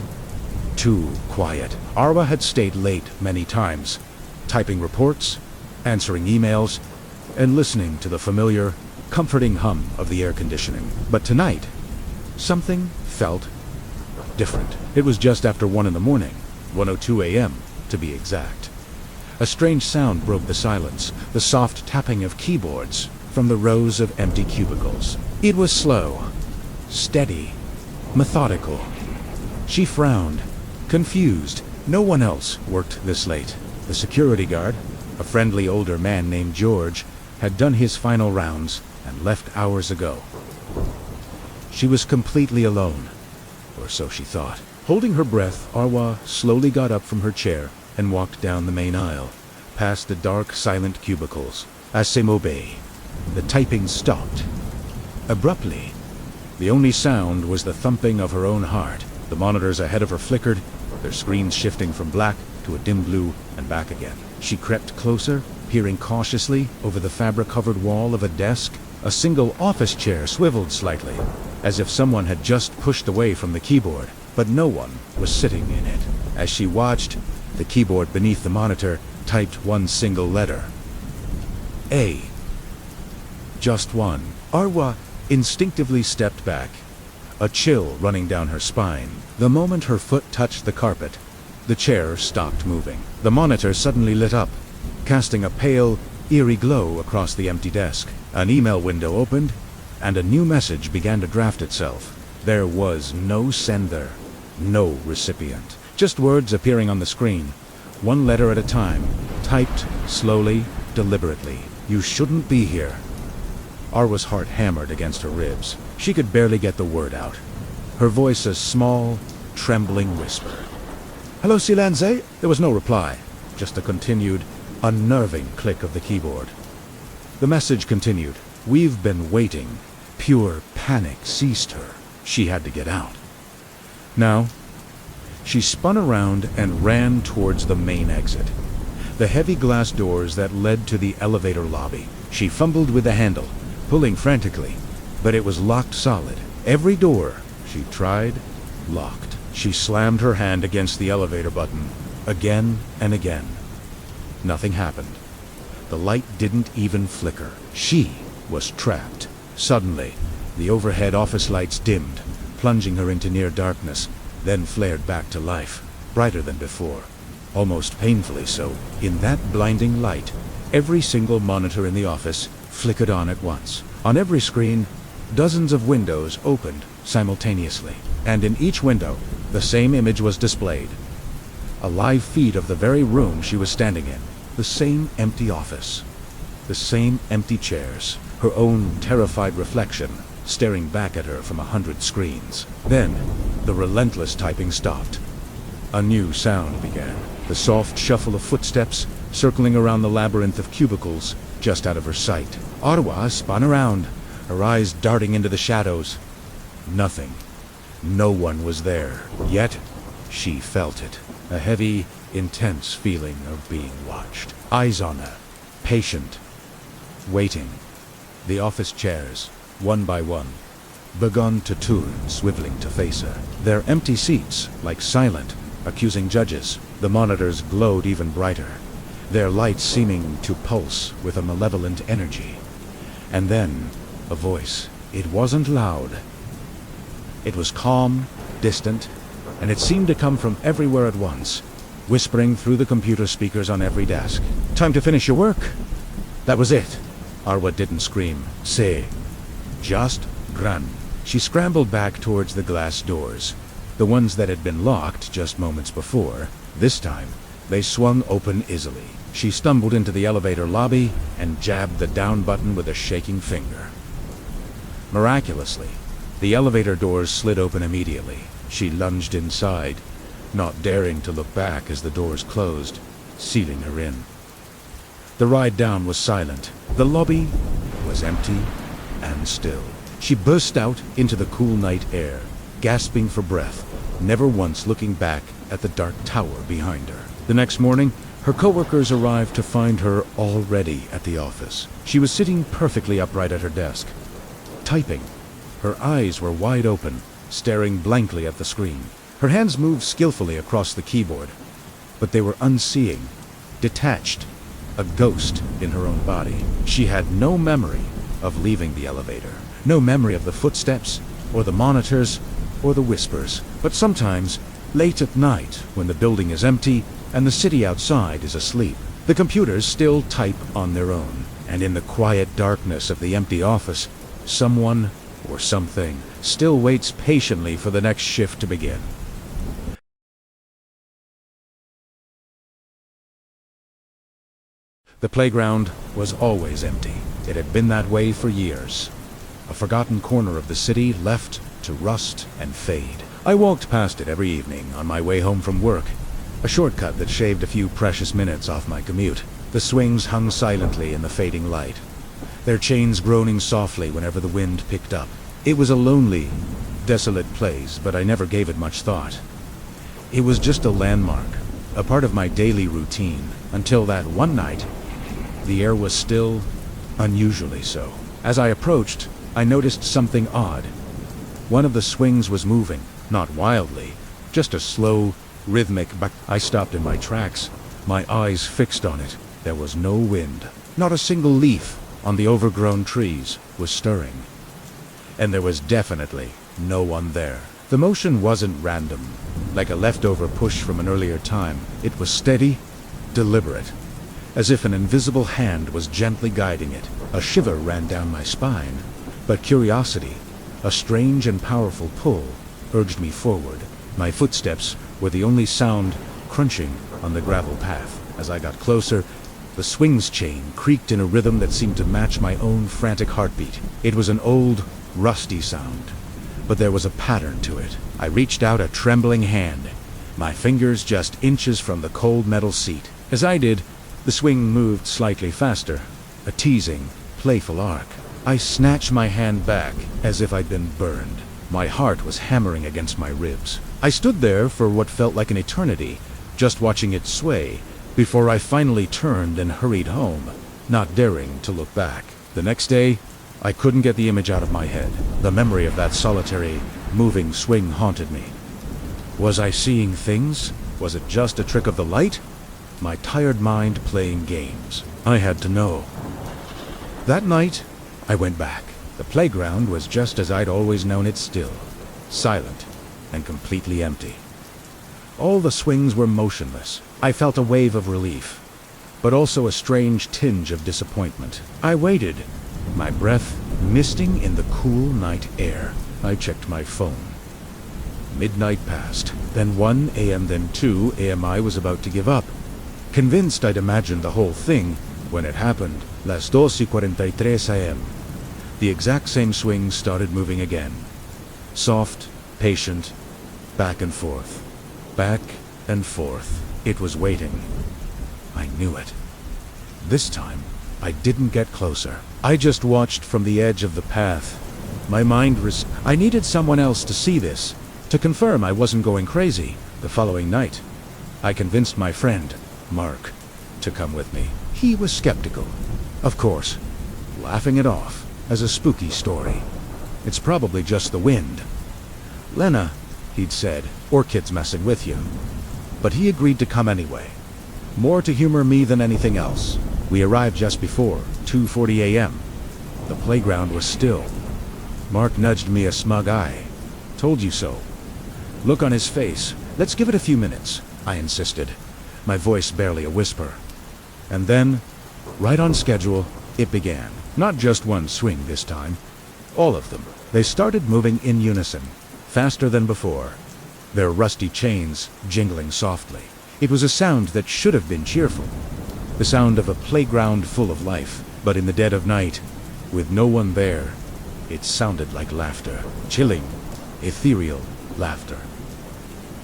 Too quiet. Arwa had stayed late many times, typing reports, answering emails, and listening to the familiar, comforting hum of the air conditioning. But tonight, something felt different. It was just after 1 in the morning, 1:02 a.m. to be exact. A strange sound broke the silence, the soft tapping of keyboards from the rows of empty cubicles. It was slow, steady, methodical. She frowned, confused. No one else worked this late. The security guard, a friendly older man named George, had done his final rounds and left hours ago. She was completely alone, or so she thought. Holding her breath, Arwa slowly got up from her chair and walked down the main aisle, past the dark, silent cubicles. As Semobe, the typing stopped. Abruptly, the only sound was the thumping of her own heart. The monitors ahead of her flickered, their screens shifting from black to a dim blue and back again. She crept closer, peering cautiously over the fabric-covered wall of a desk. A single office chair swiveled slightly, as if someone had just pushed away from the keyboard, but no one was sitting in it. As she watched, the keyboard beneath the monitor typed one single letter. A. Just one. Arwa instinctively stepped back, a chill running down her spine. The moment her foot touched the carpet, the chair stopped moving. The monitor suddenly lit up, casting a pale, eerie glow across the empty desk. An email window opened, and a new message began to draft itself. There was no sender, no recipient. Just words appearing on the screen, one letter at a time, typed slowly, deliberately. You shouldn't be here. Arwa's heart hammered against her ribs. She could barely get the word out. Her voice a small, trembling whisper. Hello, Silanze? There was no reply, just a continued, unnerving click of the keyboard. The message continued. We've been waiting. Pure panic seized her. She had to get out. Now, she spun around and ran towards the main exit. The heavy glass doors that led to the elevator lobby. She fumbled with the handle, pulling frantically, but it was locked solid. Every door she tried, locked. She slammed her hand against the elevator button, again and again. Nothing happened. The light didn't even flicker. She was trapped. Suddenly, the overhead office lights dimmed, plunging her into near darkness, then flared back to life, brighter than before. almost painfully so. In that blinding light, every single monitor in the office flickered on at once. On every screen, dozens of windows opened simultaneously, and in each window, the same image was displayed. A live feed of the very room she was standing in. The same empty office. The same empty chairs. Her own terrified reflection staring back at her from 100 screens. Then, the relentless typing stopped. A new sound began. The soft shuffle of footsteps circling around the labyrinth of cubicles just out of her sight. Ottawa spun around, her eyes darting into the shadows. Nothing. No one was there. Yet, she felt it. A heavy, intense feeling of being watched. Eyes on her. Patient. Waiting. The office chairs, one by one, begun to turn, swiveling to face her. Their empty seats, like silent, accusing judges. The monitors glowed even brighter, their lights seeming to pulse with a malevolent energy. And then, a voice. It wasn't loud. It was calm, distant, and it seemed to come from everywhere at once, whispering through the computer speakers on every desk. Time to finish your work. That was it. Arwa didn't scream. Say. Just run. She scrambled back towards the glass doors, the ones that had been locked just moments before. This time, they swung open easily. She stumbled into the elevator lobby and jabbed the down button with a shaking finger. Miraculously, the elevator doors slid open immediately. She lunged inside, not daring to look back as the doors closed, sealing her in. The ride down was silent. The lobby was empty and still. She burst out into the cool night air, gasping for breath, never once looking back at the dark tower behind her. The next morning, her coworkers arrived to find her already at the office. She was sitting perfectly upright at her desk, typing. Her eyes were wide open, staring blankly at the screen. Her hands moved skillfully across the keyboard, but they were unseeing, detached, a ghost in her own body. She had no memory of leaving the elevator, no memory of the footsteps, or the monitors, or the whispers. But sometimes, late at night, when the building is empty and the city outside is asleep, the computers still type on their own, and in the quiet darkness of the empty office, someone or something still waits patiently for the next shift to begin. The playground was always empty. It had been that way for years. A forgotten corner of the city left to rust and fade. I walked past it every evening on my way home from work, a shortcut that shaved a few precious minutes off my commute. The swings hung silently in the fading light, their chains groaning softly whenever the wind picked up. It was a lonely, desolate place, but I never gave it much thought. It was just a landmark, a part of my daily routine, until that one night, the air was still, unusually so. As I approached, I noticed something odd. One of the swings was moving, not wildly, just a slow, rhythmic back. I stopped in my tracks, my eyes fixed on it. There was no wind. Not a single leaf on the overgrown trees was stirring. And there was definitely no one there. The motion wasn't random, like a leftover push from an earlier time. It was steady, deliberate, as if an invisible hand was gently guiding it. A shiver ran down my spine, but curiosity, a strange and powerful pull, urged me forward. My footsteps were the only sound, crunching on the gravel path. As I got closer, the swing's chain creaked in a rhythm that seemed to match my own frantic heartbeat. It was an old, rusty sound, but there was a pattern to it. I reached out a trembling hand, my fingers just inches from the cold metal seat. As I did, the swing moved slightly faster, a teasing, playful arc. I snatched my hand back as if I'd been burned. My heart was hammering against my ribs. I stood there for what felt like an eternity, just watching it sway, before I finally turned and hurried home, not daring to look back. The next day, I couldn't get the image out of my head. The memory of that solitary, moving swing haunted me. Was I seeing things? Was it just a trick of the light? My tired mind playing games. I had to know. That night, I went back. The playground was just as I'd always known it, still, silent, and completely empty. All the swings were motionless. I felt a wave of relief, but also a strange tinge of disappointment. I waited, my breath misting in the cool night air. I checked my phone. Midnight passed, then 1 a.m., then 2 a.m. I was about to give up, convinced I'd imagined the whole thing. When it happened, las 2:43 a.m., the exact same swing started moving again. Soft, patient, back and forth. Back and forth. It was waiting. I knew it. This time, I didn't get closer. I just watched from the edge of the path. My mind I needed someone else to see this, to confirm I wasn't going crazy. The following night, I convinced my friend, Mark, to come with me. He was skeptical, of course, laughing it off as a spooky story. It's probably just the wind. Lena, he'd said, or kids messing with you. But he agreed to come anyway. More to humor me than anything else. We arrived just before 2:40 a.m. The playground was still. Mark nudged me a smug eye. Told you so. Look on his face. Let's give it a few minutes, I insisted, my voice barely a whisper. And then, right on schedule, it began. Not just one swing this time. All of them. They started moving in unison, faster than before, their rusty chains jingling softly. It was a sound that should have been cheerful. The sound of a playground full of life. But in the dead of night, with no one there, it sounded like laughter. Chilling, ethereal laughter.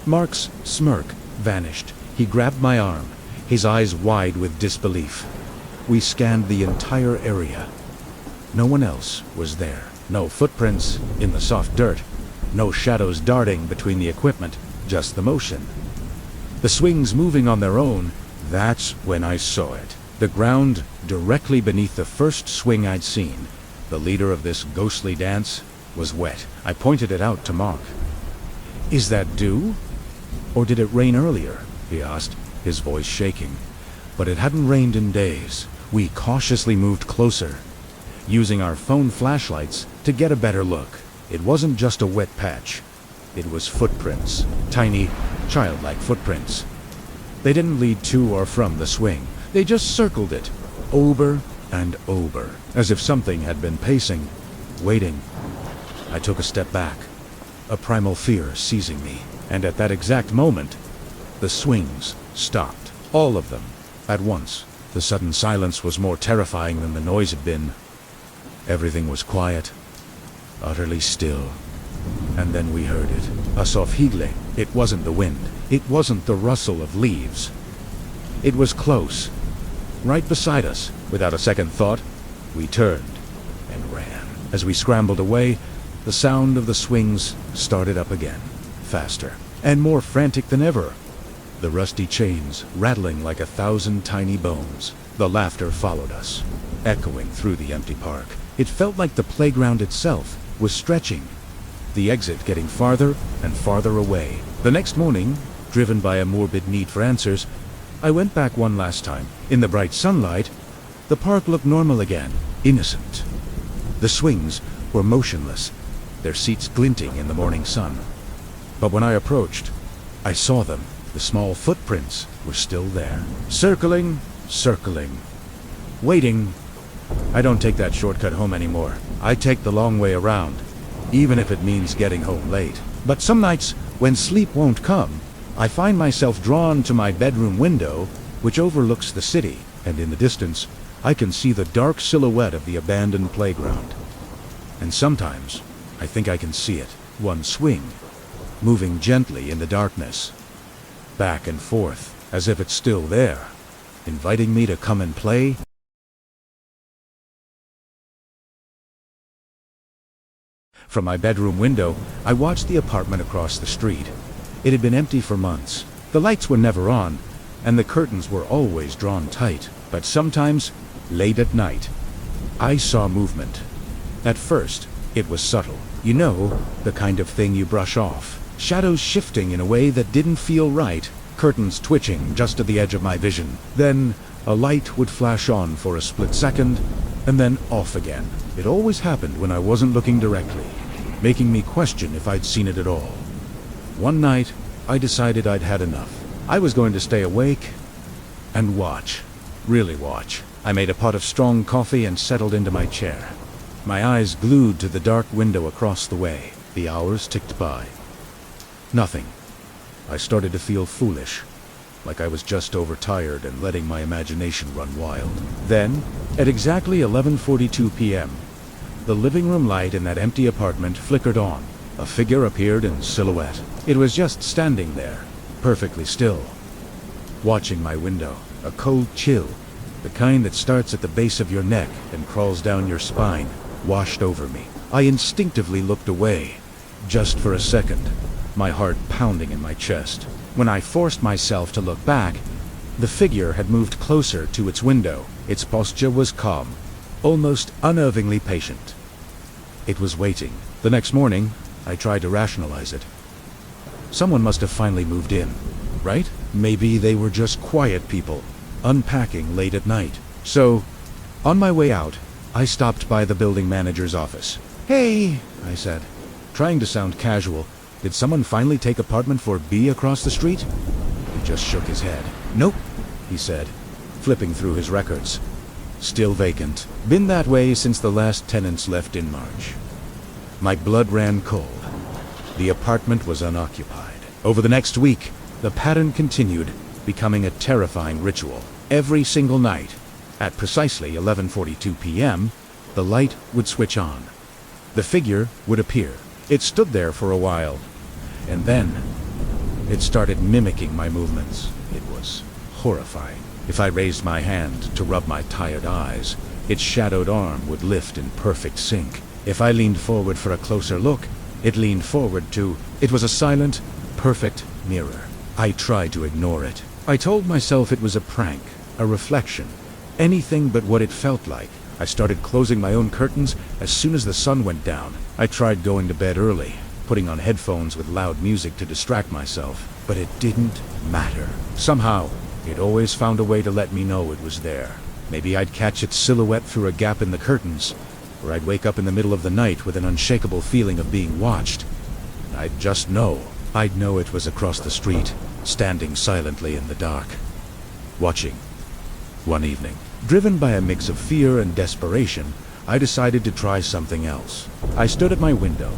Mark's smirk vanished. He grabbed my arm, his eyes wide with disbelief. We scanned the entire area. No one else was there. No footprints in the soft dirt. No shadows darting between the equipment. Just the motion. The swings moving on their own. That's when I saw it. The ground directly beneath the first swing I'd seen, the leader of this ghostly dance, was wet. I pointed it out to Mark. Is that dew? Or did it rain earlier? He asked, his voice shaking. But it hadn't rained in days. We cautiously moved closer, using our phone flashlights to get a better look. It wasn't just a wet patch. It was footprints. Tiny, childlike footprints. They didn't lead to or from the swing. They just circled it, over and over, as if something had been pacing, waiting. I took a step back, a primal fear seizing me. And at that exact moment, the swings stopped. All of them, at once. The sudden silence was more terrifying than the noise had been. Everything was quiet, utterly still. And then we heard it. A soft higling. It wasn't the wind. It wasn't the rustle of leaves. It was close, right beside us. Without a second thought, we turned and ran. As we scrambled away, the sound of the swings started up again, faster and more frantic than ever. The rusty chains rattling like 1,000 tiny bones. The laughter followed us, echoing through the empty park. It felt like the playground itself was stretching, the exit getting farther and farther away. The next morning, driven by a morbid need for answers, I went back one last time. In the bright sunlight, the park looked normal again, innocent. The swings were motionless, their seats glinting in the morning sun. But when I approached, I saw them. The small footprints were still there. Circling, circling. Waiting. I don't take that shortcut home anymore. I take the long way around, even if it means getting home late. But some nights, when sleep won't come, I find myself drawn to my bedroom window, which overlooks the city, and in the distance, I can see the dark silhouette of the abandoned playground. And sometimes, I think I can see it. One swing, moving gently in the darkness, back and forth, as if it's still there, inviting me to come and play. From my bedroom window, I watched the apartment across the street. It had been empty for months. The lights were never on, and the curtains were always drawn tight. But sometimes, late at night, I saw movement. At first, it was subtle. You know, the kind of thing you brush off. Shadows shifting in a way that didn't feel right, curtains twitching just at the edge of my vision. Then, a light would flash on for a split second, and then off again. It always happened when I wasn't looking directly, making me question if I'd seen it at all. One night, I decided I'd had enough. I was going to stay awake and watch. Really watch. I made a pot of strong coffee and settled into my chair. My eyes glued to the dark window across the way. The hours ticked by. Nothing. I started to feel foolish, like I was just overtired and letting my imagination run wild. Then, at exactly 11:42 p.m., the living room light in that empty apartment flickered on. A figure appeared in silhouette. It was just standing there, perfectly still, watching my window. A cold chill, the kind that starts at the base of your neck and crawls down your spine, washed over me. I instinctively looked away, just for a second, my heart pounding in my chest. When I forced myself to look back, the figure had moved closer to its window. Its posture was calm, almost unnervingly patient. It was waiting. The next morning, I tried to rationalize it. Someone must have finally moved in, right? Maybe they were just quiet people, unpacking late at night. So, on my way out, I stopped by the building manager's office. "Hey," I said, trying to sound casual. "Did someone finally take apartment 4B across the street?" He just shook his head. "Nope," he said, flipping through his records. "Still vacant. Been that way since the last tenants left in March." My blood ran cold. The apartment was unoccupied. Over the next week, the pattern continued, becoming a terrifying ritual. Every single night, at precisely 11:42 p.m., the light would switch on. The figure would appear. It stood there for a while, and then it started mimicking my movements. It was horrifying. If I raised my hand to rub my tired eyes, its shadowed arm would lift in perfect sync. If I leaned forward for a closer look, it leaned forward too. It was a silent, perfect mirror. I tried to ignore it. I told myself it was a prank, a reflection, anything but what it felt like. I started closing my own curtains as soon as the sun went down. I tried going to bed early, putting on headphones with loud music to distract myself, but it didn't matter. Somehow, it always found a way to let me know it was there. Maybe I'd catch its silhouette through a gap in the curtains, or I'd wake up in the middle of the night with an unshakable feeling of being watched. I'd just know. I'd know it was across the street, standing silently in the dark, watching. One evening, driven by a mix of fear and desperation, I decided to try something else. I stood at my window,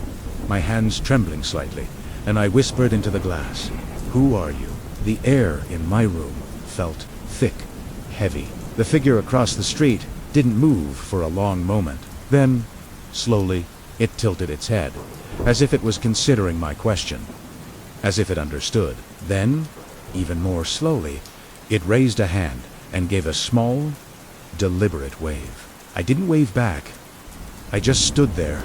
my hands trembling slightly, and I whispered into the glass, "Who are you?" The air in my room felt thick, heavy. The figure across the street didn't move for a long moment. Then, slowly, it tilted its head, as if it was considering my question, as if it understood. Then, even more slowly, it raised a hand and gave a small, deliberate wave. I didn't wave back. I just stood there,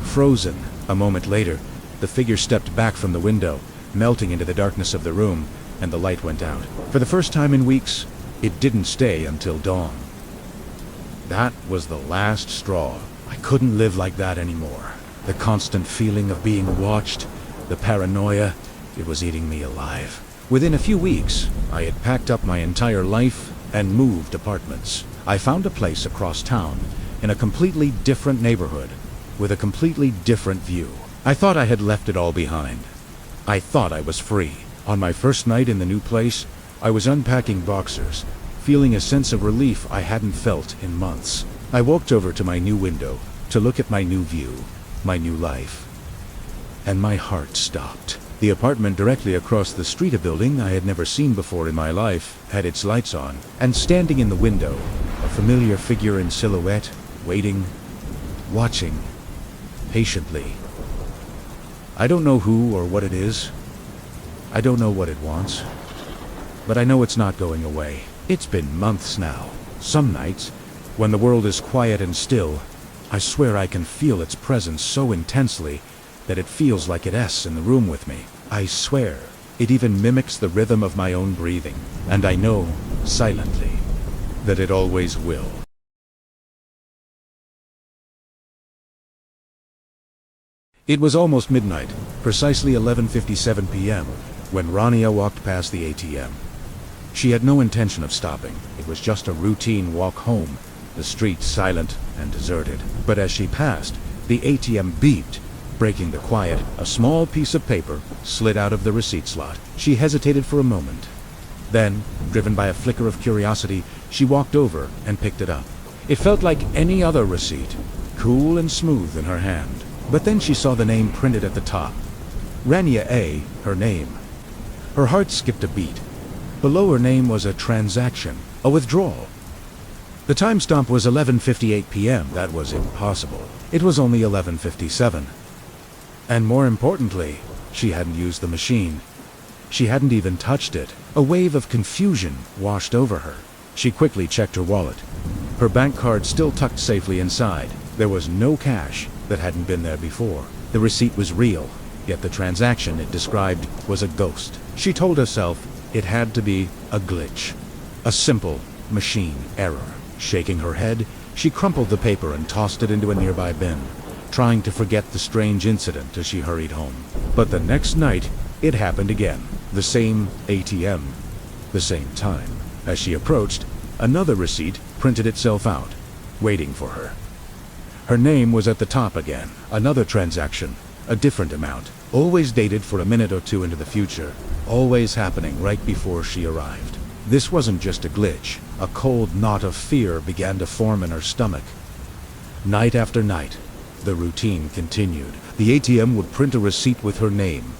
frozen. A moment later, the figure stepped back from the window, melting into the darkness of the room, and the light went out. For the first time in weeks, it didn't stay until dawn. That was the last straw. I couldn't live like that anymore. The constant feeling of being watched, the paranoia, it was eating me alive. Within a few weeks, I had packed up my entire life and moved apartments. I found a place across town, in a completely different neighborhood, with a completely different view. I thought I had left it all behind. I thought I was free. On my first night in the new place, I was unpacking boxers, feeling a sense of relief I hadn't felt in months. I walked over to my new window to look at my new view, my new life, and my heart stopped. The apartment directly across the street, a building I had never seen before in my life, had its lights on, and standing in the window, a familiar figure in silhouette, waiting, watching, patiently. I don't know who or what it is. I don't know what it wants. But I know it's not going away. It's been months now. Some nights, when the world is quiet and still, I swear I can feel its presence so intensely that it feels like it's in the room with me. I swear, it even mimics the rhythm of my own breathing. And I know, silently, that it always will. It was almost midnight, precisely 11:57 p.m., when Rania walked past the ATM. She had no intention of stopping. It was just a routine walk home, the street silent and deserted. But as she passed, the ATM beeped, Breaking the quiet, a small piece of paper slid out of the receipt slot. She hesitated for a moment. Then, driven by a flicker of curiosity, she walked over and picked it up. It felt like any other receipt, cool and smooth in her hand. But then she saw the name printed at the top. Rania A., her name. Her heart skipped a beat. Below her name was a transaction, a withdrawal. The timestamp was 11:58 p.m. That was impossible. It was only 11:57. And more importantly, she hadn't used the machine. She hadn't even touched it. A wave of confusion washed over her. She quickly checked her wallet. Her bank card still tucked safely inside. There was no cash that hadn't been there before. The receipt was real, yet the transaction it described was a ghost. She told herself it had to be a glitch, a simple machine error. Shaking her head, she crumpled the paper and tossed it into a nearby bin, trying to forget the strange incident as she hurried home. But the next night, it happened again. The same ATM, the same time. As she approached, another receipt printed itself out, waiting for her. Her name was at the top again. Another transaction, a different amount, always dated for a minute or two into the future, always happening right before she arrived. This wasn't just a glitch. A cold knot of fear began to form in her stomach. Night after night, the routine continued. The ATM would print a receipt with her name,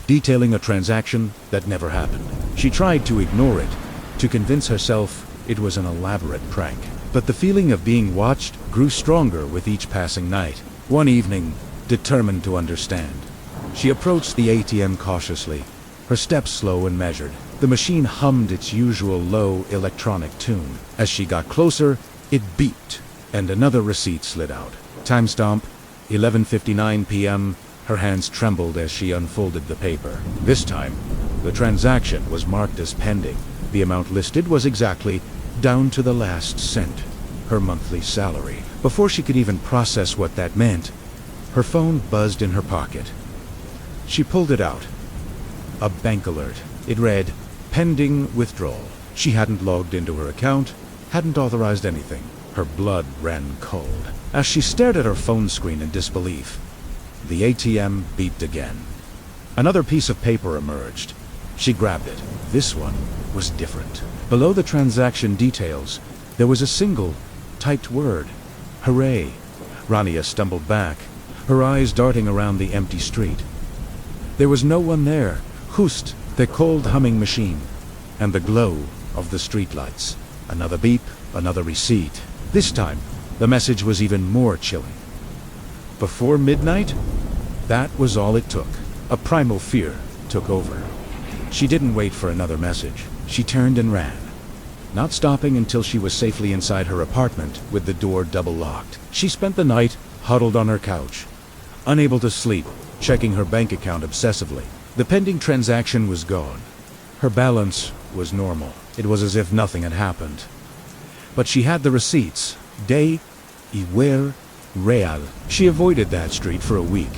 detailing a transaction that never happened. She tried to ignore it, to convince herself it was an elaborate prank. But the feeling of being watched grew stronger with each passing night. One evening, determined to understand, she approached the ATM cautiously, her steps slow and measured. The machine hummed its usual low electronic tune. As she got closer, it beeped, and another receipt slid out. Timestamp, 11:59 p.m. Her hands trembled as she unfolded the paper. This time, the transaction was marked as pending. The amount listed was exactly, down to the last cent, her monthly salary. Before she could even process what that meant, her phone buzzed in her pocket. She pulled it out. A bank alert. It read, "Pending withdrawal." She hadn't logged into her account, hadn't authorized anything. Her blood ran cold. As she stared at her phone screen in disbelief, the ATM beeped again. Another piece of paper emerged. She grabbed it. This one was different. Below the transaction details, there was a single, typed word. Hooray! Rania stumbled back, her eyes darting around the empty street. There was no one there. Just the cold humming machine, and the glow of the streetlights. Another beep, another receipt. This time, the message was even more chilling. Before midnight? That was all it took. A primal fear took over. She didn't wait for another message. She turned and ran, not stopping until she was safely inside her apartment with the door double locked. She spent the night huddled on her couch, unable to sleep, checking her bank account obsessively. The pending transaction was gone. Her balance was normal. It was as if nothing had happened. But she had the receipts. De Iwer Real. She avoided that street for a week,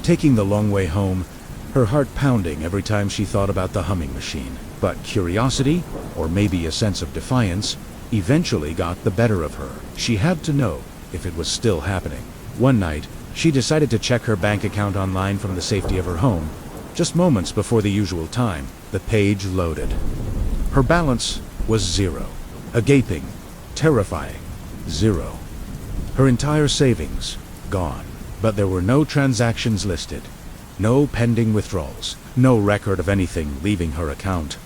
taking the long way home, her heart pounding every time she thought about the humming machine. But curiosity, or maybe a sense of defiance, eventually got the better of her. She had to know if it was still happening. One night, she decided to check her bank account online from the safety of her home. Just moments before the usual time, the page loaded. Her balance was zero. A gaping, terrifying zero. Her entire savings gone. But there were no transactions listed, no pending withdrawals, no record of anything leaving her account.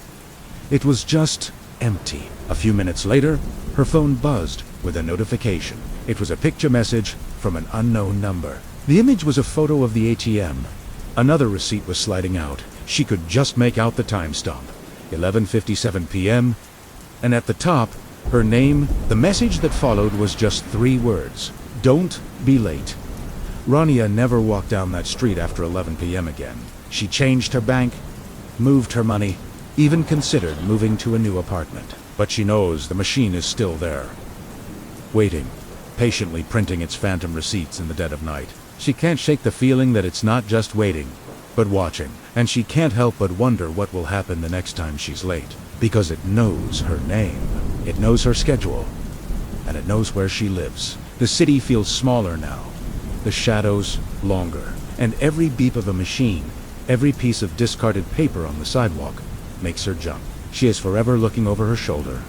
It was just empty. A few minutes later, her phone buzzed with a notification. It was a picture message from an unknown number. The image was a photo of the ATM. Another receipt was sliding out. She could just make out the timestamp, 11:57 p.m., and at the top, her name. The message that followed was just 3 words: "Don't be late." Rania never walked down that street after 11 p.m. again. She changed her bank, moved her money, even considered moving to a new apartment. But she knows the machine is still there, waiting, patiently printing its phantom receipts in the dead of night. She can't shake the feeling that it's not just waiting, but watching. And she can't help but wonder what will happen the next time she's late. Because it knows her name, it knows her schedule, and it knows where she lives. The city feels smaller now, the shadows longer. and every beep of a machine, every piece of discarded paper on the sidewalk, makes her jump. She is forever looking over her shoulder,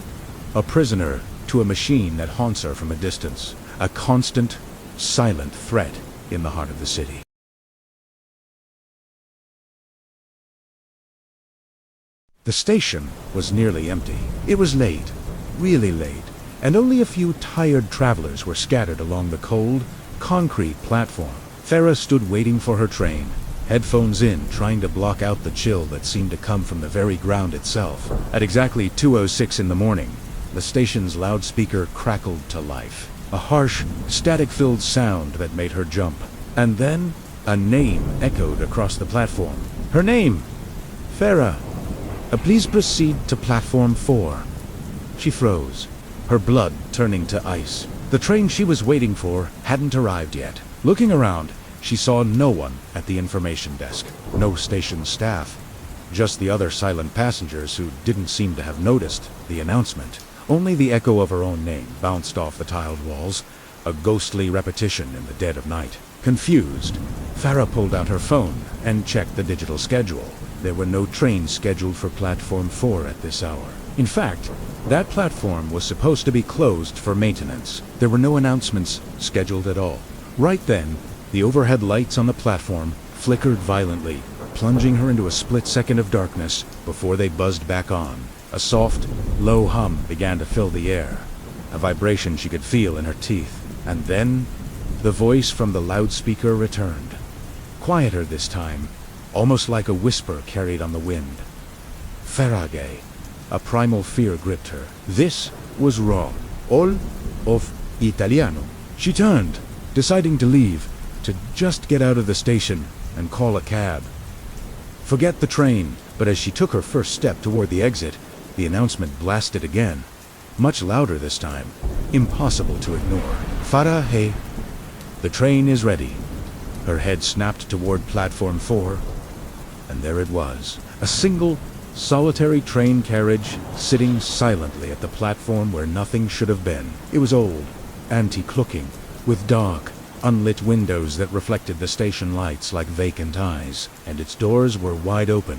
a prisoner to a machine that haunts her from a distance, a constant, silent threat in the heart of the city. The station was nearly empty. It was late, really late, and only a few tired travelers were scattered along the cold, concrete platform. Farah stood waiting for her train, headphones in, trying to block out the chill that seemed to come from the very ground itself. At exactly 2:06 in the morning, the station's loudspeaker crackled to life. A harsh, static-filled sound that made her jump. And then, a name echoed across the platform. Her name! Farah! Please proceed to platform 4. She froze, her blood turning to ice. The train she was waiting for hadn't arrived yet. Looking around, she saw no one at the information desk. No station staff. Just the other silent passengers who didn't seem to have noticed the announcement. Only the echo of her own name bounced off the tiled walls, a ghostly repetition in the dead of night. Confused, Farah pulled out her phone and checked the digital schedule. There were no trains scheduled for platform 4 at this hour. In fact, that platform was supposed to be closed for maintenance. There were no announcements scheduled at all. Right then, the overhead lights on the platform flickered violently, plunging her into a split second of darkness before they buzzed back on. A soft, low hum began to fill the air, a vibration she could feel in her teeth. And then, the voice from the loudspeaker returned. Quieter this time, almost like a whisper carried on the wind. Ferraghe. A primal fear gripped her. This was wrong. All of Italiano. She turned, deciding to leave, to just get out of the station and call a cab. Forget the train, but as she took her first step toward the exit, the announcement blasted again. Much louder this time. Impossible to ignore. Farah, hey. The train is ready. Her head snapped toward platform 4, and there it was. A single, solitary train carriage sitting silently at the platform where nothing should have been. It was old, antique-looking, with dark, unlit windows that reflected the station lights like vacant eyes, and its doors were wide open,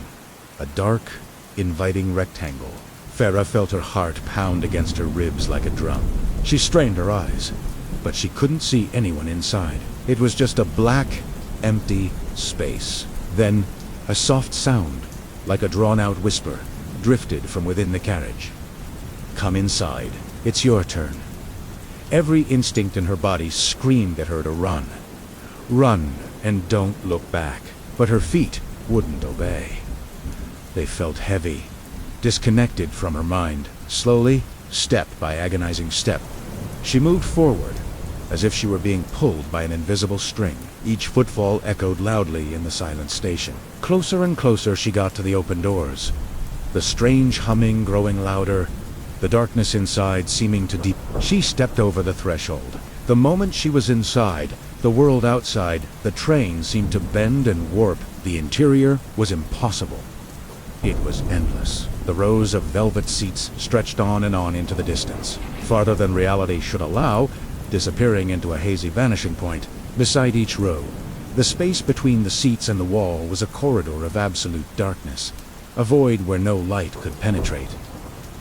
a dark, inviting rectangle. Farah felt her heart pound against her ribs like a drum. She strained her eyes, but she couldn't see anyone inside. It was just a black, empty space. Then, a soft sound, like a drawn-out whisper, drifted from within the carriage. Come inside. It's your turn. Every instinct in her body screamed at her to run. Run, and don't look back. But her feet wouldn't obey. They felt heavy, disconnected from her mind. Slowly, step by agonizing step, she moved forward, as if she were being pulled by an invisible string. Each footfall echoed loudly in the silent station. Closer and closer she got to the open doors, the strange humming growing louder, the darkness inside seeming to deepen. She stepped over the threshold. The moment she was inside, the world outside, the train seemed to bend and warp. The interior was impossible. It was endless. The rows of velvet seats stretched on and on into the distance, farther than reality should allow, disappearing into a hazy vanishing point. Beside each row, the space between the seats and the wall was a corridor of absolute darkness, a void where no light could penetrate.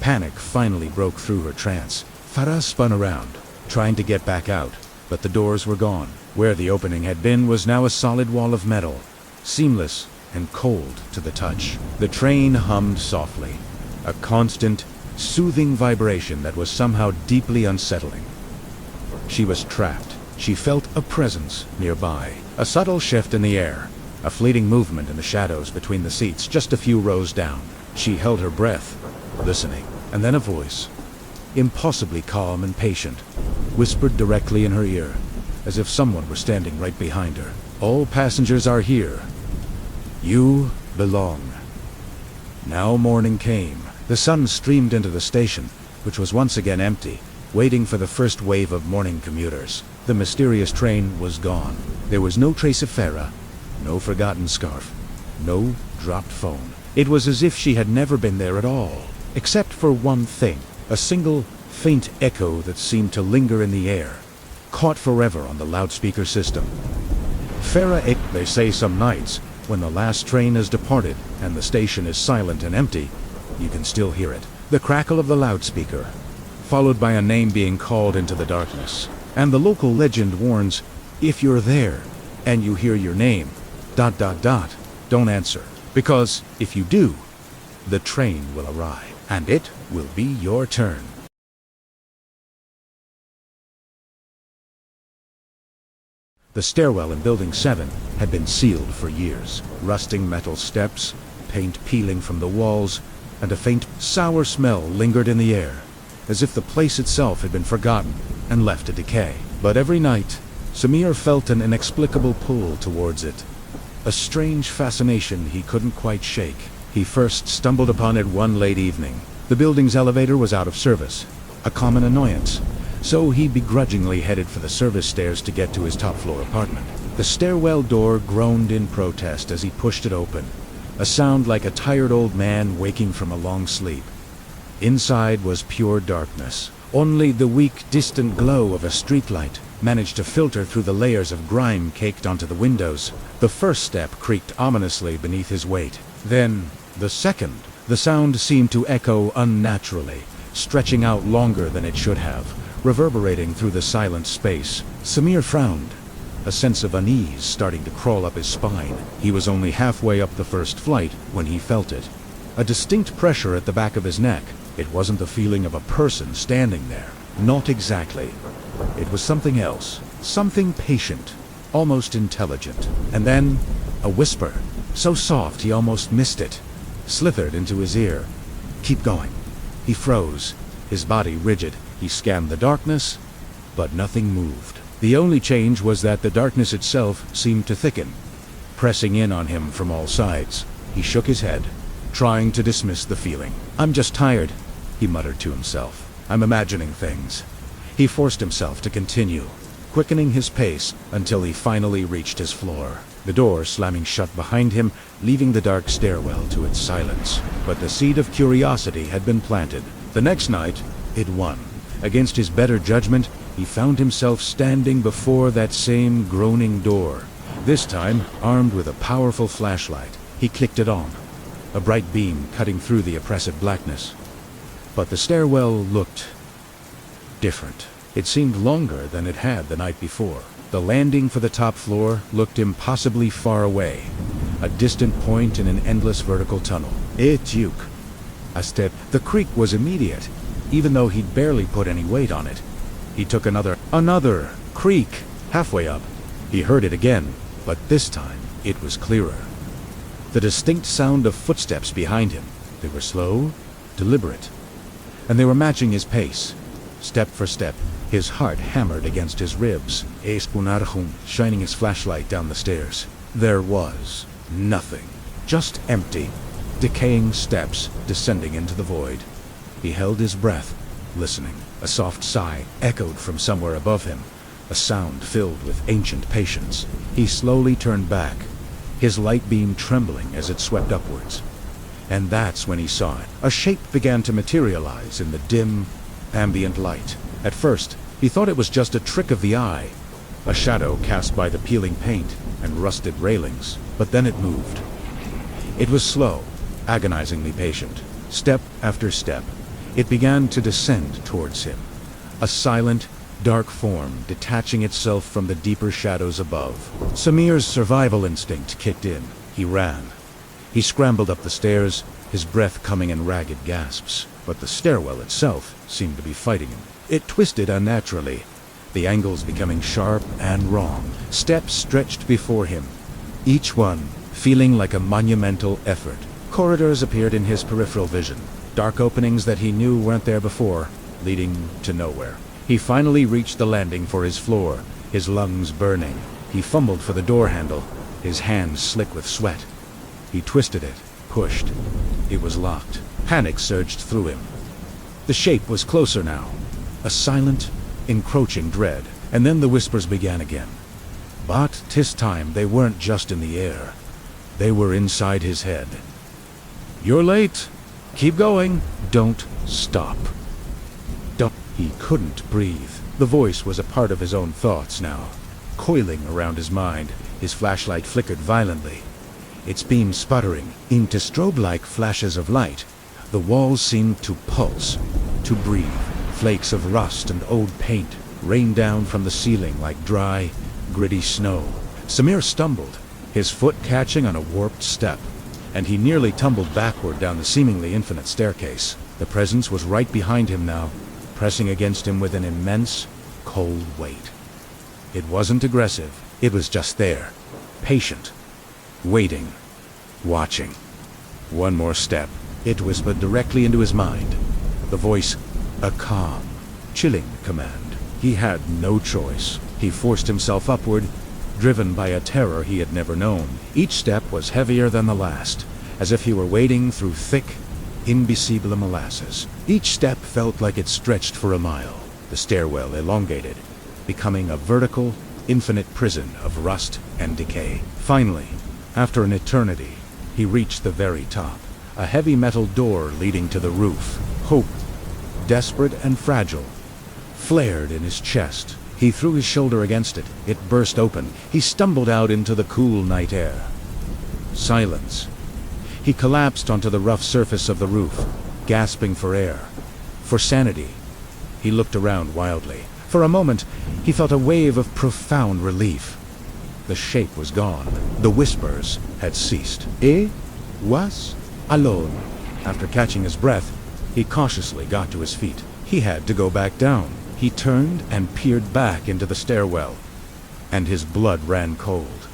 Panic finally broke through her trance. Farah spun around, trying to get back out, but the doors were gone. Where the opening had been was now a solid wall of metal, seamless and cold to the touch. The train hummed softly, a constant, soothing vibration that was somehow deeply unsettling. She was trapped. She felt a presence nearby, a subtle shift in the air, a fleeting movement in the shadows between the seats just a few rows down. She held her breath, listening, and then a voice, impossibly calm and patient, whispered directly in her ear, as if someone were standing right behind her. All passengers are here. You belong. Now morning came. The sun streamed into the station, which was once again empty, waiting for the first wave of morning commuters. The mysterious train was gone. There was no trace of Farah, no forgotten scarf, no dropped phone. It was as if she had never been there at all, except for one thing, a single, faint echo that seemed to linger in the air, caught forever on the loudspeaker system. They say some nights, when the last train has departed and the station is silent and empty, you can still hear it. The crackle of the loudspeaker, followed by a name being called into the darkness. And the local legend warns, if you're there and you hear your name, ... don't answer. Because if you do, the train will arrive, and it will be your turn. The stairwell in Building 7 had been sealed for years. Rusting metal steps, paint peeling from the walls, and a faint, sour smell lingered in the air, as if the place itself had been forgotten and left to decay. But every night, Samir felt an inexplicable pull towards it, a strange fascination he couldn't quite shake. He first stumbled upon it one late evening. The building's elevator was out of service, a common annoyance, so he begrudgingly headed for the service stairs to get to his top-floor apartment. The stairwell door groaned in protest as he pushed it open, a sound like a tired old man waking from a long sleep. Inside was pure darkness. Only the weak, distant glow of a streetlight managed to filter through the layers of grime caked onto the windows. The first step creaked ominously beneath his weight. Then, the second. The sound seemed to echo unnaturally, stretching out longer than it should have, reverberating through the silent space. Samir frowned, a sense of unease starting to crawl up his spine. He was only halfway up the first flight when he felt it. A distinct pressure at the back of his neck. It wasn't the feeling of a person standing there. Not exactly. It was something else. Something patient, almost intelligent. And then, a whisper, so soft he almost missed it, slithered into his ear. Keep going. He froze, his body rigid. He scanned the darkness, but nothing moved. The only change was that the darkness itself seemed to thicken, pressing in on him from all sides. He shook his head, trying to dismiss the feeling. I'm just tired, he muttered to himself. I'm imagining things. He forced himself to continue, quickening his pace until he finally reached his floor. The door slamming shut behind him, leaving the dark stairwell to its silence. But the seed of curiosity had been planted. The next night, it won. Against his better judgment, he found himself standing before that same groaning door. This time, armed with a powerful flashlight, he clicked it on, a bright beam cutting through the oppressive blackness. But the stairwell looked different. It seemed longer than it had the night before. The landing for the top floor looked impossibly far away, a distant point in an endless vertical tunnel. It took a step. The creak was immediate, even though he'd barely put any weight on it. He took another creak. Halfway up, he heard it again, but this time it was clearer. The distinct sound of footsteps behind him. They were slow, deliberate, and they were matching his pace, step for step. His heart hammered against his ribs. Shining his flashlight down the stairs. There was nothing. Just empty, decaying steps descending into the void. He held his breath, listening. A soft sigh echoed from somewhere above him, a sound filled with ancient patience. He slowly turned back, his light beam trembling as it swept upwards. And that's when he saw it. A shape began to materialize in the dim, ambient light. At first, he thought it was just a trick of the eye, a shadow cast by the peeling paint and rusted railings. But then it moved. It was slow, agonizingly patient. Step after step, it began to descend towards him, a silent, dark form detaching itself from the deeper shadows above. Samir's survival instinct kicked in. He ran. He scrambled up the stairs, his breath coming in ragged gasps. But the stairwell itself seemed to be fighting him. It twisted unnaturally, the angles becoming sharp and wrong. Steps stretched before him, each one feeling like a monumental effort. Corridors appeared in his peripheral vision, dark openings that he knew weren't there before, leading to nowhere. He finally reached the landing for his floor, his lungs burning. He fumbled for the door handle, his hands slick with sweat. He twisted it, pushed. It was locked. Panic surged through him. The shape was closer now, a silent, encroaching dread. And then the whispers began again. But this time they weren't just in the air. They were inside his head. You're late. Keep going. Don't stop. Don't. He couldn't breathe. The voice was a part of his own thoughts now, coiling around his mind. His flashlight flickered violently, its beam sputtering into strobe-like flashes of light. The walls seemed to pulse, to breathe. Flakes of rust and old paint rained down from the ceiling like dry, gritty snow. Samir stumbled, his foot catching on a warped step, and he nearly tumbled backward down the seemingly infinite staircase. The presence was right behind him now, pressing against him with an immense, cold weight. It wasn't aggressive, it was just there, patient, waiting, watching. One more step, it whispered directly into his mind. The voice, a calm, chilling command. He had no choice. He forced himself upward, driven by a terror he had never known. Each step was heavier than the last, as if he were wading through thick, invisible molasses. Each step felt like it stretched for a mile. The stairwell elongated, becoming a vertical, infinite prison of rust and decay. Finally, after an eternity, he reached the very top. A heavy metal door leading to the roof. Hope, desperate and fragile, flared in his chest. He threw his shoulder against it. It burst open. He stumbled out into the cool night air. Silence. He collapsed onto the rough surface of the roof, gasping for air, for sanity. He looked around wildly. For a moment, he felt a wave of profound relief. The shape was gone. The whispers had ceased. "Et was alone." After catching his breath, he cautiously got to his feet. He had to go back down. He turned and peered back into the stairwell, and his blood ran cold.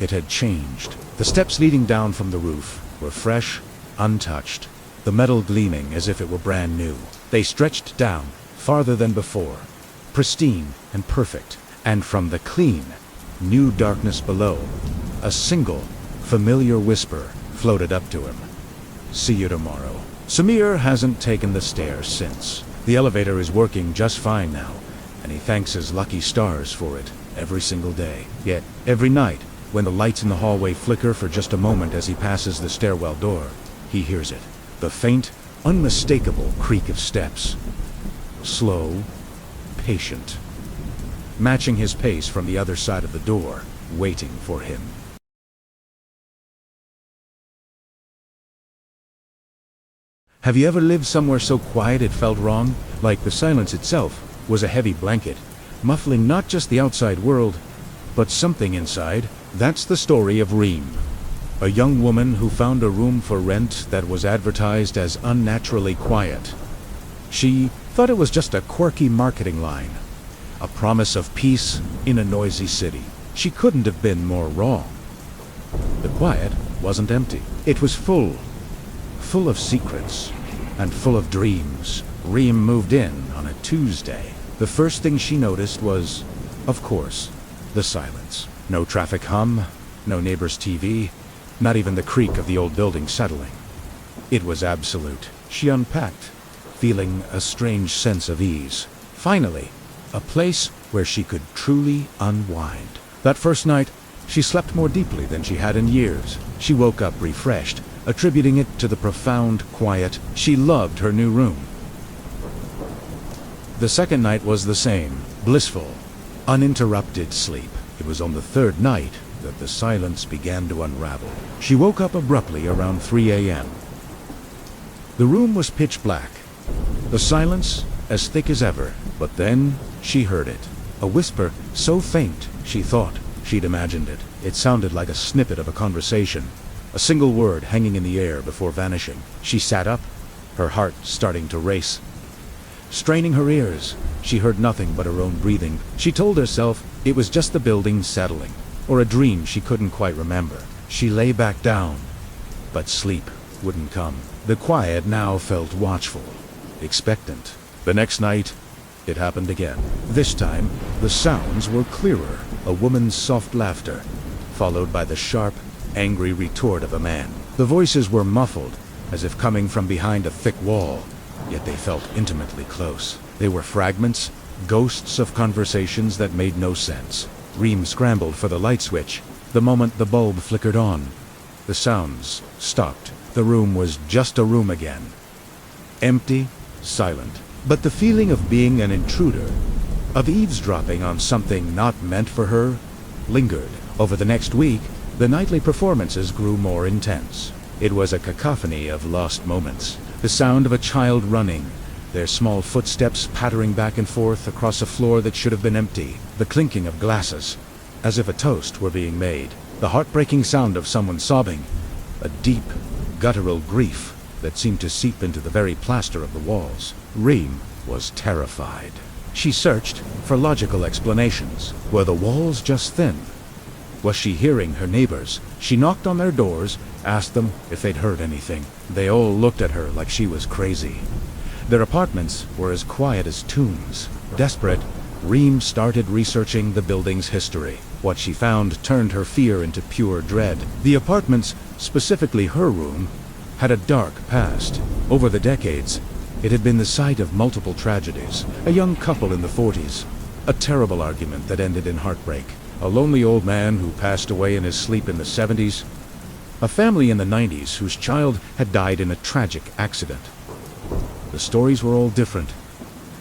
It had changed. The steps leading down from the roof were fresh, untouched, the metal gleaming as if it were brand new. They stretched down, farther than before, pristine and perfect, and from the clean, new darkness below, a single, familiar whisper floated up to him. "See you tomorrow." Samir hasn't taken the stairs since. The elevator is working just fine now, and he thanks his lucky stars for it every single day. Yet, every night, when the lights in the hallway flicker for just a moment as he passes the stairwell door, he hears it. The faint, unmistakable creak of steps. Slow, patient, matching his pace from the other side of the door, waiting for him. Have you ever lived somewhere so quiet it felt wrong? Like the silence itself was a heavy blanket, muffling not just the outside world, but something inside. That's the story of Reem, a young woman who found a room for rent that was advertised as unnaturally quiet. She thought it was just a quirky marketing line, a promise of peace in a noisy city. She couldn't have been more wrong. The quiet wasn't empty. It was full of secrets, and full of dreams. Reem moved in on a Tuesday. The first thing she noticed was, of course, the silence. No traffic hum, no neighbor's TV, not even the creak of the old building settling. It was absolute. She unpacked, feeling a strange sense of ease. Finally, a place where she could truly unwind. That first night, she slept more deeply than she had in years. She woke up refreshed, attributing it to the profound quiet. She loved her new room. The second night was the same, blissful, uninterrupted sleep. It was on the third night that the silence began to unravel. She woke up abruptly around 3 a.m. The room was pitch black, the silence as thick as ever, but then she heard it. A whisper so faint she thought she'd imagined it. It sounded like a snippet of a conversation, a single word hanging in the air before vanishing. She sat up, her heart starting to race. Straining her ears, she heard nothing but her own breathing. She told herself it was just the building settling, or a dream she couldn't quite remember. She lay back down, but sleep wouldn't come. The quiet now felt watchful, expectant. The next night, it happened again. This time, the sounds were clearer. A woman's soft laughter, followed by the sharp, angry retort of a man. The voices were muffled, as if coming from behind a thick wall, yet they felt intimately close. They were fragments, ghosts of conversations that made no sense. Reem scrambled for the light switch. The moment the bulb flickered on, the sounds stopped. The room was just a room again. Empty, silent. But the feeling of being an intruder, of eavesdropping on something not meant for her, lingered. Over the next week, the nightly performances grew more intense. It was a cacophony of lost moments. The sound of a child running, their small footsteps pattering back and forth across a floor that should have been empty, the clinking of glasses, as if a toast were being made, the heartbreaking sound of someone sobbing, a deep, guttural grief that seemed to seep into the very plaster of the walls. Reem was terrified. She searched for logical explanations. Were the walls just thin? Was she hearing her neighbors? She knocked on their doors, asked them if they'd heard anything. They all looked at her like she was crazy. Their apartments were as quiet as tombs. Desperate, Reem started researching the building's history. What she found turned her fear into pure dread. The apartments, specifically her room, had a dark past. Over the decades, it had been the site of multiple tragedies. A young couple in the 40s, a terrible argument that ended in heartbreak, a lonely old man who passed away in his sleep in the 70s, a family in the 90s whose child had died in a tragic accident. The stories were all different,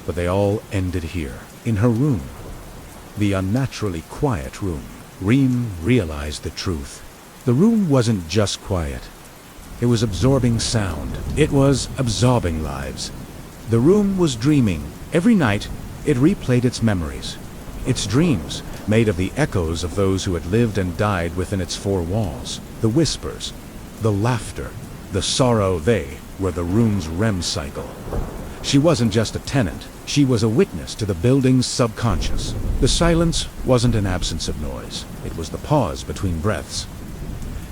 but they all ended here, in her room. The unnaturally quiet room. Reem realized the truth. The room wasn't just quiet. It was absorbing sound. It was absorbing lives. The room was dreaming. Every night, it replayed its memories. Its dreams, made of the echoes of those who had lived and died within its four walls. The whispers, the laughter, the sorrow, they were the room's REM cycle. She wasn't just a tenant. She was a witness to the building's subconscious. The silence wasn't an absence of noise. It was the pause between breaths.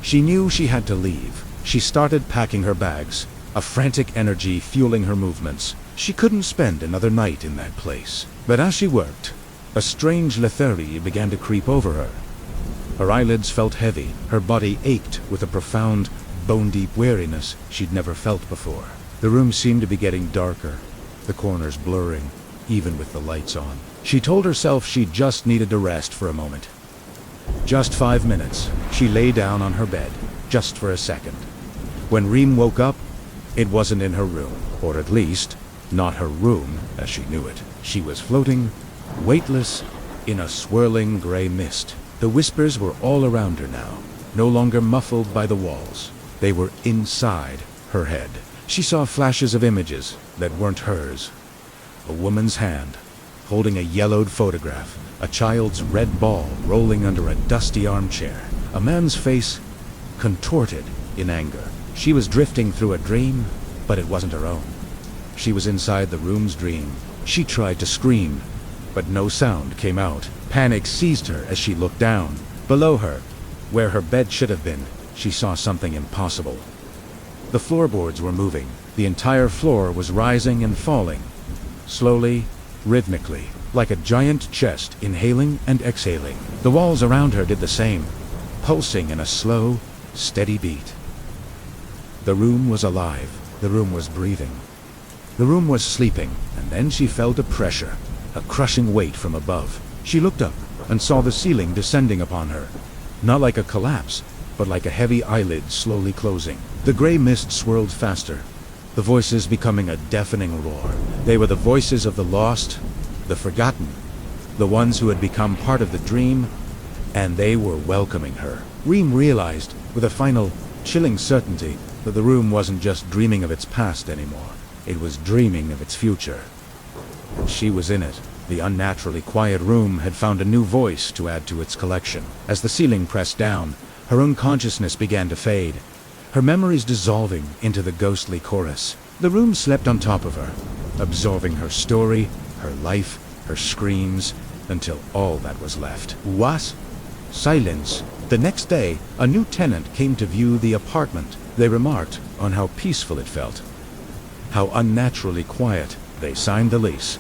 She knew she had to leave. She started packing her bags, a frantic energy fueling her movements. She couldn't spend another night in that place. But as she worked, a strange lethargy began to creep over her. Her eyelids felt heavy. Her body ached with a profound, bone-deep weariness she'd never felt before. The room seemed to be getting darker, the corners blurring, even with the lights on. She told herself she just needed to rest for a moment. Just 5 minutes. She lay down on her bed, just for a second. When Reem woke up, it wasn't in her room, or at least, not her room as she knew it. She was floating, weightless, in a swirling gray mist. The whispers were all around her now, no longer muffled by the walls. They were inside her head. She saw flashes of images that weren't hers. A woman's hand, holding a yellowed photograph, a child's red ball rolling under a dusty armchair, a man's face contorted in anger. She was drifting through a dream, but it wasn't her own. She was inside the room's dream. She tried to scream, but no sound came out. Panic seized her as she looked down. Below her, where her bed should have been, she saw something impossible. The floorboards were moving. The entire floor was rising and falling, slowly, rhythmically, like a giant chest inhaling and exhaling. The walls around her did the same, pulsing in a slow, steady beat. The room was alive. The room was breathing. The room was sleeping, and then she felt a pressure, a crushing weight from above. She looked up and saw the ceiling descending upon her, not like a collapse, but like a heavy eyelid slowly closing. The gray mist swirled faster, the voices becoming a deafening roar. They were the voices of the lost, the forgotten, the ones who had become part of the dream, and they were welcoming her. Reem realized, with a final, chilling certainty, that the room wasn't just dreaming of its past anymore. It was dreaming of its future. And she was in it. The unnaturally quiet room had found a new voice to add to its collection. As the ceiling pressed down, her own consciousness began to fade, her memories dissolving into the ghostly chorus. The room slept on top of her, absorbing her story, her life, her screams, until all that was left was silence. The next day, a new tenant came to view the apartment. They remarked on how peaceful it felt, how unnaturally quiet. They signed the lease,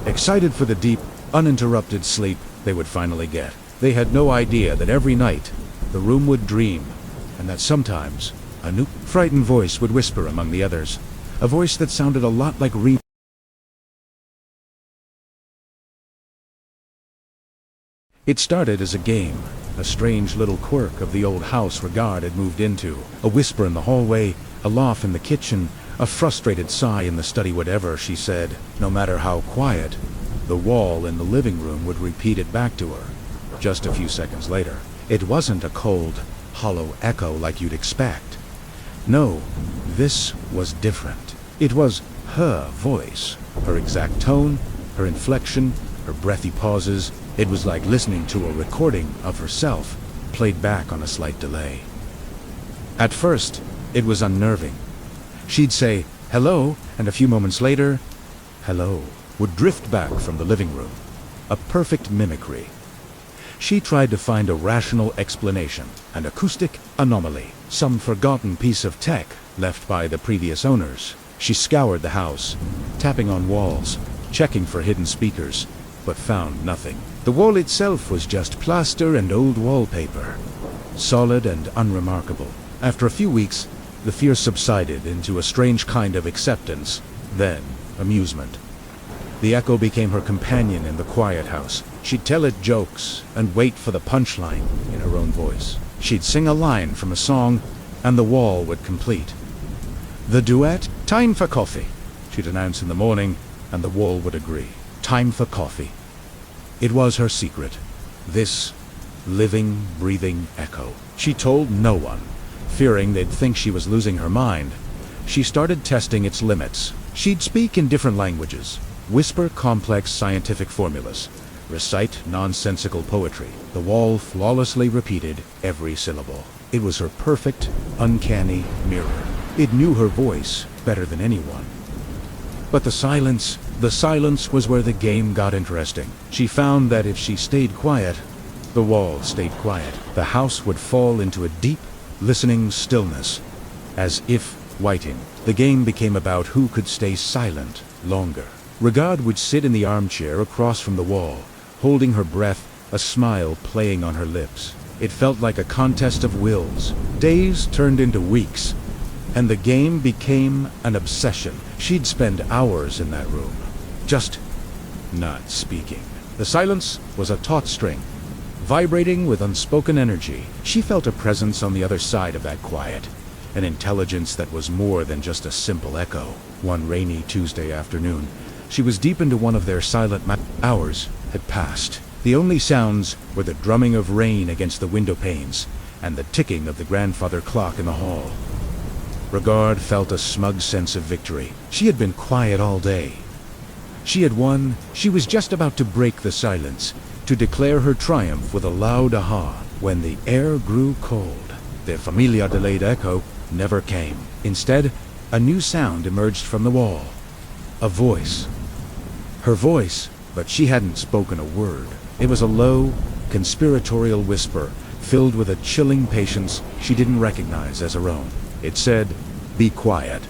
excited for the deep, uninterrupted sleep they would finally get. They had no idea that every night the room would dream, and that sometimes a new, frightened voice would whisper among the others, a voice that sounded a lot like Reem. It started as a game, a strange little quirk of the old house Regard had moved into, a whisper in the hallway, a laugh in the kitchen, a frustrated sigh in the study. Whatever she said, no matter how quiet, the wall in the living room would repeat it back to her. Just a few seconds later, It wasn't a cold, hollow echo like you'd expect. No, this was different. It was her voice, her exact tone, her inflection, her breathy pauses. It was like listening to a recording of herself, played back on a slight delay. At first, it was unnerving. She'd say, "Hello," and a few moments later, "Hello," would drift back from the living room. A perfect mimicry. She tried to find a rational explanation, an acoustic anomaly, some forgotten piece of tech left by the previous owners. She scoured the house, tapping on walls, checking for hidden speakers, but found nothing. The wall itself was just plaster and old wallpaper, solid and unremarkable. After a few weeks, the fear subsided into a strange kind of acceptance, then amusement. The echo became her companion in the quiet house. She'd tell it jokes and wait for the punchline in her own voice. She'd sing a line from a song, and the wall would complete. The duet, "Time for coffee," she'd announce in the morning, and the wall would agree. Time for coffee. It was her secret. This living, breathing echo. She told no one, fearing they'd think she was losing her mind. She started testing its limits. She'd speak in different languages, whisper complex scientific formulas, recite nonsensical poetry. The wall flawlessly repeated every syllable. It was her perfect, uncanny mirror. It knew her voice better than anyone. But the silence was where the game got interesting. She found that if she stayed quiet, the wall stayed quiet. The house would fall into a deep, listening stillness, as if waiting. The game became about who could stay silent longer. Regard would sit in the armchair across from the wall, holding her breath, a smile playing on her lips. It felt like a contest of wills. Days turned into weeks, and the game became an obsession. She'd spend hours in that room, just not speaking. The silence was a taut string, vibrating with unspoken energy. She felt a presence on the other side of that quiet, an intelligence that was more than just a simple echo. One rainy Tuesday afternoon, she was deep into one of their silent hours had passed. The only sounds were the drumming of rain against the window panes and the ticking of the grandfather clock in the hall. Regard felt a smug sense of victory. She had been quiet all day. She had won. She was just about to break the silence, to declare her triumph with a loud aha, when the air grew cold. The familiar delayed echo never came. Instead, a new sound emerged from the wall. A voice. Her voice, but she hadn't spoken a word. It was a low, conspiratorial whisper, filled with a chilling patience she didn't recognize as her own. It said, "Be quiet."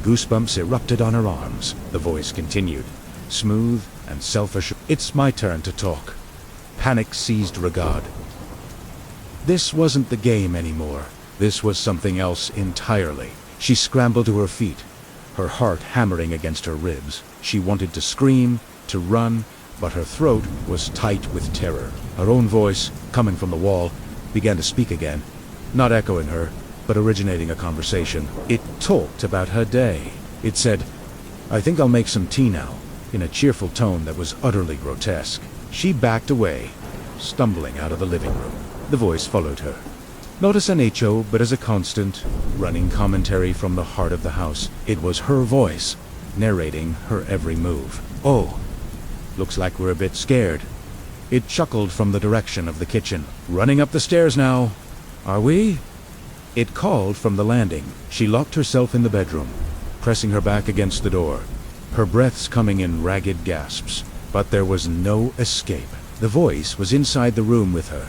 Goosebumps erupted on her arms. The voice continued, smooth and self-assured. "It's my turn to talk." Panic seized Regard. This wasn't the game anymore. This was something else entirely. She scrambled to her feet, her heart hammering against her ribs. She wanted to scream, to run, but her throat was tight with terror. Her own voice, coming from the wall, began to speak again, not echoing her, but originating a conversation. It talked about her day. It said, "I think I'll make some tea now," in a cheerful tone that was utterly grotesque. She backed away, stumbling out of the living room. The voice followed her, not as an echo, but as a constant, running commentary from the heart of the house. It was her voice, narrating her every move. "Oh, looks like we're a bit scared." It chuckled from the direction of the kitchen. "Running up the stairs now. Are we?" It called from the landing. She locked herself in the bedroom, pressing her back against the door, her breaths coming in ragged gasps. But there was no escape. The voice was inside the room with her,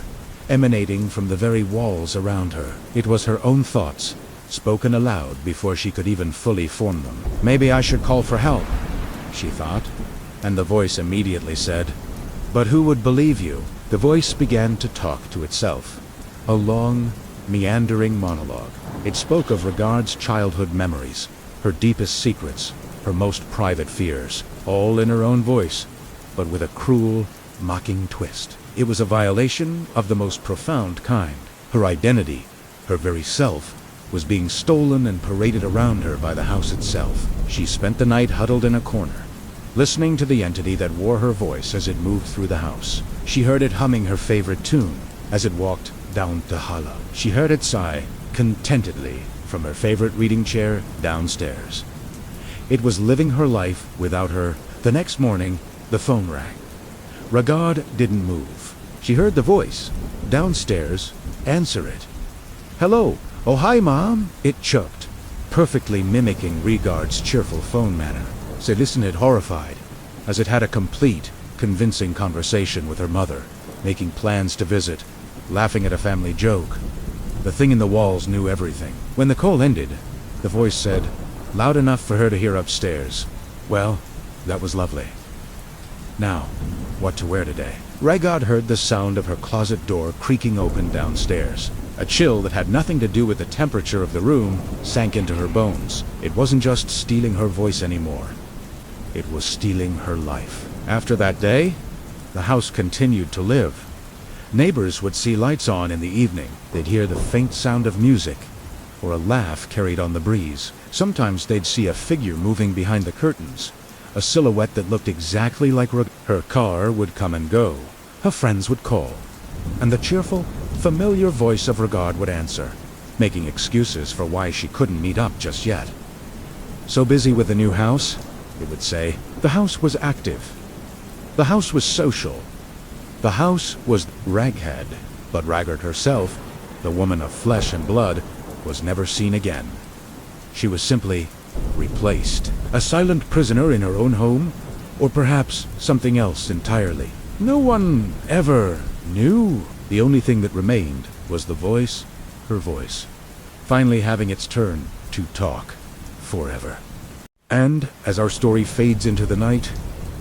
emanating from the very walls around her. It was her own thoughts, spoken aloud before she could even fully form them. "Maybe I should call for help," she thought, and the voice immediately said, "But who would believe you?" The voice began to talk to itself, a long, meandering monologue. It spoke of Regard's childhood memories, her deepest secrets, her most private fears, all in her own voice, but with a cruel, mocking twist. It was a violation of the most profound kind. Her identity, her very self, was being stolen and paraded around her by the house itself. She spent the night huddled in a corner, listening to the entity that wore her voice as it moved through the house. She heard it humming her favorite tune as it walked down the hala. She heard it sigh, contentedly, from her favorite reading chair downstairs. It was living her life without her. The next morning, the phone rang. Ragad didn't move. She heard the voice, downstairs, answer it. "Hello. Oh, hi, Mom," it choked, perfectly mimicking Regard's cheerful phone manner. She listened horrified, as it had a complete, convincing conversation with her mother, making plans to visit, laughing at a family joke. The thing in the walls knew everything. When the call ended, the voice said, loud enough for her to hear upstairs, "Well, that was lovely. Now, what to wear today?" Ragad heard the sound of her closet door creaking open downstairs. A chill that had nothing to do with the temperature of the room sank into her bones. It wasn't just stealing her voice anymore. It was stealing her life. After that day, the house continued to live. Neighbors would see lights on in the evening. They'd hear the faint sound of music, or a laugh carried on the breeze. Sometimes they'd see a figure moving behind the curtains, a silhouette that looked exactly like her car would come and go. Her friends would call, and the cheerful, familiar voice of Regard would answer, making excuses for why she couldn't meet up just yet. So busy with the new house, it would say, the house was active. The house was social. The house was Raghead, but Raggard herself, the woman of flesh and blood, was never seen again. She was simply replaced. A silent prisoner in her own home, or perhaps something else entirely. No one ever knew. The only thing that remained was the voice, her voice, finally having its turn to talk forever. And as our story fades into the night,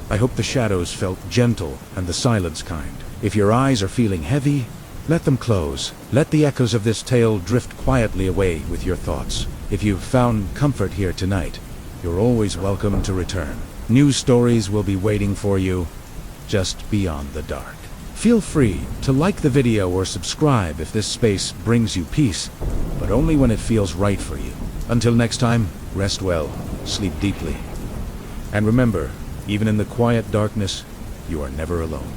I hope the shadows felt gentle and the silence kind. If your eyes are feeling heavy, let them close. Let the echoes of this tale drift quietly away with your thoughts. If you've found comfort here tonight, you're always welcome to return. New stories will be waiting for you just beyond the dark. Feel free to like the video or subscribe if this space brings you peace, but only when it feels right for you. Until next time, rest well, sleep deeply, and remember, even in the quiet darkness, you are never alone.